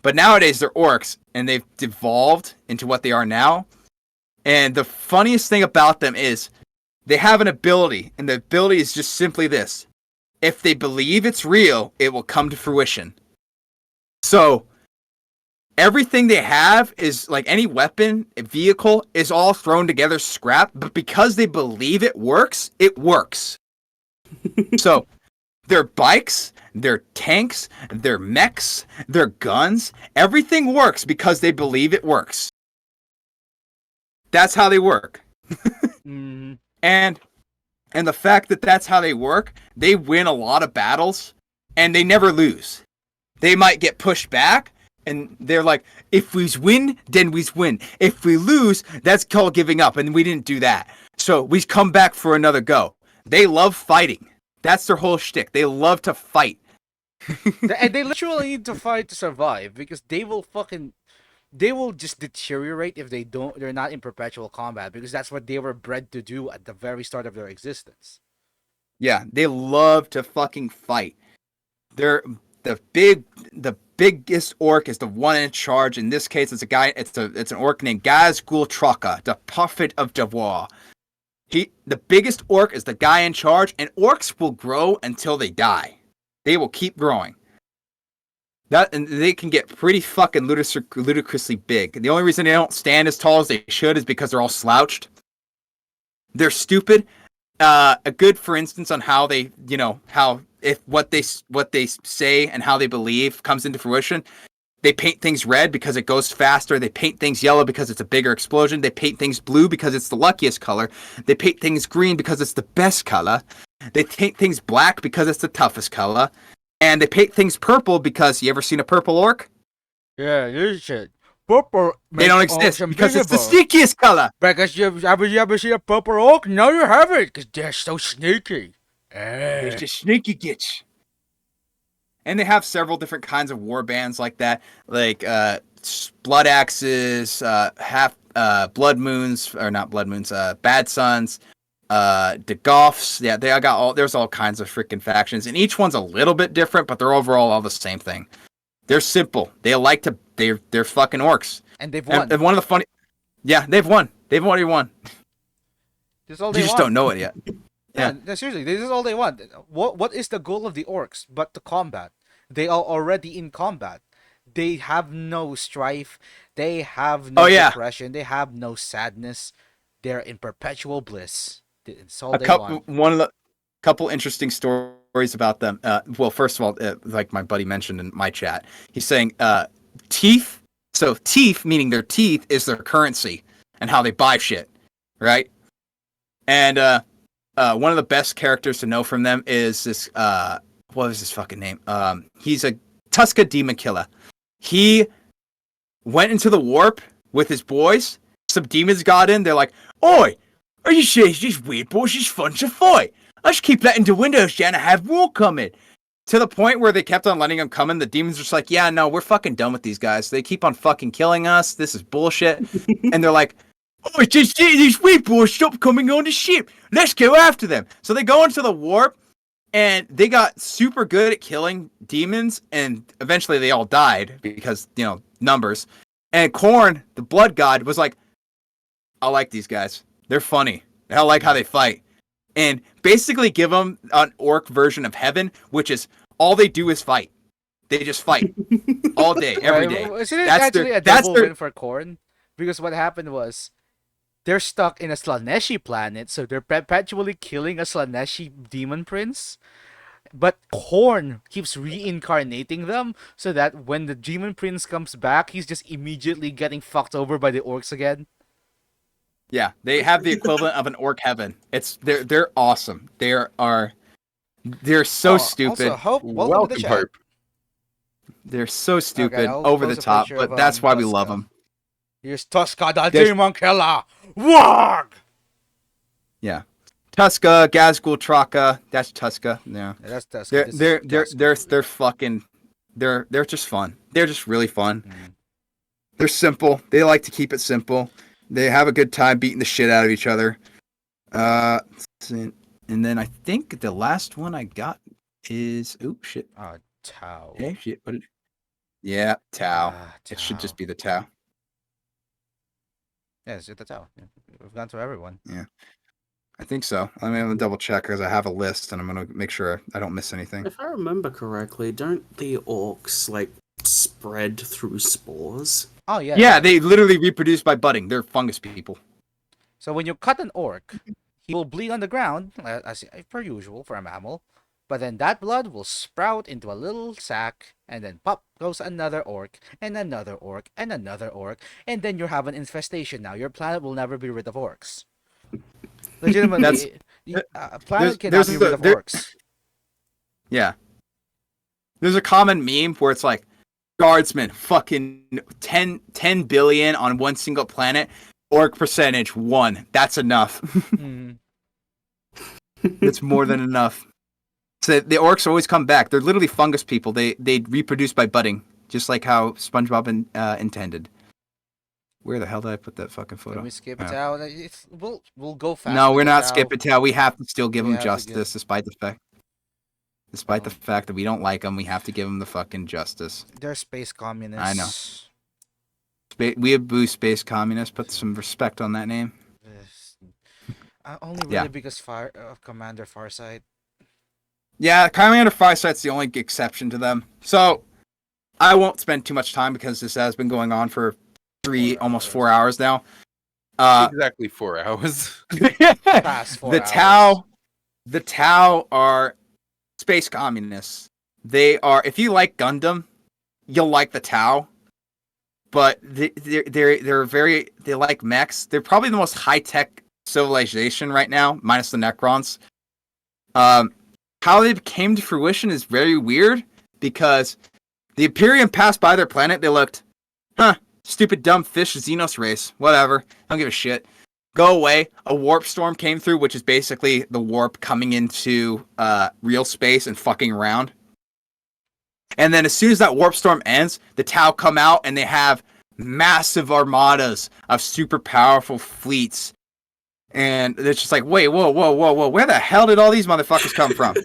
But nowadays they're Orcs, and they've devolved into what they are now. And the funniest thing about them is they have an ability, and the ability is just simply this. If they believe it's real, it will come to fruition. So everything they have is like any weapon, vehicle is all thrown together scrap, but because they believe it works, it works. So their bikes, their tanks, their mechs, their guns, everything works because they believe it works. That's how they work. Mm. And the fact that that's how they work, they win a lot of battles and they never lose. They might get pushed back, and they're like, if we win, then we win. If we lose, that's called giving up, and we didn't do that. So we come back for another go. They love fighting. That's their whole shtick. They love to fight. And they literally need to fight to survive, because they will just deteriorate if they're not in perpetual combat, because that's what they were bred to do at the very start of their existence. Yeah, they love to fucking fight. They're the biggest orc is the one in charge. In this case, it's an orc named Gaz Gultraka, the prophet of Devoir. The biggest orc is the guy in charge, and orcs will grow until they die. They will keep growing. And they can get pretty fucking ludicrously big. The only reason they don't stand as tall as they should is because they're all slouched. They're stupid. A good, for instance, on how they, if what they say and how they believe comes into fruition. They paint things red because it goes faster. They paint things yellow because it's a bigger explosion. They paint things blue because it's the luckiest color. They paint things green because it's the best color. They paint things black because it's the toughest color. And they paint things purple because, you ever seen a purple orc? Yeah, this shit. Purple. They don't exist because it's the sneakiest color. Because you ever see a purple orc? No, you haven't, because they're so sneaky. There's just sneaky gits. And they have several different kinds of war bands like that, like blood axes, blood moons, or not blood moons, bad suns, the Goths. Yeah, there's all kinds of freaking factions, and each one's a little bit different, but they're overall all the same thing. They're simple. They're fucking orcs. And they've won. And one of the funny, yeah, they've won. They've already won. This is all You they just want. don't know it yet. Yeah, no, seriously, this is all they want. What is the goal of the orcs but to combat? They are already in combat. They have no strife. They have no depression. They have no sadness. They're in perpetual bliss. It's all they want. Couple interesting stories about them. Well, first of all, like my buddy mentioned in my chat, he's saying teeth. So teeth, meaning their teeth, is their currency and how they buy shit, right? And one of the best characters to know from them is this. What was his fucking name? He's a Tuska demon killer. He went into the warp with his boys. Some demons got in. They're like, "Oi, are you serious? These weird boys is fun to fight. I just keep letting the windows down and have war coming." To the point where they kept on letting them come in. The demons were just like, "Yeah, no, we're fucking done with these guys. They keep on fucking killing us. This is bullshit." And they're like, "Oh, just these weird boys stop coming on the ship. Let's go after them." So they go into the warp. And they got super good at killing demons, and eventually they all died because, numbers. And Korn, the blood god, was like, "I like these guys. They're funny. I like how they fight." And basically give them an orc version of heaven, which is all they do is fight. They just fight all day, every day. Isn't it actually a double win for Korn? Because what happened was, they're stuck in a Slaneshi planet, so they're perpetually killing a Slaneshi demon prince. But Korn keeps reincarnating them, so that when the demon prince comes back, he's just immediately getting fucked over by the orcs again. Yeah, they have the equivalent of an orc heaven. They're awesome. They are They're so Oh, stupid. Also, Hope, welcome to the Welcome, chat. Hope. They're so stupid, I'll over the post a top, picture but of, that's why we love Tuska. them. Here's Tuska, the There's- demon killer. Warg! Yeah. Tuska, Gazgul, Traka. That's Tuska. Yeah. Yeah, that's Tuska. They're This is they're Gazgul. they're fucking they're just fun. They're just really fun. Mhm. They're simple. They like to keep it simple. They have a good time beating the shit out of each other. And then I think the last one I got is shit. Tau. Hey shit. Yeah, Tau. It should Tau. just be the Tau. Yeah, it's the Tau. Yeah. We've gone through everyone. I think so. I'm gonna double check because I have a list and I'm gonna make sure I don't miss anything. If I remember correctly, don't the orcs like spread through spores? Oh, yeah. Yeah, they literally reproduce by budding. They're fungus people. So when you cut an orc, he will bleed on the ground, as per usual for a mammal. But then that blood will sprout into a little sack, and then pop goes another orc, and another orc, and another orc, and then you have an infestation now. Your planet will never be rid of orcs. Legitimately, a planet cannot be rid of orcs. Yeah. There's a common meme where it's like, guardsmen, fucking 10 billion on one single planet. Orc percentage 1. That's enough. Mhm. That's more than enough. So the orcs always come back. They're literally fungus people. They reproduce by budding, just like how SpongeBob intended. Where the hell did I put that fucking photo? Can we skip it out? We'll go fast. No, with we're the not Tau. skipping Tau. We have to still give We them have to justice, despite the fact that we don't like them. We have to give them the fucking justice. They're space communists. I know. We have Boo Space Communists. Put some respect on that name. Only really Yeah. because of Commander Farsight. Yeah, Commander Farsight's the only exception to them. So I won't spend too much time because this has been going on for almost 4 hours now. Exactly 4 hours. Past 4 hours. The Tau are space communists. They are. If you like Gundam, you'll like the Tau. But they're very. They like mechs. They're probably the most high tech civilization right now, minus the Necrons. How they came to fruition is very weird because the Imperium passed by their planet. They looked, stupid dumb fish Xenos race. Whatever. Don't give a shit. Go away. A warp storm came through, which is basically the warp coming into real space and fucking around. And then as soon as that warp storm ends, the Tau come out and they have massive armadas of super powerful fleets. And it's just like, wait, whoa. Where the hell did all these motherfuckers come from?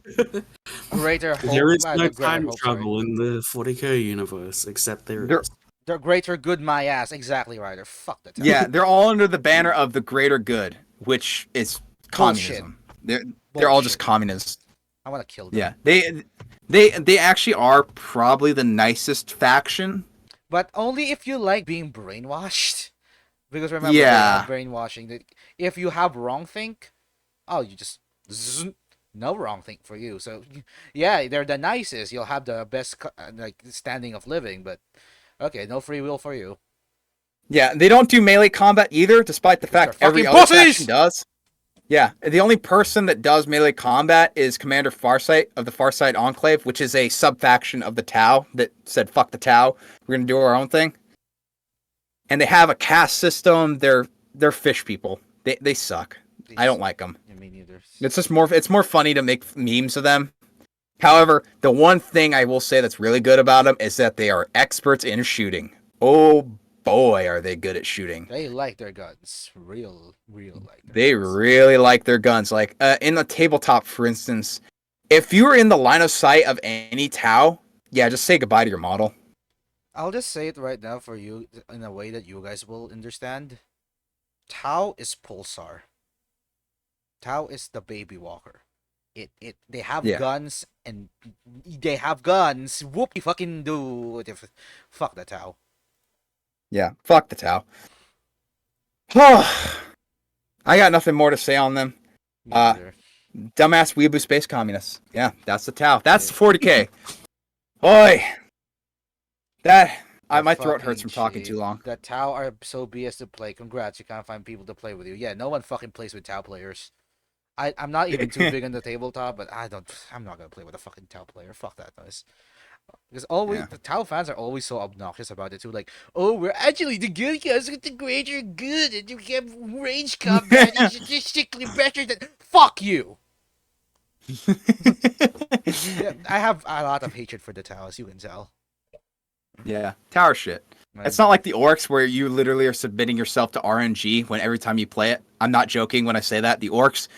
Greater hope. There is the no greater time hope, sorry. travel in the 40k universe, except there There- is. The greater good my ass. Exactly, Ryder. Fuck the Tau. Yeah, they're all under the banner of the greater good, which is communism. They're all just Bullshit. communists. I want to kill them. Yeah, they actually are probably the nicest faction. But only if you like being brainwashed. Because remember, they Yeah. have brainwashing. If you have wrong think, you just no wrong think for you. So yeah, they're the nicest. You'll have the best standing of living. But okay, no free will for you. Yeah, they don't do melee combat either, despite the fact they're every fucking other pussies! faction does. Yeah, the only person that does melee combat is Commander Farsight of the Farsight Enclave, which is a sub-faction of the Tau that said, fuck the Tau, we're gonna do our own thing. And they have a caste system, they're fish people. They suck. I don't like them. Yeah, me neither. It's more funny to make memes of them. However, the one thing I will say that's really good about them is that they are experts in shooting. Oh boy, are they good at shooting. They like their guns. Real like their They guns. really like their guns. Like in the tabletop, for instance, if you were in the line of sight of any Tau, yeah, just say goodbye to your model. I'll just say it right now for you in a way that you guys will understand. Tau is Pulsar. Tau is the baby walker. They have Yeah. guns and they have guns. Whoop you fucking do. Fuck the Tau. Yeah, fuck the Tau. I got nothing more to say on them. Me neither. Dumbass weeaboo space communists. Yeah, that's the Tau. That's the 40k. Oi. My throat hurts from talking too long. The Tau are so BS to play. Congrats, you can't find people to play with you. Yeah, no one fucking plays with Tau players. I'm not even too big on the tabletop, but I'm not gonna play with a fucking Tau player. Fuck that noise. Because always Yeah. the Tau fans are always so obnoxious about it too. Like, oh, we're actually the good guys with the greater good, and you have range combat is statistically better than. Fuck you. Yeah, I have a lot of hatred for the Tau, as you can tell. Yeah, tower shit. It's not like the orcs where you literally are submitting yourself to RNG when every time you play it. I'm not joking when I say that. The orcs,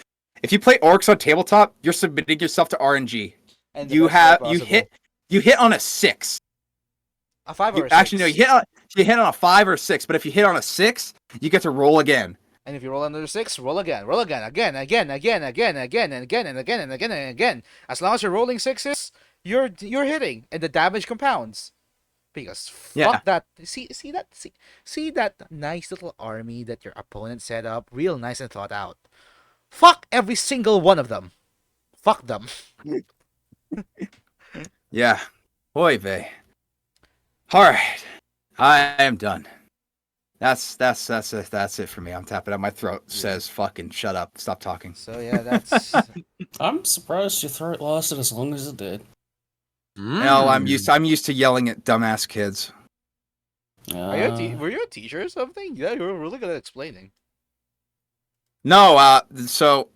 if you play orcs on tabletop, you're submitting yourself to RNG. And the You best way have possible. you hit on a 6. A 5 or a 6. Actually no, you hit on a 5 or a 6, but if you hit on a 6, you get to roll again. And if you roll under 6, roll again, again, and again, and again, and again, and again, and again, and again. As long as you're rolling 6s, you're hitting, and the damage compounds. Because fuck that. See that nice little army that your opponent set up, real nice and thought out. Fuck every single one of them. Fuck them. Yeah. Oy vey. Alright. I am done. That's it for me. I'm tapping out. My throat says fucking shut up. Stop talking. So yeah, that's I'm surprised your throat lasted as long as it did. No, I'm used to yelling at dumbass kids. were you a teacher or something? Yeah, you were really good at explaining. No, so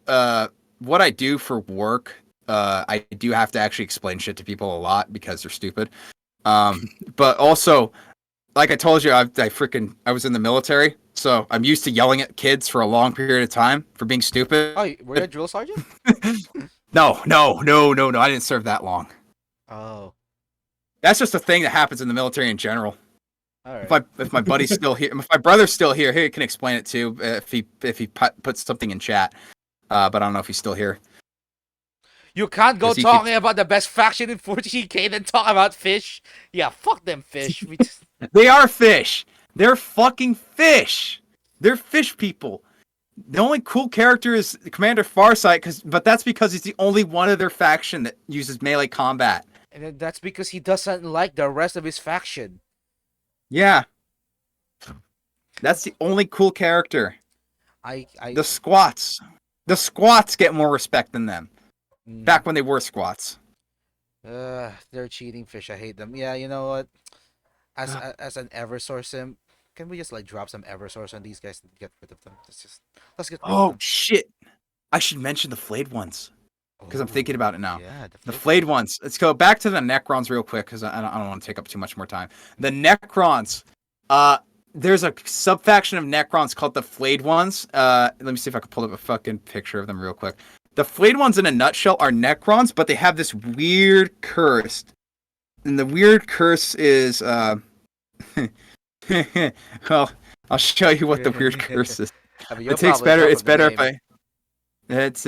what I do for work, I do have to actually explain shit to people a lot because they're stupid. But also, like I told you, I was in the military, so I'm used to yelling at kids for a long period of time for being stupid. Oh, were you a drill sergeant? No, I didn't serve that long. Oh, That's just a thing that happens in the military in general. all right. If my buddy's still here, if my brother's still here, he can explain it too. If he puts something in chat, but I don't know if he's still here. You can't go 'Cause he talking about the best faction in 40k then talk about fish. Yeah, fuck them fish. They are fish. They're fucking fish. They're fish people. The only cool character is Commander Farsight, but that's because he's the only one of their faction that uses melee combat. And then that's because he doesn't like the rest of his faction. Yeah. That's the only cool character. The squats. The squats get more respect than them. Back when they were squats. They're cheating fish. I hate them. Yeah, you know what? As an Eversource sim, can we just like drop some Eversource on these guys and get rid of them? Let's get rid of Oh them. shit! I should mention the flayed ones because I'm thinking about it now. Yeah, The flayed ones. Let's go back to the Necrons real quick because I don't want to take up too much more time. The Necrons. There's a subfaction of Necrons called the flayed ones. Let me see if I can pull up a fucking picture of them real quick. The flayed ones in a nutshell are Necrons, but they have this weird curse. And the weird curse is well, I'll show you what the weird curse is. I mean, It takes better. It's better if I. It's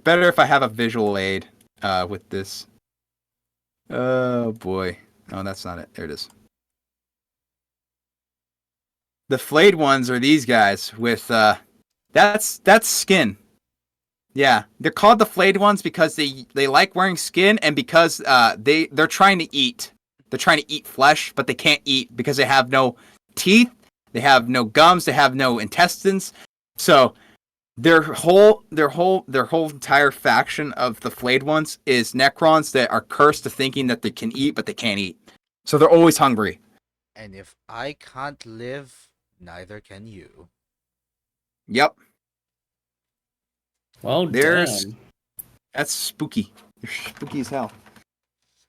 better if I have a visual aid with this. Oh boy. No, that's not it. There it is. The flayed ones are these guys with that's skin. Yeah, they're called the flayed ones because they like wearing skin and because they're trying to eat. They're trying to eat flesh, but they can't eat because they have no teeth, they have no gums, they have no intestines. So their whole entire faction of the flayed ones is Necrons that are cursed to thinking that they can eat, but they can't eat. So they're always hungry. And if I can't live, neither can you. Yep. Well, There's- damn. That's spooky. They're spooky as hell.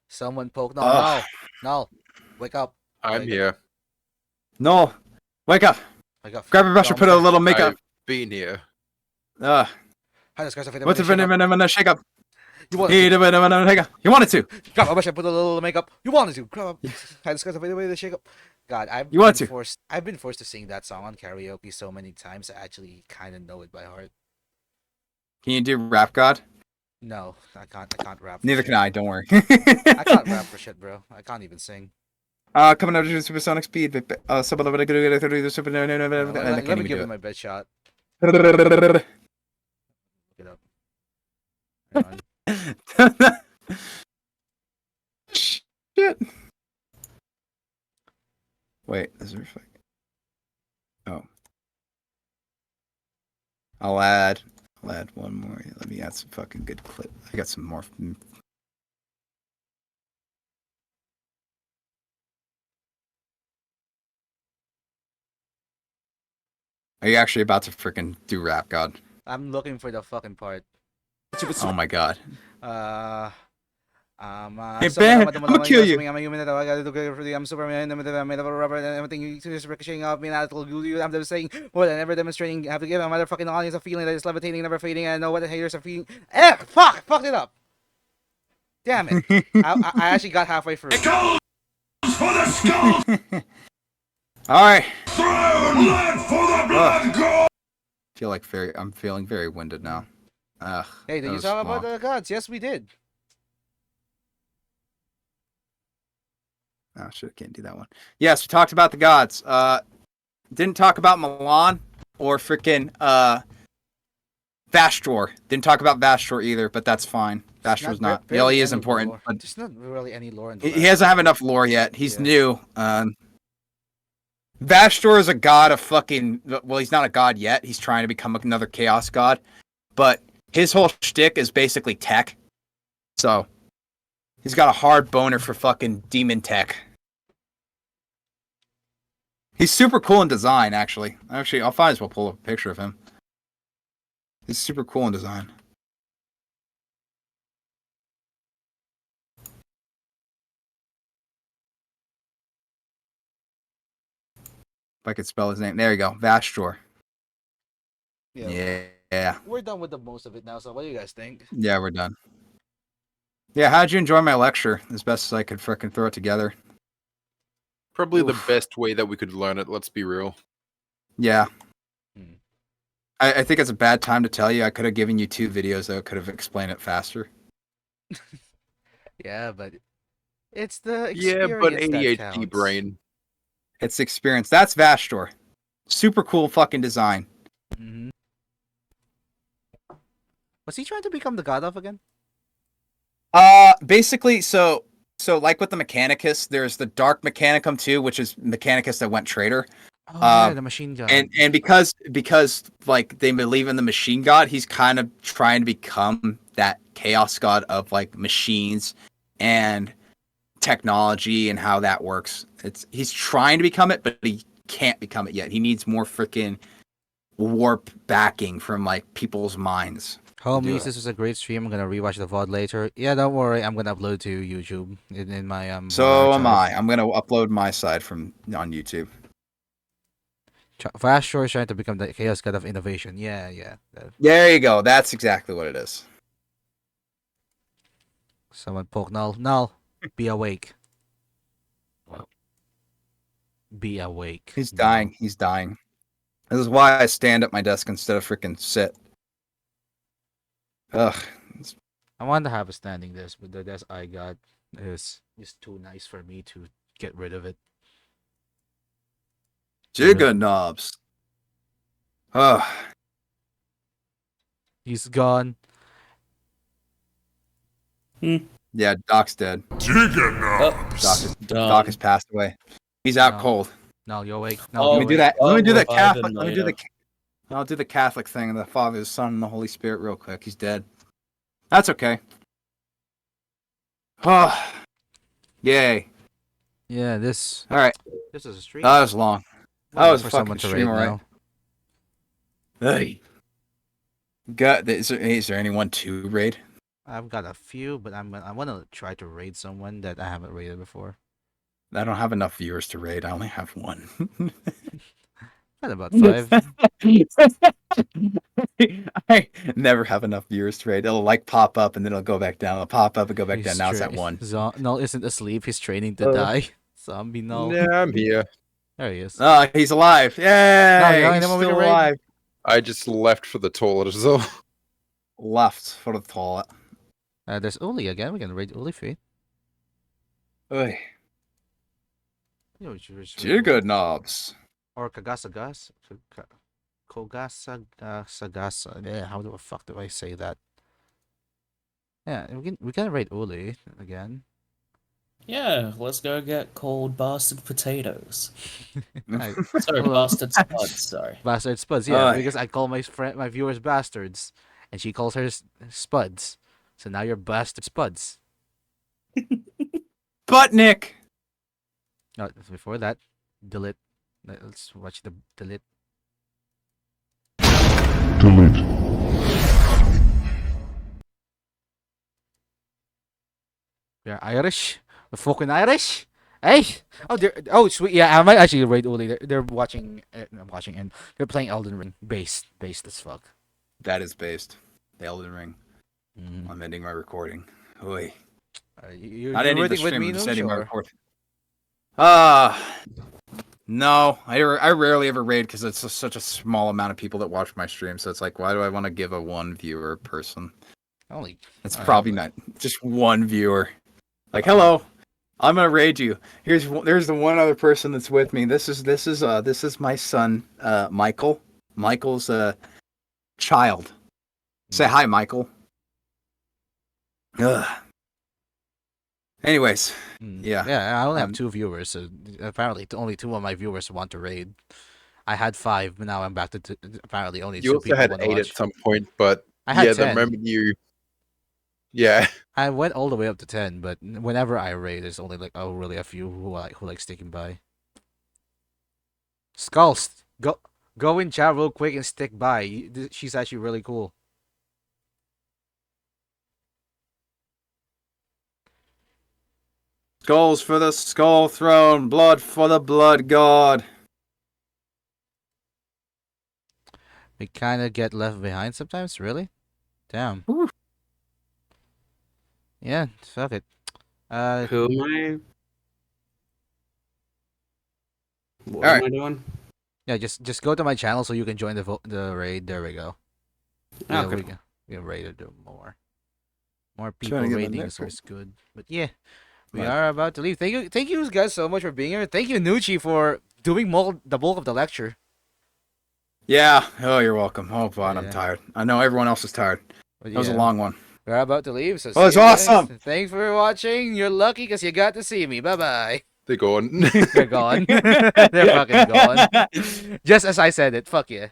Someone poke. Ugh. No. Wake up. I'm here. No, wake up. Wake up. Grab a brush and put a little makeup. I've been here. Uh, What's the what's the shake up? You wanted to. You wanted to. Grab a brush and put a little makeup. You wanted to. Grab up. I discussed the way they shake up. God, You want to. I've been forced to sing that song on karaoke so many times. I actually kind of know it by heart. Can you do Rap God? No, I can't rap. Neither can I. Don't worry. I can't rap for shit, bro. I can't even sing. Coming out to supersonic speed. Let me give it my best shot. Look it up. Hang on. Shit. Wait, is there? Oh. I'll add I'll add one more. Let me add some fucking good clip. I got some more. Are you actually about to freaking do rap, God? I'm looking for the fucking part. Oh my God. Hey, So Ben, I'm gonna kill you. I'm a human. I'm Superman. I'm made of rubber. And everything is ricocheting off me. And I told you, I'm just saying more than ever demonstrating. I have to give a motherfucking audience a feeling that is levitating, never fading. And I know what the haters are feeling. Fuck! I fucked it up. Damn it! I actually got halfway through. For the skull! All right. Blood for the blood god! I'm feeling very winded now. Ugh. Hey, did you talk about the gods? Yes, we did. Oh shit, can't do that one. Yes, we talked about the gods. Didn't talk about Milan or freaking Vastor. Didn't talk about Vastor either, but that's fine. Vastor's not. Yeah, he is important, lore. but There's not really any lore in he doesn't have enough lore yet. He's new. Vastor is a god of fucking. Well, he's not a god yet. He's trying to become another chaos god, but his whole shtick is basically tech. So he's got a hard boner for fucking demon tech. He's super cool in design, actually. Actually, I'll might as well pull up a picture of him. He's super cool in design. If I could spell his name. There you go. Vastor. Yeah. We're done with the most of it now, so what do you guys think? Yeah, we're done. Yeah, how'd you enjoy my lecture? As best as I could frickin' throw it together. Probably the Oof. best way that we could learn it, let's be real. Yeah. Hmm. I think it's a bad time to tell you. I could have given you 2 videos that could have explained it faster. Yeah, but it's the Yeah, experience but that ADHD counts. brain. It's experience. That's Vastor. Super cool fucking design. Mm-hmm. Was he trying to become the god of again? Basically, so like with the Mechanicus, there's the Dark Mechanicum too, which is Mechanicus that went traitor. Oh yeah, the machine god. And because like they believe in the machine god, he's kind of trying to become that chaos god of like machines and technology and how that works. He's trying to become it, but he can't become it yet. He needs more freaking warp backing from like people's minds. Homies, this was a great stream. I'm gonna rewatch the VOD later. Yeah, don't worry. I'm gonna upload to YouTube in my So am archive. I. I'm gonna upload my side from on YouTube. Vastor is trying to become the chaos god of innovation. Yeah. There you go. That's exactly what it is. Someone poke Null. Null, be awake. Be awake. He's dying. He's dying. This is why I stand at my desk instead of freaking sit. Ugh. I want to have a standing desk, but the desk I got is too nice for me to get rid of it. Jigga knobs. Ugh. He's gone. Yeah, Doc's dead. Doc has passed away. He's out No. cold. Null, you're awake. Oh, Null, Let you're me do awake. that. Let me do the revive Catholic. him Let me do the. later. I'll do the Catholic thing. The Father, the Son, and the Holy Spirit, real quick. He's dead. That's okay. Oh, yay! Yeah, this All right. is a stream. That was long. That Waiting was for fucking someone to stream, raid alright. now. Hey. Is there anyone to raid? I've got a few, but I want to try to raid someone that I haven't raided before. I don't have enough viewers to raid. I only have one. Got about 5. I never have enough viewers to raid. It'll like pop up and then it'll go back down. It'll pop up and go back down. Now it's at 1. Null isn't asleep. He's training to die. Zombie Null. Yeah, I'm here. There he is. Oh, he's alive. No, Yay! you're He's anyone we still can raid? alive. I just left for the toilet as well. Left for the toilet. There's Uli again. We can raid Uli feed. Oy. You Jigga knobs. Or Kagasagas. Kogasagasa. Yeah, how the fuck do I say that? Yeah, we can raid Uli again. Yeah, let's go get cold bastard potatoes. I- Sorry, Hello. bastard spuds, sorry. Bastard spuds, yeah, Aye. because I call my viewers bastards. and she calls her Spuds. So now you're Bastard Spuds. Buttnick. No, before that, delete. Let's watch the delete. Delete. We're Irish. We're fucking Irish. Hey! Oh, sweet. Yeah, I might actually raid Uli. They're watching, and they're playing Elden Ring. Based as fuck. That is based. The Elden Ring. Mm-hmm. I'm ending my recording. Oy. You're Not ending the raiding with stream, me, I'm just no? ending my Sure. recording. No. I rarely ever raid because it's such a small amount of people that watch my stream. So it's like, why do I want to give a one viewer person? Only. It's probably not just one viewer. Like, hello, I'm gonna raid you. There's the one other person that's with me. This is my son, Michael. Michael's child. Say hi, Michael. Ugh. Anyways, yeah. Yeah, I only have 2 viewers, so apparently only 2 of my viewers want to raid. I had 5, but now I'm back to 2. Apparently only 2 You also people had want to 8 at watch. some point, but I had yeah, 10. the moment you, yeah, I went all the way up to 10, but whenever I raid, there's only like really a few who like sticking by. Skulls, go in chat real quick and stick by. She's actually really cool. Skulls for the skull throne, blood for the blood god. We kind of get left behind sometimes, really. Damn. Ooh. Yeah, fuck it. Who am I? What All am right. I doing? Yeah, just go to my channel so you can join the raid. There we go. Yeah, Okay. we can raid it more. More Trying people to get my raiding neck is always good. But yeah, we Right. are about to leave. Thank you guys so much for being here. Thank you, Nucci, for doing the bulk of the lecture. Yeah. Oh, you're welcome. Oh, God, Yeah. I'm tired. I know everyone else is tired. But That was a yeah, long one. we're about to leave. So Oh, it's see you guys. awesome. Thanks for watching. You're lucky because you got to see me. Bye bye. they're gone. They're gone. They're fucking gone. Just as I said it. Fuck yeah.